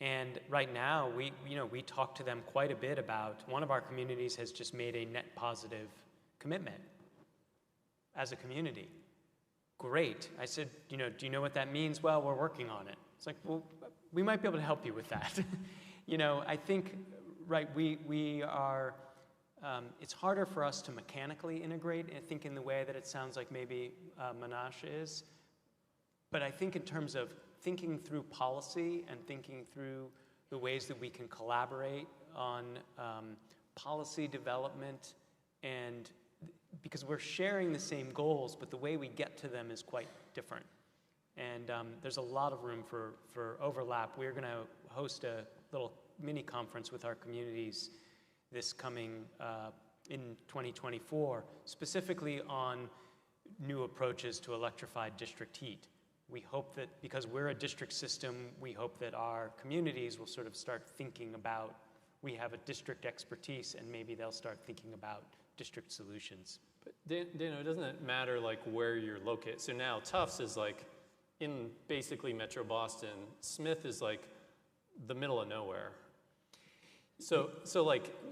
And right now, we talk to them quite a bit about, one of our communities has just made a net positive commitment as a community. Great. I said, do you know what that means? Well, we're working on it. It's like, well, we might be able to help you with that. I think, we are, it's harder for us to mechanically integrate, I think, in the way that it sounds like maybe Monash is. But I think in terms of thinking through policy and thinking through the ways that we can collaborate on policy development, and because we're sharing the same goals, but the way we get to them is quite different. And there's a lot of room for overlap. We're going to host a little mini conference with our communities this coming in 2024, specifically on new approaches to electrified district heat. We hope that, because we're a district system, we hope that our communities will sort of start thinking about, we have a district expertise, and maybe they'll start thinking about district solutions. But Dano, doesn't it matter where you're located? So now Tufts is in basically Metro Boston. Smith is the middle of nowhere. So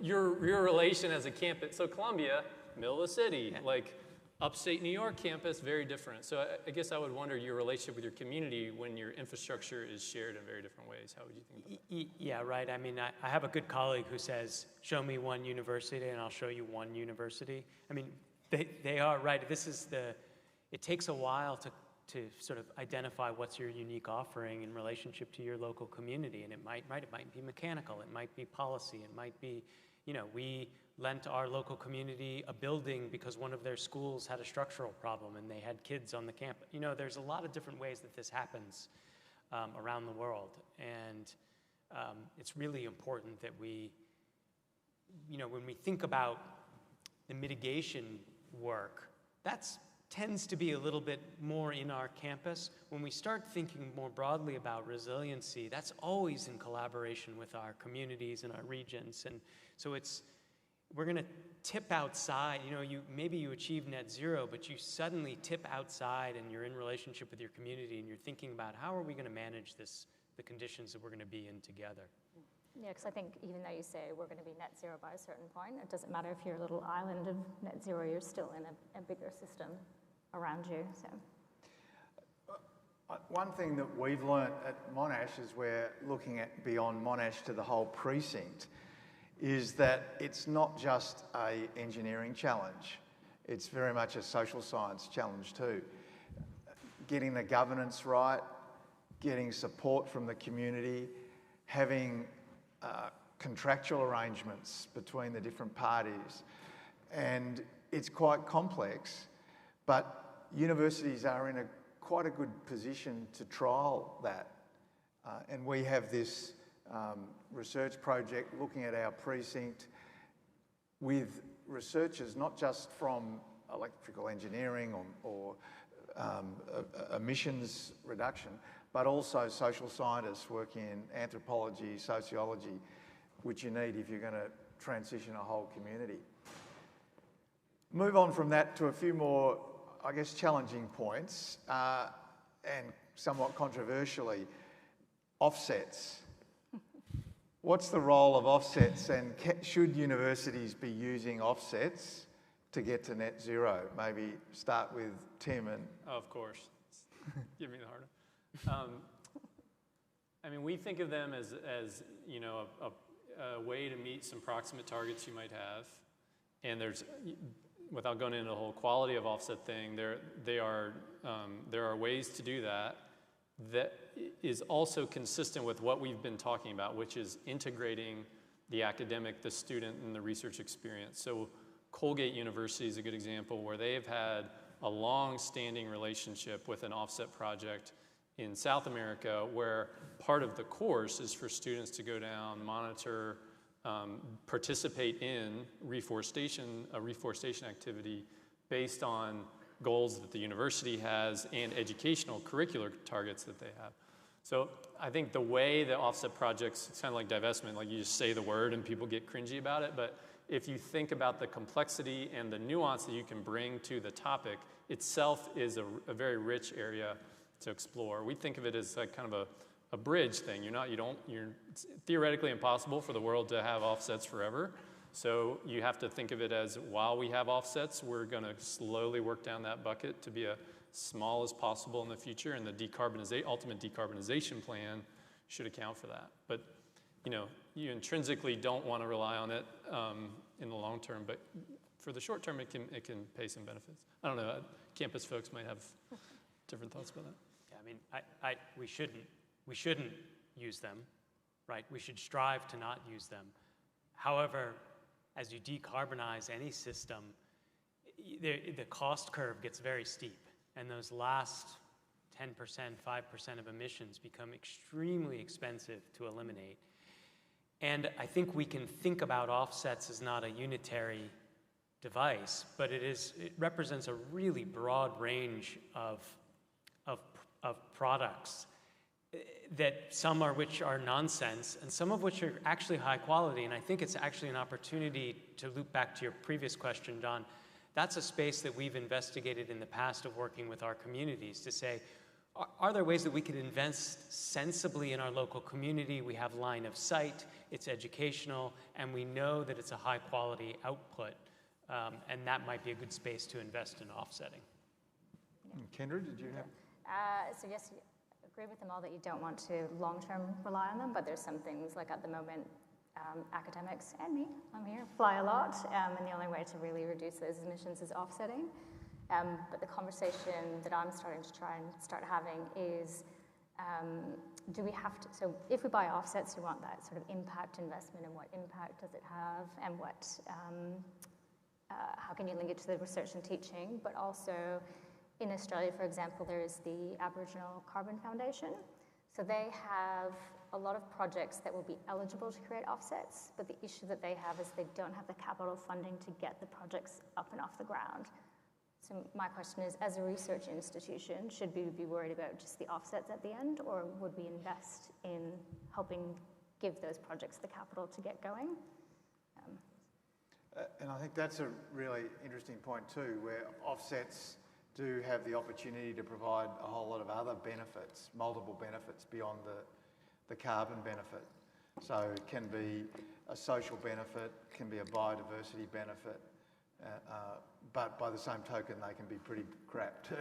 your relation as a campus, so Columbia, middle of the city, upstate New York campus, very different. So I guess I would wonder your relationship with your community when your infrastructure is shared in very different ways. How would you think about that? Yeah, right. I mean, I have a good colleague who says, show me one university and I'll show you one university. I mean, they are right. It takes a while to sort of identify what's your unique offering in relationship to your local community. And it might be mechanical, it might be policy, it might be, we lent our local community a building because one of their schools had a structural problem and they had kids on the campus. There's a lot of different ways that this happens around the world. And it's really important that we, when we think about the mitigation work, that tends to be a little bit more in our campus. When we start thinking more broadly about resiliency, that's always in collaboration with our communities and our regions. And so we're going to tip outside. Maybe you achieve net zero, but you suddenly tip outside and you're in relationship with your community and you're thinking about how are we going to manage the conditions that we're going to be in together. Yeah, because I think even though you say we're going to be net zero by a certain point, it doesn't matter if you're a little island of net zero, you're still in a bigger system around you. So. One thing that we've learnt at Monash as we're looking at beyond Monash to the whole precinct is that it's not just an engineering challenge. It's very much a social science challenge too. Getting the governance right, getting support from the community, having contractual arrangements between the different parties. And it's quite complex, but universities are in quite a good position to trial that. And we have this research project looking at our precinct with researchers, not just from electrical engineering or emissions reduction, but also social scientists working in anthropology, sociology, which you need if you're going to transition a whole community. Move on from that to a few more, I guess, challenging points, and somewhat controversially, offsets. What's the role of offsets, and should universities be using offsets to get to net zero? Maybe start with Tim and... Oh, of course. Give me the harder. I mean, we think of them as you know, a way to meet some proximate targets you might have. And there's, without going into the whole quality of offset thing, there are ways to do that is also consistent with what we've been talking about, which is integrating the academic, the student, and the research experience. So Colgate University is a good example where they've had a long-standing relationship with an offset project in South America, where part of the course is for students to go down, monitor, participate in reforestation activity based on goals that the university has and educational curricular targets that they have. So I think the way that offset projects, it's kind of like divestment, like you just say the word and people get cringy about it, but if you think about the complexity and the nuance that you can bring to the topic itself is a very rich area to explore. We think of it as like kind of a bridge thing. It's theoretically impossible for the world to have offsets forever. So you have to think of it as, while we have offsets, we're going to slowly work down that bucket to be as small as possible in the future, and the ultimate decarbonization plan should account for that. But you intrinsically don't want to rely on it in the long term, but for the short term, it can pay some benefits. I don't know. Campus folks might have different thoughts about that. Yeah, I mean, we shouldn't use them, right? We should strive to not use them. However, as you decarbonize any system, the cost curve gets very steep, and those last 10%, 5% of emissions become extremely expensive to eliminate. And I think we can think about offsets as not a unitary device, but it represents a really broad range of products, that some are which are nonsense and some of which are actually high quality. And I think it's actually an opportunity to loop back to your previous question, Don. That's a space that we've investigated in the past of working with our communities to say, are there ways that we could invest sensibly in our local community? We have line of sight, it's educational, and we know that it's a high quality output. And that might be a good space to invest in offsetting. Kendra, did you have? So yes, agree with them all that you don't want to long-term rely on them, but there's some things like at the moment, academics and me, I'm here, fly a lot, and the only way to really reduce those emissions is offsetting. But the conversation that I'm starting to try and start having is, do we have to, so if we buy offsets, you want that sort of impact investment, and what impact does it have, and what, how can you link it to the research and teaching, but also in Australia, for example, there is the Aboriginal Carbon Foundation. So they have a lot of projects that will be eligible to create offsets, but the issue that they have is they don't have the capital funding to get the projects up and off the ground. So my question is, as a research institution, should we be worried about just the offsets at the end, or would we invest in helping give those projects the capital to get going? And I think that's a really interesting point too, where offsets do have the opportunity to provide a whole lot of other benefits, multiple benefits beyond the carbon benefit. So it can be a social benefit, can be a biodiversity benefit, but by the same token, they can be pretty crap too.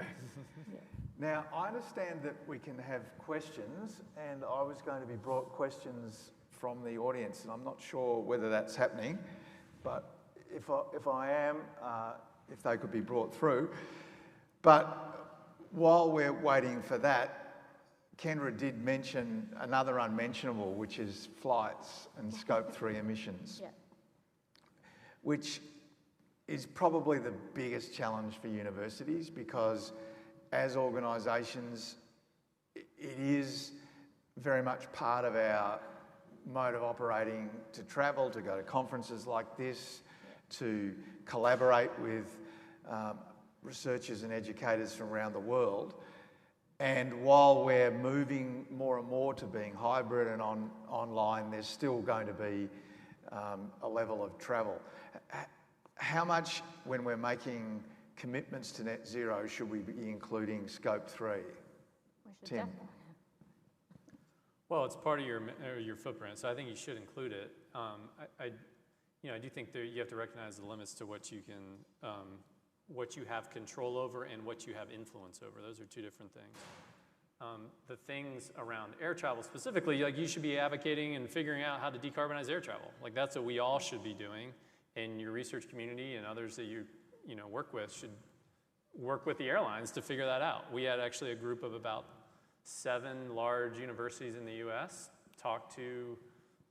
Yeah. Now, I understand that we can have questions, and I was going to be brought questions from the audience, and I'm not sure whether that's happening, but if I am, if they could be brought through. But while we're waiting for that, Kendra did mention another unmentionable, which is flights and Scope 3 emissions, Yeah. which is probably the biggest challenge for universities, because as organisations, it is very much part of our mode of operating to travel, to go to conferences like this, to collaborate with researchers and educators from around the world. And while we're moving more and more to being hybrid and online, there's still going to be a level of travel. How much, when we're making commitments to net zero, should we be including Scope 3? Tim? Well, it's part of your footprint, so I think you should include it. I do think that you have to recognize the limits to what you can, what you have control over and what you have influence over. Those are two different things. The things around air travel specifically, like you should be advocating and figuring out how to decarbonize air travel. Like that's what we all should be doing, and your research community and others that you work with should work with the airlines to figure that out. We had actually a group of about 7 large universities in the US talk to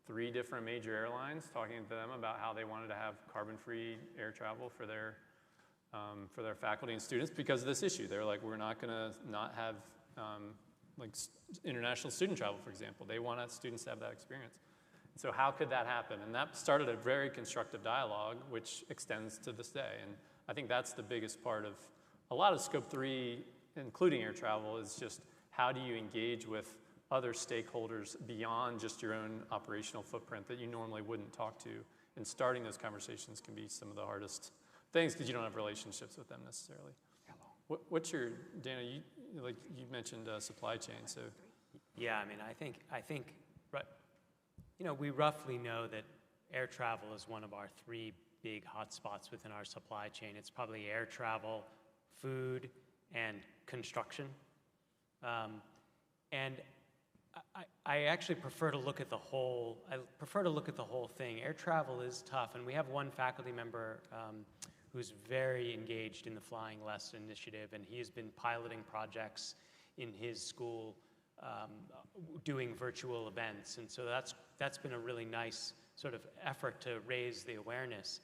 3 different major airlines, talking to them about how they wanted to have carbon-free air travel for their faculty and students because of this issue. They're like, we're not gonna not have like international student travel, for example. They want students to have that experience. So how could that happen? And that started a very constructive dialogue, which extends to this day. And I think that's the biggest part of a lot of Scope 3, including air travel, is just how do you engage with other stakeholders beyond just your own operational footprint that you normally wouldn't talk to. And starting those conversations can be some of the hardest things because you don't have relationships with them necessarily. What's your, Dana, you mentioned supply chain, so. Yeah, I mean, I think, we roughly know that air travel is one of our 3 big hotspots within our supply chain. It's probably air travel, food, and construction. And I actually prefer to look at the whole. I prefer to look at the whole thing. Air travel is tough, and we have one faculty member who's very engaged in the Flying Less initiative, and he has been piloting projects in his school, doing virtual events, and so that's been a really nice sort of effort to raise the awareness.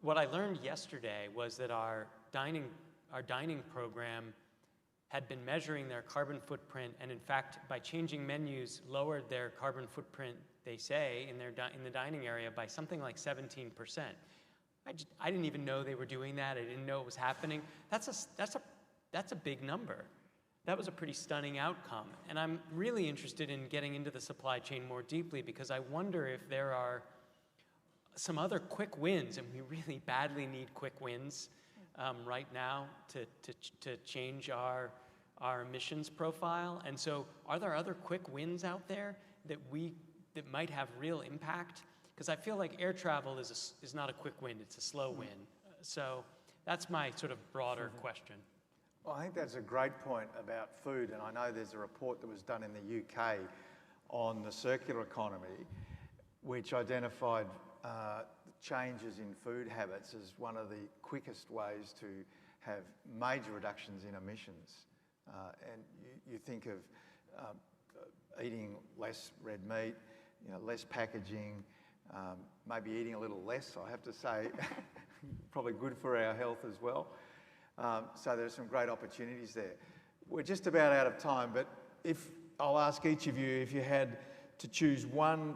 What I learned yesterday was that our dining program had been measuring their carbon footprint, and in fact, by changing menus, lowered their carbon footprint, they say, in the dining area by something like 17%. I didn't even know they were doing that. I didn't know it was happening. That's a big number. That was a pretty stunning outcome. And I'm really interested in getting into the supply chain more deeply because I wonder if there are some other quick wins, and we really badly need quick wins right now to change our emissions profile. And so are there other quick wins out there that might have real impact? Because I feel like air travel is not a quick win, it's a slow win. So that's my sort of broader question. Well, I think that's a great point about food, and I know there's a report that was done in the UK on the circular economy, which identified changes in food habits as one of the quickest ways to have major reductions in emissions. And you think of eating less red meat, less packaging, maybe eating a little less, I have to say, probably good for our health as well. So there's some great opportunities there. We're just about out of time, but I'll ask each of you if you had to choose one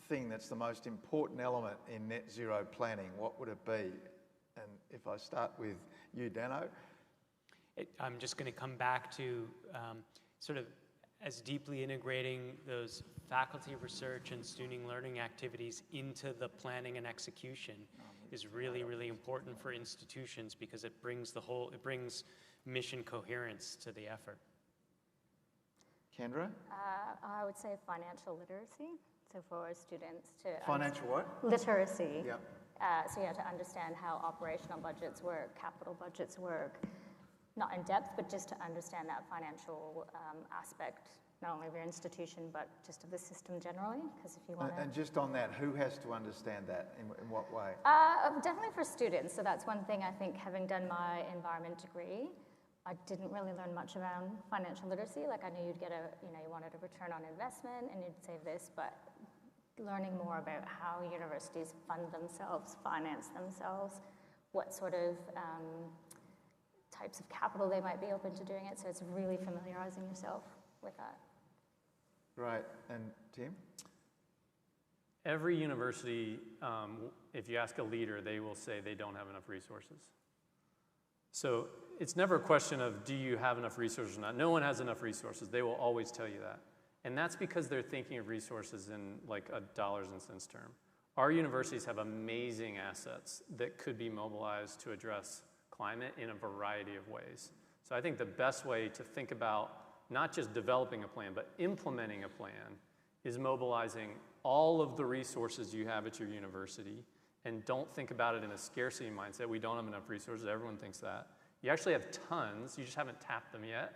thing that's the most important element in net zero planning, what would it be? And if I start with you, Dano. I'm just going to come back to sort of as deeply integrating those faculty research and student learning activities into the planning and execution is really, really important for institutions because it brings mission coherence to the effort. Kendra? I would say financial literacy. So for students to financial what? Literacy. Yep. So to understand how operational budgets work, capital budgets work, not in depth, but just to understand that financial aspect, not only of your institution, but just of the system generally. Because if you want And just on that, who has to understand that? In what way? Definitely for students. So that's one thing I think, having done my environment degree, I didn't really learn much around financial literacy. Like I knew you'd get you wanted a return on investment and you'd save this, but learning more about how universities fund themselves, finance themselves, what sort of types of capital they might be open to doing it. So it's really familiarizing yourself with that. Right, and Tim? Every university, if you ask a leader, they will say they don't have enough resources. So it's never a question of do you have enough resources or not. No one has enough resources. They will always tell you that. And that's because they're thinking of resources in like a dollars and cents term. Our universities have amazing assets that could be mobilized to address climate in a variety of ways. So I think the best way to think about not just developing a plan, but implementing a plan is mobilizing all of the resources you have at your university, and don't think about it in a scarcity mindset. We don't have enough resources, everyone thinks that. You actually have tons, you just haven't tapped them yet,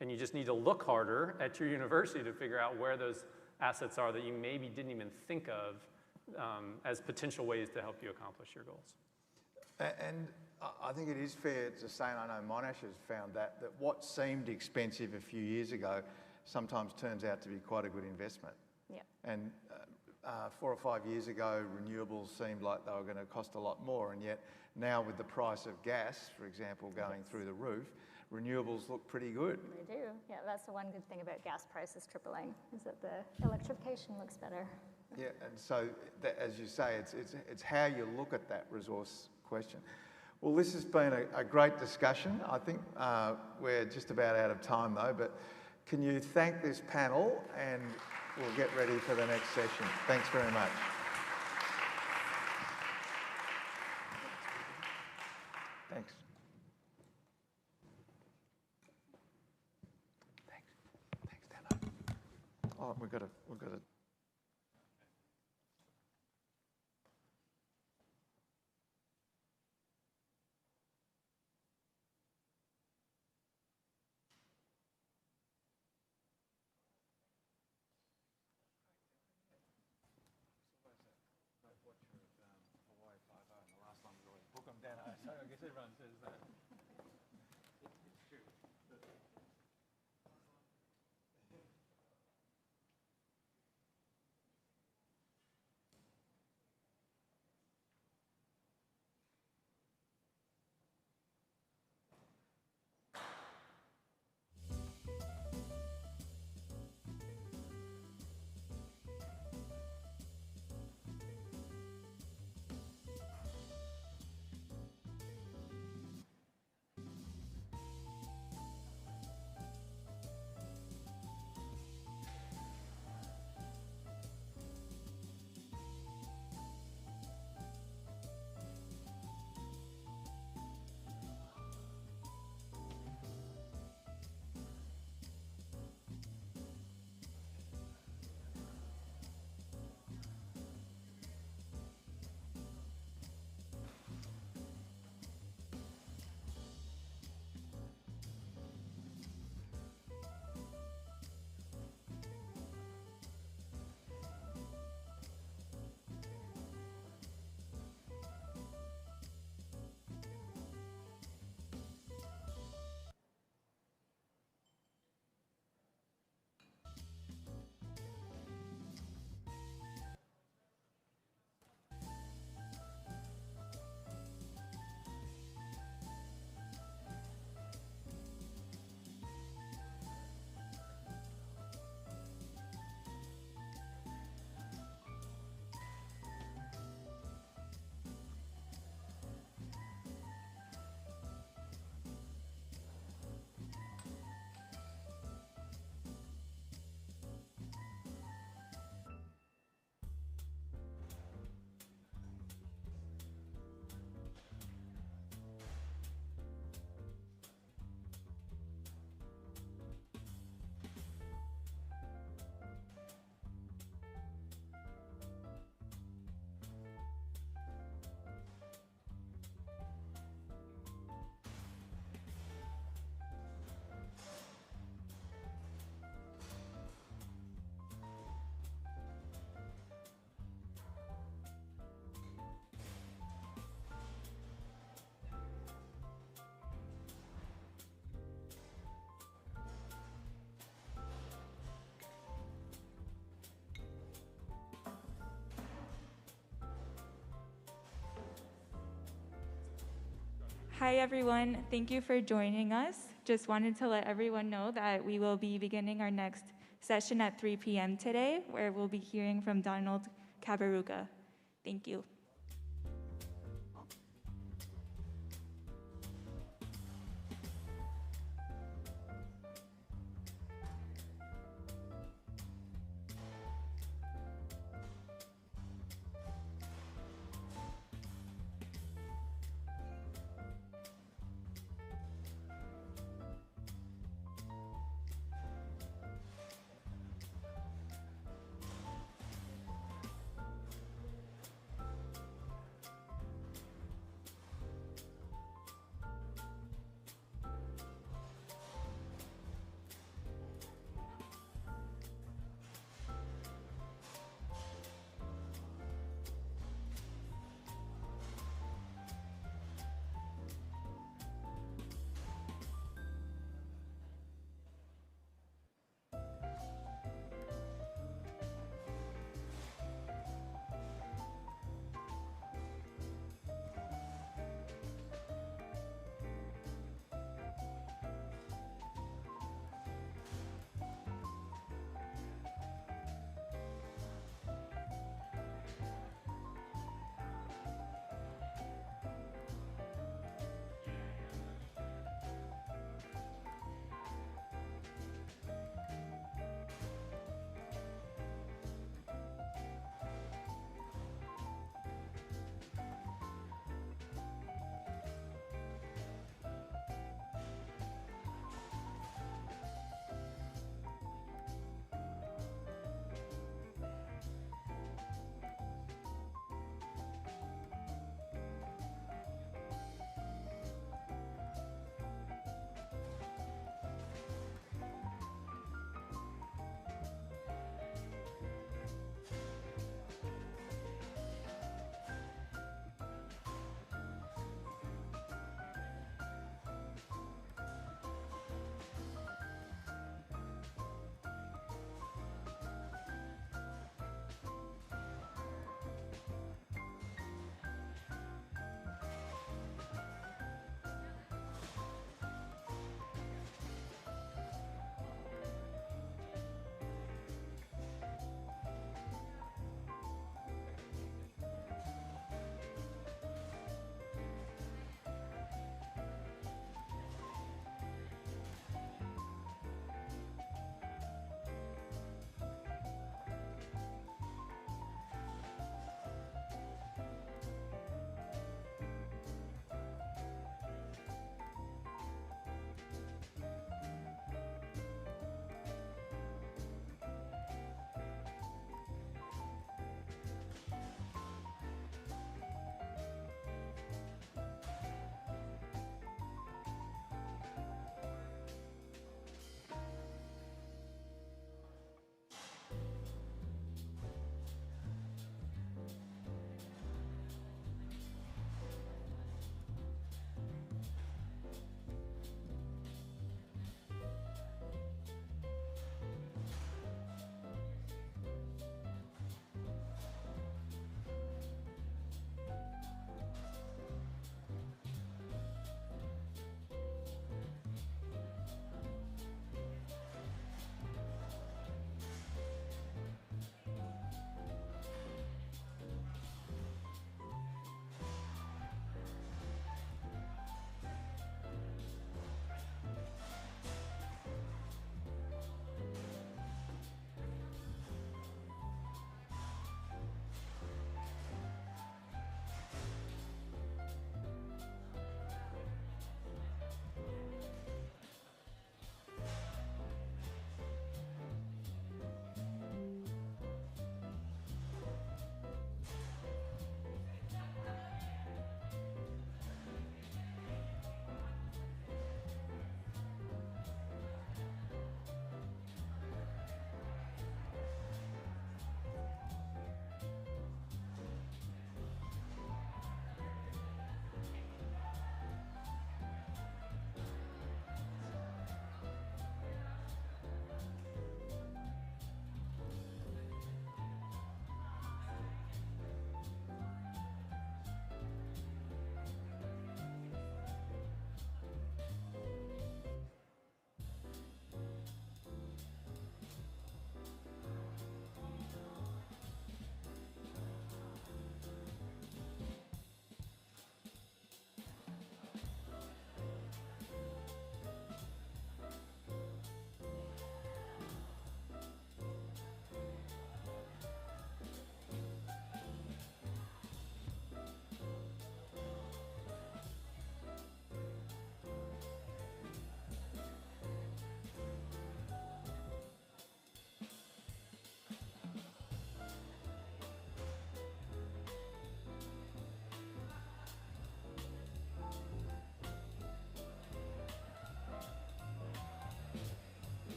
and you just need to look harder at your university to figure out where those assets are that you maybe didn't even think of as potential ways to help you accomplish your goals. And I think it is fair to say, and I know Monash has found that what seemed expensive a few years ago sometimes turns out to be quite a good investment. Yeah. And 4 or 5 years ago, renewables seemed like they were going to cost a lot more, and yet now with the price of gas, for example, going through the roof, renewables look pretty good. They do. Yeah, that's the one good thing about gas prices tripling, is that the electrification looks better. Yeah, and so as you say, it's how you look at that resource question. Well, this has been a great discussion. I think we're just about out of time though, but can you thank this panel, and we'll get ready for the next session. Thanks very much. Thanks. Thanks, Dano. Oh, we've got to. So I guess everyone says that. It's true. Hi, everyone. Thank you for joining us. Just wanted to let everyone know that we will be beginning our next session at 3 p.m. today, where we'll be hearing from Donald Kaberuka. Thank you.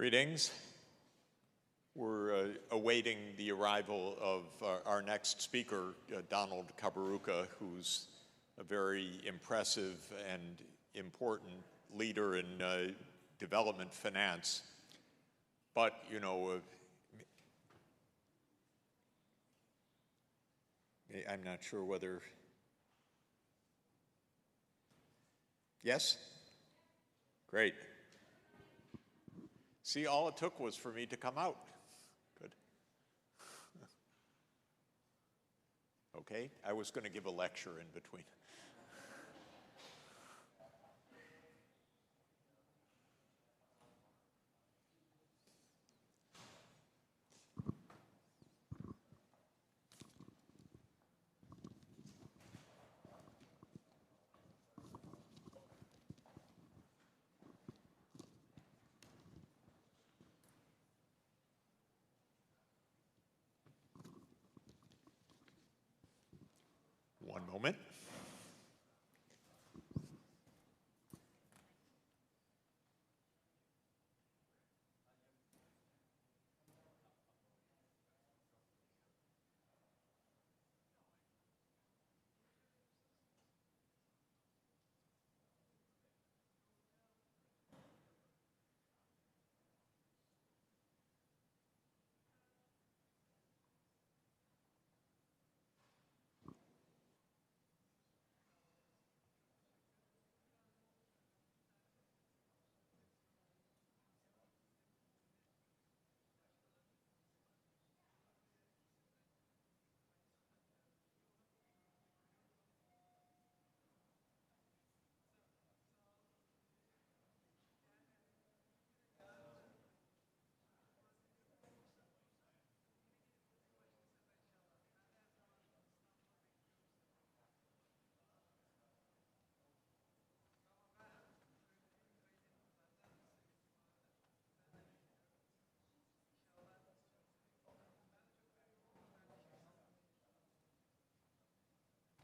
Greetings. We're awaiting the arrival of our next speaker, Donald Kaberuka, who's a very impressive and important leader in development finance. But, you know, I'm not sure whether... Yes? Great. See, all it took was for me to come out. Good. Okay, I was going to give a lecture in between. One moment.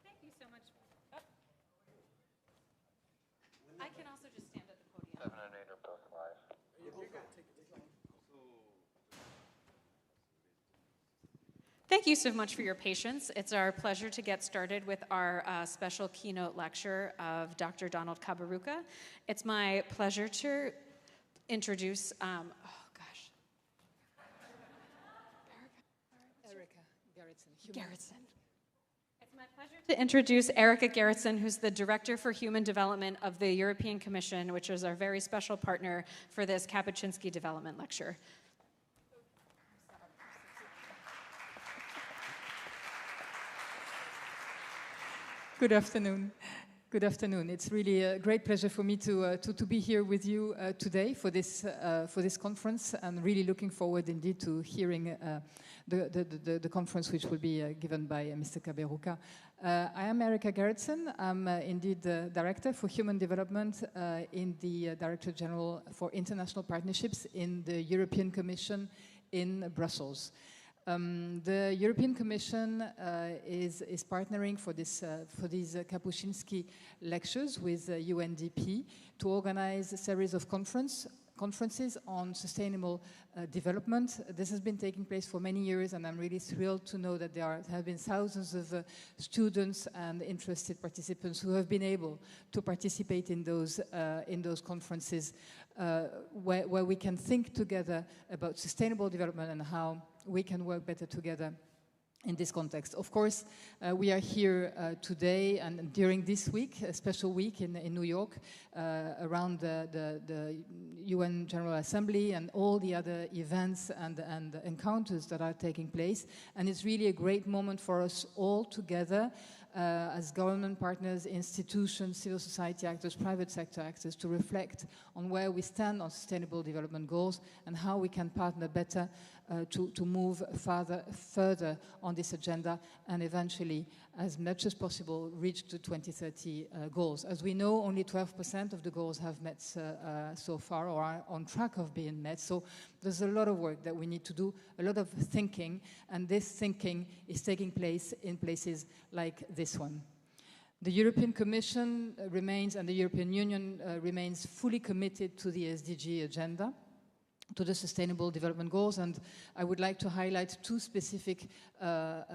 Thank you so much. Oh. I can also just stand at the podium. 7 and 8 are both live. Thank you so much for your patience. It's our pleasure to get started with our special keynote lecture of Dr. Donald Kaberuka. It's my pleasure to introduce, Erica Gerritsen. Gerritsen. It's my pleasure to introduce Erica Gerritsen, who's the Director for Human Development of the European Commission, which is our very special partner for this Kapuscinski Development Lecture. Good afternoon. Good afternoon. It's really a great pleasure for me to be here with you today for this conference, and really looking forward indeed to hearing the conference which will be given by Mr. Kaberuka. I am Erica Gerritsen. I'm indeed the Director for Human Development in the Director General for International Partnerships in the European Commission in Brussels. The European Commission is partnering for these Kapuscinski lectures with UNDP to organize a series of conferences on sustainable development. This has been taking place for many years, and I'm really thrilled to know that there have been thousands of students and interested participants who have been able to participate in those conferences where we can think together about sustainable development and how we can work better together in this context. Of course, we are here today and during this week, a special week in New York, around the UN General Assembly and all the other events and encounters that are taking place. And it's really a great moment for us all together as government partners, institutions, civil society actors, private sector actors, to reflect on where we stand on sustainable development goals and how we can partner better to move further on this agenda and eventually, as much as possible, reach the 2030 goals. As we know, only 12% of the goals have met so far or are on track of being met. So there's a lot of work that we need to do, a lot of thinking, and this thinking is taking place in places like this one. The European Commission remains, and the European Union remains fully committed to the SDG agenda. to the Sustainable Development Goals, and I would like to highlight two specific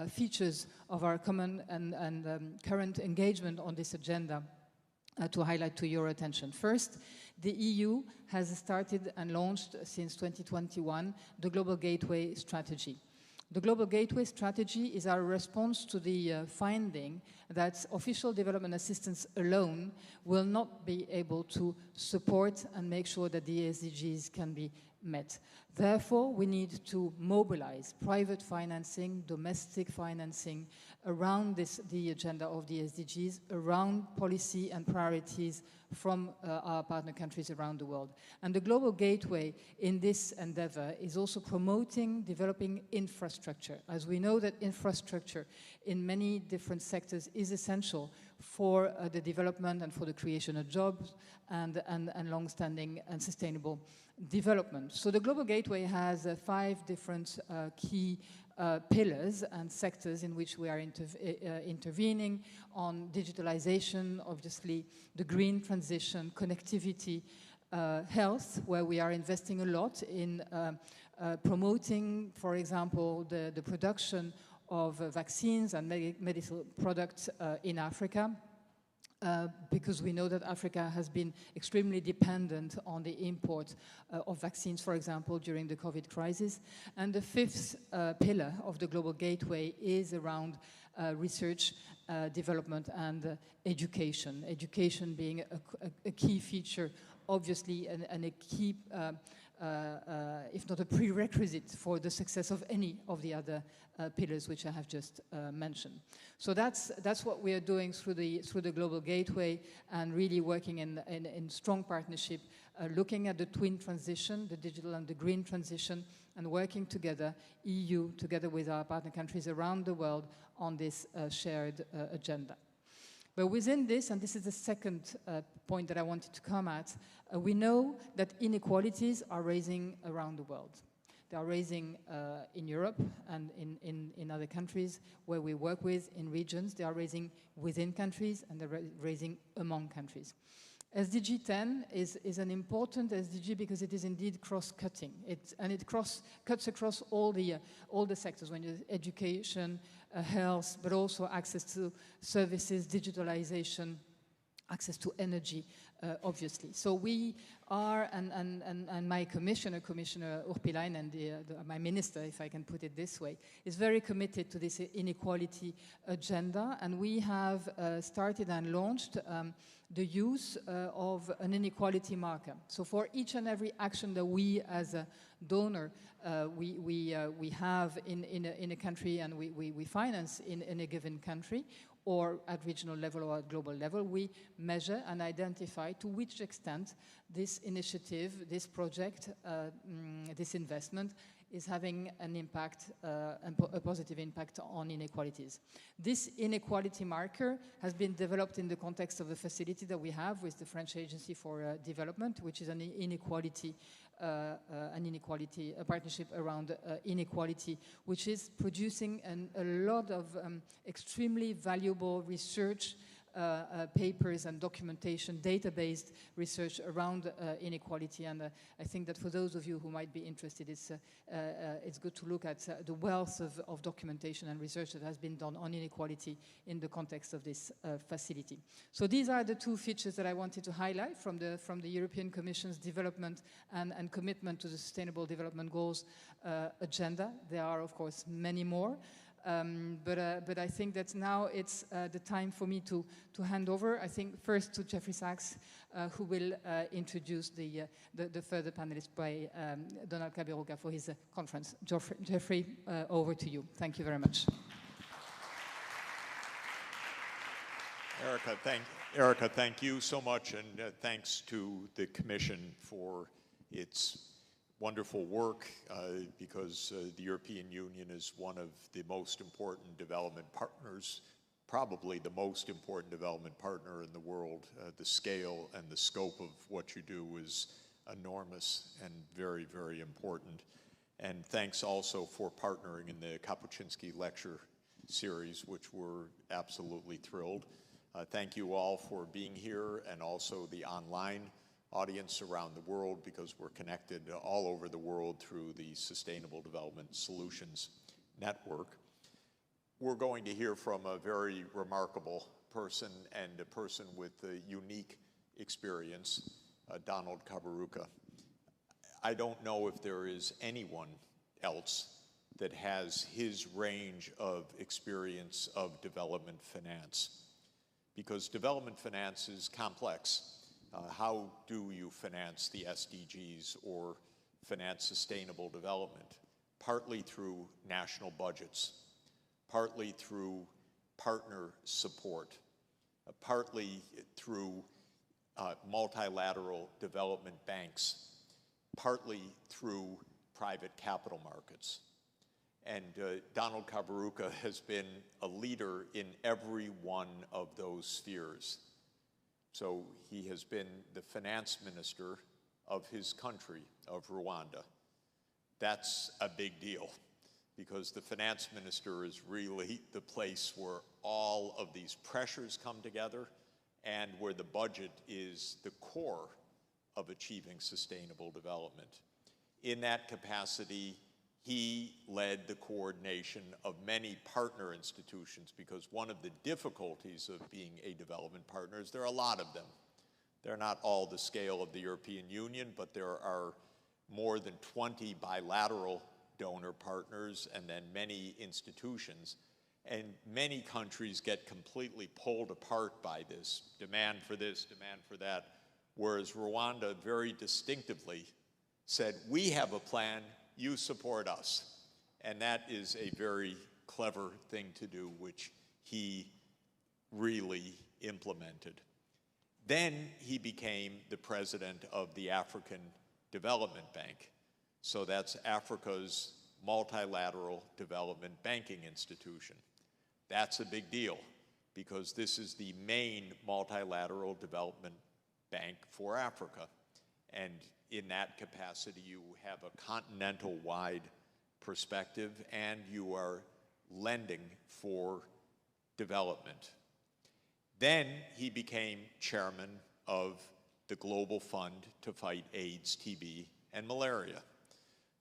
features of our common and current engagement on this agenda to highlight to your attention. First, the EU has started and launched since 2021 the Global Gateway Strategy. The Global Gateway Strategy is our response to the finding that official development assistance alone will not be able to support and make sure that the SDGs can be met. Therefore, we need to mobilize private financing, domestic financing around the agenda of the SDGs, around policy and priorities from our partner countries around the world. And the Global Gateway in this endeavor is also promoting developing infrastructure, as we know that infrastructure in many different sectors is essential for the development and for the creation of jobs and long-standing and sustainable development. So the Global Gateway has 5 different key pillars and sectors in which we are intervening on digitalization, obviously, the green transition, connectivity, health, where we are investing a lot in promoting, for example, the production of vaccines and medical products in Africa. Because we know that Africa has been extremely dependent on the import of vaccines, for example, during the COVID crisis. And the 5th pillar of the Global Gateway is around research, development, and education. Education being a key feature, obviously, and a key, if not a prerequisite for the success of any of the other pillars which I have just mentioned. So that's what we are doing through the Global Gateway, and really working in strong partnership, looking at the twin transition, the digital and the green transition, and working together, EU, together with our partner countries around the world on this shared agenda. But within this, and this is the second point that I wanted to come at, we know that inequalities are rising around the world. They are rising in Europe and in other countries where we work with, in regions. They are rising within countries, and they're rising among countries. SDG 10 is an important SDG because it is indeed cross-cutting. It cuts across all the sectors, when you education, health, but also access to services, digitalization, access to energy, obviously. So we are, and my Commissioner Urpilainen, and my minister, if I can put it this way, is very committed to this inequality agenda, and we have started and launched the use of an inequality marker. So for each and every action that we as a donor we have in a country, and we finance in a given country, or at regional level or at global level, we measure and identify to which extent this initiative, this project, this investment is having an impact, a positive impact on inequalities. This inequality marker has been developed in the context of the facility that we have with the French Agency for Development, which is a partnership around inequality, which is producing a lot of extremely valuable research papers and documentation, data-based research around inequality. And I think that for those of you who might be interested, it's good to look at the wealth of documentation and research that has been done on inequality in the context of this facility. So these are the 2 features that I wanted to highlight from the European Commission's development and commitment to the Sustainable Development Goals agenda. There are, of course, many more. But I think that now it's the time for me to hand over, I think, first to Jeffrey Sachs, who will introduce the further panelists by Donald Kaberuka for his conference. Jeffrey, over to you. Thank you very much. Erica, thank you so much, and thanks to the Commission for its wonderful work, because the European Union is one of the most important development partners, probably the most important development partner in the world. The scale and the scope of what you do is enormous and very, very important. And thanks also for partnering in the Kapuscinski Lecture Series, which we're absolutely thrilled. Thank you all for being here, and also the online audience around the world because we're connected all over the world through the Sustainable Development Solutions Network. We're going to hear from a very remarkable person and a person with a unique experience, Donald Kaberuka. I don't know if there is anyone else that has his range of experience of development finance, because development finance is complex. How do you finance the SDGs or finance sustainable development? Partly through national budgets, partly through partner support, partly through multilateral development banks, partly through private capital markets. And Donald Kaberuka has been a leader in every one of those spheres. So he has been the finance minister of his country, of Rwanda. That's a big deal, because the finance minister is really the place where all of these pressures come together and where the budget is the core of achieving sustainable development. In that capacity, he led the coordination of many partner institutions, because one of the difficulties of being a development partner is there are a lot of them. They're not all the scale of the European Union, but there are more than 20 bilateral donor partners and then many institutions. And many countries get completely pulled apart by this, demand for this, demand for that, whereas Rwanda very distinctively said, we have a plan, you support us. And that is a very clever thing to do, which he really implemented. Then he became the president of the African Development Bank. So that's Africa's multilateral development banking institution. That's a big deal, because this is the main multilateral development bank for Africa. And in that capacity, you have a continental-wide perspective, and you are lending for development. Then he became chairman of the Global Fund to fight AIDS, TB, and malaria.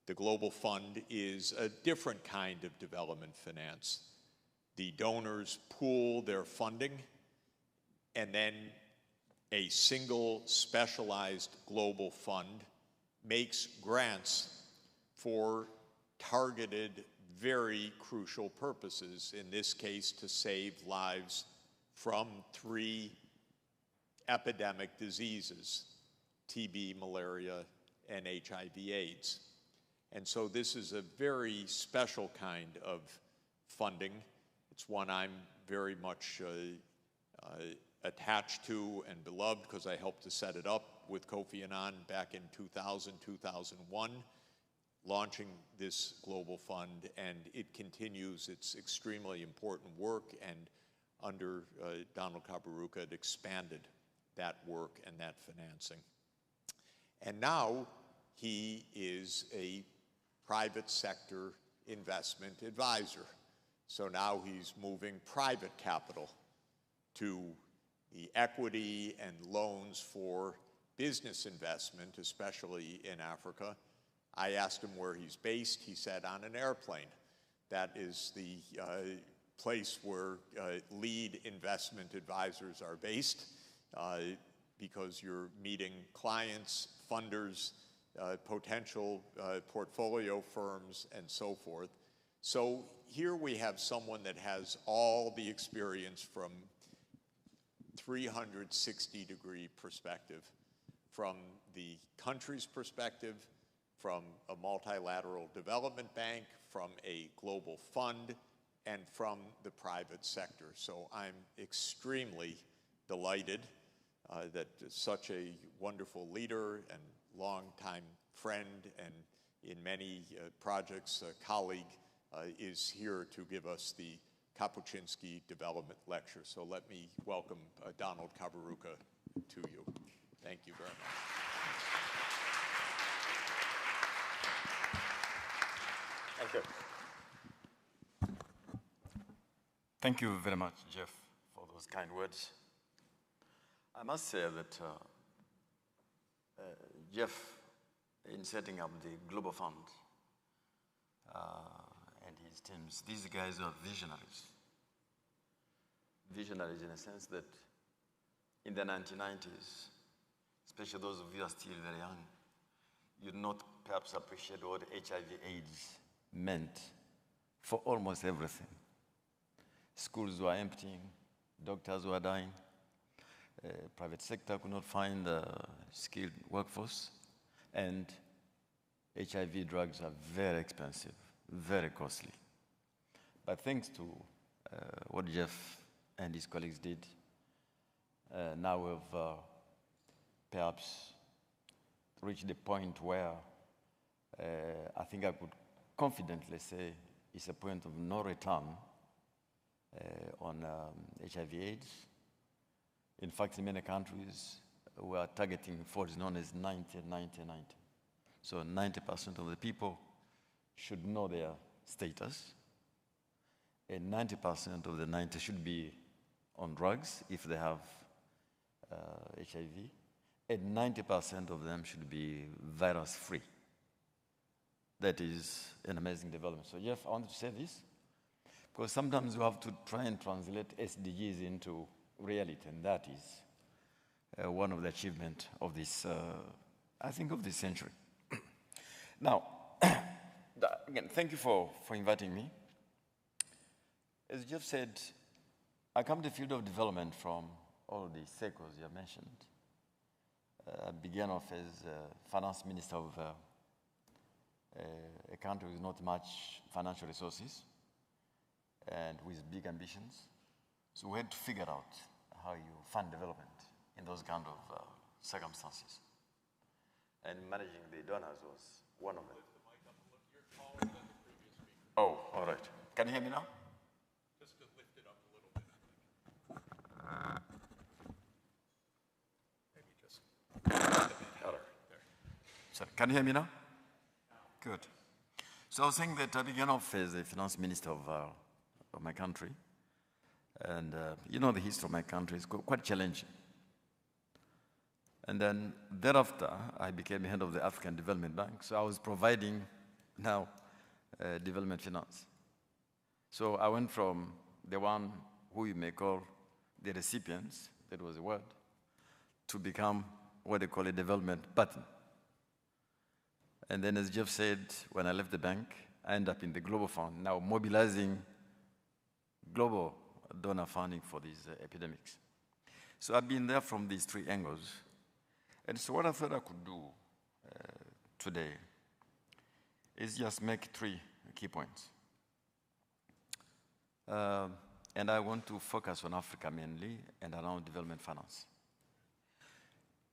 The Global Fund is a different kind of development finance. The donors pool their funding, and then a single specialized global fund makes grants for targeted, very crucial purposes, in this case to save lives from 3 epidemic diseases, TB, malaria, and HIV/AIDS. And so this is a very special kind of funding. It's one I'm very much attached to and beloved, because I helped to set it up with Kofi Annan back in 2000, 2001, launching this global fund, and it continues its extremely important work, and under Donald Kaberuka, it expanded that work and that financing. And now he is a private sector investment advisor. So now he's moving private capital to the equity and loans for business investment, especially in Africa. I asked him where he's based. He said on an airplane. That is the place where lead investment advisors are based, because you're meeting clients, funders, potential portfolio firms, and so forth. So here we have someone that has all the experience from 360-degree perspective, from the country's perspective, from a multilateral development bank, from a global fund, and from the private sector. So I'm extremely delighted that such a wonderful leader and longtime friend, and in many projects colleague, is here to give us the Kapuczynski Development Lecture. So let me welcome Donald Kaberuka to you. Thank you very much. Thank you. Thank you very much, Jeff, for those kind words. I must say that Jeff, in setting up the Global Fund and his teams, these guys are visionaries. Visionaries in a sense that in the 1990s, especially those of you who are still very young, you'd not perhaps appreciate what HIV/AIDS meant for almost everything. Schools were emptying, doctors were dying, private sector could not find a skilled workforce, and HIV drugs are very expensive, very costly. But thanks to what Jeff and his colleagues did, now we've perhaps reached the point where I think I could confidently say it's a point of no return on HIV/AIDS. In fact, in many countries, we are targeting what is known as 90-90-90. So 90% of the people should know their status, and 90% of the 90 should be on drugs if they have HIV, and 90% of them should be virus-free. That is an amazing development. So Jeff, I wanted to say this, because sometimes you have to try and translate SDGs into reality, and that is one of the achievements of this, I think, of this century. Now, again, thank you for inviting me. As Jeff said, I come to the field of development from all the circles you have mentioned. I began off as finance minister of a country with not much financial resources and with big ambitions. So we had to figure out how you fund development in those kind of circumstances. And managing the donors was one of them. Oh, all right. Can you hear me now? Just to lift it up a little bit, I think. Maybe just all right. There. Sorry, can you hear me now? Good. So I was saying that I began off as a finance minister of my country. And you know the history of my country is quite challenging. And then thereafter, I became head of the African Development Bank. So I was providing now development finance. So I went from the one who you may call the recipients, that was the word, to become what they call a development partner. And then as Jeff said, when I left the bank, I ended up in the Global Fund, now mobilizing global donor funding for these epidemics. So I've been there from these three angles. And so what I thought I could do today is just make three key points. And I want to focus on Africa mainly and around development finance.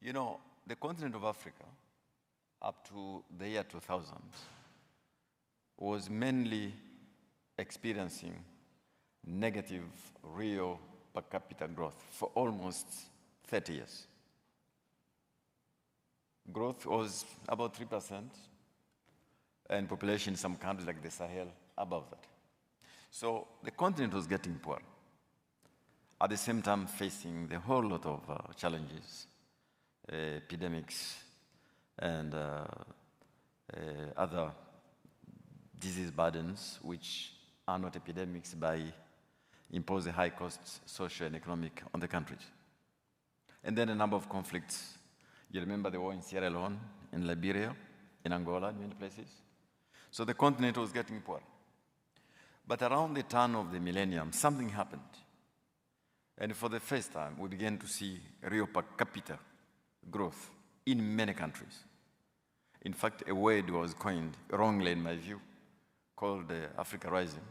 You know, the continent of Africa, up to the year 2000, was mainly experiencing negative real per capita growth for almost 30 years. Growth was about 3%, and population in some countries like the Sahel above that. So the continent was getting poor. At the same time, facing the whole lot of challenges, epidemics, and other disease burdens, which are not epidemics by imposing high costs, social and economic, on the countries. And then a number of conflicts. You remember the war in Sierra Leone, in Liberia, in Angola, in many places. So the continent was getting poor. But around the turn of the millennium, something happened. And for the first time, we began to see real per capita growth in many countries. In fact, a word was coined, wrongly in my view, called Africa Rising.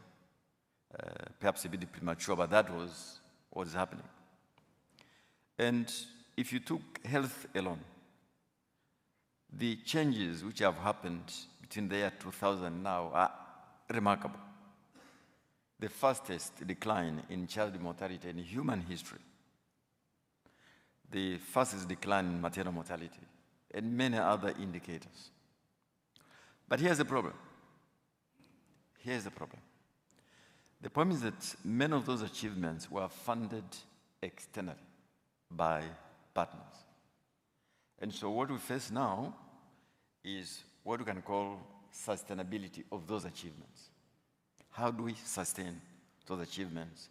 Perhaps a bit premature, but that was what is happening. And if you took health alone, the changes which have happened between the year 2000 and now are remarkable. The fastest decline in child mortality in human history, the fastest decline in maternal mortality, and many other indicators. But here's the problem. Here's the problem. The problem is that many of those achievements were funded externally by partners. And so what we face now is what we can call sustainability of those achievements. How do we sustain those achievements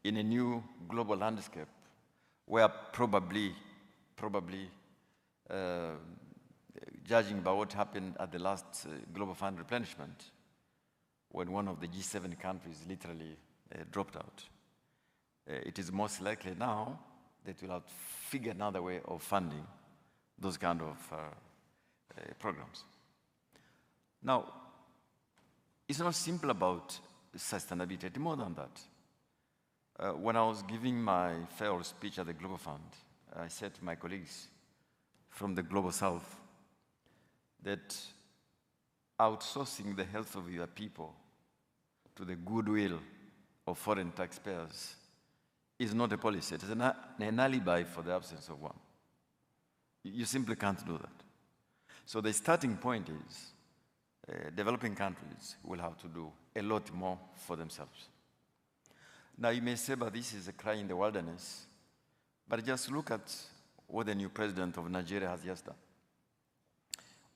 in a new global landscape where probably, judging by what happened at the last Global Fund replenishment, when one of the G7 countries literally dropped out, it is most likely now that we'll have to figure another way of funding those kind of programs. Now, it's not simple about sustainability, it's more than that. When I was giving my farewell speech at the Global Fund, I said to my colleagues from the Global South that outsourcing the health of your people to the goodwill of foreign taxpayers is not a policy. It is an alibi for the absence of one. You simply can't do that. So the starting point is developing countries will have to do a lot more for themselves. Now you may say, but this is a cry in the wilderness, but just look at what the new president of Nigeria has just done.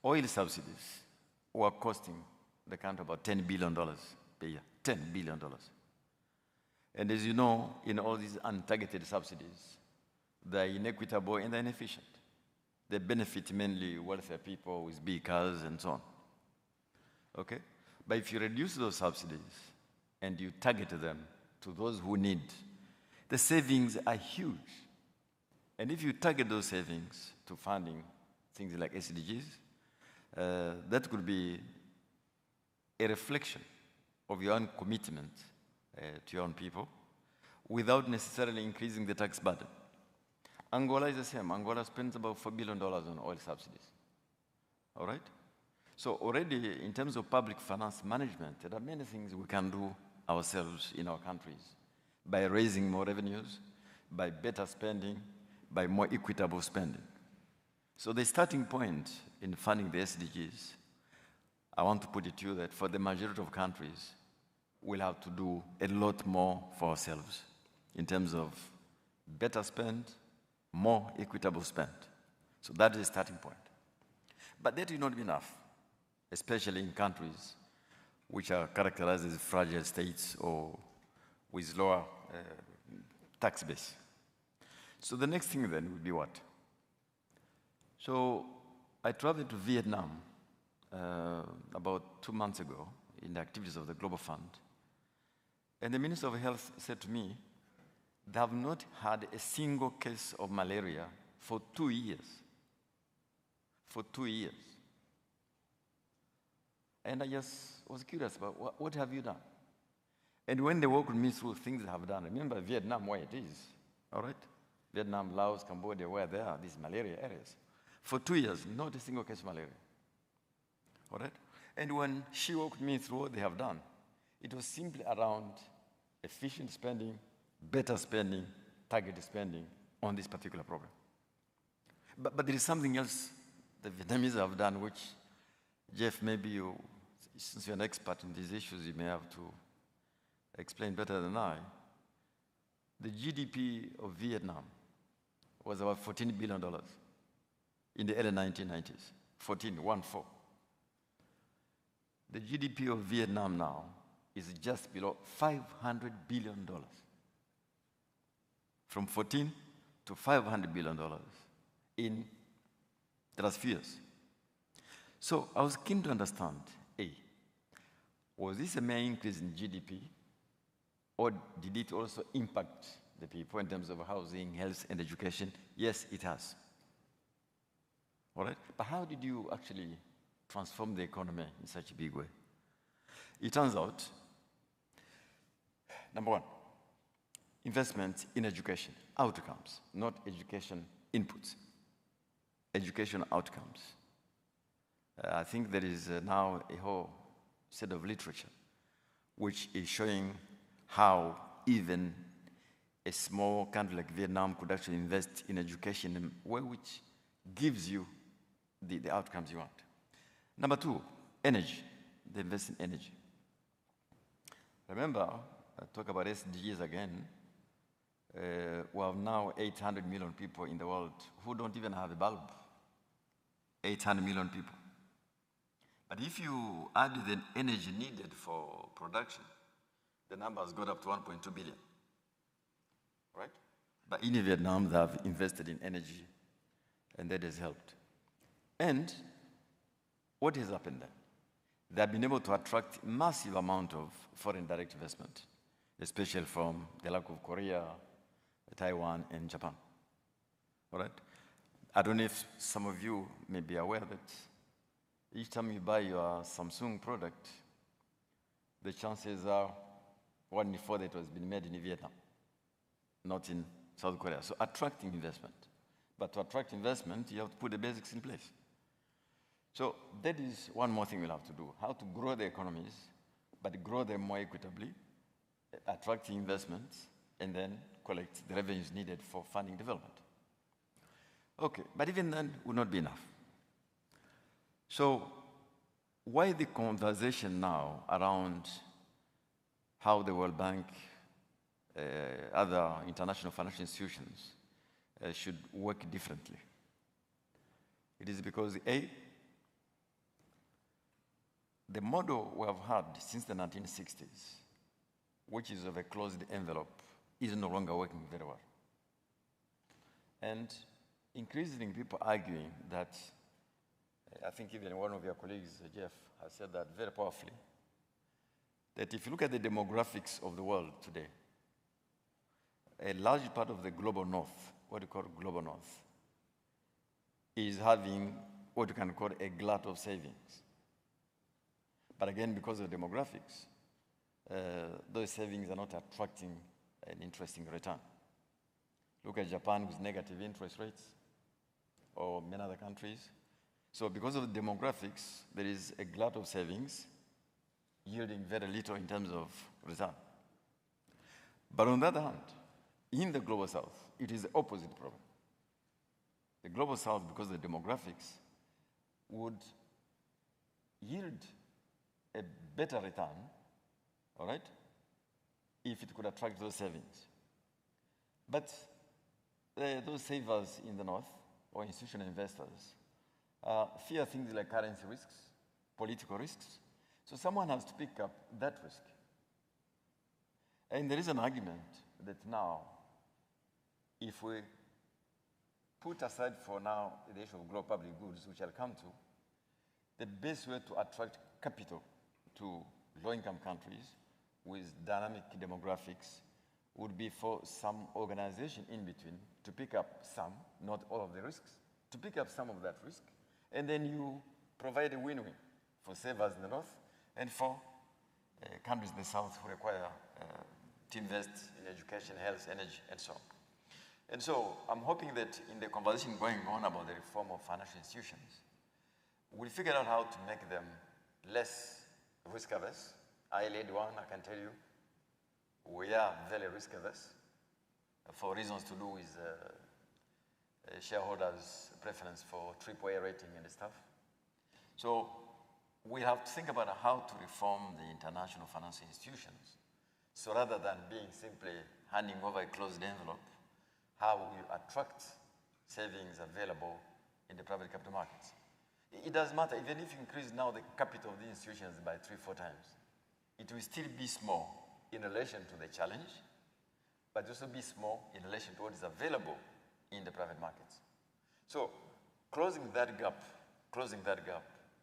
Oil subsidies were costing the country about $10 billion per year, $10 billion. And as you know, in all these untargeted subsidies, they're inequitable and they're inefficient. They benefit mainly wealthier people with big cars and so on. Okay? But if you reduce those subsidies and you target them to those who need, the savings are huge. And if you target those savings to funding things like SDGs, that could be a reflection of your own commitment to your own people without necessarily increasing the tax burden. Angola is the same. Angola spends about $4 billion on oil subsidies. All right? So already, in terms of public finance management, there are many things we can do ourselves in our countries by raising more revenues, by better spending, by more equitable spending. So the starting point in funding the SDGs, I want to put it to you that for the majority of countries, we'll have to do a lot more for ourselves in terms of better spend, more equitable spend. So that is the starting point. But that will not be enough, especially in countries which are characterized as fragile states or with lower tax base. So the next thing then would be what? So I traveled to Vietnam about 2 months ago in the activities of the Global Fund. And the Minister of Health said to me, they have not had a single case of malaria for 2 years. For 2 years. And I just was curious about what have you done? And when they walked me through things they have done, remember Vietnam where it is, all right? Vietnam, Laos, Cambodia, where there are these malaria areas. For 2 years, not a single case of malaria. All right? And when she walked me through what they have done, it was simply around efficient spending, better spending, targeted spending on this particular program. But there is something else the Vietnamese have done, which, Jeff, maybe you, since you're an expert in these issues, you may have to explain better than I. The GDP of Vietnam was about $14 billion in the early 1990s. 14, 1-4. The GDP of Vietnam now is just below $500 billion. From 14 to $500 billion in the last few years. So I was keen to understand, A, was this a mere increase in GDP, or did it also impact the people in terms of housing, health, and education? Yes, it has. All right? But how did you actually transform the economy in such a big way? It turns out, number one, investment in education, outcomes, not education inputs, education outcomes. I think there is now a whole set of literature which is showing how even a small country like Vietnam could actually invest in education in a way which gives you the outcomes you want. Number two, energy. They invest in energy. Remember, I talk about SDGs again. We have now 800 million people in the world who don't even have a bulb 800 million people. But if you add the energy needed for production, the number has got up to 1.2 billion, right? But in Vietnam, they have invested in energy, and that has helped. And what has happened there? They have been able to attract massive amount of foreign direct investment, especially from the like of Korea, Taiwan, and Japan. All right? I don't know if some of you may be aware that each time you buy your Samsung product, the chances are 1 in 4 that it was been made in Vietnam, not in South Korea. So attracting investment. But to attract investment, you have to put the basics in place. So that is one more thing we'll have to do, how to grow the economies, but grow them more equitably, attracting investments, and then collect the revenues needed for funding development. Okay, but even then will not be enough. So why the conversation now around how the World Bank, other international financial institutions should work differently? It is because A, the model we have had since the 1960s, which is of a closed envelope, is no longer working very well. And increasingly people arguing that, I think even one of your colleagues, Jeff, has said that very powerfully, that if you look at the demographics of the world today, a large part of the global north, what we call global north, is having what you can call a glut of savings. But again, because of demographics, those savings are not attracting an interesting return. Look at Japan with negative interest rates, or many other countries. So because of demographics, there is a glut of savings yielding very little in terms of return. But on the other hand, in the Global South, it is the opposite problem. The Global South, because of the demographics, would yield a better return, all right, if it could attract those savings. But those savers in the North, or institutional investors, fear things like currency risks, political risks. So someone has to pick up that risk. And there is an argument that now, if we put aside for now the issue of global public goods, which I'll come to, the best way to attract capital to low-income countries with dynamic demographics would be for some organization in between to pick up some, not all of the risks, to pick up some of that risk, and then you provide a win-win for savers in the North and for countries in the South who require to invest in education, health, energy, and so on. And so I'm hoping that in the conversation going on about the reform of financial institutions, we'll figure out how to make them less risk-averse. I led one, I can tell you. We are very risk-averse for reasons to do with shareholders' preference for AAA rating and stuff. So we have to think about how to reform the international financial institutions. So rather than being simply handing over a closed envelope, how we attract savings available in the private capital markets. It doesn't matter, even if you increase now the capital of the institutions by 3-4 times, it will still be small in relation to the challenge, but also be small in relation to what is available in the private markets. So closing that gap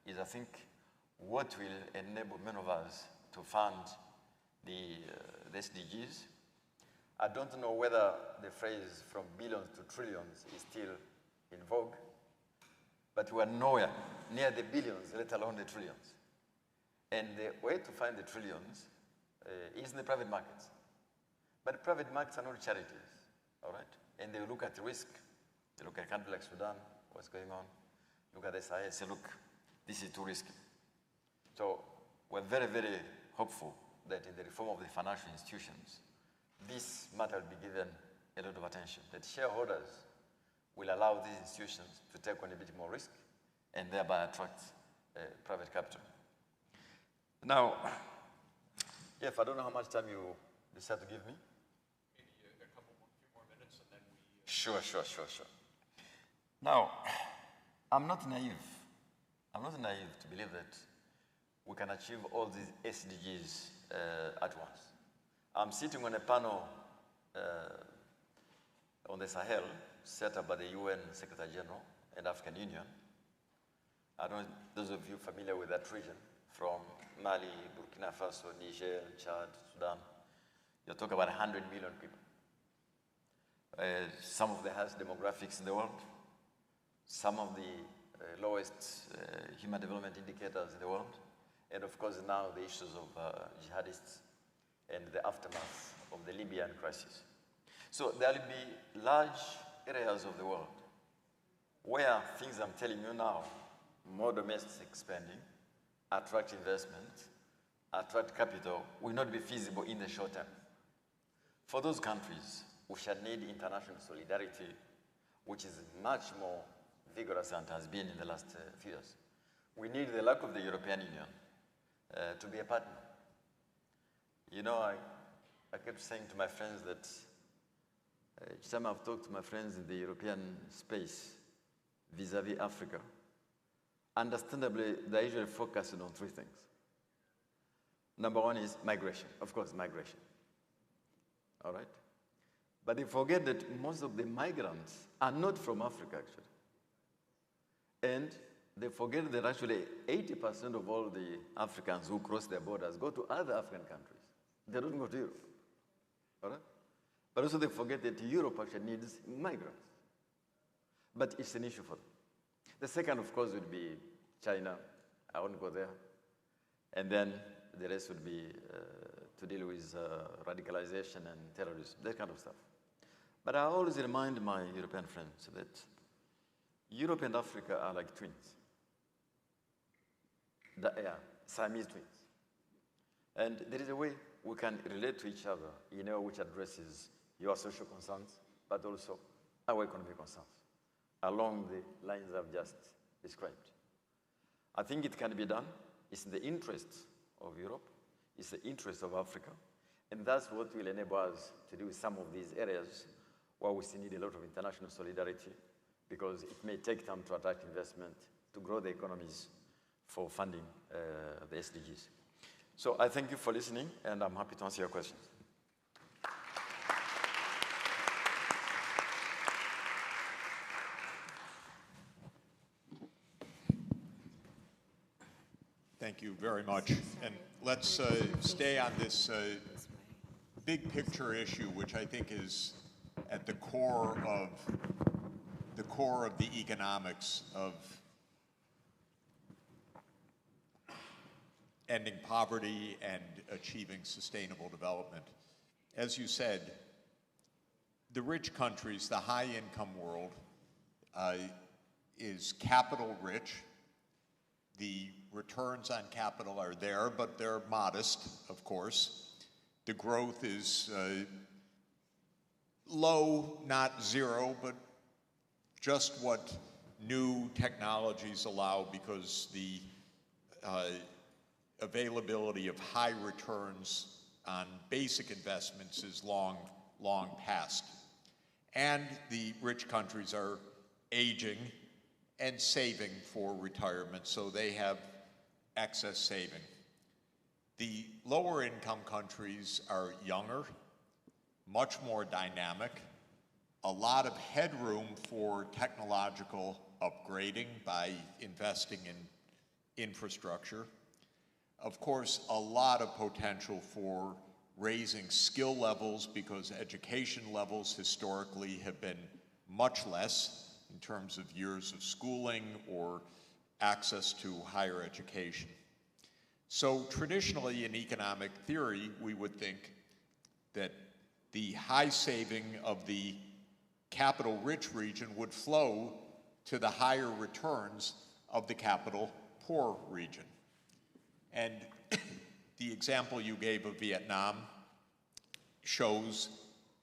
is, I think, what will enable many of us to fund the SDGs. I don't know whether the phrase from billions to trillions is still in vogue, but we are nowhere near the billions, let alone the trillions. And the way to find the trillions is in the private markets. But private markets are not charities, all right? And they look at risk. They look at a country like Sudan, what's going on. Look at SIS, say, look, this is too risky. So we're very, very hopeful that in the reform of the financial institutions, this matter will be given a lot of attention, that shareholders will allow these institutions to take on a bit more risk and thereby attract private capital. Now, Jeff, I don't know how much time you decide to give me. Maybe a few more minutes and then we... Sure. Now, I'm not naive. I'm not naive to believe that we can achieve all these SDGs at once. I'm sitting on a panel on the Sahel set up by the UN Secretary General and African Union. I don't know those of you familiar with that region, from Mali, Burkina Faso, Niger, Chad, Sudan. You're talking about 100 million people. Some of the highest demographics in the world, some of the lowest human development indicators in the world, and of course now the issues of jihadists and the aftermath of the Libyan crisis. So there will be large areas of the world where things I'm telling you now, more domestic spending, attract investment, attract capital, will not be feasible in the short term. For those countries, we shall need international solidarity, which is much more vigorous than it has been in the last few years. We need the luck of the European Union to be a partner. You know, I kept saying to my friends that each time I've talked to my friends in the European space vis-à-vis Africa, understandably, they're usually focusing on three things. Number one is migration, of course, migration. All right? But they forget that most of the migrants are not from Africa, actually. And they forget that actually 80% of all the Africans who cross their borders go to other African countries. They don't go to Europe. All right? But also they forget that Europe actually needs migrants. But it's an issue for them. The second, of course, would be China. I won't go there. And then the rest would be to deal with radicalization and terrorism, that kind of stuff. But I always remind my European friends that Europe and Africa are like twins. Siamese twins. And there is a way we can relate to each other in a way which addresses your social concerns, but also our economic concerns, along the lines I've just described. I think it can be done. It's in the interests of Europe. It's the interest of Africa. And that's what will enable us to do with some of these areas where we still need a lot of international solidarity, because it may take time to attract investment, to grow the economies for funding the SDGs. So I thank you for listening, and I'm happy to answer your questions. Thank you very much. And let's stay on this big picture issue, which I think is at the core of the economics of ending poverty and achieving sustainable development. As you said, the rich countries, the high-income world, is capital rich. The returns on capital are there, but they're modest, of course. The growth is low, not zero, but just what new technologies allow, because the availability of high returns on basic investments is long past. And the rich countries are aging and saving for retirement, so they have excess saving. The lower income countries are younger, much more dynamic, a lot of headroom for technological upgrading by investing in infrastructure. Of course, a lot of potential for raising skill levels, because education levels historically have been much less in terms of years of schooling or access to higher education. So traditionally in economic theory, we would think that the high saving of the capital-rich region would flow to the higher returns of the capital-poor region. And the example you gave of Vietnam shows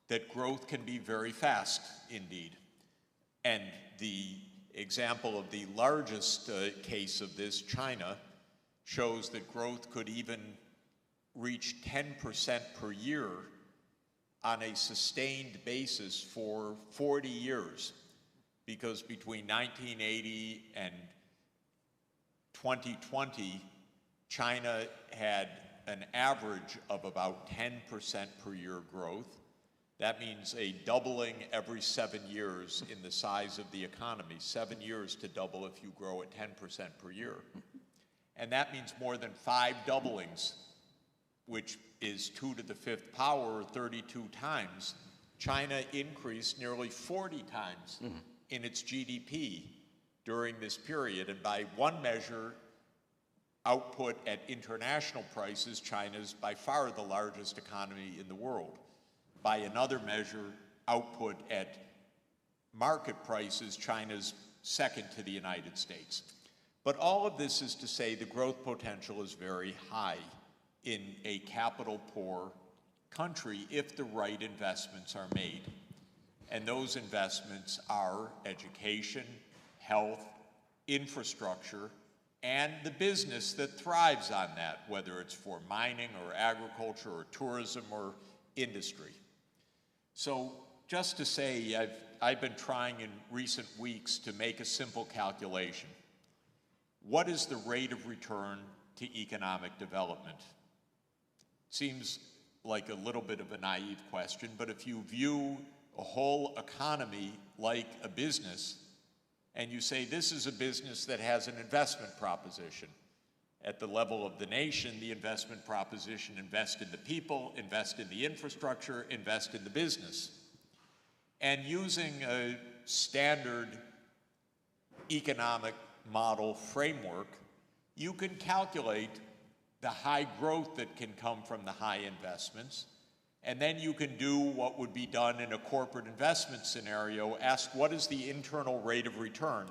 that growth can be very fast indeed. And the example of the largest case of this, China, shows that growth could even reach 10% per year on a sustained basis for 40 years. because between 1980 and 2020, China had an average of about 10% per year growth. That means a doubling every 7 years in the size of the economy. 7 years to double if you grow at 10% per year. And that means more than 5 doublings, which is 2 to the 5th power, 32 times. China increased nearly 40 times in its GDP during this period. And by one measure, output at international prices, China's by far the largest economy in the world. By another measure, output at market prices, China's second to the United States. But all of this is to say the growth potential is very high in a capital-poor country if the right investments are made. And those investments are education, health, infrastructure, and the business that thrives on that, whether it's for mining or agriculture or tourism or industry. So just to say, I've been trying in recent weeks to make a simple calculation. What is the rate of return to economic development? Seems like a little bit of a naive question, but if you view a whole economy like a business, and you say this is a business that has an investment proposition. At the level of the nation, the investment proposition: invest in the people, invest in the infrastructure, invest in the business. And using a standard economic model framework, you can calculate the high growth that can come from the high investments, and then you can do what would be done in a corporate investment scenario, ask what is the internal rate of return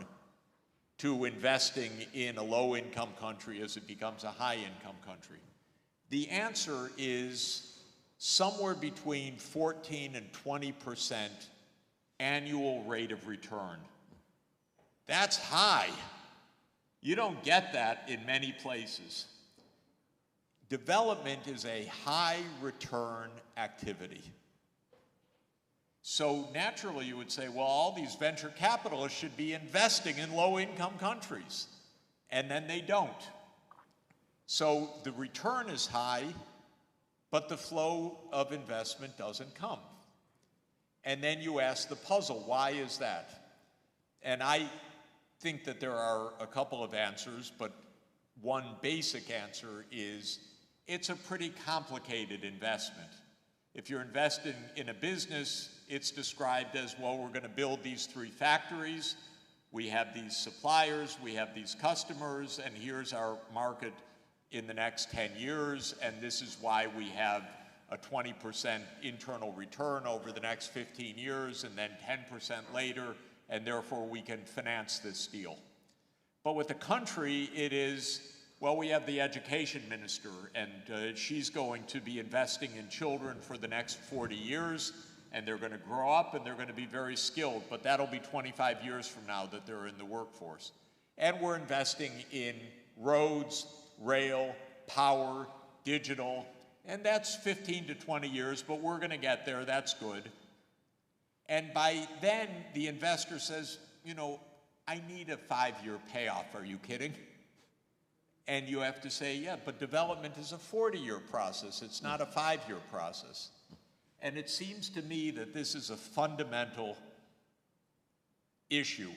to investing in a low-income country as it becomes a high-income country. The answer is somewhere between 14 and 20% annual rate of return. That's high. You don't get that in many places. Development is a high return activity. So naturally you would say, well, all these venture capitalists should be investing in low-income countries, and then they don't. So the return is high, but the flow of investment doesn't come. And then you ask the puzzle, why is that? And I think that there are a couple of answers, but one basic answer is it's a pretty complicated investment. If you're investing in a business, it's described as, well, we're going to build these 3 factories, we have these suppliers, we have these customers, and here's our market in the next 10 years, and this is why we have a 20% internal return over the next 15 years, and then 10% later, and therefore we can finance this deal. But with the country, it is, well, we have the education minister, and she's going to be investing in children for the next 40 years, and they're going to grow up and they're going to be very skilled, but that'll be 25 years from now that they're in the workforce. And we're investing in roads, rail, power, digital, and that's 15 to 20 years, but we're going to get there, that's good. And by then, the investor says, you know, I need a 5-year payoff, are you kidding? And you have to say, yeah, but development is a 40-year process, it's not a 5-year process. And it seems to me that this is a fundamental issue,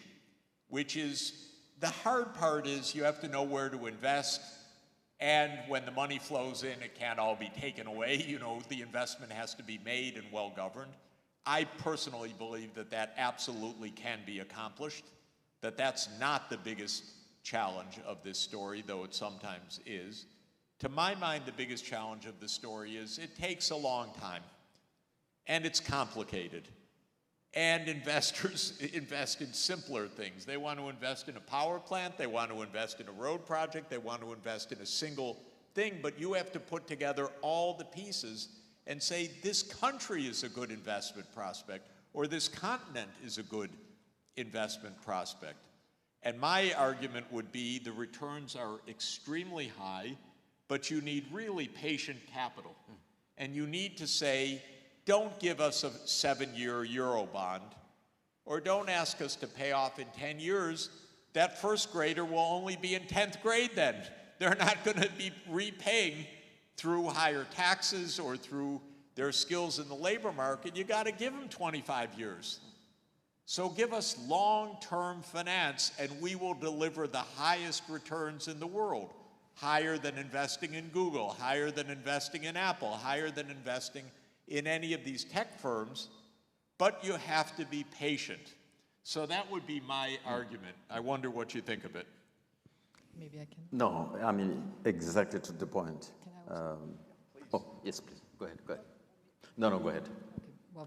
which is the hard part is you have to know where to invest, and when the money flows in, it can't all be taken away. You know, the investment has to be made and well governed. I personally believe that that absolutely can be accomplished, that that's not the biggest challenge of this story, though it sometimes is. To my mind, the biggest challenge of the story is it takes a long time, and it's complicated. And investors invest in simpler things. They want to invest in a power plant, they want to invest in a road project, they want to invest in a single thing, but you have to put together all the pieces and say this country is a good investment prospect, or this continent is a good investment prospect. And my argument would be the returns are extremely high, but you need really patient capital. And you need to say, don't give us a 7-year Euro bond or don't ask us to pay off in 10 years. That first grader will only be in 10th grade then. They're not going to be repaying through higher taxes or through their skills in the labor market. You got to give them 25 years. So give us long-term finance and we will deliver the highest returns in the world. Higher than investing in Google, higher than investing in Apple, higher than investing in any of these tech firms, but you have to be patient. So that would be my argument. I wonder what you think of it. Maybe I can. No, I mean, exactly to the point. Oh, yes, please. Go ahead, go ahead. No, go ahead. Well,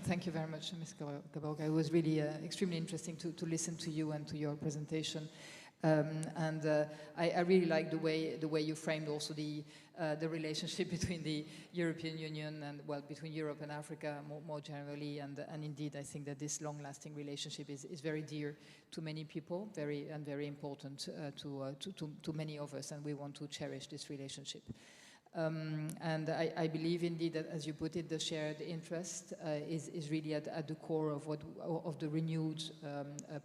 thank you very much, Ms. Gaboga. It was really extremely interesting to listen to you and to your presentation. I really like the way you framed also the relationship between the European Union and, well, between Europe and Africa more generally, and indeed I think that this long-lasting relationship is very dear to many people, very important to many of us, and we want to cherish this relationship. And I believe indeed that, as you put it, the shared interest is really at the core of the renewed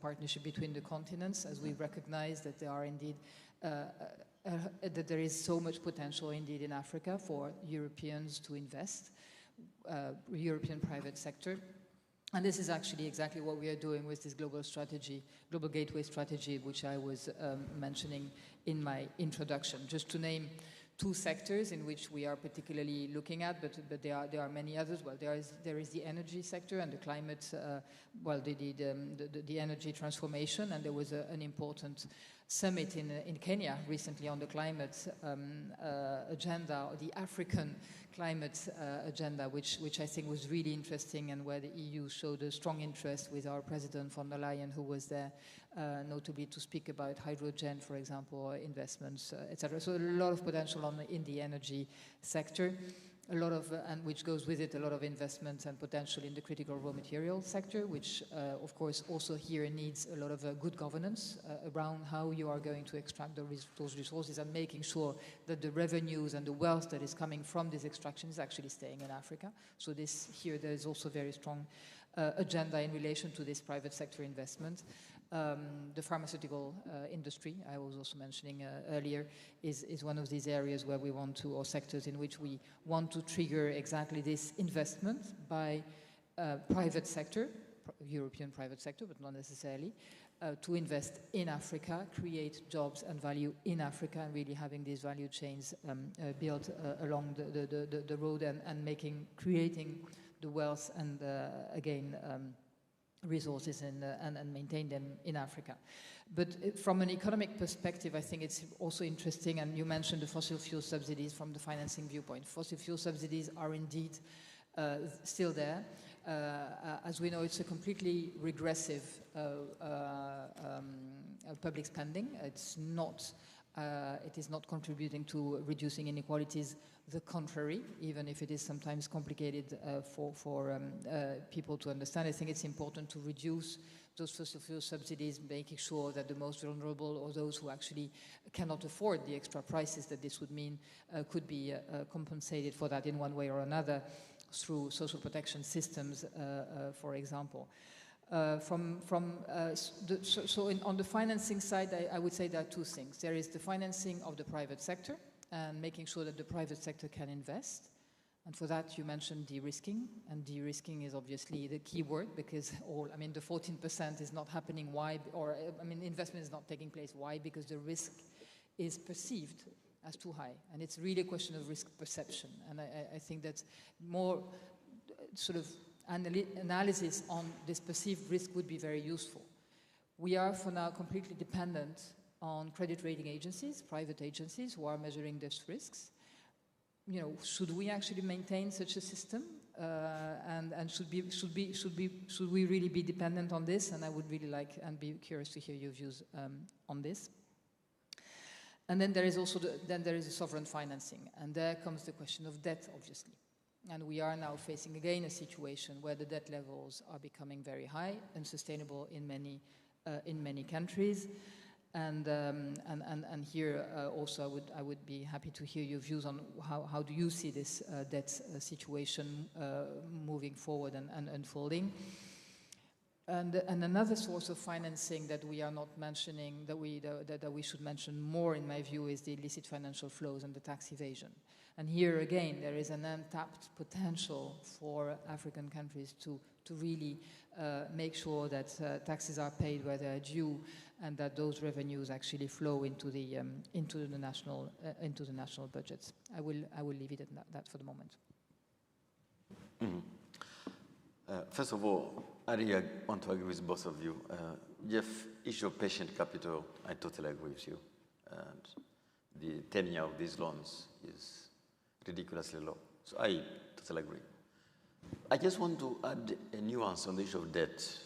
partnership between the continents, as we recognize that there are indeed that there is so much potential indeed in Africa for Europeans to invest, European private sector. And this is actually exactly what we are doing with this global strategy, global gateway strategy, which I was mentioning in my introduction. Just to name two sectors in which we are particularly looking at, but there are many others. Well, there is the energy sector and the climate, the energy transformation, and there was an important summit in Kenya recently on the climate agenda, or the African climate agenda, which I think was really interesting, and where the EU showed a strong interest with our President von der Leyen, who was there, notably to speak about hydrogen, for example, investments, etc. So a lot of potential in the energy sector, a lot of, and which goes with it, a lot of investment and potential in the critical raw material sector, which of course also here needs a lot of good governance around how you are going to extract those resources, and making sure that the revenues and the wealth that is coming from this extraction is actually staying in Africa. So there is also very strong agenda in relation to this private sector investment. The pharmaceutical industry, I was also mentioning earlier, is one of these areas where we want to, or sectors in which we want to trigger exactly this investment by private sector, European private sector, but not necessarily, to invest in Africa, create jobs and value in Africa, and really having these value chains built along the road, and creating the wealth and again, resources and maintain them in Africa. But from an economic perspective, I think it's also interesting, and you mentioned the fossil fuel subsidies from the financing viewpoint. Fossil fuel subsidies are indeed still there. As we know, it's a completely regressive public spending. It is not contributing to reducing inequalities. The contrary, even if it is sometimes complicated for people to understand. I think it's important to reduce those fossil fuel subsidies, making sure that the most vulnerable, or those who actually cannot afford the extra prices that this would mean, could be compensated for that in one way or another through social protection systems, for example. On the financing side, I would say there are two things. There is the financing of the private sector, and making sure that the private sector can invest. And for that, you mentioned de-risking, and de-risking is obviously the key word, because the 14% is not happening. Why? Investment is not taking place. Why? Because the risk is perceived as too high, and it's really a question of risk perception. And I think that more sort of analysis on this perceived risk would be very useful. We are, for now, completely dependent on credit rating agencies, private agencies, who are measuring these risks. Should we actually maintain such a system? And should we really be dependent on this? And I would really like and be curious to hear your views on this. And then there is also the sovereign financing, and there comes the question of debt, obviously. And we are now facing again a situation where the debt levels are becoming very high, unsustainable in many countries. And here also I would be happy to hear your views on how do you see this debt situation moving forward and unfolding. And another source of financing that we are not mentioning, that we should mention more, in my view, is the illicit financial flows and the tax evasion. And here again, there is an untapped potential for African countries to really make sure that taxes are paid where they are due, and that those revenues actually flow into the national budgets. I will leave it at that for the moment. First of all, I really want to agree with both of you. Jeff, issue of patient capital, I totally agree with you. And the tenure of these loans is ridiculously low. So I totally agree. I just want to add a nuance on the issue of debt.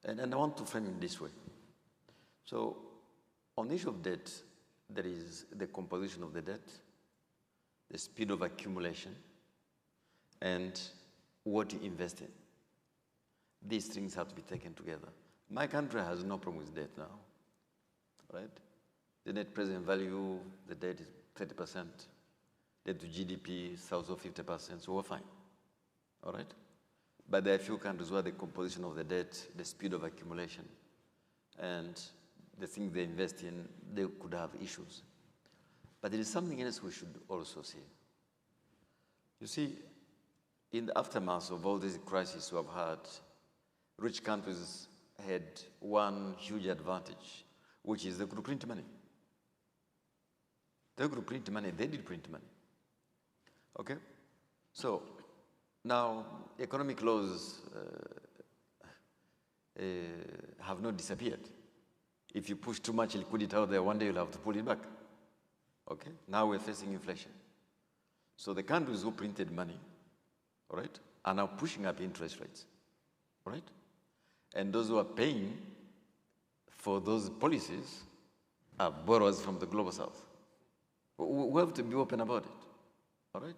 And I want to frame it this way. So on the issue of debt, there is the composition of the debt, the speed of accumulation, and what you invest in. These things have to be taken together. My country has no problem with debt now, right? The net present value, the debt is 30%, debt to GDP south of 50%, so we're fine, all right? But there are a few countries where the composition of the debt, the speed of accumulation, and the things they invest in, they could have issues. But there is something else we should also see. You see, in the aftermath of all these crises we have had, rich countries had one huge advantage, which is they could print money. They could print money, they did print money. Okay? So, now economic laws have not disappeared. If you push too much liquidity out there, one day you'll have to pull it back. Okay? Now we're facing inflation. So the countries who printed money, all right, are now pushing up interest rates, all right? And those who are paying for those policies are borrowers from the global south. We have to be open about it, all right?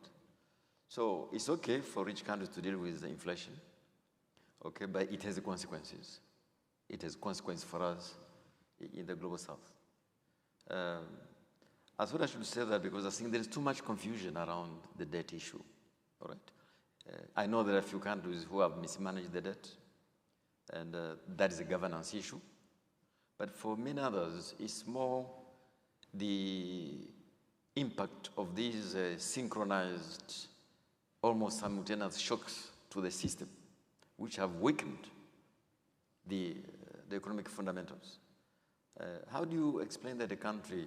So it's okay for rich countries to deal with the inflation, okay, but it has consequences. It has consequences for us in the global south. I thought I should say that because I think there is too much confusion around the debt issue, all right? I know there are a few countries who have mismanaged the debt, and that is a governance issue. But for many others, it's more the impact of these synchronized, almost simultaneous shocks to the system, which have weakened the economic fundamentals. How do you explain that a country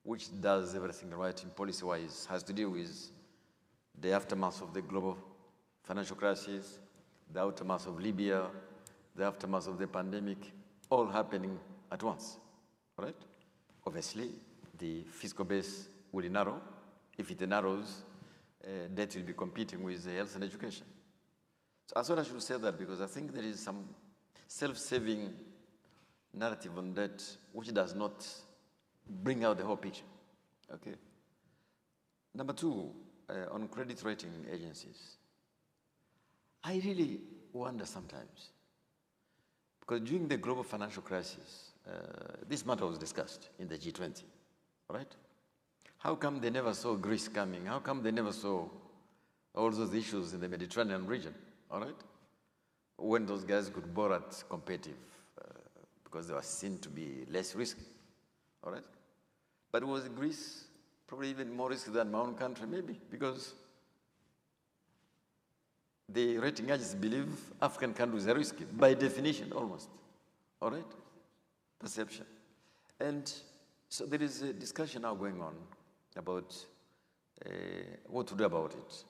which does everything right in policy-wise has to deal with the aftermath of the global financial crisis, the aftermath of Libya, the aftermath of the pandemic, all happening at once, right? Obviously, the fiscal base will narrow. If it narrows, debt will be competing with health and education. So I thought I should say that because I think there is some self-serving narrative on debt which does not bring out the whole picture, okay? Number two, on credit rating agencies. I really wonder sometimes, because during the global financial crisis, this matter was discussed in the G20, right? How come they never saw Greece coming? How come they never saw all those issues in the Mediterranean region, all right? When those guys could borrow at competitive, because they were seen to be less risky, all right? But was Greece probably even more risky than my own country, maybe, because the rating agencies believe African countries are risky, by definition, almost, all right? Perception. And so there is a discussion now going on about what to do about it.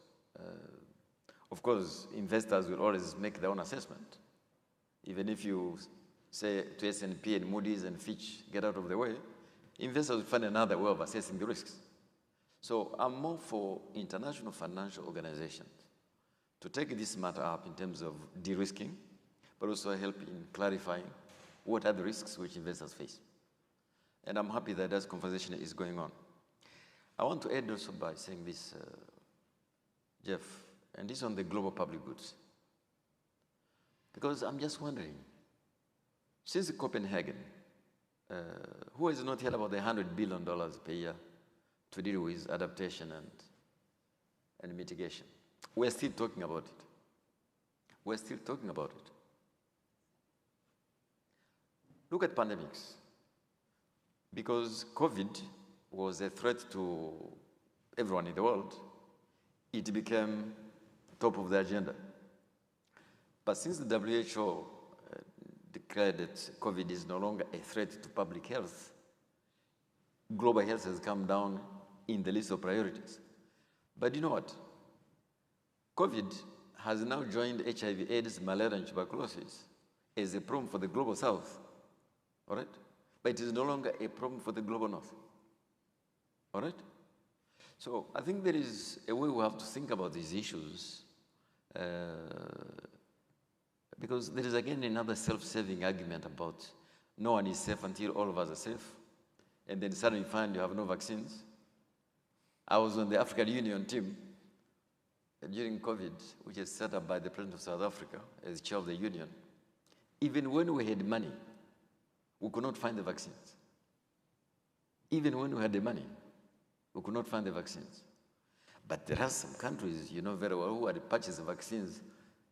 Of course, investors will always make their own assessment. Even if you say to S&P and Moody's and Fitch, get out of the way, investors will find another way of assessing the risks. So I'm more for international financial organizations to take this matter up in terms of de-risking, but also help in clarifying what are the risks which investors face. And I'm happy that that conversation is going on. I want to end also by saying this, Jeff, and this on the global public goods. Because I'm just wondering, since Copenhagen, who has not heard about the $100 billion per year to deal with adaptation and mitigation? We're still talking about it. we're still talking about it. Look at pandemics. Because COVID was a threat to everyone in the world, it became top of the agenda. But since the WHO declared that COVID is no longer a threat to public health, global health has come down in the list of priorities. But you know what? COVID has now joined HIV, AIDS, malaria, and tuberculosis as a problem for the global south, all right? But it is no longer a problem for the global north, all right? So I think there is a way we have to think about these issues because there is again another self-serving argument about no one is safe until all of us are safe, and then suddenly you find you have no vaccines. I was on the African Union team during COVID, which is set up by the President of South Africa as chair of the union. Even when we had money, we could not find the vaccines. Even when we had the money, we could not find the vaccines. But there are some countries, you know very well, who had purchased the vaccines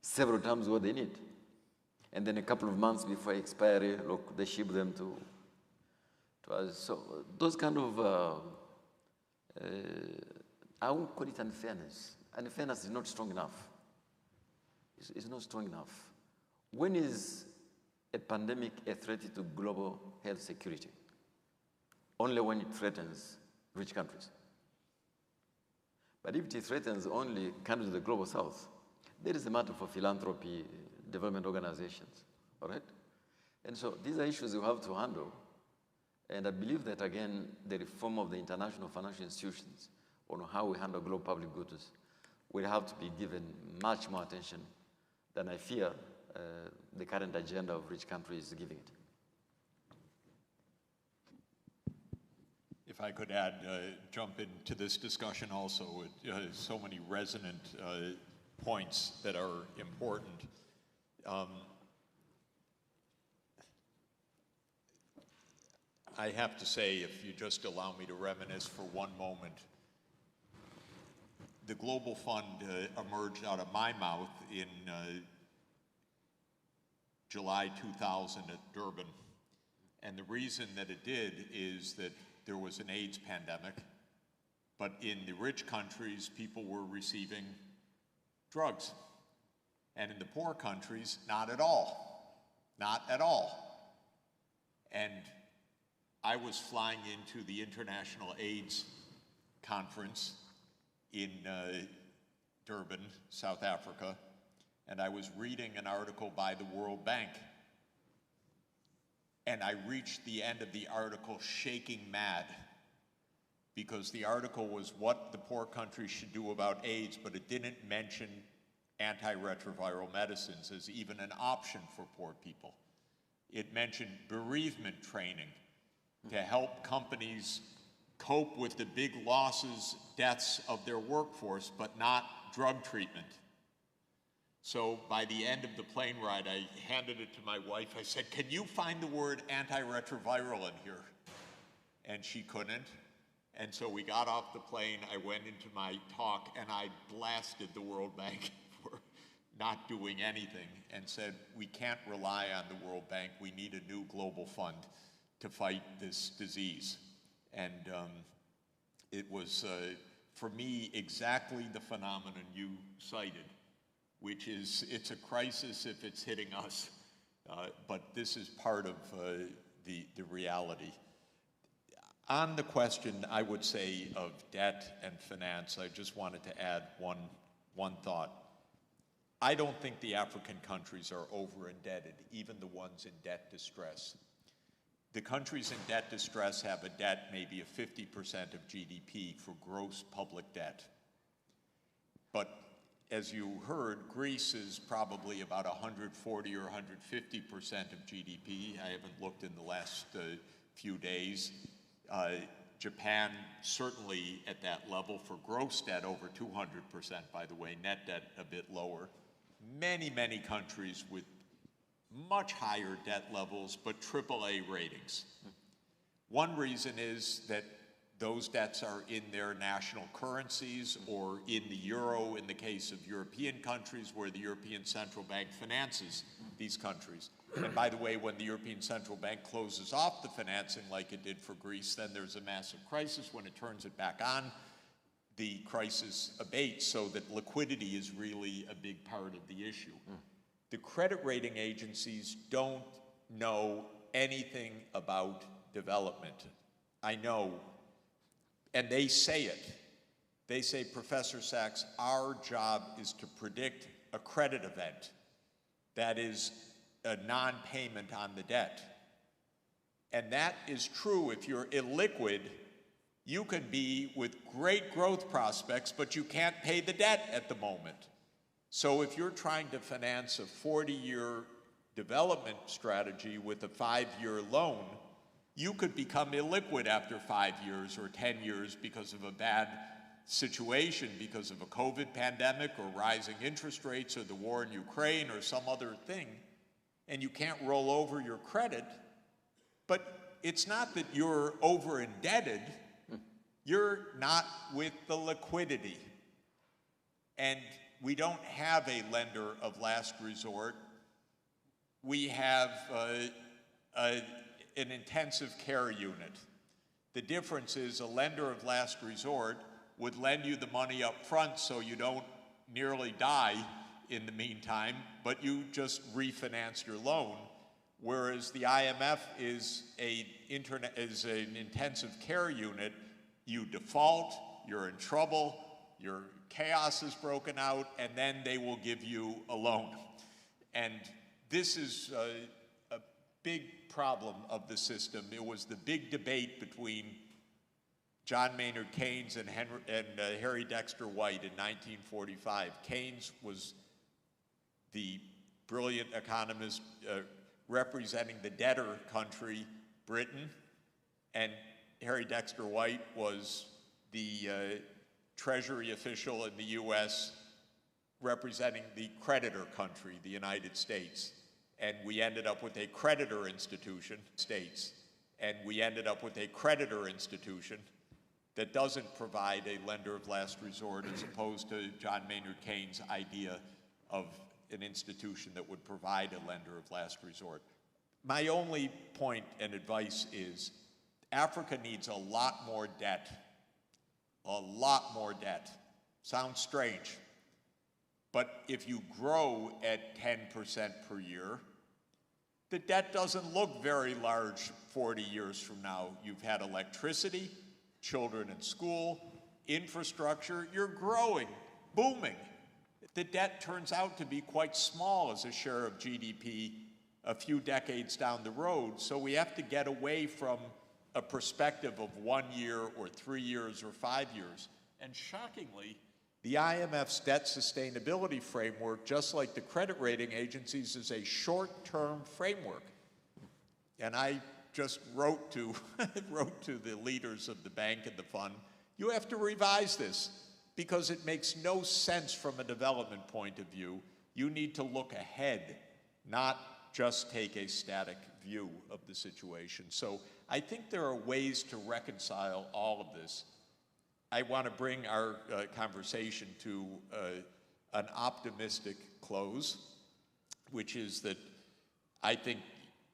several times what they need. And then a couple of months before expiry, look, they ship them to us. So those kind of, I won't call it unfairness. Unfairness is not strong enough. It's not strong enough. When is a pandemic a threat to global health security? Only when it threatens rich countries. But if it threatens only countries of the global south, there is a matter for philanthropy, development organizations, all right? And so these are issues you have to handle. And I believe that, again, the reform of the international financial institutions on how we handle global public goods will have to be given much more attention than I fear the current agenda of rich countries is giving it. If I could add, jump into this discussion also with so many resonant points that are important. I have to say, if you just allow me to reminisce for one moment, the Global Fund emerged out of my mouth in July 2000 at Durban. And the reason that it did is that there was an AIDS pandemic, but in the rich countries, people were receiving drugs. And in the poor countries, not at all. Not at all. And I was flying into the International AIDS Conference in Durban, South Africa, and I was reading an article by the World Bank. And I reached the end of the article shaking mad, because the article was what the poor countries should do about AIDS, but it didn't mention antiretroviral medicines as even an option for poor people. It mentioned bereavement training to help companies cope with the big losses, deaths of their workforce, but not drug treatment. So by the end of the plane ride, I handed it to my wife. I said, "Can you find the word antiretroviral in here?" And she couldn't. And so we got off the plane, I went into my talk, and I blasted the World Bank for not doing anything and said, we can't rely on the World Bank. We need a new global fund to fight this disease. And it was, for me, exactly the phenomenon you cited, which is it's a crisis if it's hitting us, but this is part of the reality. On the question, I would say, of debt and finance, I just wanted to add one thought. I don't think the African countries are over-indebted, even the ones in debt distress. The countries in debt distress have a debt maybe of 50% of GDP for gross public debt. But as you heard, Greece is probably about 140 or 150% of GDP. I haven't looked in the last few days. Japan certainly at that level for gross debt over 200%, by the way, net debt a bit lower. Many, many countries with much higher debt levels, but AAA ratings. One reason is that those debts are in their national currencies or in the euro in the case of European countries where the European Central Bank finances these countries. And by the way, when the European Central Bank closes off the financing like it did for Greece, then there's a massive crisis. When it turns it back on, the crisis abates, so that liquidity is really a big part of the issue. The credit rating agencies don't know anything about development. I know, and they say it. They say, Professor Sachs, our job is to predict a credit event that is a non-payment on the debt. And that is true if you're illiquid. You can be with great growth prospects, but you can't pay the debt at the moment. So if you're trying to finance a 40-year development strategy with a 5-year loan, you could become illiquid after 5 years or 10 years because of a bad situation, because of a COVID pandemic or rising interest rates or the war in Ukraine or some other thing, and you can't roll over your credit. But it's not that you're over-indebted. You're not with the liquidity. And we don't have a lender of last resort. We have an intensive care unit. The difference is a lender of last resort would lend you the money up front so you don't nearly die in the meantime, but you just refinance your loan, whereas the IMF is an intensive care unit. You default, you're in trouble, your chaos is broken out, and then they will give you a loan. And this is a big problem of the system. It was the big debate between John Maynard Keynes and Harry Dexter White in 1945. Keynes was the brilliant economist representing the debtor country, Britain, and Harry Dexter White was the Treasury official in the US representing the creditor country, the United States. And we ended up with a creditor institution, that doesn't provide a lender of last resort as opposed to John Maynard Keynes' idea of an institution that would provide a lender of last resort. My only point and advice is Africa needs a lot more debt. A lot more debt. Sounds strange. But if you grow at 10% per year, the debt doesn't look very large 40 years from now. You've had electricity, children in school, infrastructure, you're growing, booming. The debt turns out to be quite small as a share of GDP a few decades down the road, so we have to get away from a perspective of 1 year or 3 years or 5 years. And shockingly, the IMF's debt sustainability framework, just like the credit rating agencies, is a short-term framework. And I just wrote to the leaders of the bank and the fund, you have to revise this because it makes no sense from a development point of view. You need to look ahead, not just take a static view of the situation. So I think there are ways to reconcile all of this. I want to bring our conversation to an optimistic close, which is that I think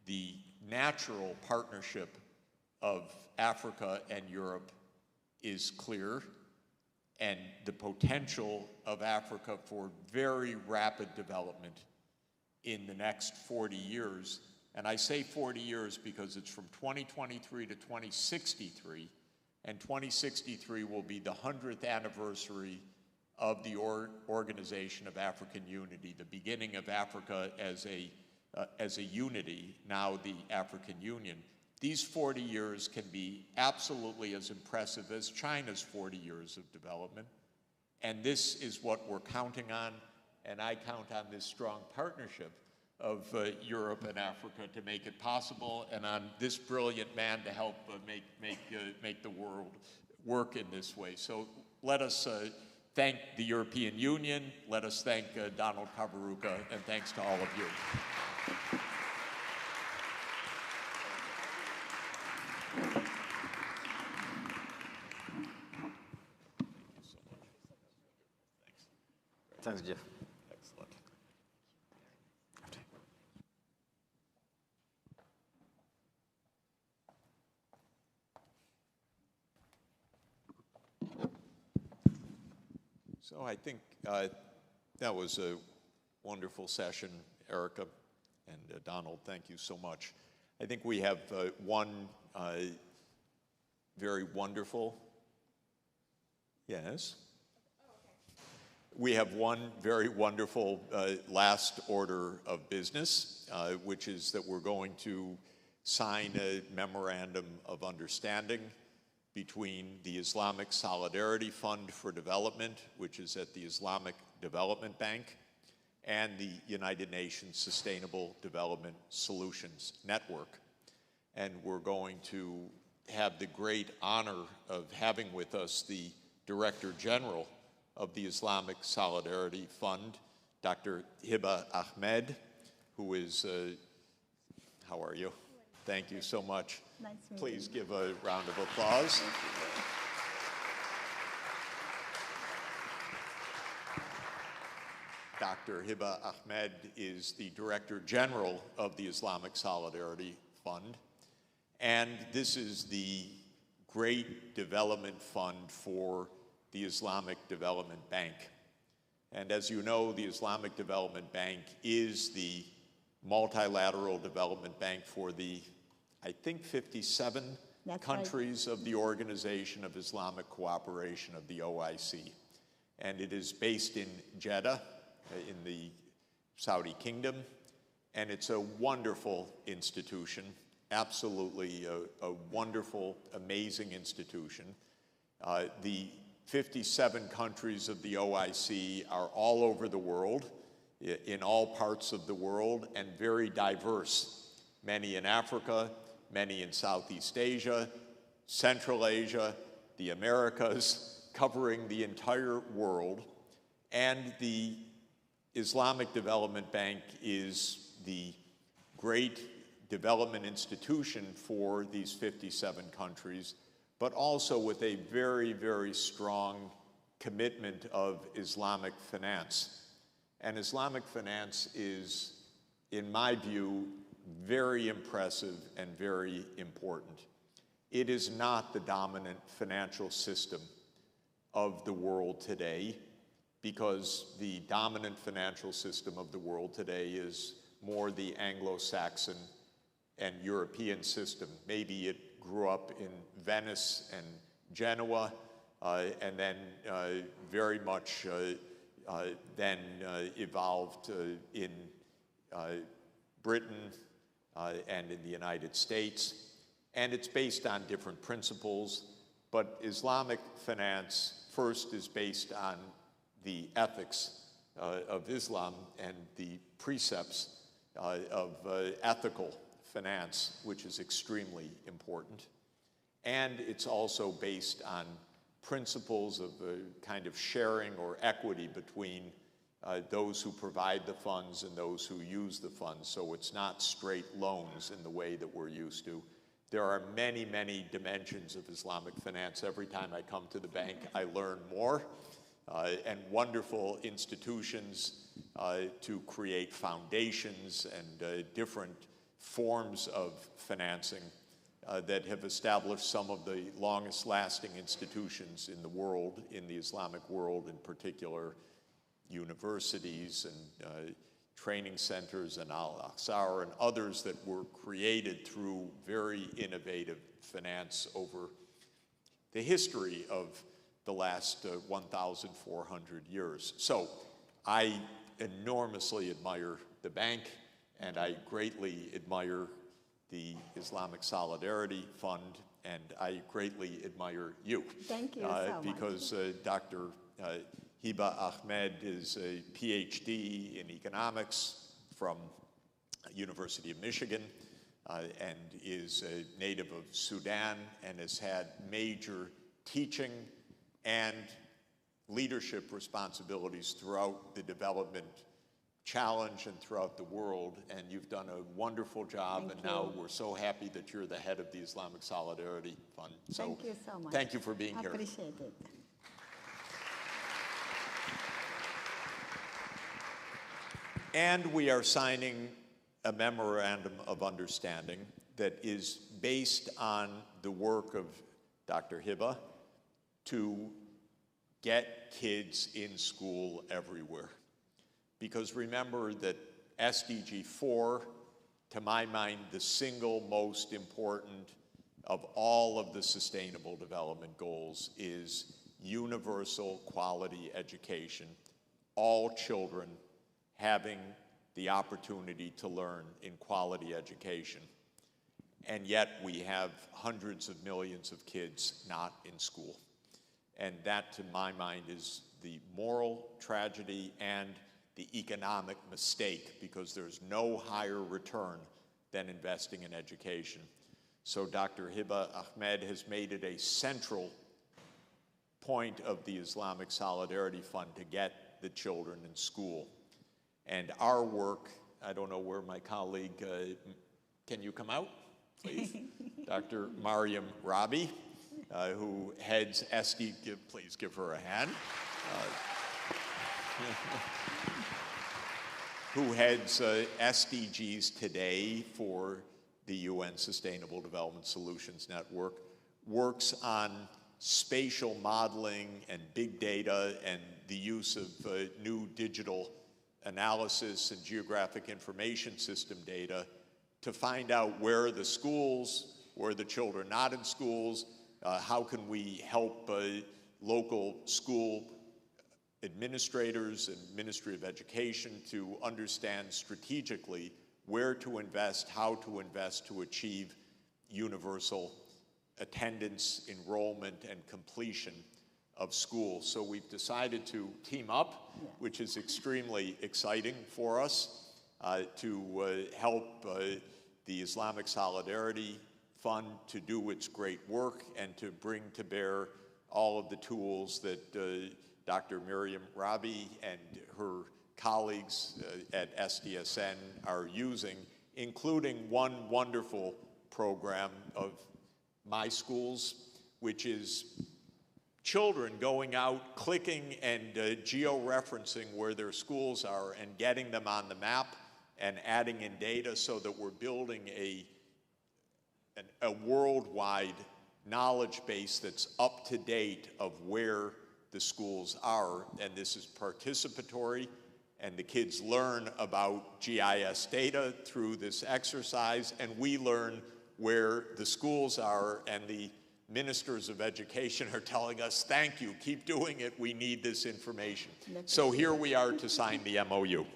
the natural partnership of Africa and Europe is clear, and the potential of Africa for very rapid development in the next 40 years. And I say 40 years because it's from 2023 to 2063, and 2063 will be the 100th anniversary of the Organization of African Unity, the beginning of Africa as a unity, now the African Union. These 40 years can be absolutely as impressive as China's 40 years of development. And this is what we're counting on, and I count on this strong partnership of Europe and Africa to make it possible, and on this brilliant man to help make the world work in this way. So let us thank the European Union, let us thank Donald Kaberuka, and thanks to all of you. Thanks, Jeff. Excellent. So I think that was a wonderful session, Erica and Donald. Thank you so much. I think we have one very wonderful, yes? We have one very wonderful last order of business, which is that we're going to sign a memorandum of understanding between the Islamic Solidarity Fund for Development, which is at the Islamic Development Bank, and the United Nations Sustainable Development Solutions Network. And we're going to have the great honor of having with us the Director General of the Islamic Solidarity Fund, Dr. Hiba Ahmed, who is, how are you? Thank you so much. Nice meeting Please give a round of applause. Dr. Hiba Ahmed is the Director General of the Islamic Solidarity Fund, and this is the great development fund for the Islamic Development Bank. And as you know, the Islamic Development Bank is the multilateral development bank for the, I think, 57 countries of the Organization of Islamic Cooperation of the OIC. And it is based in Jeddah, in the Saudi Kingdom, and it's a wonderful institution, absolutely a wonderful, amazing institution. The 57 countries of the OIC are all over the world, in all parts of the world, and very diverse. Many in Africa, many in Southeast Asia, Central Asia, the Americas, covering the entire world. And the Islamic Development Bank is the great development institution for these 57 countries, but also with a very, very strong commitment of Islamic finance. And Islamic finance is, in my view, very impressive and very important. It is not the dominant financial system of the world today, because the dominant financial system of the world today is more the Anglo-Saxon and European system. Maybe it grew up in Venice and Genoa, and then very much then evolved in Britain and in the United States. And it's based on different principles, but Islamic finance first is based on the ethics of Islam and the precepts of ethical finance, which is extremely important. And it's also based on principles of a kind of sharing or equity between those who provide the funds and those who use the funds. So it's not straight loans in the way that we're used to. There are many, many dimensions of Islamic finance. Every time I come to the bank, I learn more. And wonderful institutions to create foundations and different forms of financing that have established some of the longest lasting institutions in the world, in the Islamic world in particular, universities and training centers and Al-Aqsa and others that were created through very innovative finance over the history of the last 1,400 years. So I enormously admire the bank, and I greatly admire the Islamic Solidarity Fund, and I greatly admire you. Thank you so much. Because Dr. Hiba Ahmed is a PhD in economics from University of Michigan, and is a native of Sudan and has had major teaching and leadership responsibilities throughout the development challenge and throughout the world, and you've done a wonderful job. Thank and you. Now we're so happy that you're the head of the Islamic Solidarity Fund. So Thank you so much. Thank you for being I here. appreciate it. And we are signing a memorandum of understanding that is based on the work of Dr. Hiba to get kids in school everywhere. Because remember that SDG 4, to my mind, the single most important of all of the Sustainable Development Goals is universal quality education, all children having the opportunity to learn in quality education. And yet we have hundreds of millions of kids not in school. And that, to my mind, is the moral tragedy and the economic mistake, because there's no higher return than investing in education. So Dr. Hiba Ahmed has made it a central point of the Islamic Solidarity Fund to get the children in school. And our work, I don't know where my colleague, can you come out, please? Dr. Mariam Rabi, who heads please give her a hand. Who heads SDGs today for the UN Sustainable Development Solutions Network, works on spatial modeling and big data and the use of new digital analysis and geographic information system data to find out where are the schools, where are the children not in schools, how can we help local school administrators and Ministry of Education to understand strategically where to invest, how to invest to achieve universal attendance, enrollment, and completion of schools. So we've decided to team up, which is extremely exciting for us, to help the Islamic Solidarity Fund to do its great work and to bring to bear all of the tools that Dr. Miriam Rabi and her colleagues at SDSN are using, including one wonderful program of My Schools, which is children going out, clicking and geo-referencing where their schools are and getting them on the map and adding in data so that we're building a worldwide knowledge base that's up to date of where the schools are. And this is participatory, and the kids learn about GIS data through this exercise, and we learn where the schools are, and the ministers of education are telling us, thank you, keep doing it, we need this information. So here we are to sign the MOU.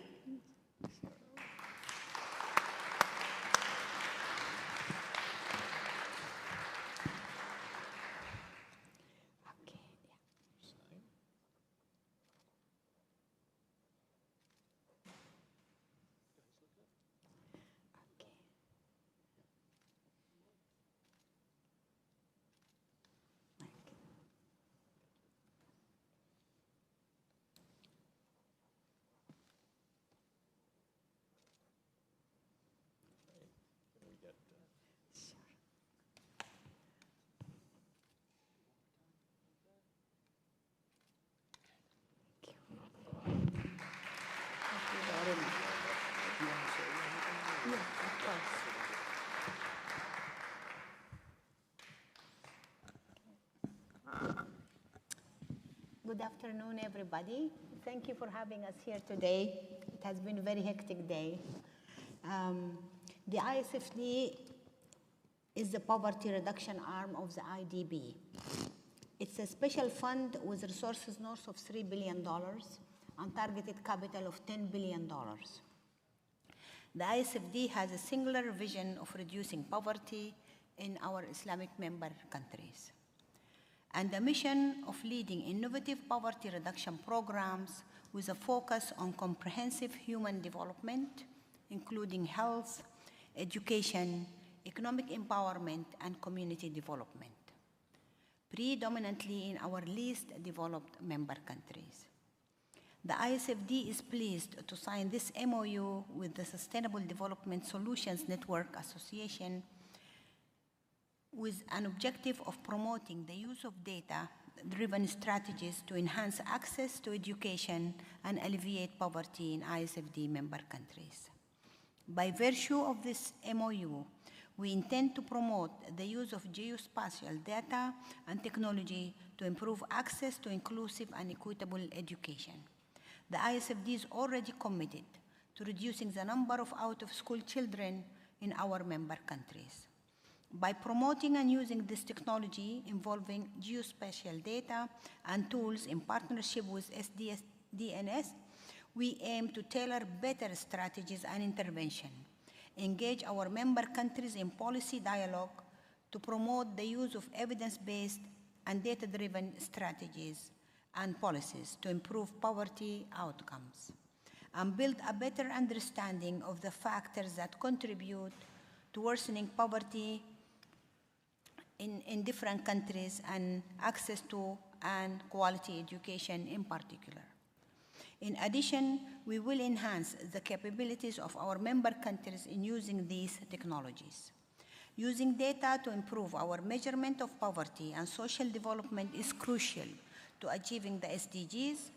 Good afternoon, everybody. Thank you for having us here today. It has been a very hectic day. The ICSD is the poverty reduction arm of the IDB. It's a special fund with resources north of $3 billion and targeted capital of $10 billion. The ICSD has a singular vision of reducing poverty in our Islamic member countries, and a mission of leading innovative poverty reduction programs with a focus on comprehensive human development, including health, education, economic empowerment, and community development, predominantly in our least developed member countries. The ICSD is pleased to sign this MOU with the Sustainable Development Solutions Network Association with an objective of promoting the use of data driven strategies to enhance access to education and alleviate poverty in ISFD member countries. By virtue of this MOU, we intend to promote the use of geospatial data and technology to improve access to inclusive and equitable education. The ISFD is already committed to reducing the number of out-of-school children in our member countries. By promoting and using this technology involving geospatial data and tools in partnership with SDSN, we aim to tailor better strategies and intervention, engage our member countries in policy dialogue to promote the use of evidence-based and data-driven strategies and policies to improve poverty outcomes, and build a better understanding of the factors that contribute to worsening poverty in different countries and access to and quality education in particular. In addition, we will enhance the capabilities of our member countries in using these technologies. Using data to improve our measurement of poverty and social development is crucial to achieving the SDGs.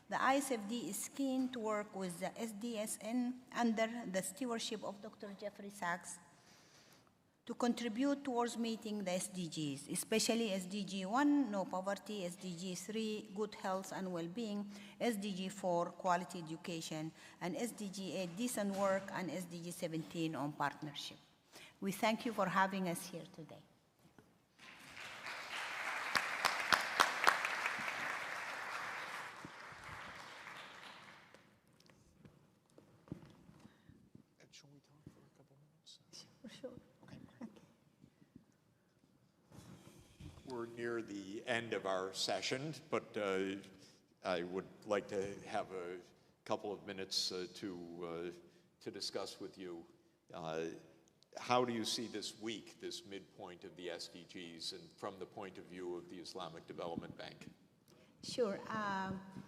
The ISFD is keen to work with the SDSN under the stewardship of Dr. Jeffrey Sachs to contribute towards meeting the SDGs, especially SDG 1, no poverty, SDG 3, good health and well-being, SDG 4, quality education, and SDG 8, decent work, and SDG 17 on partnership. We thank you for having us here today. Shall we talk for a couple minutes? For sure. We're near the end of our session, but I would like to have a couple of minutes to discuss with you. How do you see this week, this midpoint of the SDGs, and from the point of view of the Islamic Development Bank? Sure.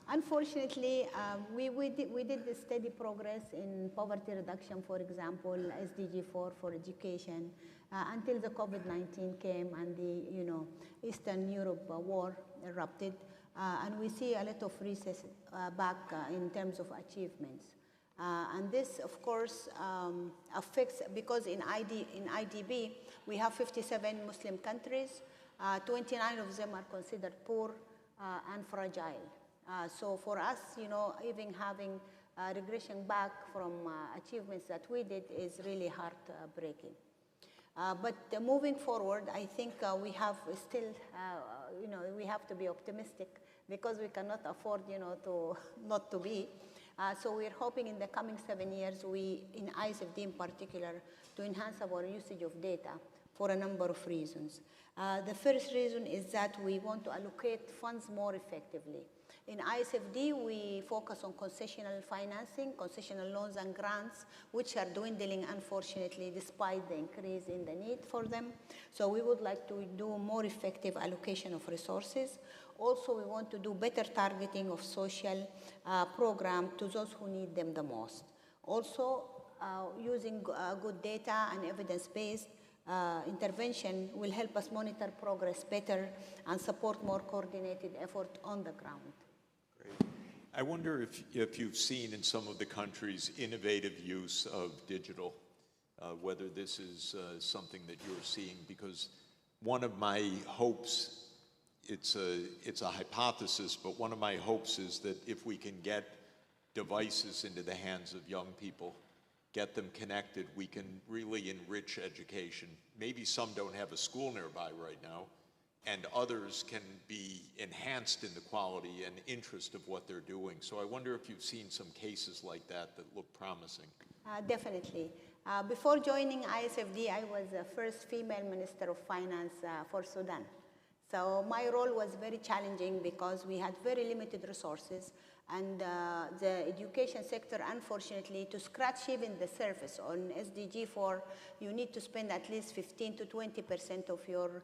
Unfortunately, we did the steady progress in poverty reduction, for example, SDG 4 for education, until the COVID-19 came and the Eastern Europe war erupted, and we see a lot of recess back in terms of achievements. And this, of course, affects, because in IDB, we have 57 Muslim countries, 29 of them are considered poor and fragile. So for us, even having regression back from achievements that we did is really heartbreaking. But moving forward, I think we have still, we have to be optimistic because we cannot afford, to not to be. So we're hoping in the coming 7 years, in ISFD in particular, to enhance our usage of data for a number of reasons. The first reason is that we want to allocate funds more effectively. In ISFD, we focus on concessional financing, concessional loans and grants, which are dwindling, unfortunately, despite the increase in the need for them. So we would like to do more effective allocation of resources. Also, we want to do better targeting of social programs to those who need them the most. Also, using good data and evidence-based intervention will help us monitor progress better and support more coordinated effort on the ground. Great. I wonder if you've seen in some of the countries innovative use of digital, whether this is something that you're seeing, because one of my hopes, it's a hypothesis, but one of my hopes is that if we can get devices into the hands of young people, get them connected, we can really enrich education. Maybe some don't have a school nearby right now, and others can be enhanced in the quality and interest of what they're doing. So I wonder if you've seen some cases like that look promising. Definitely. Before joining ISFD, I was the first female Minister of Finance for Sudan. So my role was very challenging because we had very limited resources, and the education sector, unfortunately, to scratch even the surface on SDG 4, you need to spend at least 15 to 20% of your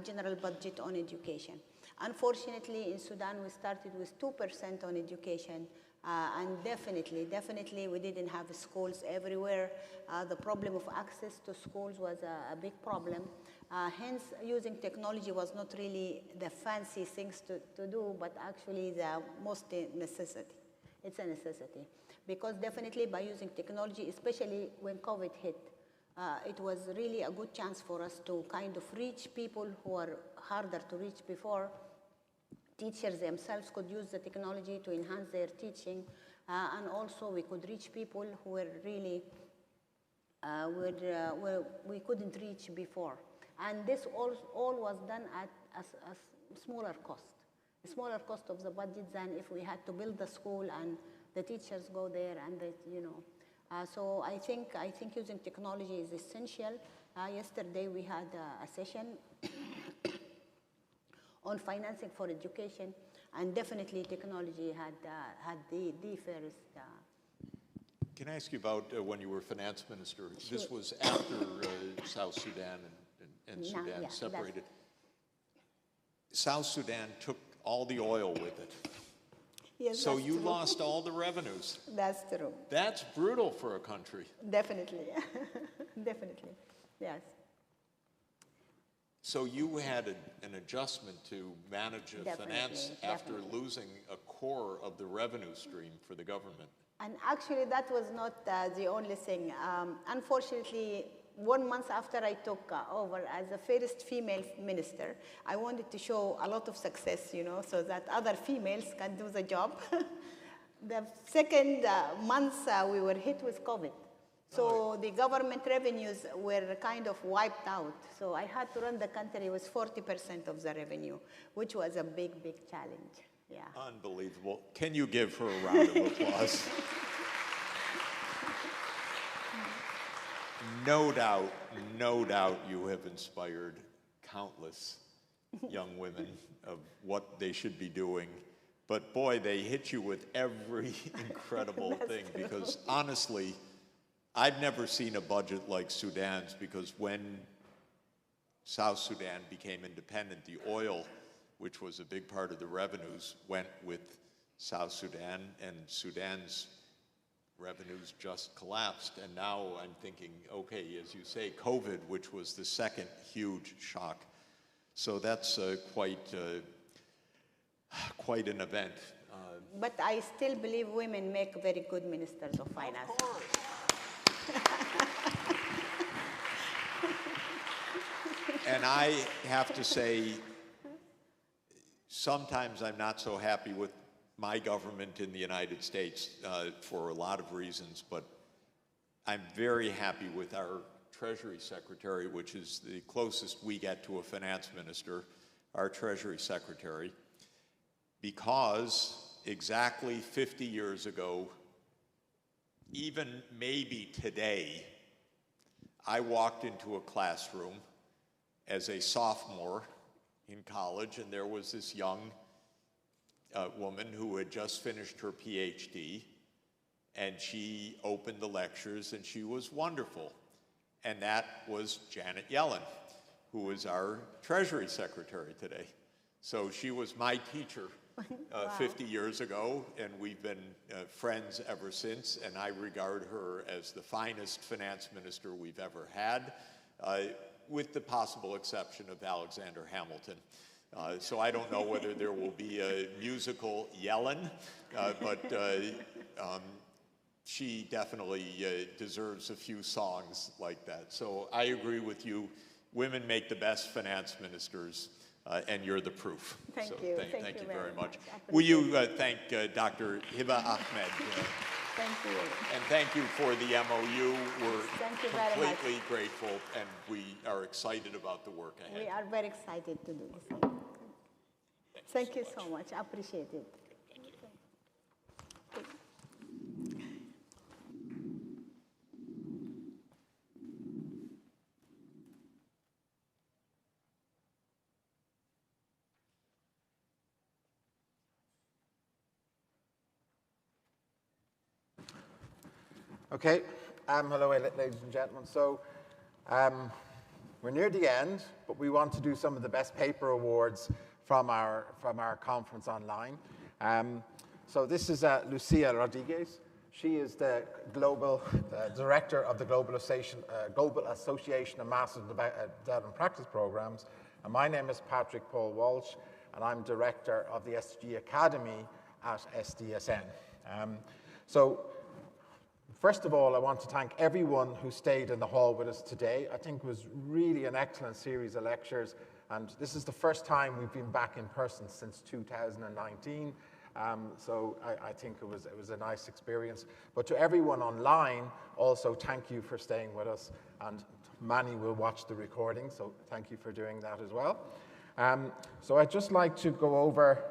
general budget on education. Unfortunately, in Sudan, we started with 2% on education. And definitely, we didn't have schools everywhere. The problem of access to schools was a big problem. Hence, using technology was not really the fancy things to do, but actually the most necessity. It's a necessity. Because definitely by using technology, especially when COVID hit, it was really a good chance for us to kind of reach people who are harder to reach before. Teachers themselves could use the technology to enhance their teaching, and also we could reach people who were really, we couldn't reach before. And this all was done at a smaller cost of the budget than if we had to build the school and the teachers go there and so I think using technology is essential. Yesterday we had a session on financing for education, and definitely technology had the first. Can I ask you about when you were finance minister? Sure. This was after South Sudan and Sudan separated. South Sudan took all the oil with it. Yes, so you lost all the revenues. That's true. That's brutal for a country. Definitely. Definitely. Yes. So you had an adjustment to manage finance after losing a core of the revenue stream for the government. And actually, that was not the only thing. Unfortunately, 1 month after I took over as the first female minister, I wanted to show a lot of success, so that other females can do the job. The second month, we were hit with COVID. So the government revenues were kind of wiped out. So I had to run the country with 40% of the revenue, which was a big, big challenge. Yeah. Unbelievable. Can you give her a round of applause? No doubt you have inspired countless young women of what they should be doing. But boy, they hit you with every incredible thing because honestly, I've never seen a budget like Sudan's because when South Sudan became independent, the oil, which was a big part of the revenues, went with South Sudan, and Sudan's revenues just collapsed. And now I'm thinking, okay, as you say, COVID, which was the second huge shock. So that's quite an event. But I still believe women make very good ministers of finance. Of course. And I have to say, sometimes I'm not so happy with my government in the United States for a lot of reasons, but I'm very happy with our Treasury Secretary, which is the closest we get to a finance minister, our Treasury Secretary, because exactly 50 years ago, even maybe today, I walked into a classroom as a sophomore in college, and there was this young woman who had just finished her PhD, and she opened the lectures, and she was wonderful. And that was Janet Yellen, who is our Treasury Secretary today. So she was my teacher 50 years ago, and we've been friends ever since, and I regard her as the finest finance minister we've ever had, with the possible exception of Alexander Hamilton. So I don't know whether there will be a musical Yellen, but she definitely deserves a few songs like that. So I agree with you. Women make the best finance ministers, and you're the proof. Thank so you. Thank you very much. Will you thank Dr. Hiba Ahmed? Thank you. And thank you for the MOU. We're completely grateful, and we are excited about the work ahead. We are very excited to do this. Thank you so much. I appreciate it. Okay, hello ladies and gentlemen. So we're near the end, but we want to do some of the best paper awards from our conference online. So this is Lucia Rodriguez. She is the global director of the Global Association of Masters of Development Practice Programs. And my name is Patrick Paul Walsh, and I'm director of the SDG Academy at SDSN. So first of all, I want to thank everyone who stayed in the hall with us today. I think it was really an excellent series of lectures, and this is the first time we've been back in person since 2019. So I think it was a nice experience. But to everyone online, also thank you for staying with us, and many will watch the recording, so thank you for doing that as well. So I'd just like to go over,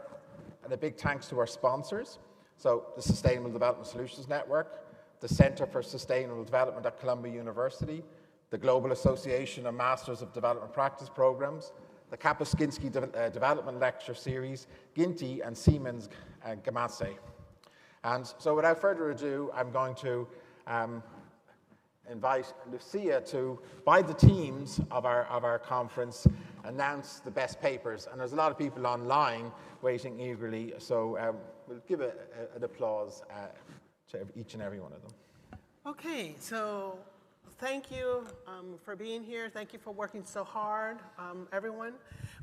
and a big thanks to our sponsors. So the Sustainable Development Solutions Network, the Center for Sustainable Development at Columbia University, the Global Association of Masters of Development Practice Programs, the Kapuscinski Development Lecture Series, Ginty and Siemens Gamase. And so without further ado, I'm going to invite Lucia to, by the teams of our conference, announce the best papers. And there's a lot of people online waiting eagerly, so we'll give an applause to each and every one of them. Okay, so thank you for being here. Thank you for working so hard, everyone.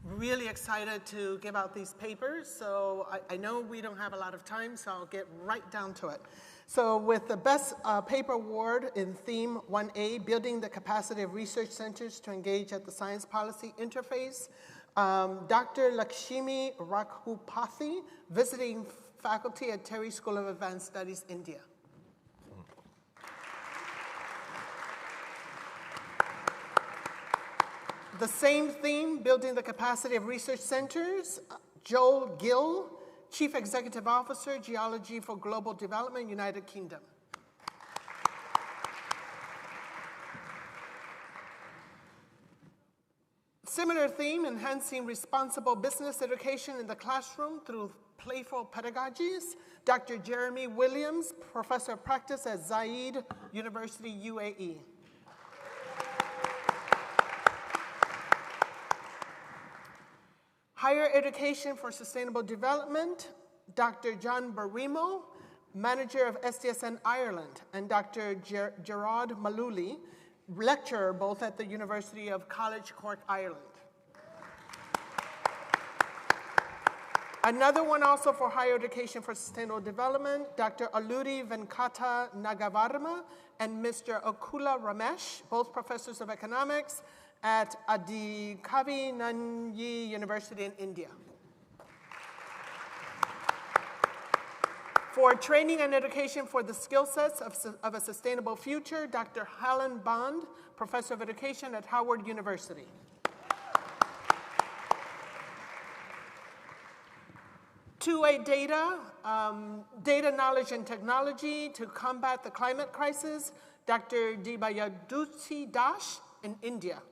Really excited to give out these papers. So I know we don't have a lot of time, so I'll get right down to it. So with the Best Paper Award in Theme 1A, Building the Capacity of Research Centers to Engage at the Science Policy Interface, Dr. Lakshmi Raghupathy, visiting faculty at Terry School of Advanced Studies, India. The same theme, Building the Capacity of Research Centers, Joel Gill, Chief Executive Officer, Geology for Global Development, United Kingdom. Similar theme, Enhancing Responsible Business Education in the Classroom through Playful Pedagogies, Dr. Jeremy Williams, Professor of Practice at Zayed University, UAE. Higher Education for Sustainable Development, Dr. John Barimo, Manager of SDSN Ireland, and Dr. Gerard Maluli, lecturer both at the University of College Cork, Ireland. Another one also for Higher Education for Sustainable Development, Dr. Aluri Venkata Nagavarma and Mr. Akula Ramesh, both professors of economics at Adikavi Nanyi University in India. For training and education for the skill sets of a sustainable future, Dr. Helen Bond, Professor of Education at Howard University. Two-way data, data knowledge and technology to combat the climate crisis, Dr. Dibayaduti Dash in India.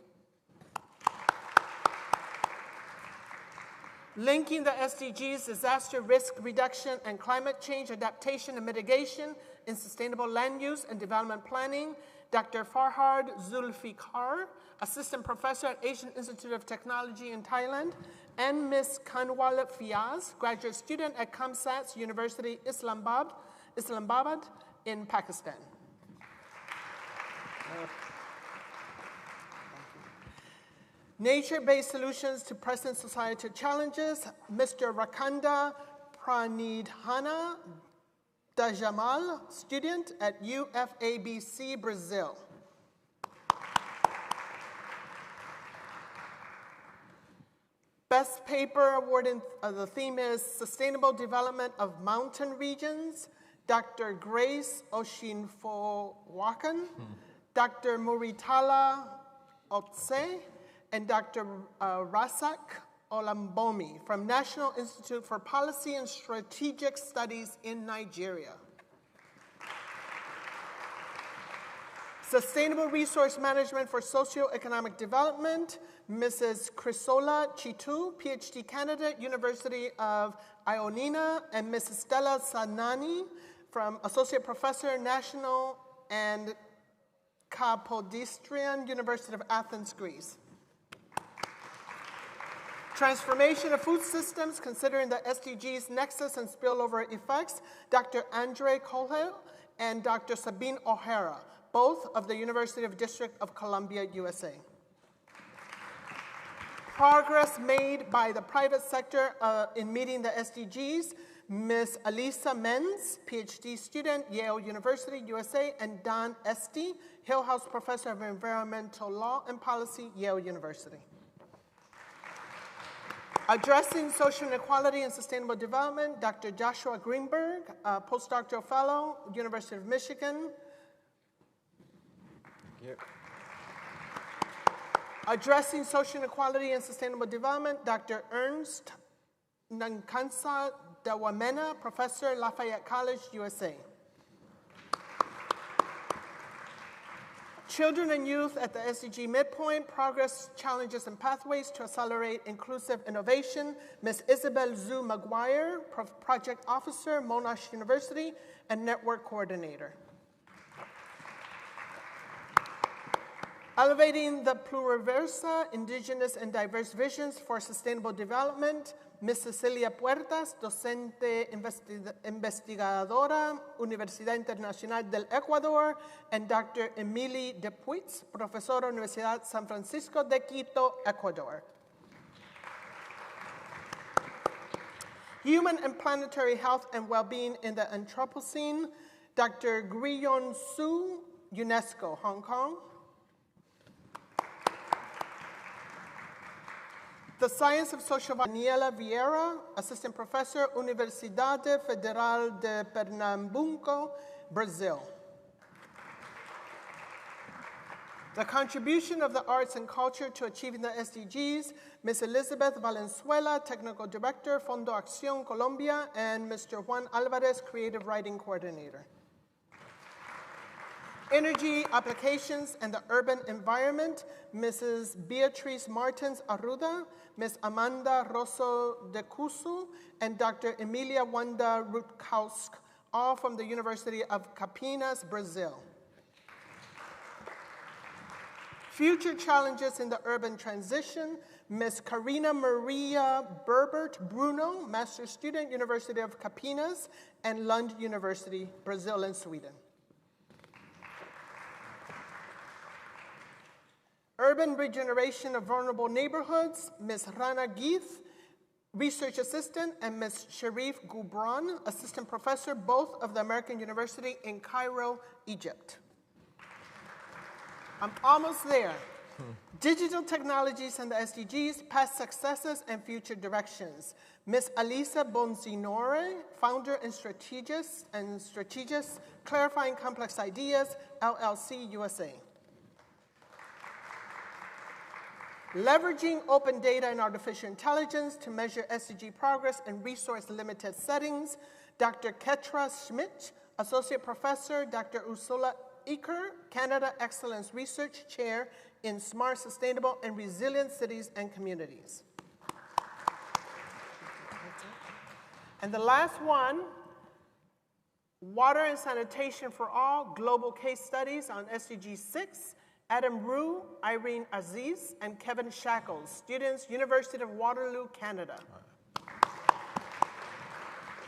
Linking the SDGs, disaster risk reduction and climate change adaptation and mitigation in sustainable land use and development planning, Dr. Farhad Zulfikar, Assistant Professor at Asian Institute of Technology in Thailand, and Ms. Kanwal Fiaz, Graduate Student at Kamsat University, Islamabad in Pakistan. Nature-based solutions to present societal challenges, Mr. Rakanda Pranidhana Dajamal, student at UFABC, Brazil. Best Paper Award, the theme is Sustainable Development of Mountain Regions, Dr. Grace Oshinfowakan, Dr. Muritala Otse, and Dr. Rasak Olambomi from National Institute for Policy and Strategic Studies in Nigeria. Sustainable Resource Management for Socioeconomic Development, Mrs. Chrysola Chitu, PhD candidate, University of Ioannina, and Mrs. Stella Sanani from Associate Professor, National and Kapodistrian University of Athens, Greece. Transformation of food systems, considering the SDGs nexus and spillover effects, Dr. Andre Colhill and Dr. Sabine O'Hara, both of the University of District of Columbia, USA. Progress made by the private sector in meeting the SDGs, Ms. Alisa Menz, PhD student, Yale University, USA, and Don Esty, Hillhouse Professor of Environmental Law and Policy, Yale University. Addressing social inequality and sustainable development, Dr. Joshua Greenberg, postdoctoral fellow, University of Michigan. Thank you. Addressing social inequality and sustainable development, Dr. Ernst Nankansa Dawamena, professor, Lafayette College, USA. Children and youth at the SDG midpoint, progress, challenges, and pathways to accelerate inclusive innovation, Ms. Isabel Zhu McGuire, project officer, Monash University, and network coordinator. Elevating the pluriversa, indigenous and diverse visions for sustainable development, Ms. Cecilia Puertas, docente investigadora, Universidad Internacional del Ecuador, and Dr. Emily Depuitz, profesora, Universidad San Francisco de Quito, Ecuador. Human and planetary health and well-being in the Anthropocene, Dr. Guiyon Su, UNESCO, Hong Kong. The Science of Social Daniela Vieira, Assistant Professor, Universidade Federal de Pernambuco, Brazil. The contribution of the arts and culture to achieving the SDGs, Ms. Elizabeth Valenzuela, Technical Director, Fondo Acción Colombia, and Mr. Juan Alvarez, Creative Writing Coordinator. Energy applications and the urban environment, Mrs. Beatriz Martins Arruda, Ms. Amanda Rosso de Cusu, and Dr. Emilia Wanda Rutkowsk, all from the University of Campinas, Brazil. Future challenges in the urban transition, Ms. Karina Maria Berbert Bruno, master's student, University of Campinas, and Lund University, Brazil and Sweden. Urban regeneration of vulnerable neighborhoods, Ms. Rana Geith, research assistant, and Ms. Sharif Gubran, assistant professor, both of the American University in Cairo, Egypt. I'm almost there. Digital technologies and the SDGs, past successes and future directions. Ms. Alisa Bonzinore, founder and strategist, Clarifying Complex Ideas, LLC, USA. Leveraging open data and artificial intelligence to measure SDG progress in resource-limited settings, Dr. Ketra Schmidt, Associate Professor, Dr. Ursula Eker, Canada Excellence Research Chair in Smart, Sustainable, and Resilient Cities and Communities. And the last one, Water and Sanitation for All, Global Case Studies on SDG 6, Adam Rue, Irene Aziz, and Kevin Shackles, students, University of Waterloo, Canada.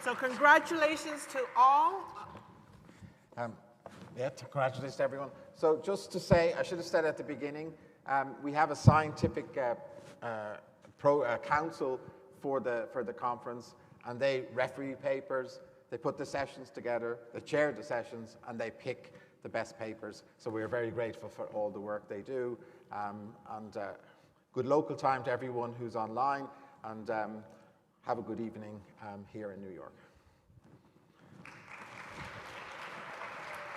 So congratulations to all. Congratulations to everyone. So just to say, I should have said at the beginning, we have a scientific council for the conference, and they referee papers, they put the sessions together, they chair the sessions, and they pick the best papers. So we're very grateful for all the work they do. And good local time to everyone who's online, and have a good evening here in New York.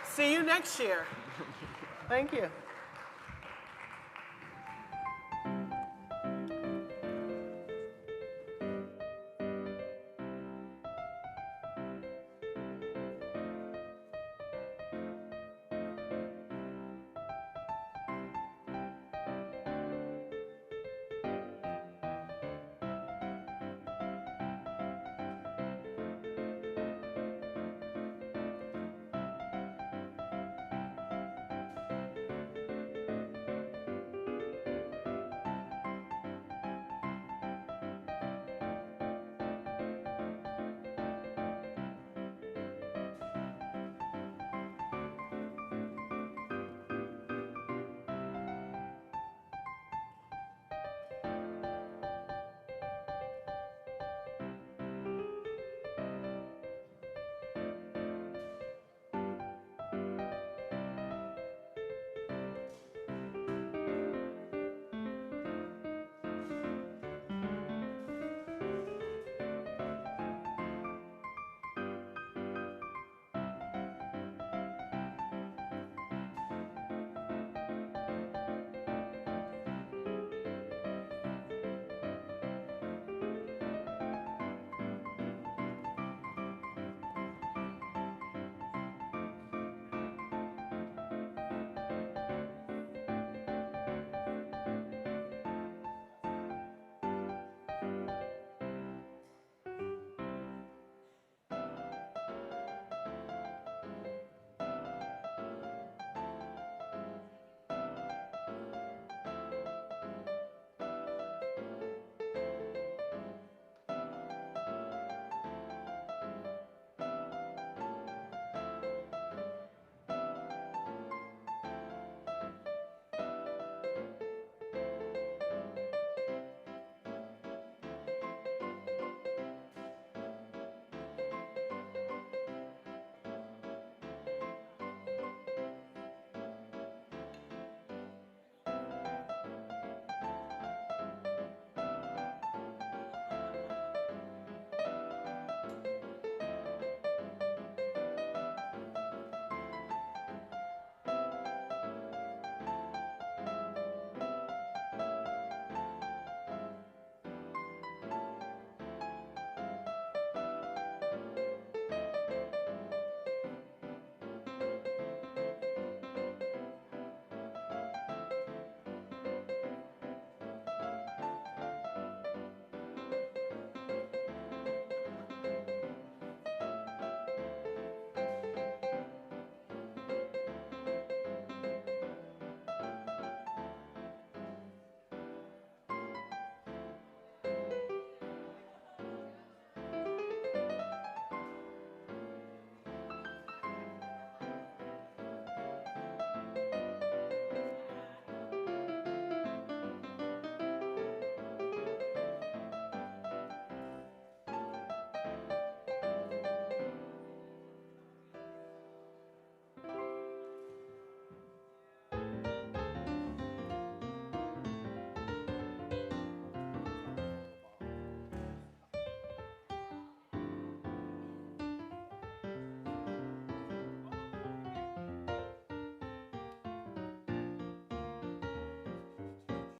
See you next year. Thank you.